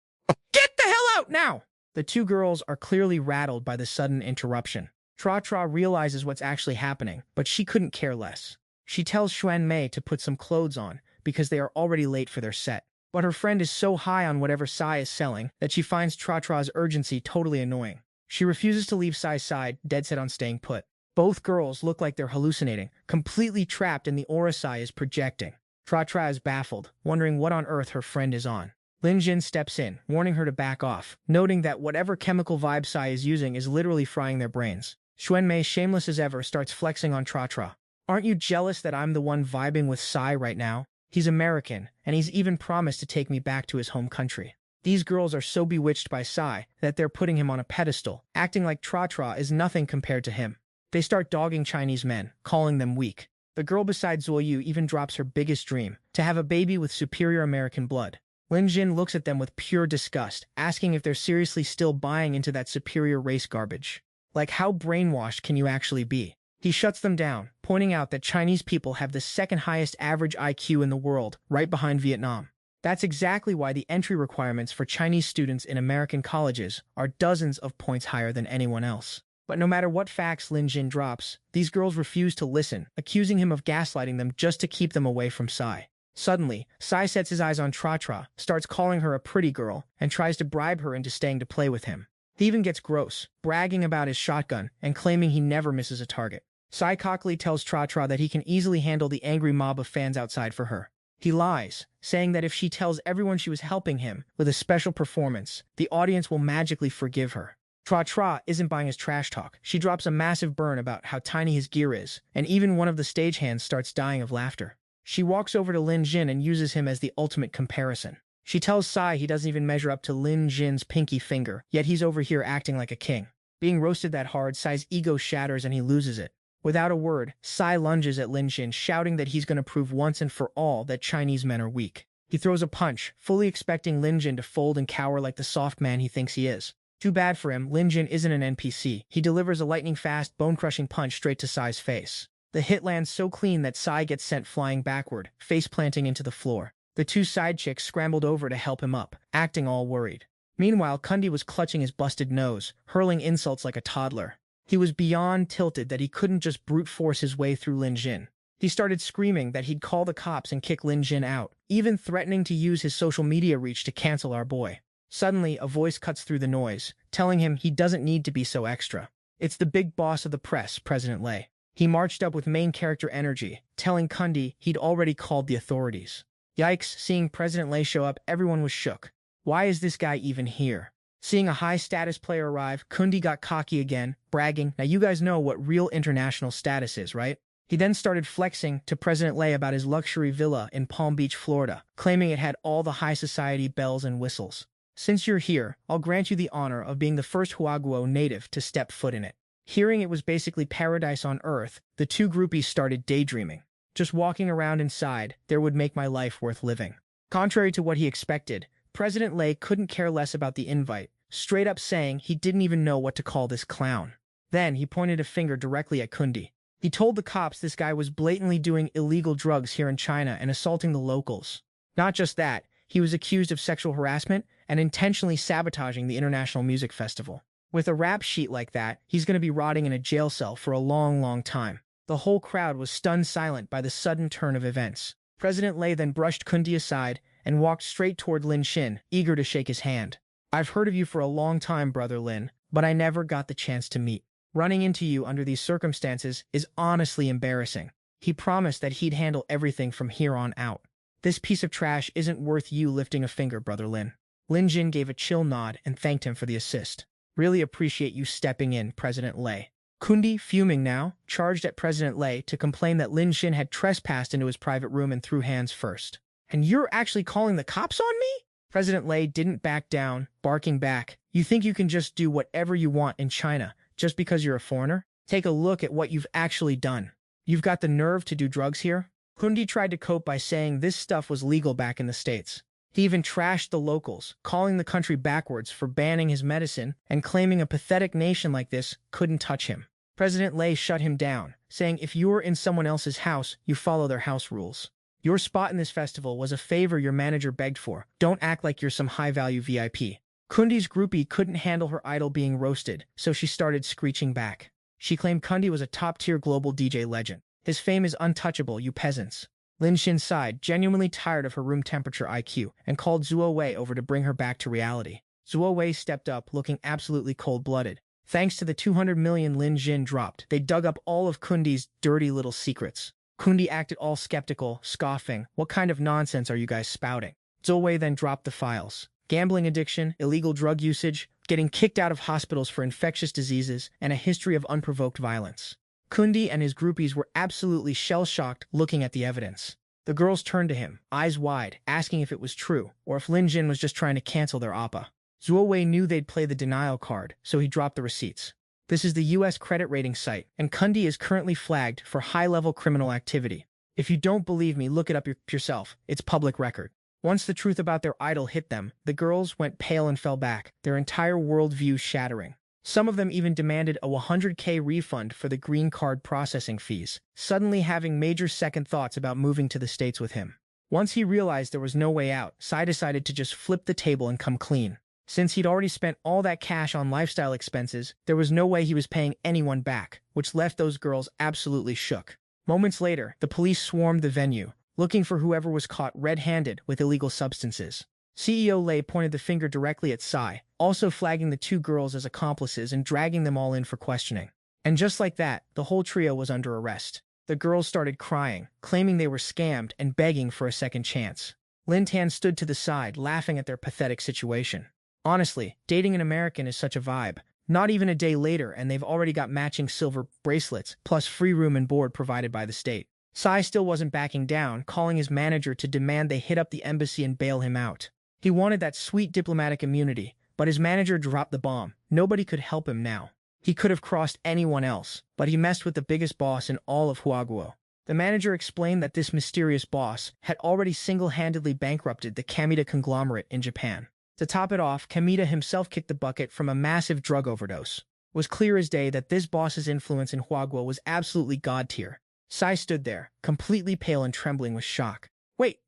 Get the hell out now!" The 2 girls are clearly rattled by the sudden interruption. Tra-Tra realizes what's actually happening, but she couldn't care less. She tells Xuan Mei to put some clothes on, because they are already late for their set. But her friend is so high on whatever Sai is selling that she finds Tra-Tra's urgency totally annoying. She refuses to leave Sai's side, dead set on staying put. Both girls look like they're hallucinating, completely trapped in the aura Sai is projecting. Tra-Tra is baffled, wondering what on earth her friend is on. Lin Jin steps in, warning her to back off, noting that whatever chemical vibe Sai is using is literally frying their brains. Xuan Mei, shameless as ever, starts flexing on Tra-Tra. "Aren't you jealous that I'm the one vibing with Sai right now? He's American, and he's even promised to take me back to his home country." These girls are so bewitched by Sai that they're putting him on a pedestal, acting like Tra-Tra is nothing compared to him. They start dogging Chinese men, calling them weak. The girl beside Zuoyu even drops her biggest dream, to have a baby with superior American blood. Lin Jin looks at them with pure disgust, asking if they're seriously still buying into that superior race garbage. Like, how brainwashed can you actually be? He shuts them down, pointing out that Chinese people have the second highest average IQ in the world, right behind Vietnam. That's exactly why the entry requirements for Chinese students in American colleges are dozens of points higher than anyone else. But no matter what facts Lin Jin drops, these girls refuse to listen, accusing him of gaslighting them just to keep them away from Sai. Suddenly, Sai sets his eyes on Tra-Tra, starts calling her a pretty girl, and tries to bribe her into staying to play with him. He even gets gross, bragging about his shotgun and claiming he never misses a target. Sai cockily tells Tra-Tra that he can easily handle the angry mob of fans outside for her. He lies, saying that if she tells everyone she was helping him with a special performance, the audience will magically forgive her. Tra-Tra isn't buying his trash talk. She drops a massive burn about how tiny his gear is, and even one of the stagehands starts dying of laughter. She walks over to Lin Jin and uses him as the ultimate comparison. She tells Sai he doesn't even measure up to Lin Jin's pinky finger, yet he's over here acting like a king. Being roasted that hard, Sai's ego shatters and he loses it. Without a word, Sai lunges at Lin Jin, shouting that he's going to prove once and for all that Chinese men are weak. He throws a punch, fully expecting Lin Jin to fold and cower like the soft man he thinks he is. Too bad for him, Lin Jin isn't an NPC. He delivers a lightning-fast, bone-crushing punch straight to Sai's face. The hit lands so clean that Sai gets sent flying backward, face planting into the floor. The two side chicks scrambled over to help him up, acting all worried. Meanwhile, Kundi was clutching his busted nose, hurling insults like a toddler. He was beyond tilted that he couldn't just brute force his way through Lin Jin. He started screaming that he'd call the cops and kick Lin Jin out, even threatening to use his social media reach to cancel our boy. Suddenly, a voice cuts through the noise, telling him he doesn't need to be so extra. It's the big boss of the press, President Lei. He marched up with main character energy, telling Kundi he'd already called the authorities. Yikes, seeing President Lei show up, everyone was shook. Why is this guy even here? Seeing a high-status player arrive, Kundi got cocky again, bragging, now you guys know what real international status is, right? He then started flexing to President Lei about his luxury villa in Palm Beach, Florida, claiming it had all the high society bells and whistles. Since you're here, I'll grant you the honor of being the first Huaguo native to step foot in it. Hearing it was basically paradise on Earth, the two groupies started daydreaming. Just walking around inside, there would make my life worth living. Contrary to what he expected, President Lei couldn't care less about the invite, straight up saying he didn't even know what to call this clown. Then he pointed a finger directly at Kundi. He told the cops this guy was blatantly doing illegal drugs here in China and assaulting the locals. Not just that, he was accused of sexual harassment and intentionally sabotaging the International Music Festival. With a rap sheet like that, he's going to be rotting in a jail cell for a long, long time. The whole crowd was stunned silent by the sudden turn of events. President Lei then brushed Kundi aside and walked straight toward Lin Xin, eager to shake his hand. I've heard of you for a long time, Brother Lin, but I never got the chance to meet. Running into you under these circumstances is honestly embarrassing. He promised that he'd handle everything from here on out. This piece of trash isn't worth you lifting a finger, Brother Lin. Lin Jin gave a chill nod and thanked him for the assist. Really appreciate you stepping in, President Lei. Kundi, fuming now, charged at President Lei to complain that Lin Xin had trespassed into his private room and threw hands first. And you're actually calling the cops on me? President Lei didn't back down, barking back. You think you can just do whatever you want in China just because you're a foreigner? Take a look at what you've actually done. You've got the nerve to do drugs here? Kundi tried to cope by saying this stuff was legal back in the States. He even trashed the locals, calling the country backwards for banning his medicine and claiming a pathetic nation like this couldn't touch him. President Lei shut him down, saying if you're in someone else's house, you follow their house rules. Your spot in this festival was a favor your manager begged for. Don't act like you're some high-value VIP. Kundi's groupie couldn't handle her idol being roasted, so she started screeching back. She claimed Kundi was a top-tier global DJ legend. His fame is untouchable, you peasants. Lin Xin sighed, genuinely tired of her room temperature IQ, and called Zuo Wei over to bring her back to reality. Zuo Wei stepped up, looking absolutely cold-blooded. Thanks to the 200 million Lin Jin dropped, they dug up all of Kundi's dirty little secrets. Kundi acted all skeptical, scoffing. What kind of nonsense are you guys spouting? Zuo Wei then dropped the files. Gambling addiction, illegal drug usage, getting kicked out of hospitals for infectious diseases, and a history of unprovoked violence. Kundi and his groupies were absolutely shell-shocked looking at the evidence. The girls turned to him, eyes wide, asking if it was true, or if Lin Jin was just trying to cancel their oppa. Zuo Wei knew they'd play the denial card, so he dropped the receipts. This is the US credit rating site, and Kundi is currently flagged for high-level criminal activity. If you don't believe me, look it up yourself. It's public record. Once the truth about their idol hit them, the girls went pale and fell back, their entire worldview shattering. Some of them even demanded a 100K refund for the green card processing fees, suddenly having major second thoughts about moving to the States with him. Once he realized there was no way out, Sai decided to just flip the table and come clean. Since he'd already spent all that cash on lifestyle expenses, there was no way he was paying anyone back, which left those girls absolutely shook. Moments later, the police swarmed the venue, looking for whoever was caught red-handed with illegal substances. CEO Lei pointed the finger directly at Sai, also flagging the two girls as accomplices and dragging them all in for questioning. And just like that, the whole trio was under arrest. The girls started crying, claiming they were scammed and begging for a second chance. Lin Tan stood to the side, laughing at their pathetic situation. Honestly, dating an American is such a vibe. Not even a day later and they've already got matching silver bracelets, plus free room and board provided by the state. Sai still wasn't backing down, calling his manager to demand they hit up the embassy and bail him out. He wanted that sweet diplomatic immunity, but his manager dropped the bomb. Nobody could help him now. He could have crossed anyone else, but he messed with the biggest boss in all of Huaguo. The manager explained that this mysterious boss had already single-handedly bankrupted the Kamita conglomerate in Japan. To top it off, Kamita himself kicked the bucket from a massive drug overdose. It was clear as day that this boss's influence in Huaguo was absolutely god-tier. Sai stood there, completely pale and trembling with shock. Wait,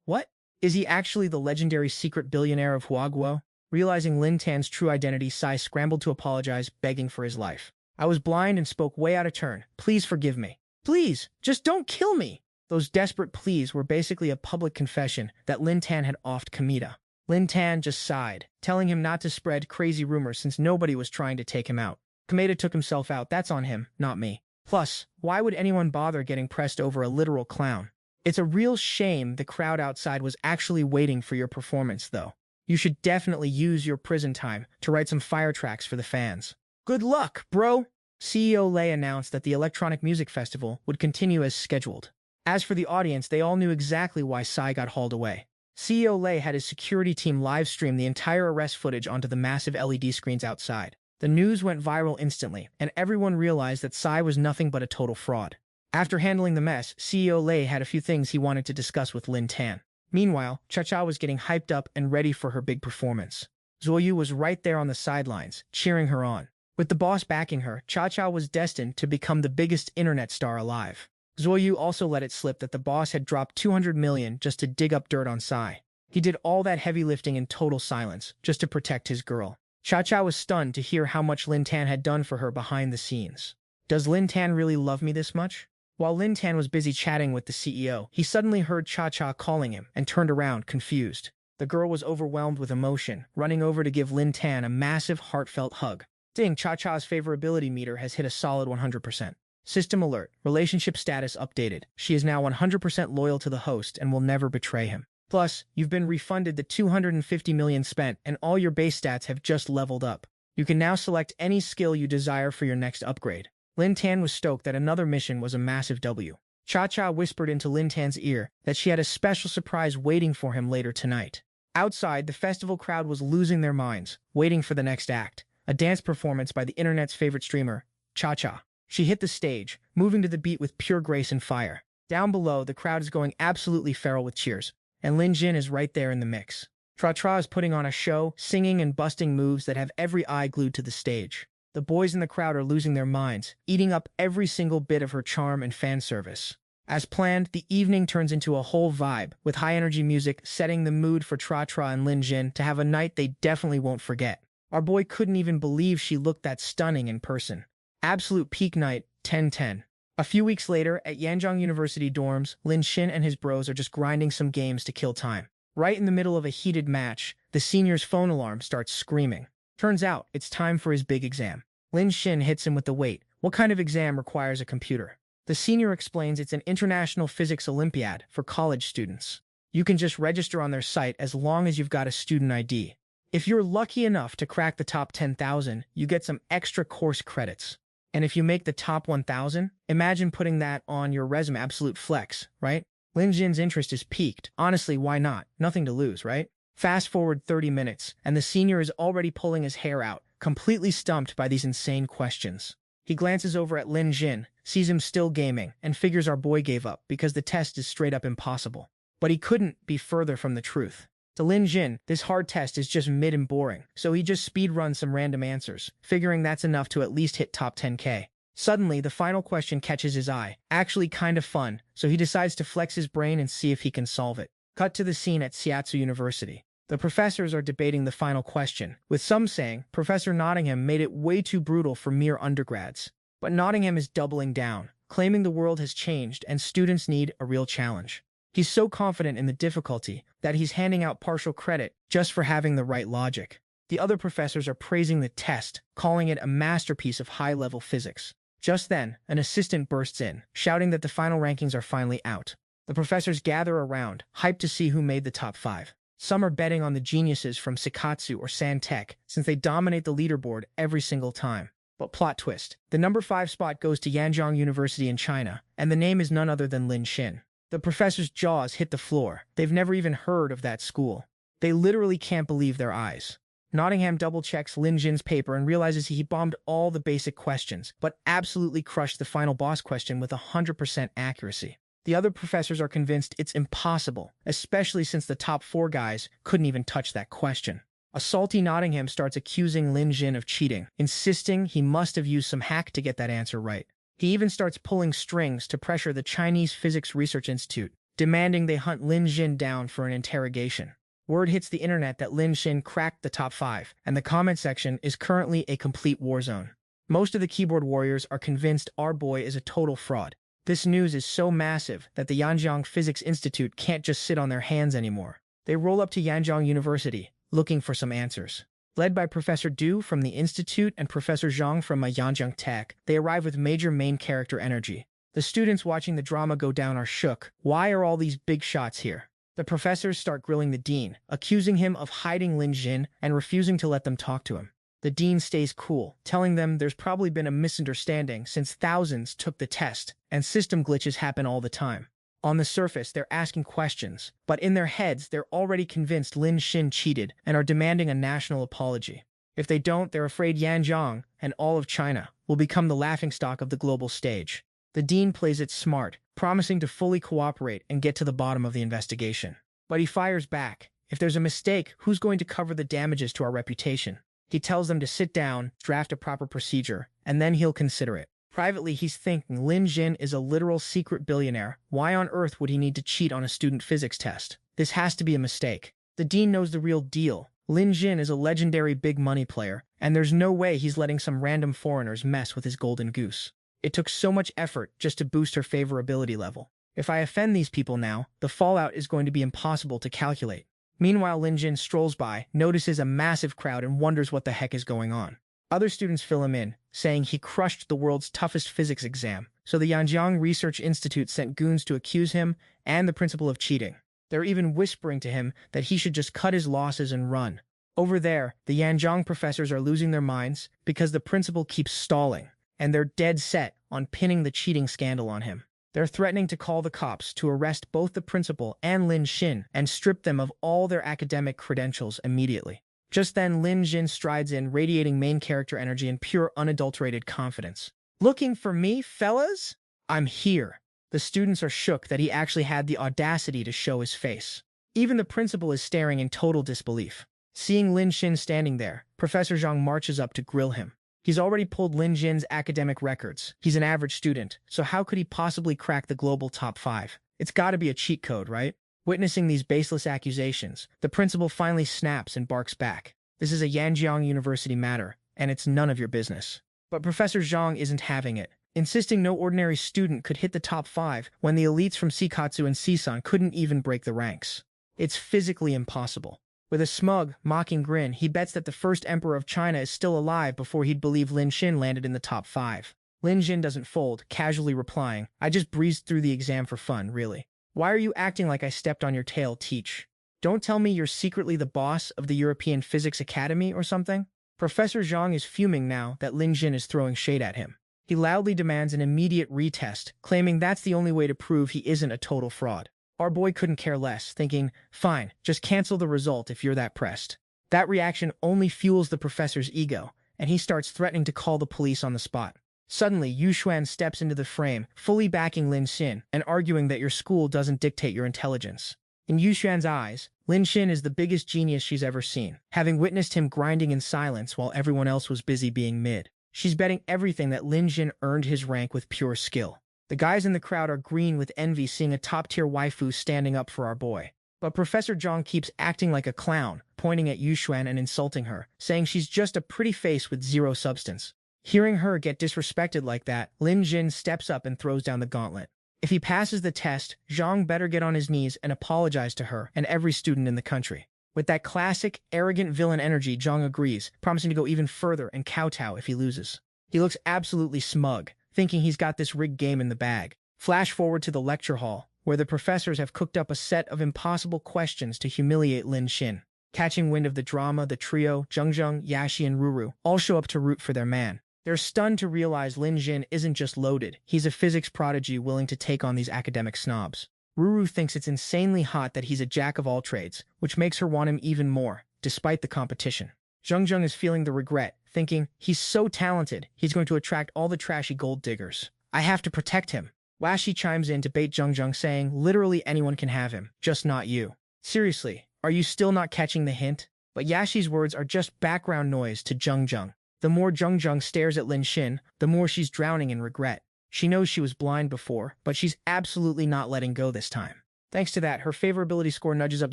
what? Is he actually the legendary secret billionaire of Huaguo? Realizing Lin Tan's true identity, Sai scrambled to apologize, begging for his life. I was blind and spoke way out of turn. Please forgive me. Please, just don't kill me. Those desperate pleas were basically a public confession that Lin Tan had offed Kamita. Lin Tan just sighed, telling him not to spread crazy rumors since nobody was trying to take him out. Kamita took himself out. That's on him, not me. Plus, why would anyone bother getting pressed over a literal clown? It's a real shame the crowd outside was actually waiting for your performance, though. You should definitely use your prison time to write some fire tracks for the fans. Good luck, bro! CEO Lei announced that the Electronic Music Festival would continue as scheduled. As for the audience, they all knew exactly why Sai got hauled away. CEO Lei had his security team livestream the entire arrest footage onto the massive LED screens outside. The news went viral instantly, and everyone realized that Sai was nothing but a total fraud. After handling the mess, CEO Lei had a few things he wanted to discuss with Lin Tan. Meanwhile, Cha-Cha was getting hyped up and ready for her big performance. Zoyu was right there on the sidelines, cheering her on. With the boss backing her, Cha-Cha was destined to become the biggest internet star alive. Zoyu also let it slip that the boss had dropped 200 million just to dig up dirt on Sai. He did all that heavy lifting in total silence, just to protect his girl. Cha-Cha was stunned to hear how much Lin Tan had done for her behind the scenes. Does Lin Tan really love me this much? While Lin Tan was busy chatting with the CEO, he suddenly heard Cha-Cha calling him and turned around, confused. The girl was overwhelmed with emotion, running over to give Lin Tan a massive, heartfelt hug. Ding, Cha-Cha's favorability meter has hit a solid 100%. System alert, relationship status updated. She is now 100% loyal to the host and will never betray him. Plus, you've been refunded the 250 million spent and all your base stats have just leveled up. You can now select any skill you desire for your next upgrade. Lin Tan was stoked that another mission was a massive W. Cha-Cha whispered into Lin Tan's ear that she had a special surprise waiting for him later tonight. Outside, the festival crowd was losing their minds, waiting for the next act, a dance performance by the internet's favorite streamer, Cha-Cha. She hit the stage, moving to the beat with pure grace and fire. Down below, the crowd is going absolutely feral with cheers, and Lin Jin is right there in the mix. Tra-Tra is putting on a show, singing and busting moves that have every eye glued to the stage. The boys in the crowd are losing their minds, eating up every single bit of her charm and fan service. As planned, the evening turns into a whole vibe, with high-energy music setting the mood for Tra-Tra and Lin Jin to have a night they definitely won't forget. Our boy couldn't even believe she looked that stunning in person. Absolute peak night, 10-10. A few weeks later, at Yanjiang University dorms, Lin Xin and his bros are just grinding some games to kill time. Right in the middle of a heated match, the senior's phone alarm starts screaming. Turns out, it's time for his big exam. Lin Xin hits him with the weight. What kind of exam requires a computer? The senior explains it's an international physics Olympiad for college students. You can just register on their site as long as you've got a student ID. If you're lucky enough to crack the top 10,000, you get some extra course credits. And if you make the top 1,000, imagine putting that on your resume. Absolute flex, right? Lin Jin's interest is piqued. Honestly, why not? Nothing to lose, right? Fast forward 30 minutes, and the senior is already pulling his hair out, completely stumped by these insane questions. He glances over at Lin Jin, sees him still gaming, and figures our boy gave up because the test is straight up impossible. But he couldn't be further from the truth. To Lin Jin, this hard test is just mid and boring, so he just speedruns some random answers, figuring that's enough to at least hit top 10K. Suddenly, the final question catches his eye. Actually kind of fun, so he decides to flex his brain and see if he can solve it. Cut to the scene at Shiatsu University. The professors are debating the final question, with some saying Professor Nottingham made it way too brutal for mere undergrads. But Nottingham is doubling down, claiming the world has changed and students need a real challenge. He's so confident in the difficulty that he's handing out partial credit just for having the right logic. The other professors are praising the test, calling it a masterpiece of high-level physics. Just then, an assistant bursts in, shouting that the final rankings are finally out. The professors gather around, hyped to see who made the top 5. Some are betting on the geniuses from Sekatsu or Santec, since they dominate the leaderboard every single time. But plot twist, the number 5 spot goes to Yanjiang University in China, and the name is none other than Lin Xin. The professors' jaws hit the floor. They've never even heard of that school. They literally can't believe their eyes. Nottingham double-checks Lin Jin's paper and realizes he bombed all the basic questions, but absolutely crushed the final boss question with 100% accuracy. The other professors are convinced it's impossible, especially since the top 4 guys couldn't even touch that question. A salty Nottingham starts accusing Lin Jin of cheating, insisting he must have used some hack to get that answer right. He even starts pulling strings to pressure the Chinese Physics Research Institute, demanding they hunt Lin Xin down for an interrogation. Word hits the internet that Lin Xin cracked the top 5, and the comment section is currently a complete war zone. Most of the keyboard warriors are convinced our boy is a total fraud. This news is so massive that the Yanjiang Physics Institute can't just sit on their hands anymore. They roll up to Yanjiang University, looking for some answers. Led by Professor Du from the Institute and Professor Zhang from Yanjiang Tech, they arrive with major main character energy. The students watching the drama go down are shook. Why are all these big shots here? The professors start grilling the dean, accusing him of hiding Lin Xin and refusing to let them talk to him. The dean stays cool, telling them there's probably been a misunderstanding since thousands took the test, and system glitches happen all the time. On the surface, they're asking questions, but in their heads, they're already convinced Lin Xin cheated and are demanding a national apology. If they don't, they're afraid Yanjiang and all of China will become the laughingstock of the global stage. The dean plays it smart, promising to fully cooperate and get to the bottom of the investigation. But he fires back. If there's a mistake, who's going to cover the damages to our reputation? He tells them to sit down, draft a proper procedure, and then he'll consider it. Privately, he's thinking Lin Xin is a literal secret billionaire. Why on earth would he need to cheat on a student physics test? This has to be a mistake. The dean knows the real deal. Lin Xin is a legendary big money player, and there's no way he's letting some random foreigners mess with his golden goose. It took so much effort just to boost her favorability level. If I offend these people now, the fallout is going to be impossible to calculate. Meanwhile, Lin Xin strolls by, notices a massive crowd, and wonders what the heck is going on. Other students fill him in, saying he crushed the world's toughest physics exam, so the Yanjiang Research Institute sent goons to accuse him and the principal of cheating. They're even whispering to him that he should just cut his losses and run. Over there, the Yanjiang professors are losing their minds because the principal keeps stalling, and they're dead set on pinning the cheating scandal on him. They're threatening to call the cops to arrest both the principal and Lin Xin and strip them of all their academic credentials immediately. Just then, Lin Xin strides in, radiating main character energy and pure, unadulterated confidence. "Looking for me, fellas? I'm here." The students are shook that he actually had the audacity to show his face. Even the principal is staring in total disbelief. Seeing Lin Xin standing there, Professor Zhang marches up to grill him. He's already pulled Lin Xin's academic records. He's an average student, so how could he possibly crack the global top 5? It's gotta be a cheat code, right? Witnessing these baseless accusations, the principal finally snaps and barks back. This is a Yanjiang University matter, and it's none of your business. But Professor Zhang isn't having it, insisting no ordinary student could hit the top 5 when the elites from Sikatsu and Sisan couldn't even break the ranks. It's physically impossible. With a smug, mocking grin, he bets that the first emperor of China is still alive before he'd believe Lin Xin landed in the top 5. Lin Xin doesn't fold, casually replying, "I just breezed through the exam for fun, really. Why are you acting like I stepped on your tail, Teach? Don't tell me you're secretly the boss of the European Physics Academy or something?" Professor Zhang is fuming now that Lin Xin is throwing shade at him. He loudly demands an immediate retest, claiming that's the only way to prove he isn't a total fraud. Our boy couldn't care less, thinking, fine, just cancel the result if you're that pressed. That reaction only fuels the professor's ego, and he starts threatening to call the police on the spot. Suddenly, Yu Xuan steps into the frame, fully backing Lin Xin and arguing that your school doesn't dictate your intelligence. In Yu Xuan's eyes, Lin Xin is the biggest genius she's ever seen, having witnessed him grinding in silence while everyone else was busy being mid. She's betting everything that Lin Xin earned his rank with pure skill. The guys in the crowd are green with envy seeing a top-tier waifu standing up for our boy. But Professor Zhang keeps acting like a clown, pointing at Yu Xuan and insulting her, saying she's just a pretty face with zero substance. Hearing her get disrespected like that, Lin Xin steps up and throws down the gauntlet. If he passes the test, Zhang better get on his knees and apologize to her and every student in the country. With that classic, arrogant villain energy, Zhang agrees, promising to go even further and kowtow if he loses. He looks absolutely smug, thinking he's got this rigged game in the bag. Flash forward to the lecture hall, where the professors have cooked up a set of impossible questions to humiliate Lin Xin. Catching wind of the drama, the trio, Zhengzheng, Yashi, and Ruru, all show up to root for their man. They're stunned to realize Lin Xin isn't just loaded, he's a physics prodigy willing to take on these academic snobs. Ruru thinks it's insanely hot that he's a jack of all trades, which makes her want him even more, despite the competition. Zhengzheng is feeling the regret, thinking, he's so talented, he's going to attract all the trashy gold diggers. I have to protect him. Washi chimes in to bait Zhengzheng, saying literally anyone can have him, just not you. Seriously, are you still not catching the hint? But Yashi's words are just background noise to Zhengzheng. The more Zhengzheng stares at Lin Xin, the more she's drowning in regret. She knows she was blind before, but she's absolutely not letting go this time. Thanks to that, her favorability score nudges up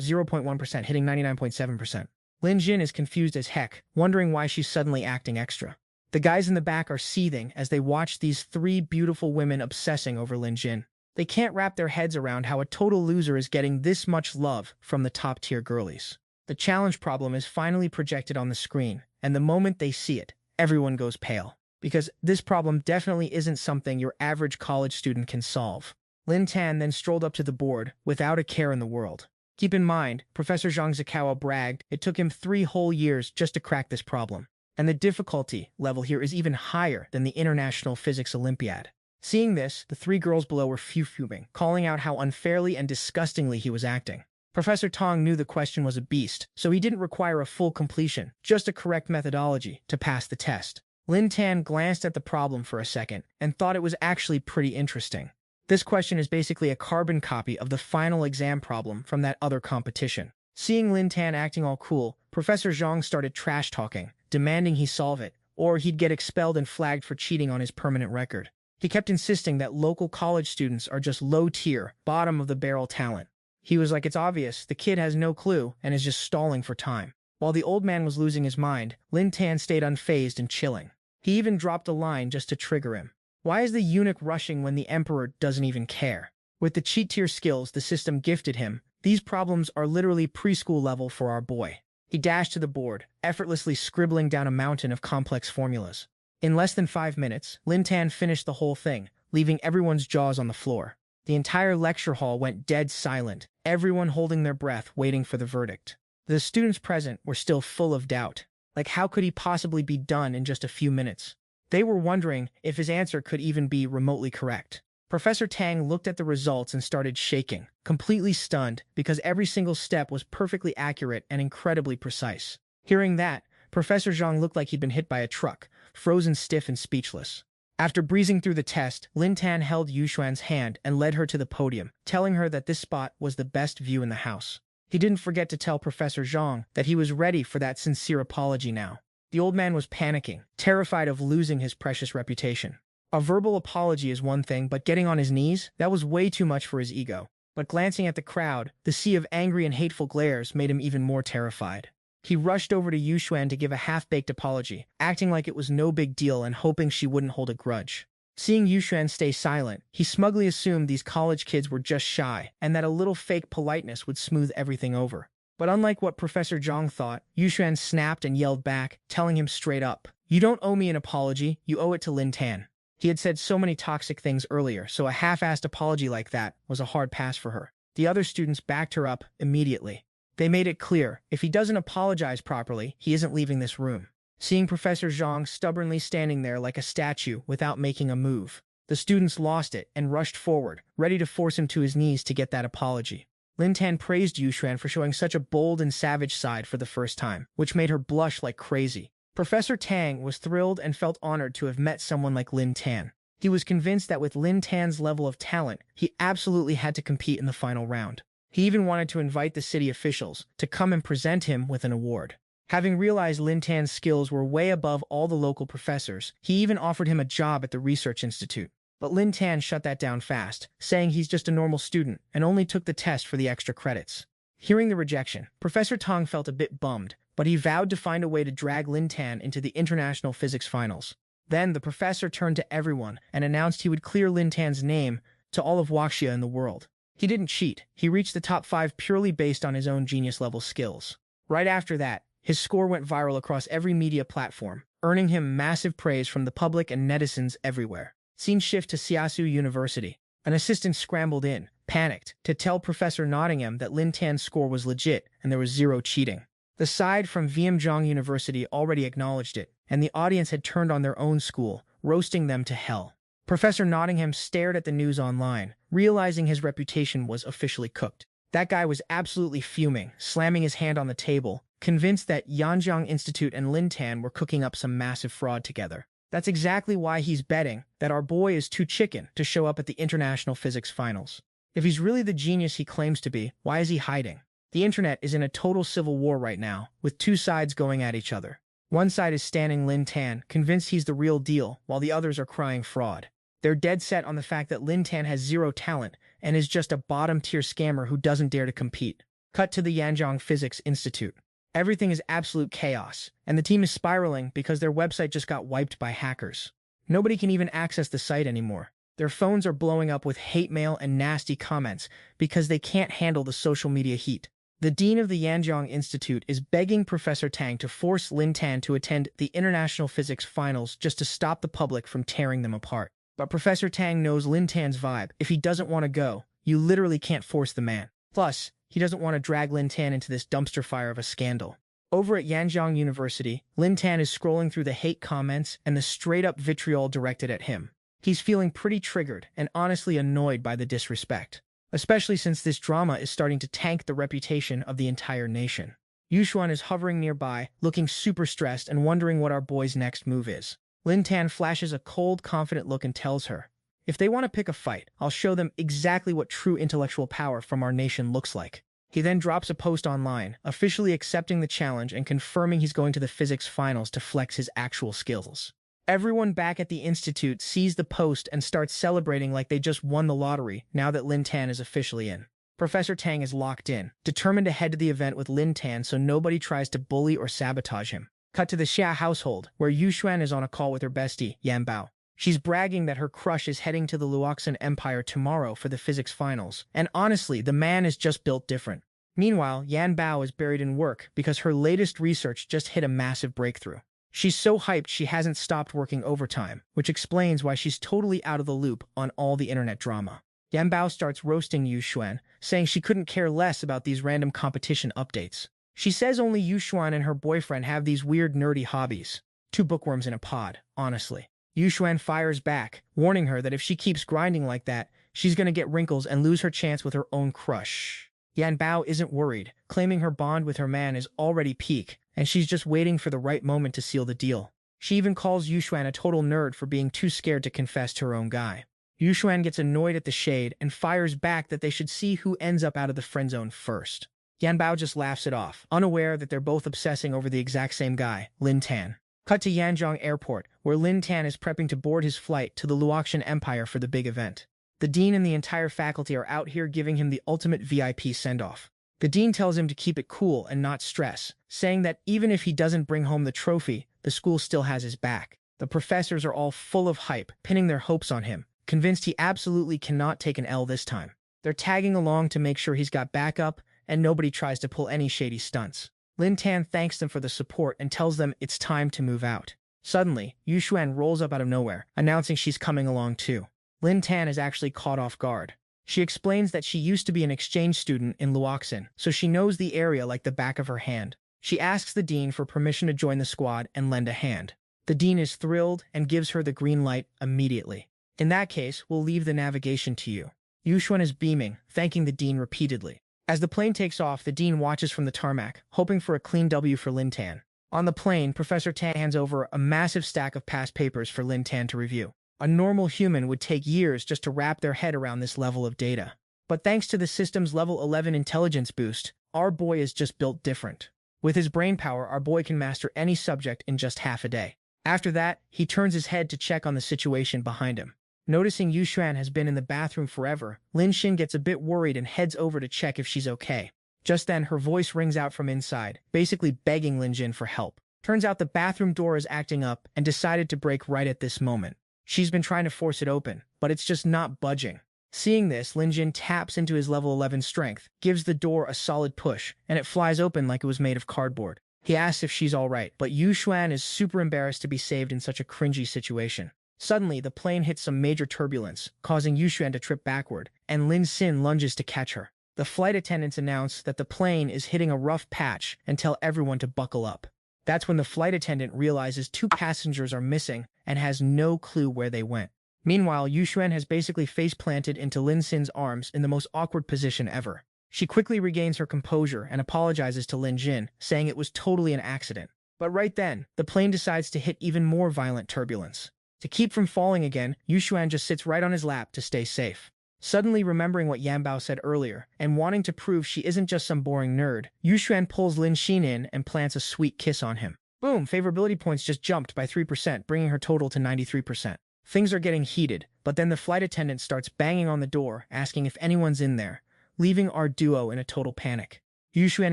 0.1%, hitting 99.7%. Lin Jin is confused as heck, wondering why she's suddenly acting extra. The guys in the back are seething as they watch these three beautiful women obsessing over Lin Jin. They can't wrap their heads around how a total loser is getting this much love from the top-tier girlies. The challenge problem is finally projected on the screen, and the moment they see it, everyone goes pale. Because this problem definitely isn't something your average college student can solve. Lin Tan then strolled up to the board without a care in the world. Keep in mind, Professor Zhang Zikawa bragged it took him 3 whole years just to crack this problem. And the difficulty level here is even higher than the International Physics Olympiad. Seeing this, the 3 girls below were fuming, calling out how unfairly and disgustingly he was acting. Professor Tong knew the question was a beast, so he didn't require a full completion, just a correct methodology to pass the test. Lin Tan glanced at the problem for a second and thought it was actually pretty interesting. This question is basically a carbon copy of the final exam problem from that other competition. Seeing Lin Tan acting all cool, Professor Zhang started trash-talking, demanding he solve it, or he'd get expelled and flagged for cheating on his permanent record. He kept insisting that local college students are just low-tier, bottom-of-the-barrel talent. He was like, it's obvious, the kid has no clue and is just stalling for time. While the old man was losing his mind, Lin Tan stayed unfazed and chilling. He even dropped a line just to trigger him. Why is the eunuch rushing when the emperor doesn't even care? With the cheat tier skills the system gifted him, these problems are literally preschool level for our boy. He dashed to the board, effortlessly scribbling down a mountain of complex formulas. In less than 5 minutes, Lin Tan finished the whole thing, leaving everyone's jaws on the floor. The entire lecture hall went dead silent, everyone holding their breath waiting for the verdict. The students present were still full of doubt. Like, how could he possibly be done in just a few minutes? They were wondering if his answer could even be remotely correct. Professor Tang looked at the results and started shaking, completely stunned because every single step was perfectly accurate and incredibly precise. Hearing that, Professor Zhang looked like he'd been hit by a truck, frozen stiff and speechless. After breezing through the test, Lin Tan held Yuxuan's hand and led her to the podium, telling her that this spot was the best view in the house. He didn't forget to tell Professor Zhang that he was ready for that sincere apology now. The old man was panicking, terrified of losing his precious reputation. A verbal apology is one thing, but getting on his knees, that was way too much for his ego. But glancing at the crowd, the sea of angry and hateful glares made him even more terrified. He rushed over to Yuxuan to give a half-baked apology, acting like it was no big deal and hoping she wouldn't hold a grudge. Seeing Yuxuan stay silent, he smugly assumed these college kids were just shy, and that a little fake politeness would smooth everything over. But unlike what Professor Zhang thought, Yuxuan snapped and yelled back, telling him straight up, "You don't owe me an apology, you owe it to Lin Tan." He had said so many toxic things earlier, so a half-assed apology like that was a hard pass for her. The other students backed her up immediately. They made it clear, if he doesn't apologize properly, he isn't leaving this room. Seeing Professor Zhang stubbornly standing there like a statue without making a move, the students lost it and rushed forward, ready to force him to his knees to get that apology. Lin Tan praised Yuxuan for showing such a bold and savage side for the first time, which made her blush like crazy. Professor Tang was thrilled and felt honored to have met someone like Lin Tan. He was convinced that with Lin Tan's level of talent, he absolutely had to compete in the final round. He even wanted to invite the city officials to come and present him with an award. Having realized Lin Tan's skills were way above all the local professors, he even offered him a job at the research institute. But Lin Tan shut that down fast, saying he's just a normal student and only took the test for the extra credits. Hearing the rejection, Professor Tong felt a bit bummed, but he vowed to find a way to drag Lin Tan into the International Physics Finals. Then the professor turned to everyone and announced he would clear Lin Tan's name to all of Wuxia in the world. He didn't cheat. He reached the top 5 purely based on his own genius-level skills. Right after that, his score went viral across every media platform, earning him massive praise from the public and netizens everywhere. Scene shift to Siasu University. An assistant scrambled in, panicked, to tell Professor Nottingham that Lin Tan's score was legit and there was zero cheating. The side from Vientiane University already acknowledged it, and the audience had turned on their own school, roasting them to hell. Professor Nottingham stared at the news online, realizing his reputation was officially cooked. That guy was absolutely fuming, slamming his hand on the table, convinced that Yanjiang Institute and Lin Tan were cooking up some massive fraud together. That's exactly why he's betting that our boy is too chicken to show up at the International Physics Finals. If he's really the genius he claims to be, why is he hiding? The internet is in a total civil war right now, with 2 sides going at each other. One side is standing Lin Tan, convinced he's the real deal, while the others are crying fraud. They're dead set on the fact that Lin Tan has zero talent and is just a bottom-tier scammer who doesn't dare to compete. Cut to the Yanjiang Physics Institute. Everything is absolute chaos, and the team is spiraling because their website just got wiped by hackers. Nobody can even access the site anymore. Their phones are blowing up with hate mail and nasty comments because they can't handle the social media heat. The dean of the Yanjiang Institute is begging Professor Tang to force Lin Tan to attend the International Physics Finals just to stop the public from tearing them apart. But Professor Tang knows Lin Tan's vibe. If he doesn't want to go, you literally can't force the man. Plus, he doesn't want to drag Lin Tan into this dumpster fire of a scandal. Over at Yanjiang University, Lin Tan is scrolling through the hate comments and the straight-up vitriol directed at him. He's feeling pretty triggered and honestly annoyed by the disrespect, especially since this drama is starting to tank the reputation of the entire nation. Yushuan is hovering nearby, looking super stressed and wondering what our boy's next move is. Lin Tan flashes a cold, confident look and tells her, "If they want to pick a fight, I'll show them exactly what true intellectual power from our nation looks like." He then drops a post online, officially accepting the challenge and confirming he's going to the physics finals to flex his actual skills. Everyone back at the institute sees the post and starts celebrating like they just won the lottery now that Lin Tan is officially in. Professor Tang is locked in, determined to head to the event with Lin Tan so nobody tries to bully or sabotage him. Cut to the Xia household, where Yushuan is on a call with her bestie, Yan Bao. She's bragging that her crush is heading to the Luoxan Empire tomorrow for the physics finals, and honestly, the man is just built different. Meanwhile, Yan Bao is buried in work because her latest research just hit a massive breakthrough. She's so hyped she hasn't stopped working overtime, which explains why she's totally out of the loop on all the internet drama. Yan Bao starts roasting Yushuan, saying she couldn't care less about these random competition updates. She says only Yushuan and her boyfriend have these weird nerdy hobbies. Two bookworms in a pod, honestly. Yushuan fires back, warning her that if she keeps grinding like that, she's gonna get wrinkles and lose her chance with her own crush. Yan Bao isn't worried, claiming her bond with her man is already peak, and she's just waiting for the right moment to seal the deal. She even calls Yushuan a total nerd for being too scared to confess to her own guy. Yushuan gets annoyed at the shade and fires back that they should see who ends up out of the friend zone first. Yan Bao just laughs it off, unaware that they're both obsessing over the exact same guy, Lin Tan. Cut to Yanjiang Airport, where Lin Tan is prepping to board his flight to the Luoxan Empire for the big event. The dean and the entire faculty are out here giving him the ultimate VIP send-off. The dean tells him to keep it cool and not stress, saying that even if he doesn't bring home the trophy, the school still has his back. The professors are all full of hype, pinning their hopes on him, convinced he absolutely cannot take an L this time. They're tagging along to make sure he's got backup, and nobody tries to pull any shady stunts. Lin Tan thanks them for the support and tells them it's time to move out. Suddenly, Yushuan rolls up out of nowhere, announcing she's coming along too. Lin Tan is actually caught off guard. She explains that she used to be an exchange student in Luoxan, so she knows the area like the back of her hand. She asks the dean for permission to join the squad and lend a hand. The dean is thrilled and gives her the green light immediately. "In that case, we'll leave the navigation to you." Yushuan is beaming, thanking the dean repeatedly. As the plane takes off, the dean watches from the tarmac, hoping for a clean W for Lin Tan. On the plane, Professor Tang hands over a massive stack of past papers for Lin Tan to review. A normal human would take years just to wrap their head around this level of data. But thanks to the system's level 11 intelligence boost, our boy is just built different. With his brainpower, our boy can master any subject in just half a day. After that, he turns his head to check on the situation behind him. Noticing Yushuan has been in the bathroom forever, Lin Xin gets a bit worried and heads over to check if she's okay. Just then, her voice rings out from inside, basically begging Lin Xin for help. Turns out the bathroom door is acting up and decided to break right at this moment. She's been trying to force it open, but it's just not budging. Seeing this, Lin Xin taps into his level 11 strength, gives the door a solid push, and it flies open like it was made of cardboard. He asks if she's alright, but Yushuan is super embarrassed to be saved in such a cringy situation. Suddenly, the plane hits some major turbulence, causing Yushuan to trip backward, and Lin Xin lunges to catch her. The flight attendants announce that the plane is hitting a rough patch and tell everyone to buckle up. That's when the flight attendant realizes 2 passengers are missing and has no clue where they went. Meanwhile, Yushuan has basically face-planted into Lin Xin's arms in the most awkward position ever. She quickly regains her composure and apologizes to Lin Xin, saying it was totally an accident. But right then, the plane decides to hit even more violent turbulence. To keep from falling again, Yushuan just sits right on his lap to stay safe. Suddenly remembering what Yan Bao said earlier, and wanting to prove she isn't just some boring nerd, Yushuan pulls Lin Xin in and plants a sweet kiss on him. Boom, favorability points just jumped by 3%, bringing her total to 93%. Things are getting heated, but then the flight attendant starts banging on the door, asking if anyone's in there, leaving our duo in a total panic. Yuxuan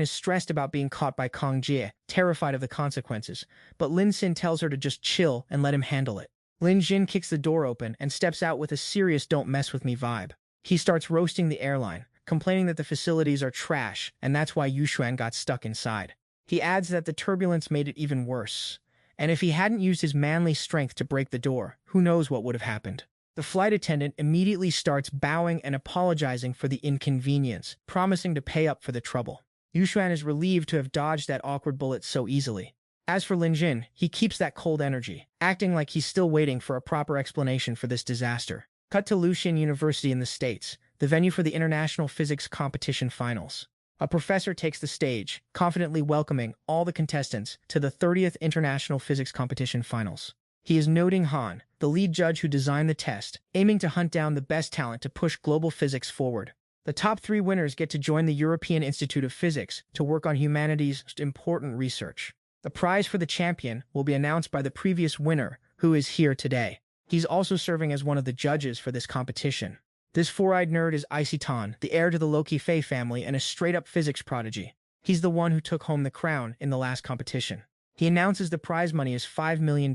is stressed about being caught by Kong Jie, terrified of the consequences, but Lin Xin tells her to just chill and let him handle it. Lin Jin kicks the door open and steps out with a serious "don't mess with me" vibe. He starts roasting the airline, complaining that the facilities are trash and that's why Yuxuan got stuck inside. He adds that the turbulence made it even worse, and if he hadn't used his manly strength to break the door, who knows what would have happened. The flight attendant immediately starts bowing and apologizing for the inconvenience, promising to pay up for the trouble. Yuxuan is relieved to have dodged that awkward bullet so easily. As for Lin Jin, he keeps that cold energy, acting like he's still waiting for a proper explanation for this disaster. Cut to Lucian University in the States, the venue for the International Physics Competition Finals. A professor takes the stage, confidently welcoming all the contestants to the 30th International Physics Competition Finals. He is noting Han, the lead judge who designed the test, aiming to hunt down the best talent to push global physics forward. The top 3 winners get to join the European Institute of Physics to work on humanity's most important research. The prize for the champion will be announced by the previous winner, who is here today. He's also serving as one of the judges for this competition. This four-eyed nerd is Lin Tan, the heir to the Loki Fei family and a straight-up physics prodigy. He's the one who took home the crown in the last competition. He announces the prize money is $5 million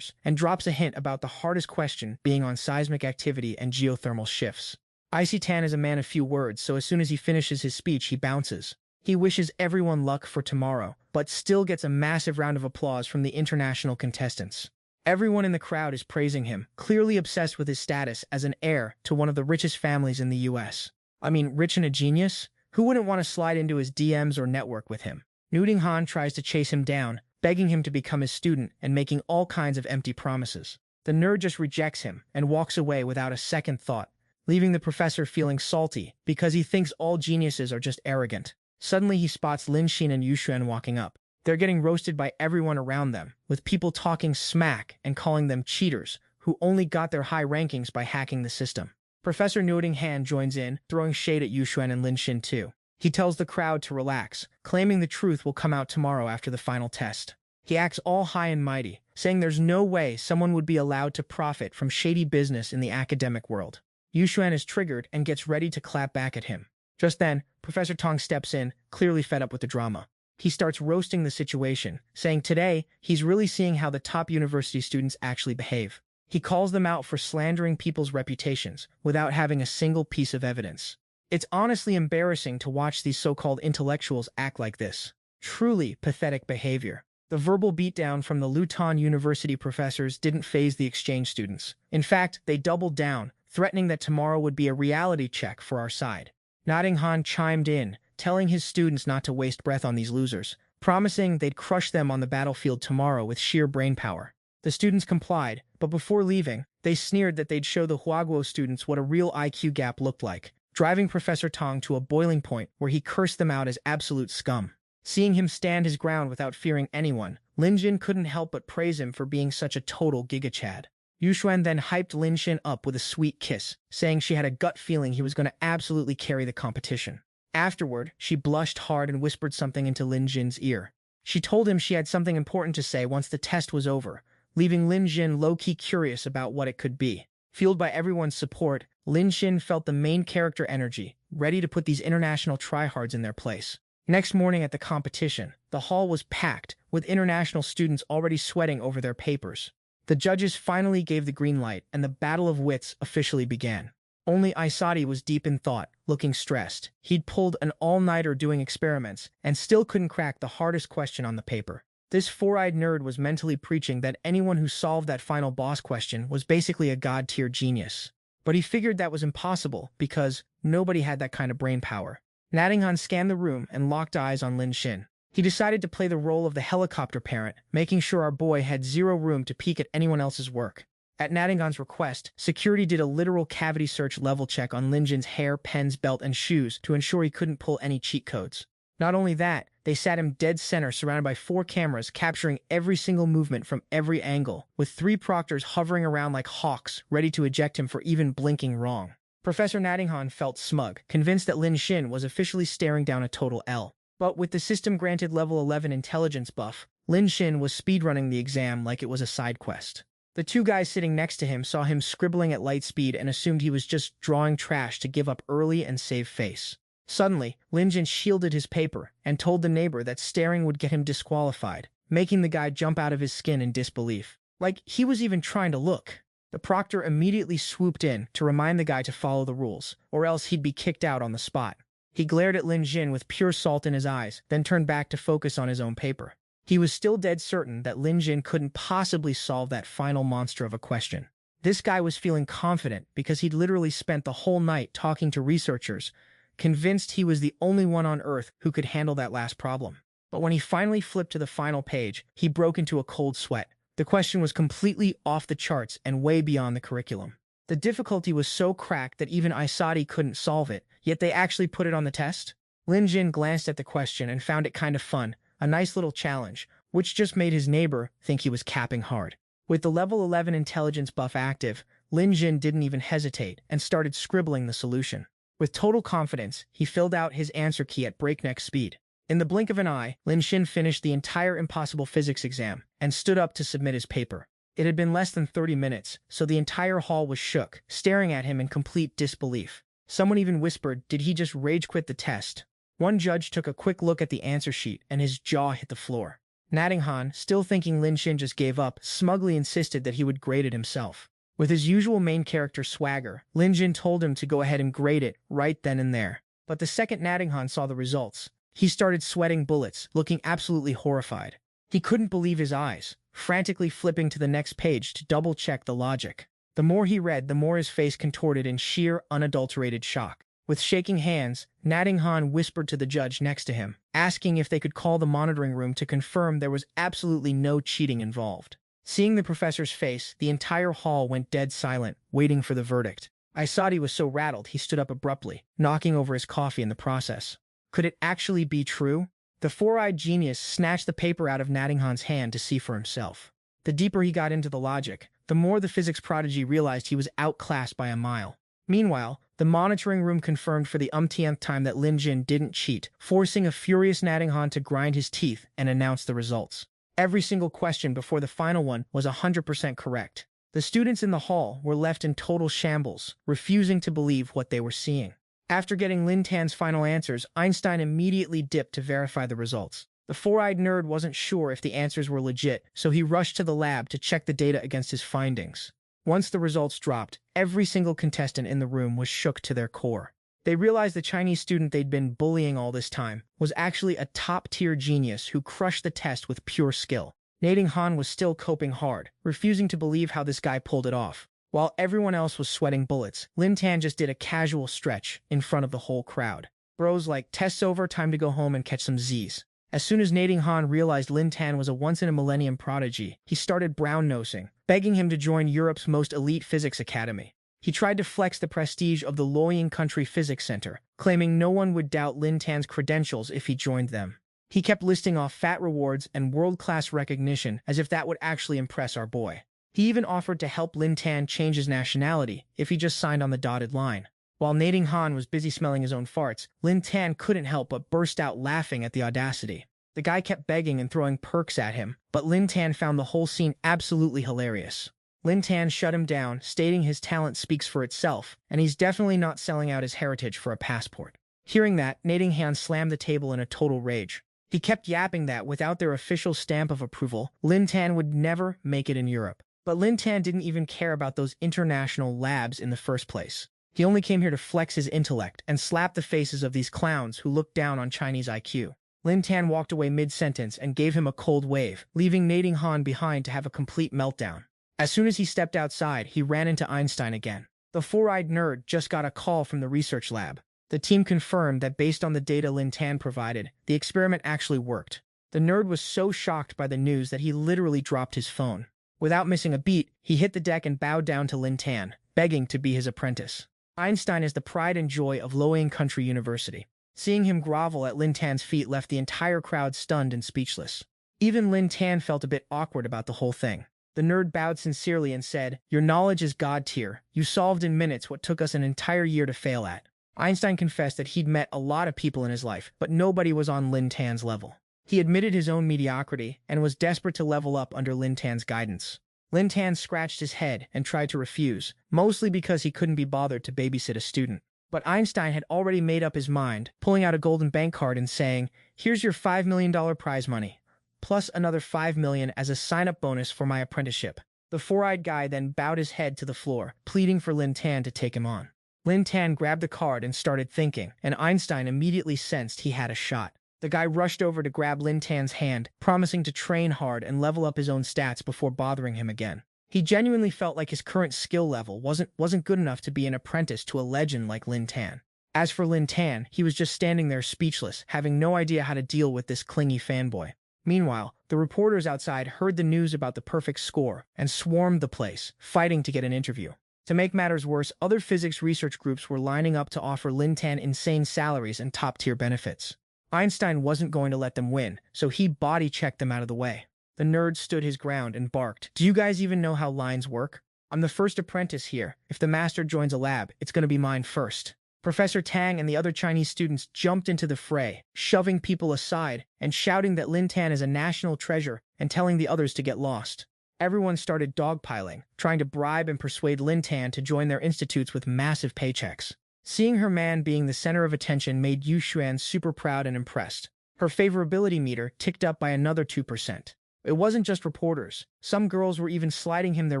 and drops a hint about the hardest question being on seismic activity and geothermal shifts. Lin Tan is a man of few words, so as soon as he finishes his speech, he bounces. He wishes everyone luck for tomorrow, but still gets a massive round of applause from the international contestants. Everyone in the crowd is praising him, clearly obsessed with his status as an heir to one of the richest families in the US. I mean, rich and a genius? Who wouldn't want to slide into his DMs or network with him? Nuding Han tries to chase him down, begging him to become his student and making all kinds of empty promises. The nerd just rejects him and walks away without a second thought, leaving the professor feeling salty because he thinks all geniuses are just arrogant. Suddenly he spots Lin Xin and Yuxuan walking up. They're getting roasted by everyone around them, with people talking smack and calling them cheaters, who only got their high rankings by hacking the system. Professor Noting Han joins in, throwing shade at Yuxuan and Lin Xin too. He tells the crowd to relax, claiming the truth will come out tomorrow after the final test. He acts all high and mighty, saying there's no way someone would be allowed to profit from shady business in the academic world. Yuxuan is triggered and gets ready to clap back at him. Just then, Professor Tong steps in, clearly fed up with the drama. He starts roasting the situation, saying today he's really seeing how the top university students actually behave. He calls them out for slandering people's reputations without having a single piece of evidence. It's honestly embarrassing to watch these so-called intellectuals act like this. Truly pathetic behavior. The verbal beatdown from the Luton University professors didn't faze the exchange students. In fact, they doubled down, threatening that tomorrow would be a reality check for our side. Nodding Han chimed in, telling his students not to waste breath on these losers, promising they'd crush them on the battlefield tomorrow with sheer brainpower. The students complied, but before leaving, they sneered that they'd show the Huaguo students what a real IQ gap looked like, driving Professor Tong to a boiling point where he cursed them out as absolute scum. Seeing him stand his ground without fearing anyone, Lin Jin couldn't help but praise him for being such a total gigachad. Yuxuan then hyped Lin Xin up with a sweet kiss, saying she had a gut feeling he was going to absolutely carry the competition. Afterward, she blushed hard and whispered something into Lin Jin's ear. She told him she had something important to say once the test was over, leaving Lin Jin low-key curious about what it could be. Fueled by everyone's support, Lin Xin felt the main character energy, ready to put these international tryhards in their place. Next morning at the competition, the hall was packed, with international students already sweating over their papers. The judges finally gave the green light, and the battle of wits officially began. Only Isadi was deep in thought, looking stressed. He'd pulled an all-nighter doing experiments, and still couldn't crack the hardest question on the paper. This four-eyed nerd was mentally preaching that anyone who solved that final boss question was basically a god-tier genius. But he figured that was impossible, because nobody had that kind of brain power. Naddinghan scanned the room and locked eyes on Lin Xin. He decided to play the role of the helicopter parent, making sure our boy had zero room to peek at anyone else's work. At Naddinghan's request, security did a literal cavity search level check on Lin Jin's hair, pens, belt, and shoes to ensure he couldn't pull any cheat codes. Not only that, they sat him dead center surrounded by 4 cameras capturing every single movement from every angle, with 3 proctors hovering around like hawks, ready to eject him for even blinking wrong. Professor Naddinghan felt smug, convinced that Lin Xin was officially staring down a total L. But with the system-granted level 11 intelligence buff, Lin Xin was speedrunning the exam like it was a side quest. The two guys sitting next to him saw him scribbling at light speed and assumed he was just drawing trash to give up early and save face. Suddenly, Lin Jin shielded his paper and told the neighbor that staring would get him disqualified, making the guy jump out of his skin in disbelief. Like he was even trying to look. The proctor immediately swooped in to remind the guy to follow the rules, or else he'd be kicked out on the spot. He glared at Lin Jin with pure salt in his eyes, then turned back to focus on his own paper. He was still dead certain that Lin Jin couldn't possibly solve that final monster of a question. This guy was feeling confident because he'd literally spent the whole night talking to researchers, convinced he was the only one on Earth who could handle that last problem. But when he finally flipped to the final page, he broke into a cold sweat. The question was completely off the charts and way beyond the curriculum. The difficulty was so cracked that even Isadi couldn't solve it, yet they actually put it on the test. Lin Jin glanced at the question and found it kind of fun, a nice little challenge, which just made his neighbor think he was capping hard. With the level 11 intelligence buff active, Lin Jin didn't even hesitate and started scribbling the solution. With total confidence, he filled out his answer key at breakneck speed. In the blink of an eye, Lin Jin finished the entire impossible physics exam and stood up to submit his paper. It had been less than 30 minutes, so the entire hall was shook, staring at him in complete disbelief. Someone even whispered, "Did he just rage quit the test?" One judge took a quick look at the answer sheet and his jaw hit the floor. Donghua, still thinking Lin Jin just gave up, smugly insisted that he would grade it himself. With his usual main character swagger, Lin Jin told him to go ahead and grade it right then and there. But the second Donghua saw the results, he started sweating bullets, looking absolutely horrified. He couldn't believe his eyes, frantically flipping to the next page to double-check the logic. The more he read, the more his face contorted in sheer, unadulterated shock. With shaking hands, Donghua whispered to the judge next to him, asking if they could call the monitoring room to confirm there was absolutely no cheating involved. Seeing the professor's face, the entire hall went dead silent, waiting for the verdict. Isadi was so rattled he stood up abruptly, knocking over his coffee in the process. Could it actually be true? The four-eyed genius snatched the paper out of Donghua's hand to see for himself. The deeper he got into the logic, the more the physics prodigy realized he was outclassed by a mile. Meanwhile, the monitoring room confirmed for the umpteenth time that Lin Jin didn't cheat, forcing a furious Donghua to grind his teeth and announce the results. Every single question before the final one was 100% correct. The students in the hall were left in total shambles, refusing to believe what they were seeing. After getting Lin Tan's final answers, Einstein immediately dipped to verify the results. The four-eyed nerd wasn't sure if the answers were legit, so he rushed to the lab to check the data against his findings. Once the results dropped, every single contestant in the room was shook to their core. They realized the Chinese student they'd been bullying all this time was actually a top-tier genius who crushed the test with pure skill. Donghua was still coping hard, refusing to believe how this guy pulled it off. While everyone else was sweating bullets, Lin Tan just did a casual stretch in front of the whole crowd. Bros like, "Test's over, time to go home and catch some Z's." As soon as Donghua realized Lin Tan was a once-in-a-millennium prodigy, he started brown-nosing, begging him to join Europe's most elite physics academy. He tried to flex the prestige of the Loyang Country Physics Center, claiming no one would doubt Lin Tan's credentials if he joined them. He kept listing off fat rewards and world-class recognition as if that would actually impress our boy. He even offered to help Lin Tan change his nationality if he just signed on the dotted line. While Donghua was busy smelling his own farts, Lin Tan couldn't help but burst out laughing at the audacity. The guy kept begging and throwing perks at him, but Lin Tan found the whole scene absolutely hilarious. Lin Tan shut him down, stating his talent speaks for itself, and he's definitely not selling out his heritage for a passport. Hearing that, Donghua slammed the table in a total rage. He kept yapping that without their official stamp of approval, Lin Tan would never make it in Europe. But Lin Tan didn't even care about those international labs in the first place. He only came here to flex his intellect and slap the faces of these clowns who looked down on Chinese IQ. Lin Tan walked away mid-sentence and gave him a cold wave, leaving Donghua behind to have a complete meltdown. As soon as he stepped outside, he ran into Einstein again. The four-eyed nerd just got a call from the research lab. The team confirmed that based on the data Lin Tan provided, the experiment actually worked. The nerd was so shocked by the news that he literally dropped his phone. Without missing a beat, he hit the deck and bowed down to Lin Tan, begging to be his apprentice. Einstein is the pride and joy of Loyang Country University. Seeing him grovel at Lin Tan's feet left the entire crowd stunned and speechless. Even Lin Tan felt a bit awkward about the whole thing. The nerd bowed sincerely and said, "Your knowledge is God tier. You solved in minutes what took us an entire year to fail at." Einstein confessed that he'd met a lot of people in his life, but nobody was on Lin Tan's level. He admitted his own mediocrity and was desperate to level up under Lin Tan's guidance. Lin Tan scratched his head and tried to refuse, mostly because he couldn't be bothered to babysit a student. But Einstein had already made up his mind, pulling out a golden bank card and saying, "Here's your $5 million prize money, plus another $5 million as a sign-up bonus for my apprenticeship." The four-eyed guy then bowed his head to the floor, pleading for Lin Tan to take him on. Lin Tan grabbed the card and started thinking, and Einstein immediately sensed he had a shot. The guy rushed over to grab Lin Tan's hand, promising to train hard and level up his own stats before bothering him again. He genuinely felt like his current skill level wasn't good enough to be an apprentice to a legend like Lin Tan. As for Lin Tan, he was just standing there speechless, having no idea how to deal with this clingy fanboy. Meanwhile, the reporters outside heard the news about the perfect score and swarmed the place, fighting to get an interview. To make matters worse, other physics research groups were lining up to offer Lin Tan insane salaries and top-tier benefits. Einstein wasn't going to let them win, so he body-checked them out of the way. The nerd stood his ground and barked, "Do you guys even know how lines work? I'm the first apprentice here. If the master joins a lab, it's going to be mine first." Professor Tang and the other Chinese students jumped into the fray, shoving people aside and shouting that Lin Tan is a national treasure and telling the others to get lost. Everyone started dogpiling, trying to bribe and persuade Lin Tan to join their institutes with massive paychecks. Seeing her man being the center of attention made Yu Xuan super proud and impressed. Her favorability meter ticked up by another 2%. It wasn't just reporters. Some girls were even sliding him their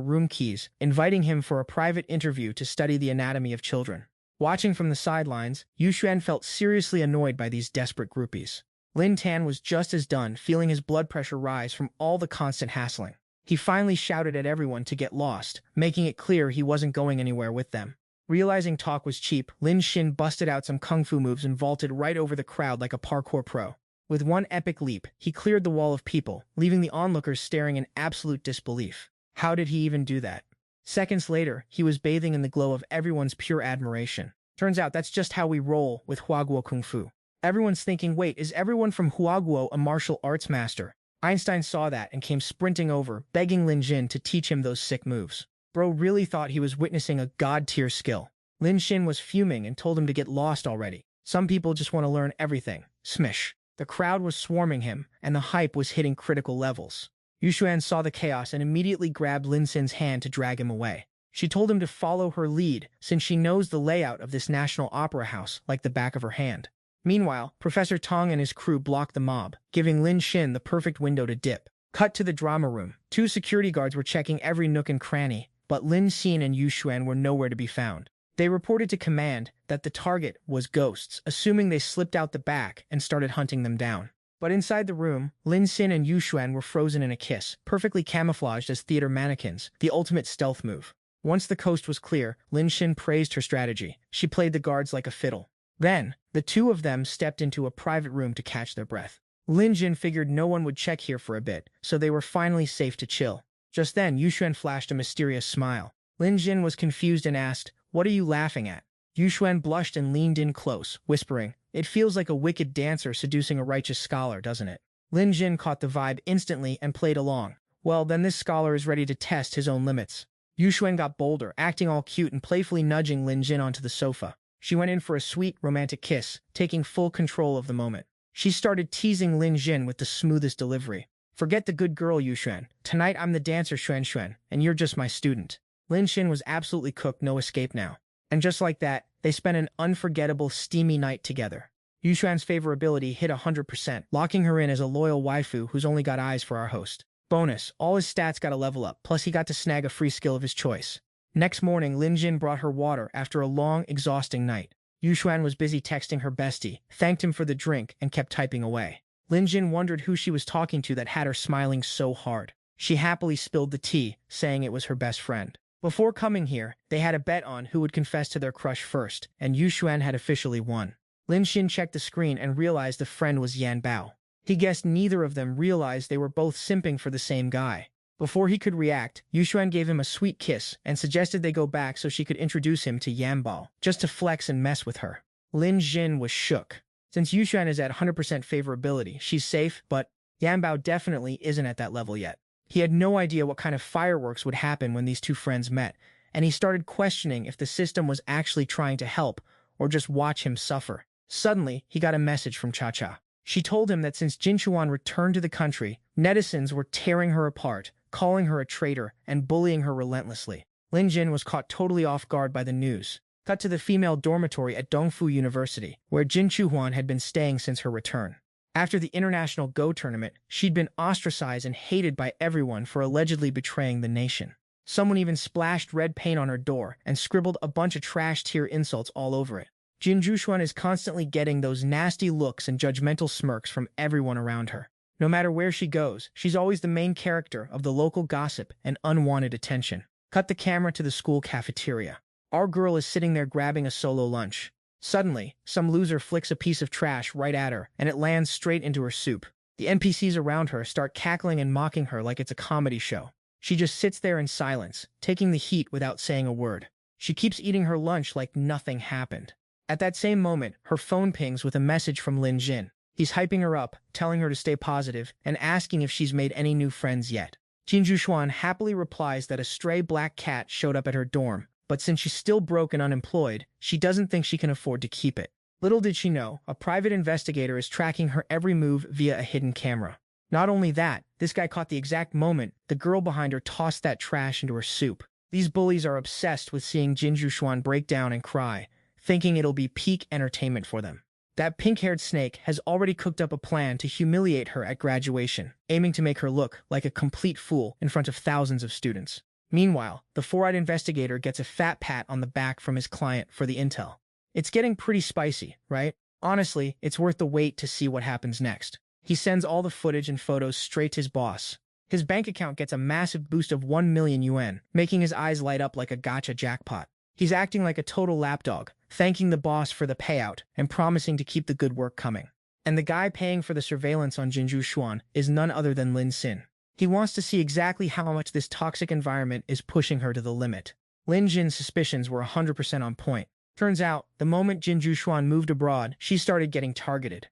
room keys, inviting him for a private interview to study the anatomy of children. Watching from the sidelines, Yu Xuan felt seriously annoyed by these desperate groupies. Lin Tan was just as done, feeling his blood pressure rise from all the constant hassling. He finally shouted at everyone to get lost, making it clear he wasn't going anywhere with them. Realizing talk was cheap, Lin Xin busted out some kung fu moves and vaulted right over the crowd like a parkour pro. With one epic leap, he cleared the wall of people, leaving the onlookers staring in absolute disbelief. How did he even do that? Seconds later, he was bathing in the glow of everyone's pure admiration. Turns out that's just how we roll with Huaguo Kung Fu. Everyone's thinking, wait, is everyone from Huaguo a martial arts master? Einstein saw that and came sprinting over, begging Lin Xin to teach him those sick moves. Bro really thought he was witnessing a god-tier skill. Lin Xin was fuming and told him to get lost already. Some people just want to learn everything. Smish. The crowd was swarming him, and the hype was hitting critical levels. Yu Xuan saw the chaos and immediately grabbed Lin Xin's hand to drag him away. She told him to follow her lead, since she knows the layout of this national opera house like the back of her hand. Meanwhile, Professor Tong and his crew blocked the mob, giving Lin Xin the perfect window to dip. Cut to the drama room. Two security guards were checking every nook and cranny, but Lin Xin and Yu Xuan were nowhere to be found. They reported to command that the target was ghosts, assuming they slipped out the back and started hunting them down. But inside the room, Lin Xin and Yu Xuan were frozen in a kiss, perfectly camouflaged as theater mannequins, the ultimate stealth move. Once the coast was clear, Lin Xin praised her strategy. She played the guards like a fiddle. Then, the two of them stepped into a private room to catch their breath. Lin Xin figured no one would check here for a bit, so they were finally safe to chill. Just then, Yu Xuan flashed a mysterious smile. Lin Xin was confused and asked, "What are you laughing at?" Yu Xuan blushed and leaned in close, whispering, "It feels like a wicked dancer seducing a righteous scholar, doesn't it?" Lin Xin caught the vibe instantly and played along. Well, then this scholar is ready to test his own limits. Yu Xuan got bolder, acting all cute and playfully nudging Lin Xin onto the sofa. She went in for a sweet, romantic kiss, taking full control of the moment. She started teasing Lin Xin with the smoothest delivery. "Forget the good girl, Yu Xuan. Tonight I'm the dancer Xuan Xuan, and you're just my student." Lin Xin was absolutely cooked, no escape now. And just like that, they spent an unforgettable, steamy night together. Yu Xuan's favorability hit 100%, locking her in as a loyal waifu who's only got eyes for our host. Bonus, all his stats got a level up, plus he got to snag a free skill of his choice. Next morning, Lin Xin brought her water after a long, exhausting night. Yu Xuan was busy texting her bestie, thanked him for the drink, and kept typing away. Lin Xin wondered who she was talking to that had her smiling so hard. She happily spilled the tea, saying it was her best friend. Before coming here, they had a bet on who would confess to their crush first, and Yu Xuan had officially won. Lin Xin checked the screen and realized the friend was Yan Bao. He guessed neither of them realized they were both simping for the same guy. Before he could react, Yu Xuan gave him a sweet kiss and suggested they go back so she could introduce him to Yan Bao, just to flex and mess with her. Lin Xin was shook. Since Yu Xuan is at 100% favorability, she's safe, but Yan Bao definitely isn't at that level yet. He had no idea what kind of fireworks would happen when these two friends met, and he started questioning if the system was actually trying to help or just watch him suffer. Suddenly, he got a message from Cha-Cha. She told him that since Jinchuan returned to the country, netizens were tearing her apart, calling her a traitor and bullying her relentlessly. Lin Jin was caught totally off guard by the news. Cut to the female dormitory at Donghua University, where Jin Chuhuan had been staying since her return. After the International Go tournament, she'd been ostracized and hated by everyone for allegedly betraying the nation. Someone even splashed red paint on her door and scribbled a bunch of trash-tier insults all over it. Jin Jushuan is constantly getting those nasty looks and judgmental smirks from everyone around her. No matter where she goes, she's always the main character of the local gossip and unwanted attention. Cut the camera to the school cafeteria. Our girl is sitting there grabbing a solo lunch. Suddenly, some loser flicks a piece of trash right at her, and it lands straight into her soup. The NPCs around her start cackling and mocking her like it's a comedy show. She just sits there in silence, taking the heat without saying a word. She keeps eating her lunch like nothing happened. At that same moment, her phone pings with a message from Lin Jin. He's hyping her up, telling her to stay positive, and asking if she's made any new friends yet. Jin Jushuan happily replies that a stray black cat showed up at her dorm, but since she's still broke and unemployed, she doesn't think she can afford to keep it. Little did she know, a private investigator is tracking her every move via a hidden camera. Not only that, this guy caught the exact moment the girl behind her tossed that trash into her soup. These bullies are obsessed with seeing Jin Jushuan break down and cry, thinking it'll be peak entertainment for them. That pink-haired snake has already cooked up a plan to humiliate her at graduation, aiming to make her look like a complete fool in front of thousands of students. Meanwhile, the four-eyed investigator gets a fat pat on the back from his client for the intel. It's getting pretty spicy, right? Honestly, it's worth the wait to see what happens next. He sends all the footage and photos straight to his boss. His bank account gets a massive boost of 1 million yuan, making his eyes light up like a gacha jackpot. He's acting like a total lapdog, thanking the boss for the payout and promising to keep the good work coming. And the guy paying for the surveillance on Jin Jushuan is none other than Lin Xin. He wants to see exactly how much this toxic environment is pushing her to the limit. Lin Jin's suspicions were 100% on point. Turns out, the moment Jin Jushuan moved abroad, she started getting targeted.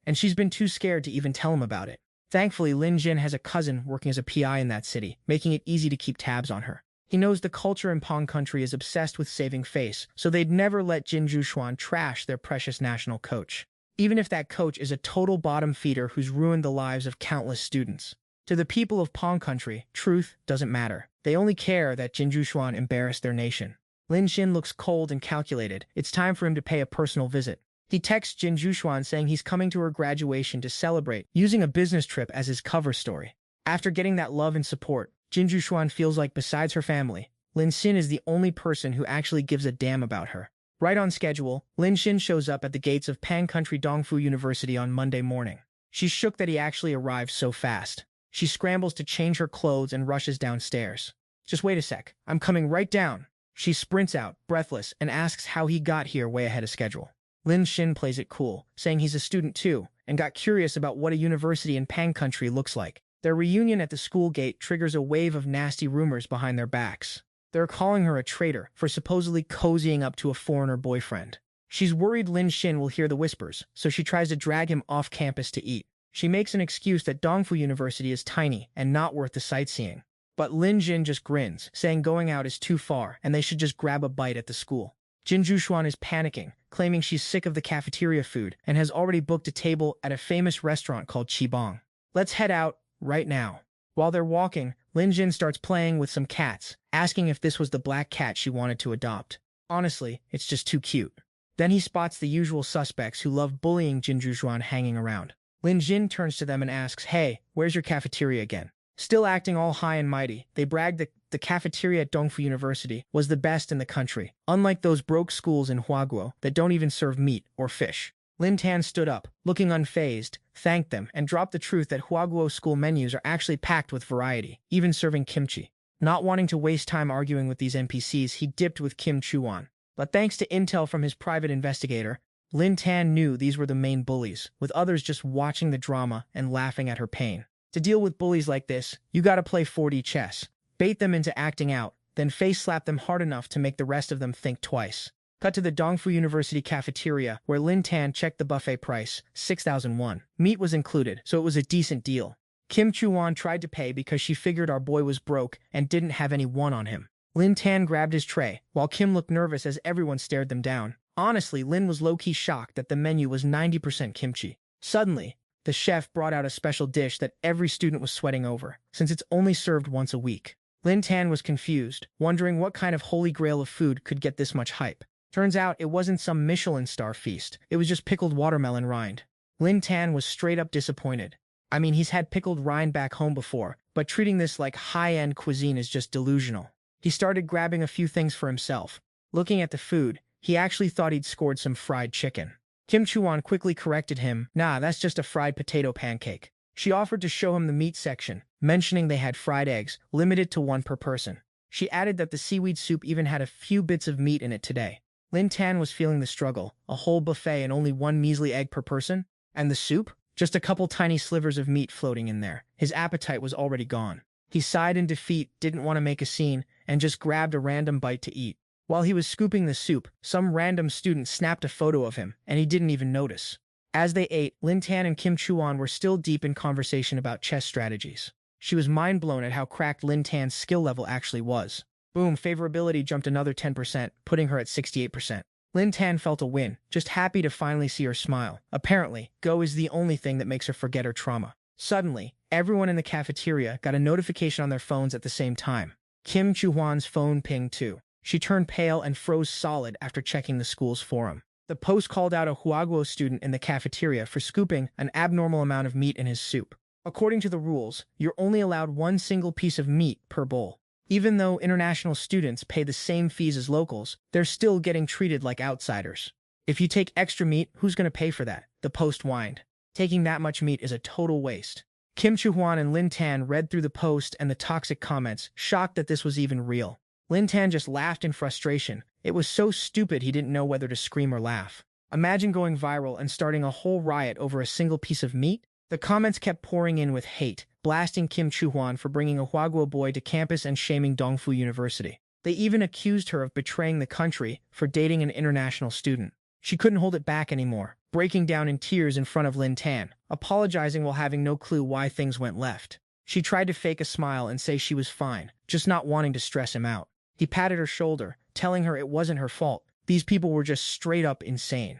And she's been too scared to even tell him about it. Thankfully, Lin Jin has a cousin working as a PI in that city, making it easy to keep tabs on her. He knows the culture in Pong Country is obsessed with saving face, so they'd never let Jin Jushuan trash their precious national coach. Even if that coach is a total bottom feeder who's ruined the lives of countless students. To the people of Pong Country, truth doesn't matter. They only care that Jin Jushuan embarrassed their nation. Lin Xin looks cold and calculated. It's time for him to pay a personal visit. He texts Jin Jushuan saying he's coming to her graduation to celebrate, using a business trip as his cover story. After getting that love and support, Jin Jushuan feels like besides her family, Lin Xin is the only person who actually gives a damn about her. Right on schedule, Lin Xin shows up at the gates of Pang Country Donghua University on Monday morning. She's shook that he actually arrived so fast. She scrambles to change her clothes and rushes downstairs. Just wait a sec, I'm coming right down. She sprints out, breathless, and asks how he got here way ahead of schedule. Lin Xin plays it cool, saying he's a student too, and got curious about what a university in Pang Country looks like. Their reunion at the school gate triggers a wave of nasty rumors behind their backs. They're calling her a traitor for supposedly cozying up to a foreigner boyfriend. She's worried Lin Xin will hear the whispers, so she tries to drag him off campus to eat. She makes an excuse that Donghua University is tiny and not worth the sightseeing. But Lin Jin just grins, saying going out is too far and they should just grab a bite at the school. Jin Jushuan is panicking, claiming she's sick of the cafeteria food and has already booked a table at a famous restaurant called Qibang. Let's head out right now. While they're walking, Lin Jin starts playing with some cats, asking if this was the black cat she wanted to adopt. Honestly, it's just too cute. Then he spots the usual suspects who love bullying Jin Jushuan hanging around. Lin Jin turns to them and asks, "Hey, where's your cafeteria again?" Still acting all high and mighty, they brag that the cafeteria at Donghua University was the best in the country, unlike those broke schools in Huaguo that don't even serve meat or fish. Lin Tan stood up, looking unfazed, thanked them, and dropped the truth that Huaguo school menus are actually packed with variety, even serving kimchi. Not wanting to waste time arguing with these NPCs, he dipped with Kim Chuan. But thanks to intel from his private investigator, Lin Tan knew these were the main bullies, with others just watching the drama and laughing at her pain. To deal with bullies like this, you gotta play 4D chess. Bait them into acting out, then face-slap them hard enough to make the rest of them think twice. Cut to the Donghua University cafeteria, where Lin Tan checked the buffet price, 6,000 won. Meat was included, so it was a decent deal. Kim Chuan tried to pay because she figured our boy was broke and didn't have any won on him. Lin Tan grabbed his tray, while Kim looked nervous as everyone stared them down. Honestly, Lin was low-key shocked that the menu was 90% kimchi. Suddenly, The chef brought out a special dish that every student was sweating over, since it's only served once a week. Lin Tan was confused, wondering what kind of holy grail of food could get this much hype. Turns out it wasn't some Michelin star feast, it was just pickled watermelon rind. Lin Tan was straight up disappointed. I mean, he's had pickled rind back home before, but treating this like high-end cuisine is just delusional. He started grabbing a few things for himself. Looking at the food, he actually thought he'd scored some fried chicken. Kim Chuan quickly corrected him, "Nah, that's just a fried potato pancake." She offered to show him the meat section, mentioning they had fried eggs, limited to one per person. She added that the seaweed soup even had a few bits of meat in it today. Lin Tan was feeling the struggle, a whole buffet and only one measly egg per person? And the soup? Just a couple tiny slivers of meat floating in there. His appetite was already gone. He sighed in defeat, didn't want to make a scene, and just grabbed a random bite to eat. While he was scooping the soup, some random student snapped a photo of him, and he didn't even notice. As they ate, Lin Tan and Kim Chuan were still deep in conversation about chess strategies. She was mind-blown at how cracked Lin Tan's skill level actually was. Boom, favorability jumped another 10%, putting her at 68%. Lin Tan felt a win, just happy to finally see her smile. Apparently, Go is the only thing that makes her forget her trauma. Suddenly, everyone in the cafeteria got a notification on their phones at the same time. Kim Chuan's phone pinged too. She turned pale and froze solid after checking the school's forum. The post called out a Huaguo student in the cafeteria for scooping an abnormal amount of meat in his soup. According to the rules, you're only allowed one single piece of meat per bowl. Even though international students pay the same fees as locals, they're still getting treated like outsiders. If you take extra meat, who's going to pay for that? The post whined. Taking that much meat is a total waste. Kim Chuan and Lin Tan read through the post and the toxic comments, shocked that this was even real. Lin Tan just laughed in frustration. It was so stupid he didn't know whether to scream or laugh. Imagine going viral and starting a whole riot over a single piece of meat? The comments kept pouring in with hate, blasting Kim Chuan for bringing a Huaguo boy to campus and shaming Donghua University. They even accused her of betraying the country for dating an international student. She couldn't hold it back anymore, breaking down in tears in front of Lin Tan, apologizing while having no clue why things went left. She tried to fake a smile and say she was fine, just not wanting to stress him out. He patted her shoulder, telling her it wasn't her fault. These people were just straight up insane.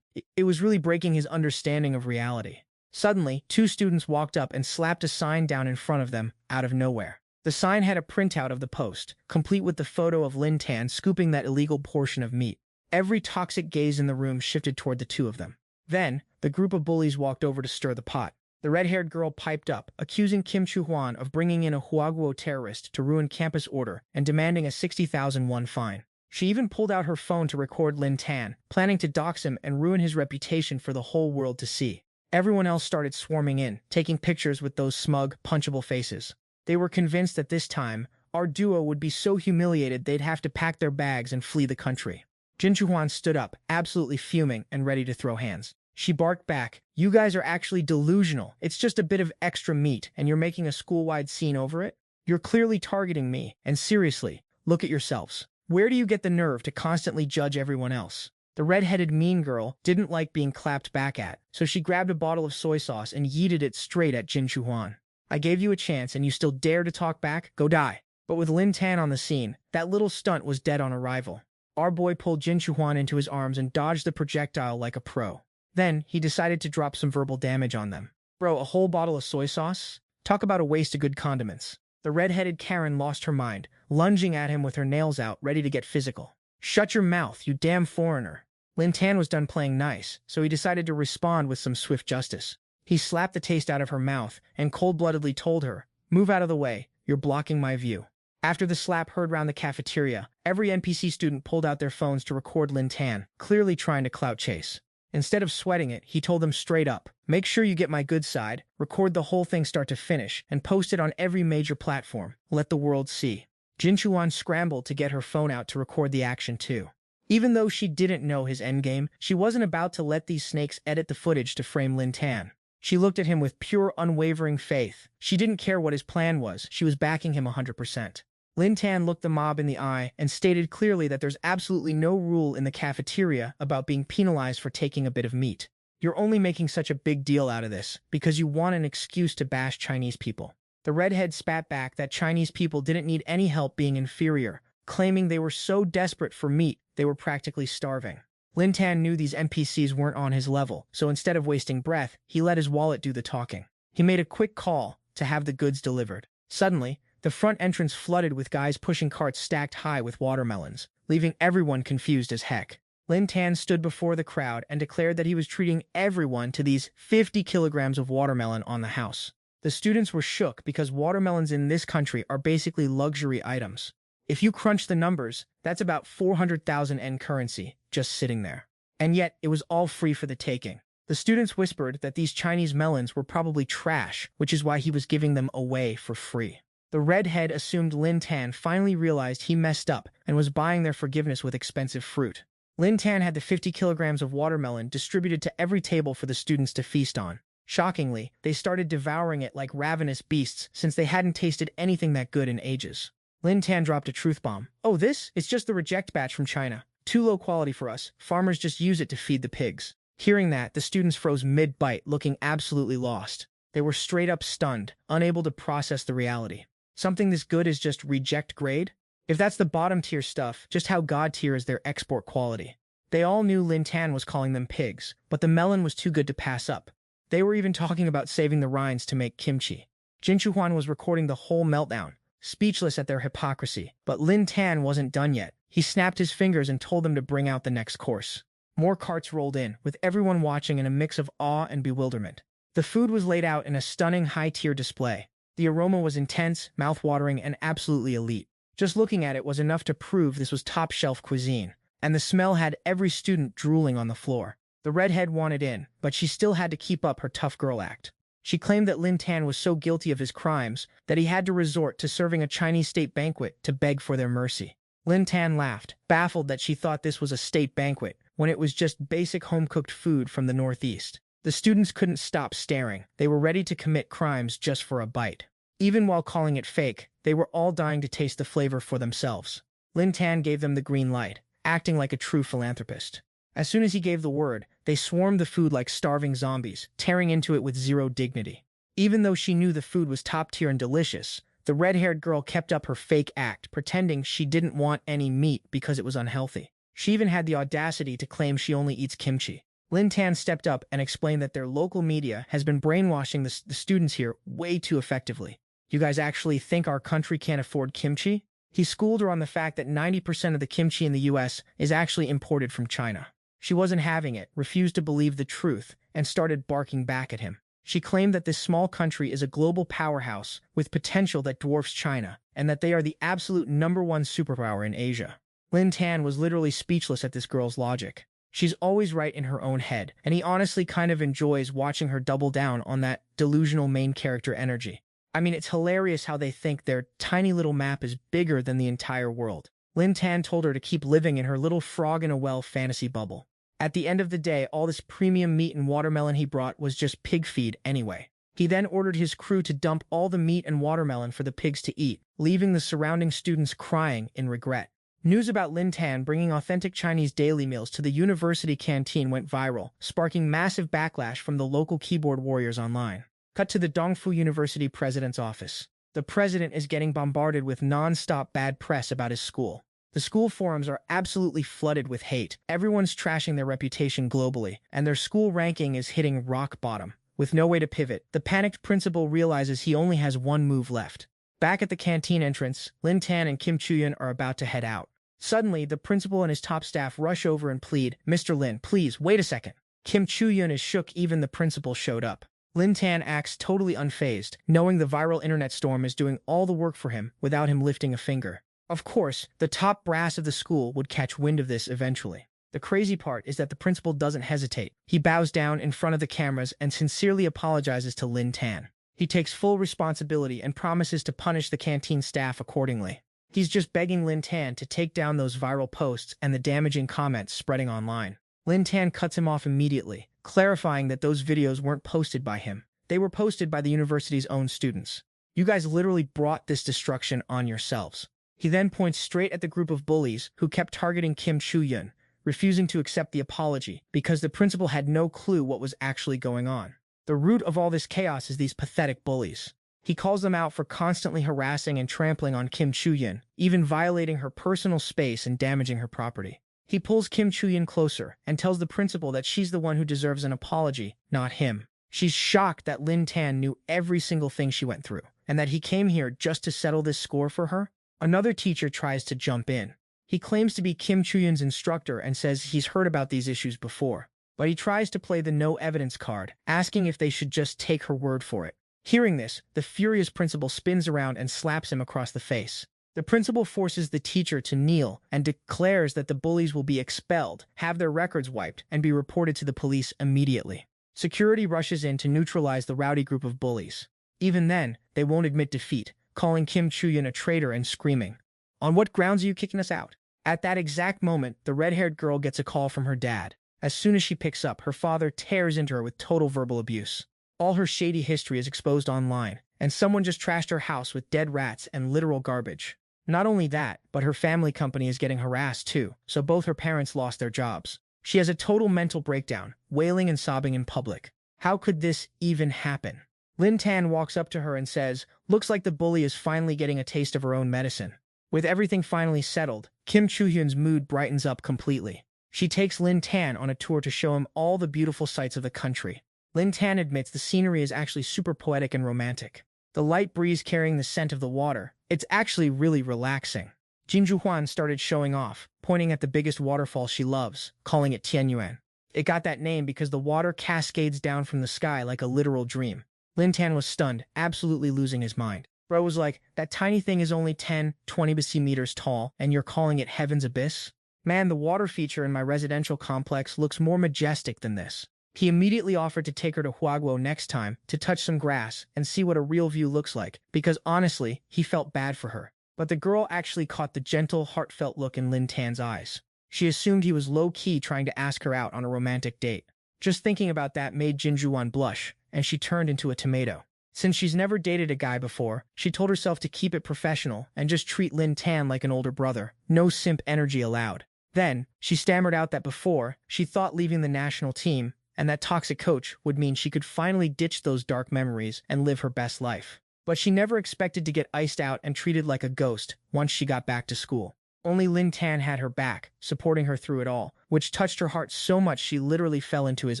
It was really breaking his understanding of reality. Suddenly, two students walked up and slapped a sign down in front of them, out of nowhere. The sign had a printout of the post, complete with the photo of Lin Tan scooping that illegal portion of meat. Every toxic gaze in the room shifted toward the two of them. Then, the group of bullies walked over to stir the pot. The red-haired girl piped up, accusing Kim Chuan of bringing in a Huaguo terrorist to ruin campus order and demanding a 60,000 won fine. She even pulled out her phone to record Lin Tan, planning to dox him and ruin his reputation for the whole world to see. Everyone else started swarming in, taking pictures with those smug, punchable faces. They were convinced that this time, our duo would be so humiliated they'd have to pack their bags and flee the country. Jin Chuan stood up, absolutely fuming and ready to throw hands. She barked back, "You guys are actually delusional. It's just a bit of extra meat, and you're making a school-wide scene over it? You're clearly targeting me, and seriously, look at yourselves. Where do you get the nerve to constantly judge everyone else?" The red-headed mean girl didn't like being clapped back at, so she grabbed a bottle of soy sauce and yeeted it straight at Jin Chuan. "I gave you a chance, and you still dare to talk back? Go die." But with Lin Tan on the scene, that little stunt was dead on arrival. Our boy pulled Jin Chuan into his arms and dodged the projectile like a pro. Then, he decided to drop some verbal damage on them. "Bro, a whole bottle of soy sauce? Talk about a waste of good condiments." The red-headed Karen lost her mind, lunging at him with her nails out, ready to get physical. "Shut your mouth, you damn foreigner." Lin Tan was done playing nice, so he decided to respond with some swift justice. He slapped the taste out of her mouth and cold-bloodedly told her, "Move out of the way, you're blocking my view." After the slap heard round the cafeteria, every NPC student pulled out their phones to record Lin Tan, clearly trying to clout chase. Instead of sweating it, he told them straight up, "Make sure you get my good side, record the whole thing start to finish, and post it on every major platform. Let the world see." Jin Chuan scrambled to get her phone out to record the action too. Even though she didn't know his endgame, she wasn't about to let these snakes edit the footage to frame Lin Tan. She looked at him with pure, unwavering faith. She didn't care what his plan was, she was backing him 100%. Lin Tan looked the mob in the eye and stated clearly that there's absolutely no rule in the cafeteria about being penalized for taking a bit of meat. You're only making such a big deal out of this because you want an excuse to bash Chinese people. The redhead spat back that Chinese people didn't need any help being inferior, claiming they were so desperate for meat they were practically starving. Lin Tan knew these NPCs weren't on his level, so instead of wasting breath, he let his wallet do the talking. He made a quick call to have the goods delivered. Suddenly, the front entrance flooded with guys pushing carts stacked high with watermelons, leaving everyone confused as heck. Lin Tan stood before the crowd and declared that he was treating everyone to these 50 kilograms of watermelon on the house. The students were shook because watermelons in this country are basically luxury items. If you crunch the numbers, that's about 400,000 N currency just sitting there. And yet, it was all free for the taking. The students whispered that these Chinese melons were probably trash, which is why he was giving them away for free. The redhead assumed Lin Tan finally realized he messed up and was buying their forgiveness with expensive fruit. Lin Tan had the 50 kilograms of watermelon distributed to every table for the students to feast on. Shockingly, they started devouring it like ravenous beasts since they hadn't tasted anything that good in ages. Lin Tan dropped a truth bomb. "Oh, it's just the reject batch from China. Too low quality for us. Farmers just use it to feed the pigs." Hearing that, the students froze mid-bite, looking absolutely lost. They were straight up stunned, unable to process the reality. Something this good is just reject grade? If that's the bottom tier stuff, just how god tier is their export quality? They all knew Lin Tan was calling them pigs, but the melon was too good to pass up. They were even talking about saving the rinds to make kimchi. Jin Chuhuan was recording the whole meltdown, speechless at their hypocrisy. But Lin Tan wasn't done yet. He snapped his fingers and told them to bring out the next course. More carts rolled in, with everyone watching in a mix of awe and bewilderment. The food was laid out in a stunning high-tier display. The aroma was intense, mouth-watering, and absolutely elite. Just looking at it was enough to prove this was top-shelf cuisine, and the smell had every student drooling on the floor. The redhead wanted in, but she still had to keep up her tough girl act. She claimed that Lin Tan was so guilty of his crimes that he had to resort to serving a Chinese state banquet to beg for their mercy. Lin Tan laughed, baffled that she thought this was a state banquet, when it was just basic home-cooked food from the Northeast. The students couldn't stop staring. They were ready to commit crimes just for a bite. Even while calling it fake, they were all dying to taste the flavor for themselves. Lin Tan gave them the green light, acting like a true philanthropist. As soon as he gave the word, they swarmed the food like starving zombies, tearing into it with zero dignity. Even though she knew the food was top-tier and delicious, the red-haired girl kept up her fake act, pretending she didn't want any meat because it was unhealthy. She even had the audacity to claim she only eats kimchi. Lin Tan stepped up and explained that their local media has been brainwashing the students here way too effectively. "You guys actually think our country can't afford kimchi?" He schooled her on the fact that 90% of the kimchi in the US is actually imported from China. She wasn't having it, refused to believe the truth, and started barking back at him. She claimed that this small country is a global powerhouse with potential that dwarfs China, and that they are the absolute #1 superpower in Asia. Lin Tan was literally speechless at this girl's logic. She's always right in her own head, and he honestly kind of enjoys watching her double down on that delusional main character energy. I mean, it's hilarious how they think their tiny little map is bigger than the entire world. Lin Tan told her to keep living in her little frog-in-a-well fantasy bubble. At the end of the day, all this premium meat and watermelon he brought was just pig feed anyway. He then ordered his crew to dump all the meat and watermelon for the pigs to eat, leaving the surrounding students crying in regret. News about Lin Tan bringing authentic Chinese daily meals to the university canteen went viral, sparking massive backlash from the local keyboard warriors online. Cut to the Donghua University president's office. The president is getting bombarded with non-stop bad press about his school. The school forums are absolutely flooded with hate. Everyone's trashing their reputation globally, and their school ranking is hitting rock bottom. With no way to pivot, the panicked principal realizes he only has one move left. Back at the canteen entrance, Lin Tan and Kim Chuyun are about to head out. Suddenly, the principal and his top staff rush over and plead, "Mr. Lin, please, wait a second." Kim Chuyun is shook even the principal showed up. Lin Tan acts totally unfazed, knowing the viral internet storm is doing all the work for him without him lifting a finger. Of course, the top brass of the school would catch wind of this eventually. The crazy part is that the principal doesn't hesitate. He bows down in front of the cameras and sincerely apologizes to Lin Tan. He takes full responsibility and promises to punish the canteen staff accordingly. He's just begging Lin Tan to take down those viral posts and the damaging comments spreading online. Lin Tan cuts him off immediately, clarifying that those videos weren't posted by him. They were posted by the university's own students. "You guys literally brought this destruction on yourselves." He then points straight at the group of bullies who kept targeting Kim Chuyun, refusing to accept the apology because the principal had no clue what was actually going on. The root of all this chaos is these pathetic bullies. He calls them out for constantly harassing and trampling on Kim Chuyun, even violating her personal space and damaging her property. He pulls Kim Chuyin closer and tells the principal that she's the one who deserves an apology, not him. She's shocked that Lin Tan knew every single thing she went through, and that he came here just to settle this score for her. Another teacher tries to jump in. He claims to be Kim Chuyun's instructor and says he's heard about these issues before, but he tries to play the no evidence card, asking if they should just take her word for it. Hearing this, the furious principal spins around and slaps him across the face. The principal forces the teacher to kneel and declares that the bullies will be expelled, have their records wiped, and be reported to the police immediately. Security rushes in to neutralize the rowdy group of bullies. Even then, they won't admit defeat, calling Kim Chuyun a traitor and screaming, "On what grounds are you kicking us out?" At that exact moment, the red-haired girl gets a call from her dad. As soon as she picks up, her father tears into her with total verbal abuse. All her shady history is exposed online, and someone just trashed her house with dead rats and literal garbage. Not only that, but her family company is getting harassed too, so both her parents lost their jobs. She has a total mental breakdown, wailing and sobbing in public. How could this even happen? Lin Tan walks up to her and says, "Looks like the bully is finally getting a taste of her own medicine." With everything finally settled, Kim Chuhyun's mood brightens up completely. She takes Lin Tan on a tour to show him all the beautiful sights of the country. Lin Tan admits the scenery is actually super poetic and romantic. The light breeze carrying the scent of the water, it's actually really relaxing. Jinju Huan started showing off, pointing at the biggest waterfall she loves, calling it Tianyuan. It got that name because the water cascades down from the sky like a literal dream. Lin Tan was stunned, absolutely losing his mind. Bro was like, "That tiny thing is only 10, 20 meters tall, and you're calling it Heaven's Abyss? Man, the water feature in my residential complex looks more majestic than this." He immediately offered to take her to Huaguo next time to touch some grass and see what a real view looks like, because honestly, he felt bad for her. But the girl actually caught the gentle, heartfelt look in Lin Tan's eyes. She assumed he was low-key trying to ask her out on a romantic date. Just thinking about that made Jinjuan blush, and she turned into a tomato. Since she's never dated a guy before, she told herself to keep it professional and just treat Lin Tan like an older brother. No simp energy allowed. Then, she stammered out that before, she thought leaving the national team and that toxic coach would mean she could finally ditch those dark memories and live her best life. But she never expected to get iced out and treated like a ghost once she got back to school. Only Lin Tan had her back, supporting her through it all, which touched her heart so much she literally fell into his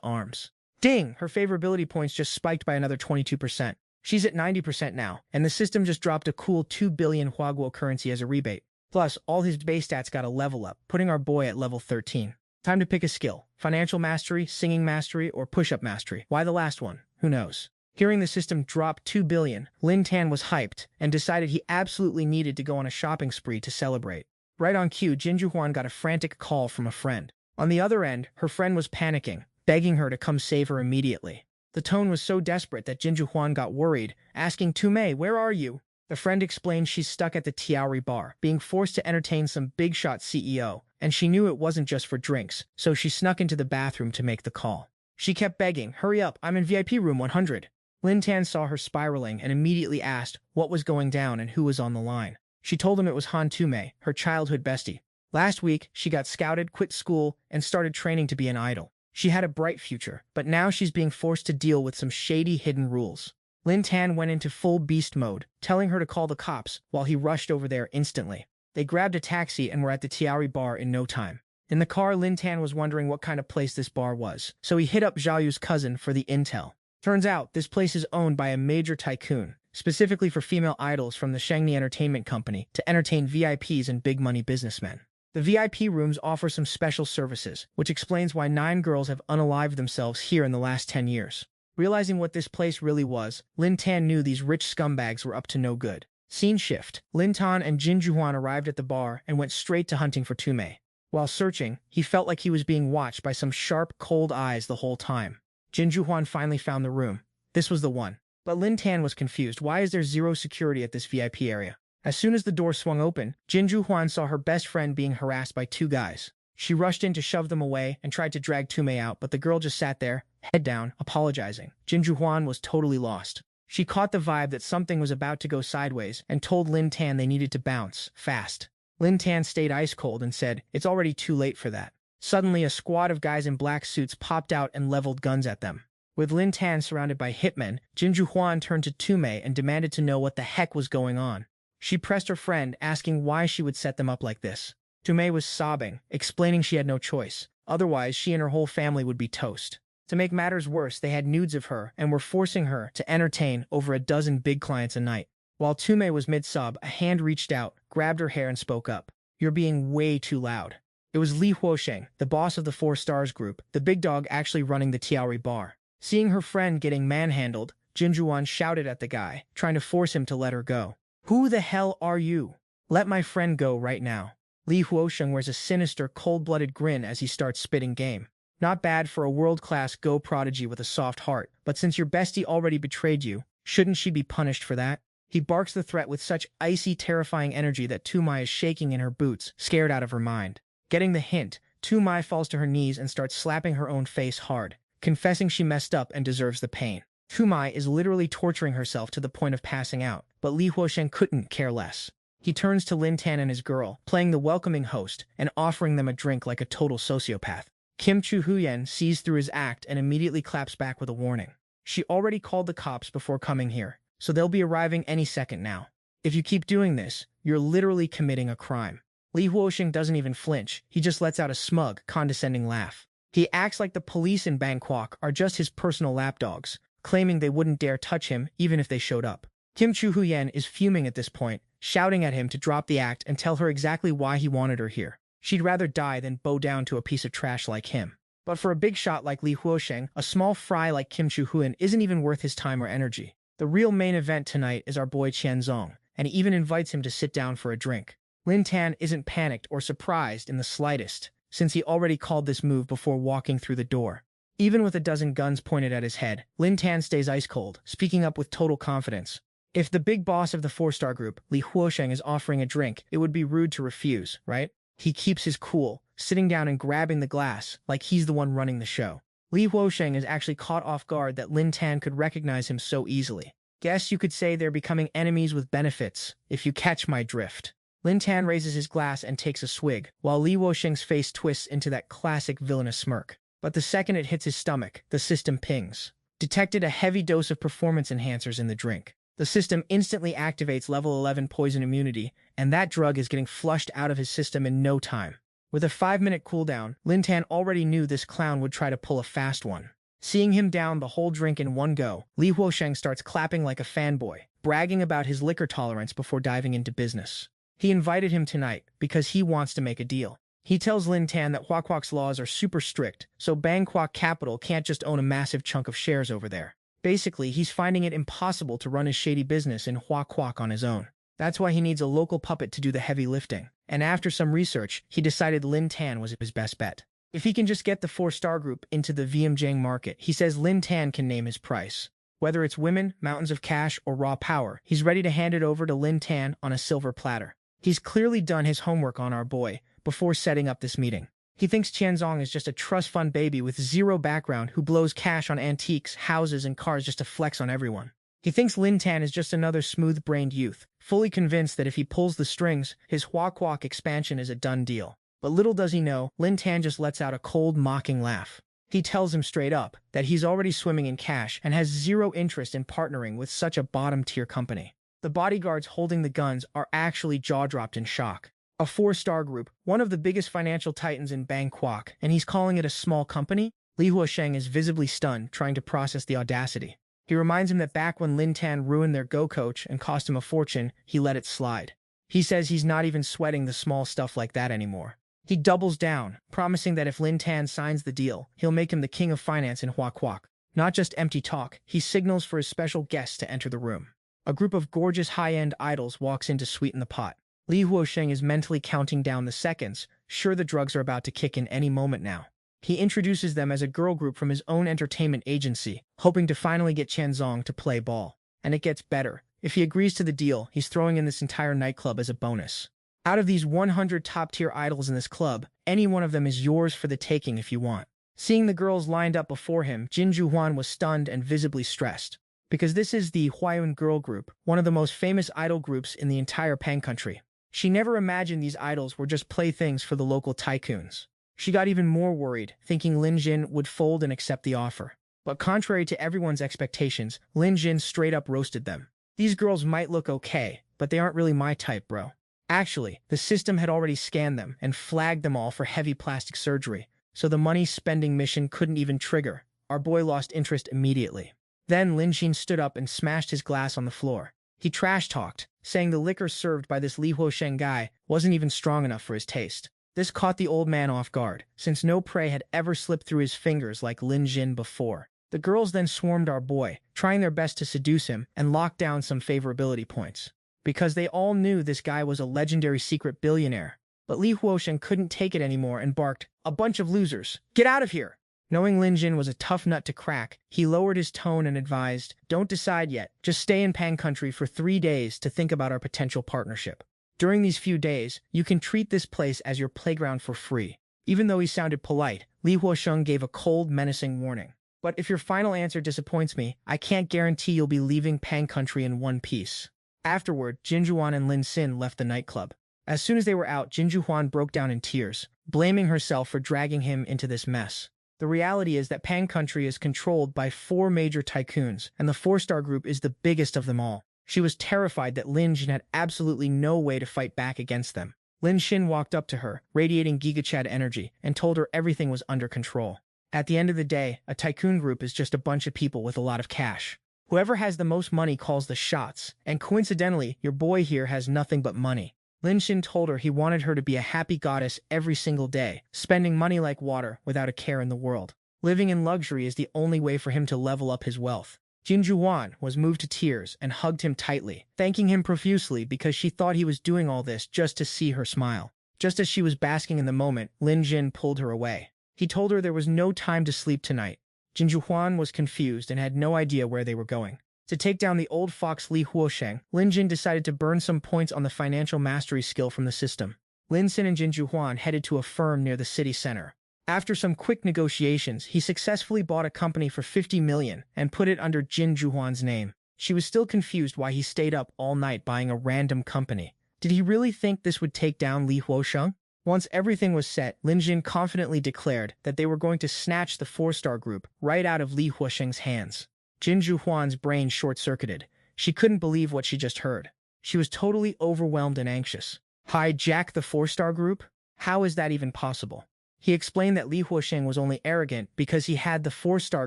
arms. Ding! Her favorability points just spiked by another 22%. She's at 90% now, and the system just dropped a cool 2 billion Huaguo currency as a rebate. Plus, all his base stats got a level up, putting our boy at level 13. Time to pick a skill. Financial mastery, singing mastery, or push-up mastery. Why the last one? Who knows? Hearing the system drop 2 billion, Lin Tan was hyped and decided he absolutely needed to go on a shopping spree to celebrate. Right on cue, Jinju Huan got a frantic call from a friend. On the other end, her friend was panicking, begging her to come save her immediately. The tone was so desperate that Jinju Huan got worried, asking Tumei, "Where are you?" The friend explained she's stuck at the Tiaori bar, being forced to entertain some big-shot CEO, and she knew it wasn't just for drinks, so she snuck into the bathroom to make the call. She kept begging, "Hurry up, I'm in VIP room 100. Lin Tan saw her spiraling and immediately asked what was going down and who was on the line. She told him it was Han Tumei, her childhood bestie. Last week, she got scouted, quit school, and started training to be an idol. She had a bright future, but now she's being forced to deal with some shady hidden rules. Lin Tan went into full beast mode, telling her to call the cops while he rushed over there instantly. They grabbed a taxi and were at the Tiaori bar in no time. In the car, Lin Tan was wondering what kind of place this bar was, so he hit up Zhao Yu's cousin for the intel. Turns out, this place is owned by a major tycoon, specifically for female idols from the Shengni Entertainment Company to entertain VIPs and big-money businessmen. The VIP rooms offer some special services, which explains why 9 girls have unalived themselves here in the last 10 years. Realizing what this place really was, Lin Tan knew these rich scumbags were up to no good. Scene shift. Lin Tan and Jin Juhuan arrived at the bar and went straight to hunting for Tumei. While searching, he felt like he was being watched by some sharp, cold eyes the whole time. Jin Juhuan finally found the room. This was the one. But Lin Tan was confused. Why is there zero security at this VIP area? As soon as the door swung open, Jin Juhuan saw her best friend being harassed by 2 guys. She rushed in to shove them away and tried to drag Tumei out, but the girl just sat there, head down, apologizing. Jin Juhuan was totally lost. She caught the vibe that something was about to go sideways and told Lin Tan they needed to bounce, fast. Lin Tan stayed ice cold and said, "It's already too late for that." Suddenly, a squad of guys in black suits popped out and leveled guns at them. With Lin Tan surrounded by hitmen, Jin Juhuan turned to Tumei and demanded to know what the heck was going on. She pressed her friend, asking why she would set them up like this. Tumei was sobbing, explaining she had no choice. Otherwise, she and her whole family would be toast. To make matters worse, they had nudes of her and were forcing her to entertain over a dozen big clients a night. While Tumei was mid-sob, a hand reached out, grabbed her hair and spoke up. "You're being way too loud." It was Li Huosheng, the boss of the 4 Stars group, the big dog actually running the Tiaori bar. Seeing her friend getting manhandled, Jinjuan shouted at the guy, trying to force him to let her go. "Who the hell are you? Let my friend go right now." Li Huosheng wears a sinister, cold-blooded grin as he starts spitting game. Not bad for a world-class Go prodigy with a soft heart, but since your bestie already betrayed you, shouldn't she be punished for that? He barks the threat with such icy, terrifying energy that Tumai is shaking in her boots, scared out of her mind. Getting the hint, Tumai falls to her knees and starts slapping her own face hard, confessing she messed up and deserves the pain. Tumai is literally torturing herself to the point of passing out, but Li Huosheng couldn't care less. He turns to Lin Tan and his girl, playing the welcoming host and offering them a drink like a total sociopath. Kim Chu-Huyen sees through his act and immediately claps back with a warning. She already called the cops before coming here, so they'll be arriving any second now. If you keep doing this, you're literally committing a crime. Li Huosheng doesn't even flinch, he just lets out a smug, condescending laugh. He acts like the police in Bangkok are just his personal lapdogs, claiming they wouldn't dare touch him even if they showed up. Kim Chu-Huyen is fuming at this point, shouting at him to drop the act and tell her exactly why he wanted her here. She'd rather die than bow down to a piece of trash like him. But for a big shot like Li Huosheng, a small fry like Kim Chu-Huyen isn't even worth his time or energy. The real main event tonight is our boy Qianzong, and he even invites him to sit down for a drink. Lin Tan isn't panicked or surprised in the slightest, since he already called this move before walking through the door. Even with a dozen guns pointed at his head, Lin Tan stays ice cold, speaking up with total confidence. If the big boss of the 4-star group, Li Huosheng, is offering a drink, it would be rude to refuse, right? He keeps his cool, sitting down and grabbing the glass, like he's the one running the show. Li Huosheng is actually caught off guard that Lin Tan could recognize him so easily. Guess you could say they're becoming enemies with benefits, if you catch my drift. Lin Tan raises his glass and takes a swig, while Li Huosheng's face twists into that classic villainous smirk. But the second it hits his stomach, the system pings. Detected a heavy dose of performance enhancers in the drink. The system instantly activates level 11 poison immunity, and that drug is getting flushed out of his system in no time. With a 5-minute cooldown, Lin Tan already knew this clown would try to pull a fast one. Seeing him down the whole drink in one go, Li Huosheng starts clapping like a fanboy, bragging about his liquor tolerance before diving into business. He invited him tonight because he wants to make a deal. He tells Lin Tan that Huaquac's laws are super strict, so Bangkok Capital can't just own a massive chunk of shares over there. Basically, he's finding it impossible to run his shady business in Huaquac on his own. That's why he needs a local puppet to do the heavy lifting. And after some research, he decided Lin Tan was his best bet. If he can just get the 4-star group into the Vientiane market, he says Lin Tan can name his price. Whether it's women, mountains of cash, or raw power, he's ready to hand it over to Lin Tan on a silver platter. He's clearly done his homework on our boy before setting up this meeting. He thinks Qianzong is just a trust fund baby with zero background who blows cash on antiques, houses, and cars just to flex on everyone. He thinks Lin Tan is just another smooth-brained youth, fully convinced that if he pulls the strings, his Huaquac expansion is a done deal. But little does he know, Lin Tan just lets out a cold, mocking laugh. He tells him straight up that he's already swimming in cash and has zero interest in partnering with such a bottom-tier company. The bodyguards holding the guns are actually jaw-dropped in shock. A 4-star group, one of the biggest financial titans in Bangkok, and he's calling it a small company? Li Huosheng is visibly stunned, trying to process the audacity. He reminds him that back when Lin Tan ruined their Go coach and cost him a fortune, he let it slide. He says he's not even sweating the small stuff like that anymore. He doubles down, promising that if Lin Tan signs the deal, he'll make him the king of finance in Huaquac. Not just empty talk, he signals for his special guests to enter the room. A group of gorgeous high-end idols walks in to sweeten the pot. Li Huosheng is mentally counting down the seconds, sure the drugs are about to kick in any moment now. He introduces them as a girl group from his own entertainment agency, hoping to finally get Qianzong to play ball. And it gets better. If he agrees to the deal, he's throwing in this entire nightclub as a bonus. Out of these 100 top-tier idols in this club, any one of them is yours for the taking if you want. Seeing the girls lined up before him, Jin Juhuan was stunned and visibly stressed. Because this is the Huayun Girl Group, one of the most famous idol groups in the entire Pang country. She never imagined these idols were just playthings for the local tycoons. She got even more worried, thinking Lin Jin would fold and accept the offer. But contrary to everyone's expectations, Lin Jin straight up roasted them. These girls might look okay, but they aren't really my type, bro. Actually, the system had already scanned them and flagged them all for heavy plastic surgery, so the money-spending mission couldn't even trigger. Our boy lost interest immediately. Then Lin Xin stood up and smashed his glass on the floor. He trash-talked, saying the liquor served by this Li Huosheng guy wasn't even strong enough for his taste. This caught the old man off guard, since no prey had ever slipped through his fingers like Lin Xin before. The girls then swarmed our boy, trying their best to seduce him and lock down some favorability points, because they all knew this guy was a legendary secret billionaire. But Li Huosheng couldn't take it anymore and barked, "A bunch of losers! Get out of here!" Knowing Lin Jin was a tough nut to crack, he lowered his tone and advised, "Don't decide yet. Just stay in Pang Country for 3 days to think about our potential partnership. During these few days, you can treat this place as your playground for free." Even though he sounded polite, Li Huosheng gave a cold, menacing warning. "But if your final answer disappoints me, I can't guarantee you'll be leaving Pang Country in one piece." Afterward, Jinjuan and Lin Xin left the nightclub. As soon as they were out, Jinjuan broke down in tears, blaming herself for dragging him into this mess. The reality is that Pang Country is controlled by 4 major tycoons, and the 4-star group is the biggest of them all. She was terrified that Lin Jin had absolutely no way to fight back against them. Lin Xin walked up to her, radiating Gigachad energy, and told her everything was under control. At the end of the day, a tycoon group is just a bunch of people with a lot of cash. Whoever has the most money calls the shots, and coincidentally, your boy here has nothing but money. Lin Xin told her he wanted her to be a happy goddess every single day, spending money like water without a care in the world. Living in luxury is the only way for him to level up his wealth. Jinjuan was moved to tears and hugged him tightly, thanking him profusely because she thought he was doing all this just to see her smile. Just as she was basking in the moment, Lin Jin pulled her away. He told her there was no time to sleep tonight. Jinjuan was confused and had no idea where they were going. To take down the old fox Li Huosheng, Lin Jin decided to burn some points on the financial mastery skill from the system. Lin Xin and Jinjuan headed to a firm near the city center. After some quick negotiations, he successfully bought a company for 50 million and put it under Jinjuan's name. She was still confused why he stayed up all night buying a random company. Did he really think this would take down Li Huosheng? Once everything was set, Lin Jin confidently declared that they were going to snatch the 4-star group right out of Li Huosheng's hands. Jinjuan's brain short-circuited. She couldn't believe what she just heard. She was totally overwhelmed and anxious. Hijack the 4-star group? How is that even possible? He explained that Li Huosheng was only arrogant because he had the 4-star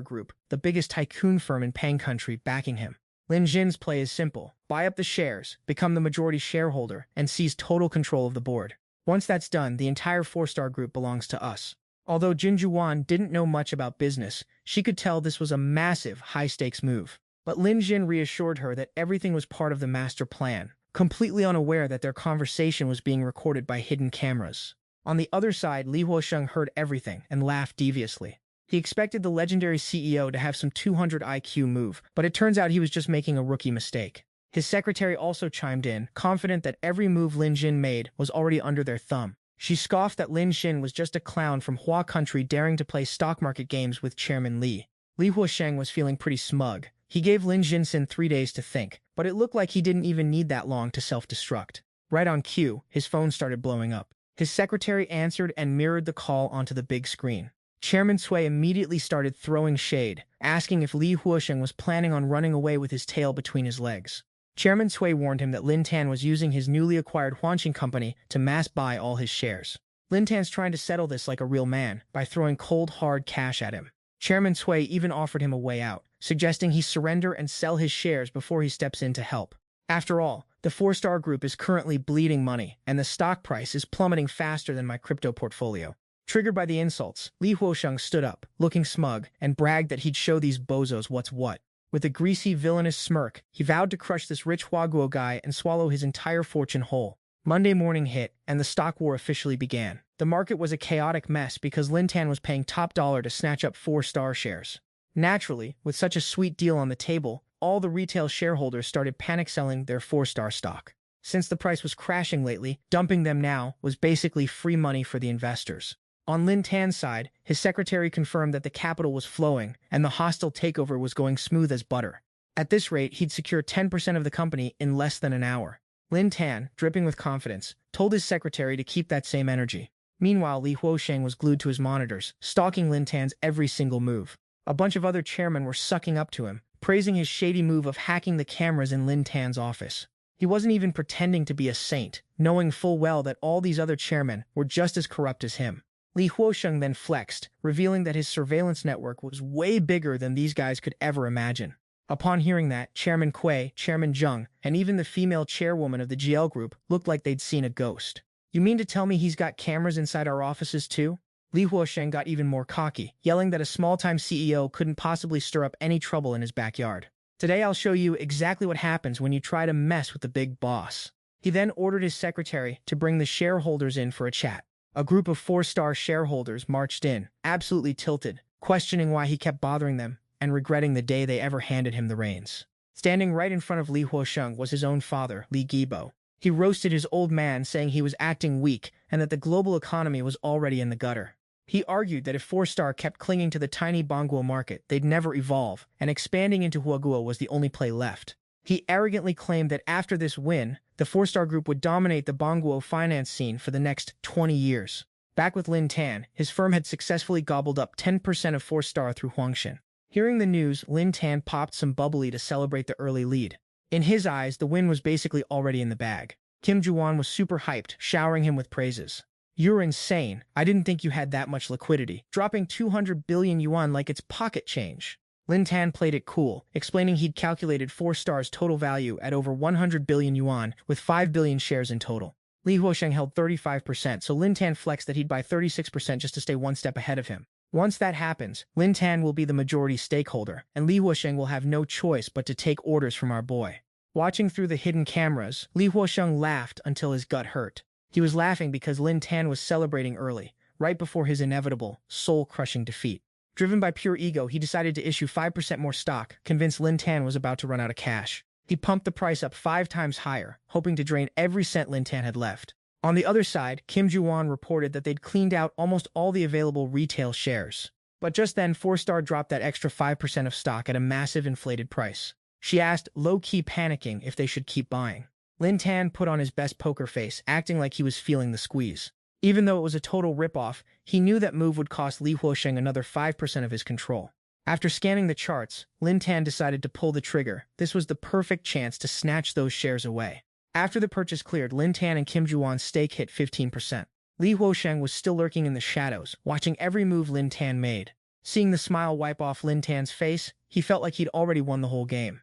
group, the biggest tycoon firm in Pang Country, backing him. Lin Jin's play is simple. Buy up the shares, become the majority shareholder, and seize total control of the board. Once that's done, the entire 4-star group belongs to us. Although Jinjuan didn't know much about business, she could tell this was a massive, high-stakes move. But Lin Jin reassured her that everything was part of the master plan, completely unaware that their conversation was being recorded by hidden cameras. On the other side, Li Huosheng heard everything and laughed deviously. He expected the legendary CEO to have some 200 IQ move, but it turns out he was just making a rookie mistake. His secretary also chimed in, confident that every move Lin Jin made was already under their thumb. She scoffed that Lin Xin was just a clown from Hua Country daring to play stock market games with Chairman Li. Li Huosheng was feeling pretty smug. He gave Lin Jinsen 3 days to think, but it looked like he didn't even need that long to self-destruct. Right on cue, his phone started blowing up. His secretary answered and mirrored the call onto the big screen. Chairman Cui immediately started throwing shade, asking if Li Huosheng was planning on running away with his tail between his legs. Chairman Cui warned him that Lin Tan was using his newly acquired Huanqing company to mass buy all his shares. Lin Tan's trying to settle this like a real man by throwing cold, hard cash at him. Chairman Cui even offered him a way out, suggesting he surrender and sell his shares before he steps in to help. After all, the 4-star group is currently bleeding money, and the stock price is plummeting faster than my crypto portfolio. Triggered by the insults, Li Huosheng stood up, looking smug, and bragged that he'd show these bozos what's what. With a greasy, villainous smirk, he vowed to crush this rich Huaguo guy and swallow his entire fortune whole. Monday morning hit, and the stock war officially began. The market was a chaotic mess because Lin Tan was paying top dollar to snatch up 4-star shares. Naturally, with such a sweet deal on the table, all the retail shareholders started panic selling their 4-star stock. Since the price was crashing lately, dumping them now was basically free money for the investors. On Lin Tan's side, his secretary confirmed that the capital was flowing and the hostile takeover was going smooth as butter. At this rate, he'd secure 10% of the company in less than an hour. Lin Tan, dripping with confidence, told his secretary to keep that same energy. Meanwhile, Li Huosheng was glued to his monitors, stalking Lin Tan's every single move. A bunch of other chairmen were sucking up to him, praising his shady move of hacking the cameras in Lin Tan's office. He wasn't even pretending to be a saint, knowing full well that all these other chairmen were just as corrupt as him. Li Huosheng then flexed, revealing that his surveillance network was way bigger than these guys could ever imagine. Upon hearing that, Chairman Kuei, Chairman Zheng, and even the female chairwoman of the GL group looked like they'd seen a ghost. You mean to tell me he's got cameras inside our offices too? Li Huosheng got even more cocky, yelling that a small-time CEO couldn't possibly stir up any trouble in his backyard. Today I'll show you exactly what happens when you try to mess with the big boss. He then ordered his secretary to bring the shareholders in for a chat. A group of 4-star shareholders marched in, absolutely tilted, questioning why he kept bothering them and regretting the day they ever handed him the reins. Standing right in front of Li Huosheng was his own father, Li Gibo. He roasted his old man, saying he was acting weak and that the global economy was already in the gutter. He argued that if 4-star kept clinging to the tiny Donghua market, they'd never evolve, and expanding into Huaguo was the only play left. He arrogantly claimed that after this win, the 4-star group would dominate the Donghua finance scene for the next 20 years. Back with Lin Tan, his firm had successfully gobbled up 10% of 4-star through Huangshan. Hearing the news, Lin Tan popped some bubbly to celebrate the early lead. In his eyes, the win was basically already in the bag. Kim Juan was super hyped, showering him with praises. You're insane. I didn't think you had that much liquidity, dropping 200 billion yuan like it's pocket change. Lin Tan played it cool, explaining he'd calculated 4-star's total value at over 100 billion yuan, with 5 billion shares in total. Li Huosheng held 35%, so Lin Tan flexed that he'd buy 36% just to stay one step ahead of him. Once that happens, Lin Tan will be the majority stakeholder, and Li Huosheng will have no choice but to take orders from our boy. Watching through the hidden cameras, Li Huosheng laughed until his gut hurt. He was laughing because Lin Tan was celebrating early, right before his inevitable, soul-crushing defeat. Driven by pure ego, he decided to issue 5% more stock, convinced Lin Tan was about to run out of cash. He pumped the price up 5 times higher, hoping to drain every cent Lin Tan had left. On the other side, Kim Juan reported that they'd cleaned out almost all the available retail shares. But just then, 4-star dropped that extra 5% of stock at a massive inflated price. She asked, low-key panicking, if they should keep buying. Lin Tan put on his best poker face, acting like he was feeling the squeeze. Even though it was a total ripoff, he knew that move would cost Li Huosheng another 5% of his control. After scanning the charts, Lin Tan decided to pull the trigger. This was the perfect chance to snatch those shares away. After the purchase cleared, Lin Tan and Kim Juan's stake hit 15%. Li Huosheng was still lurking in the shadows, watching every move Lin Tan made. Seeing the smile wipe off Lin Tan's face, he felt like he'd already won the whole game.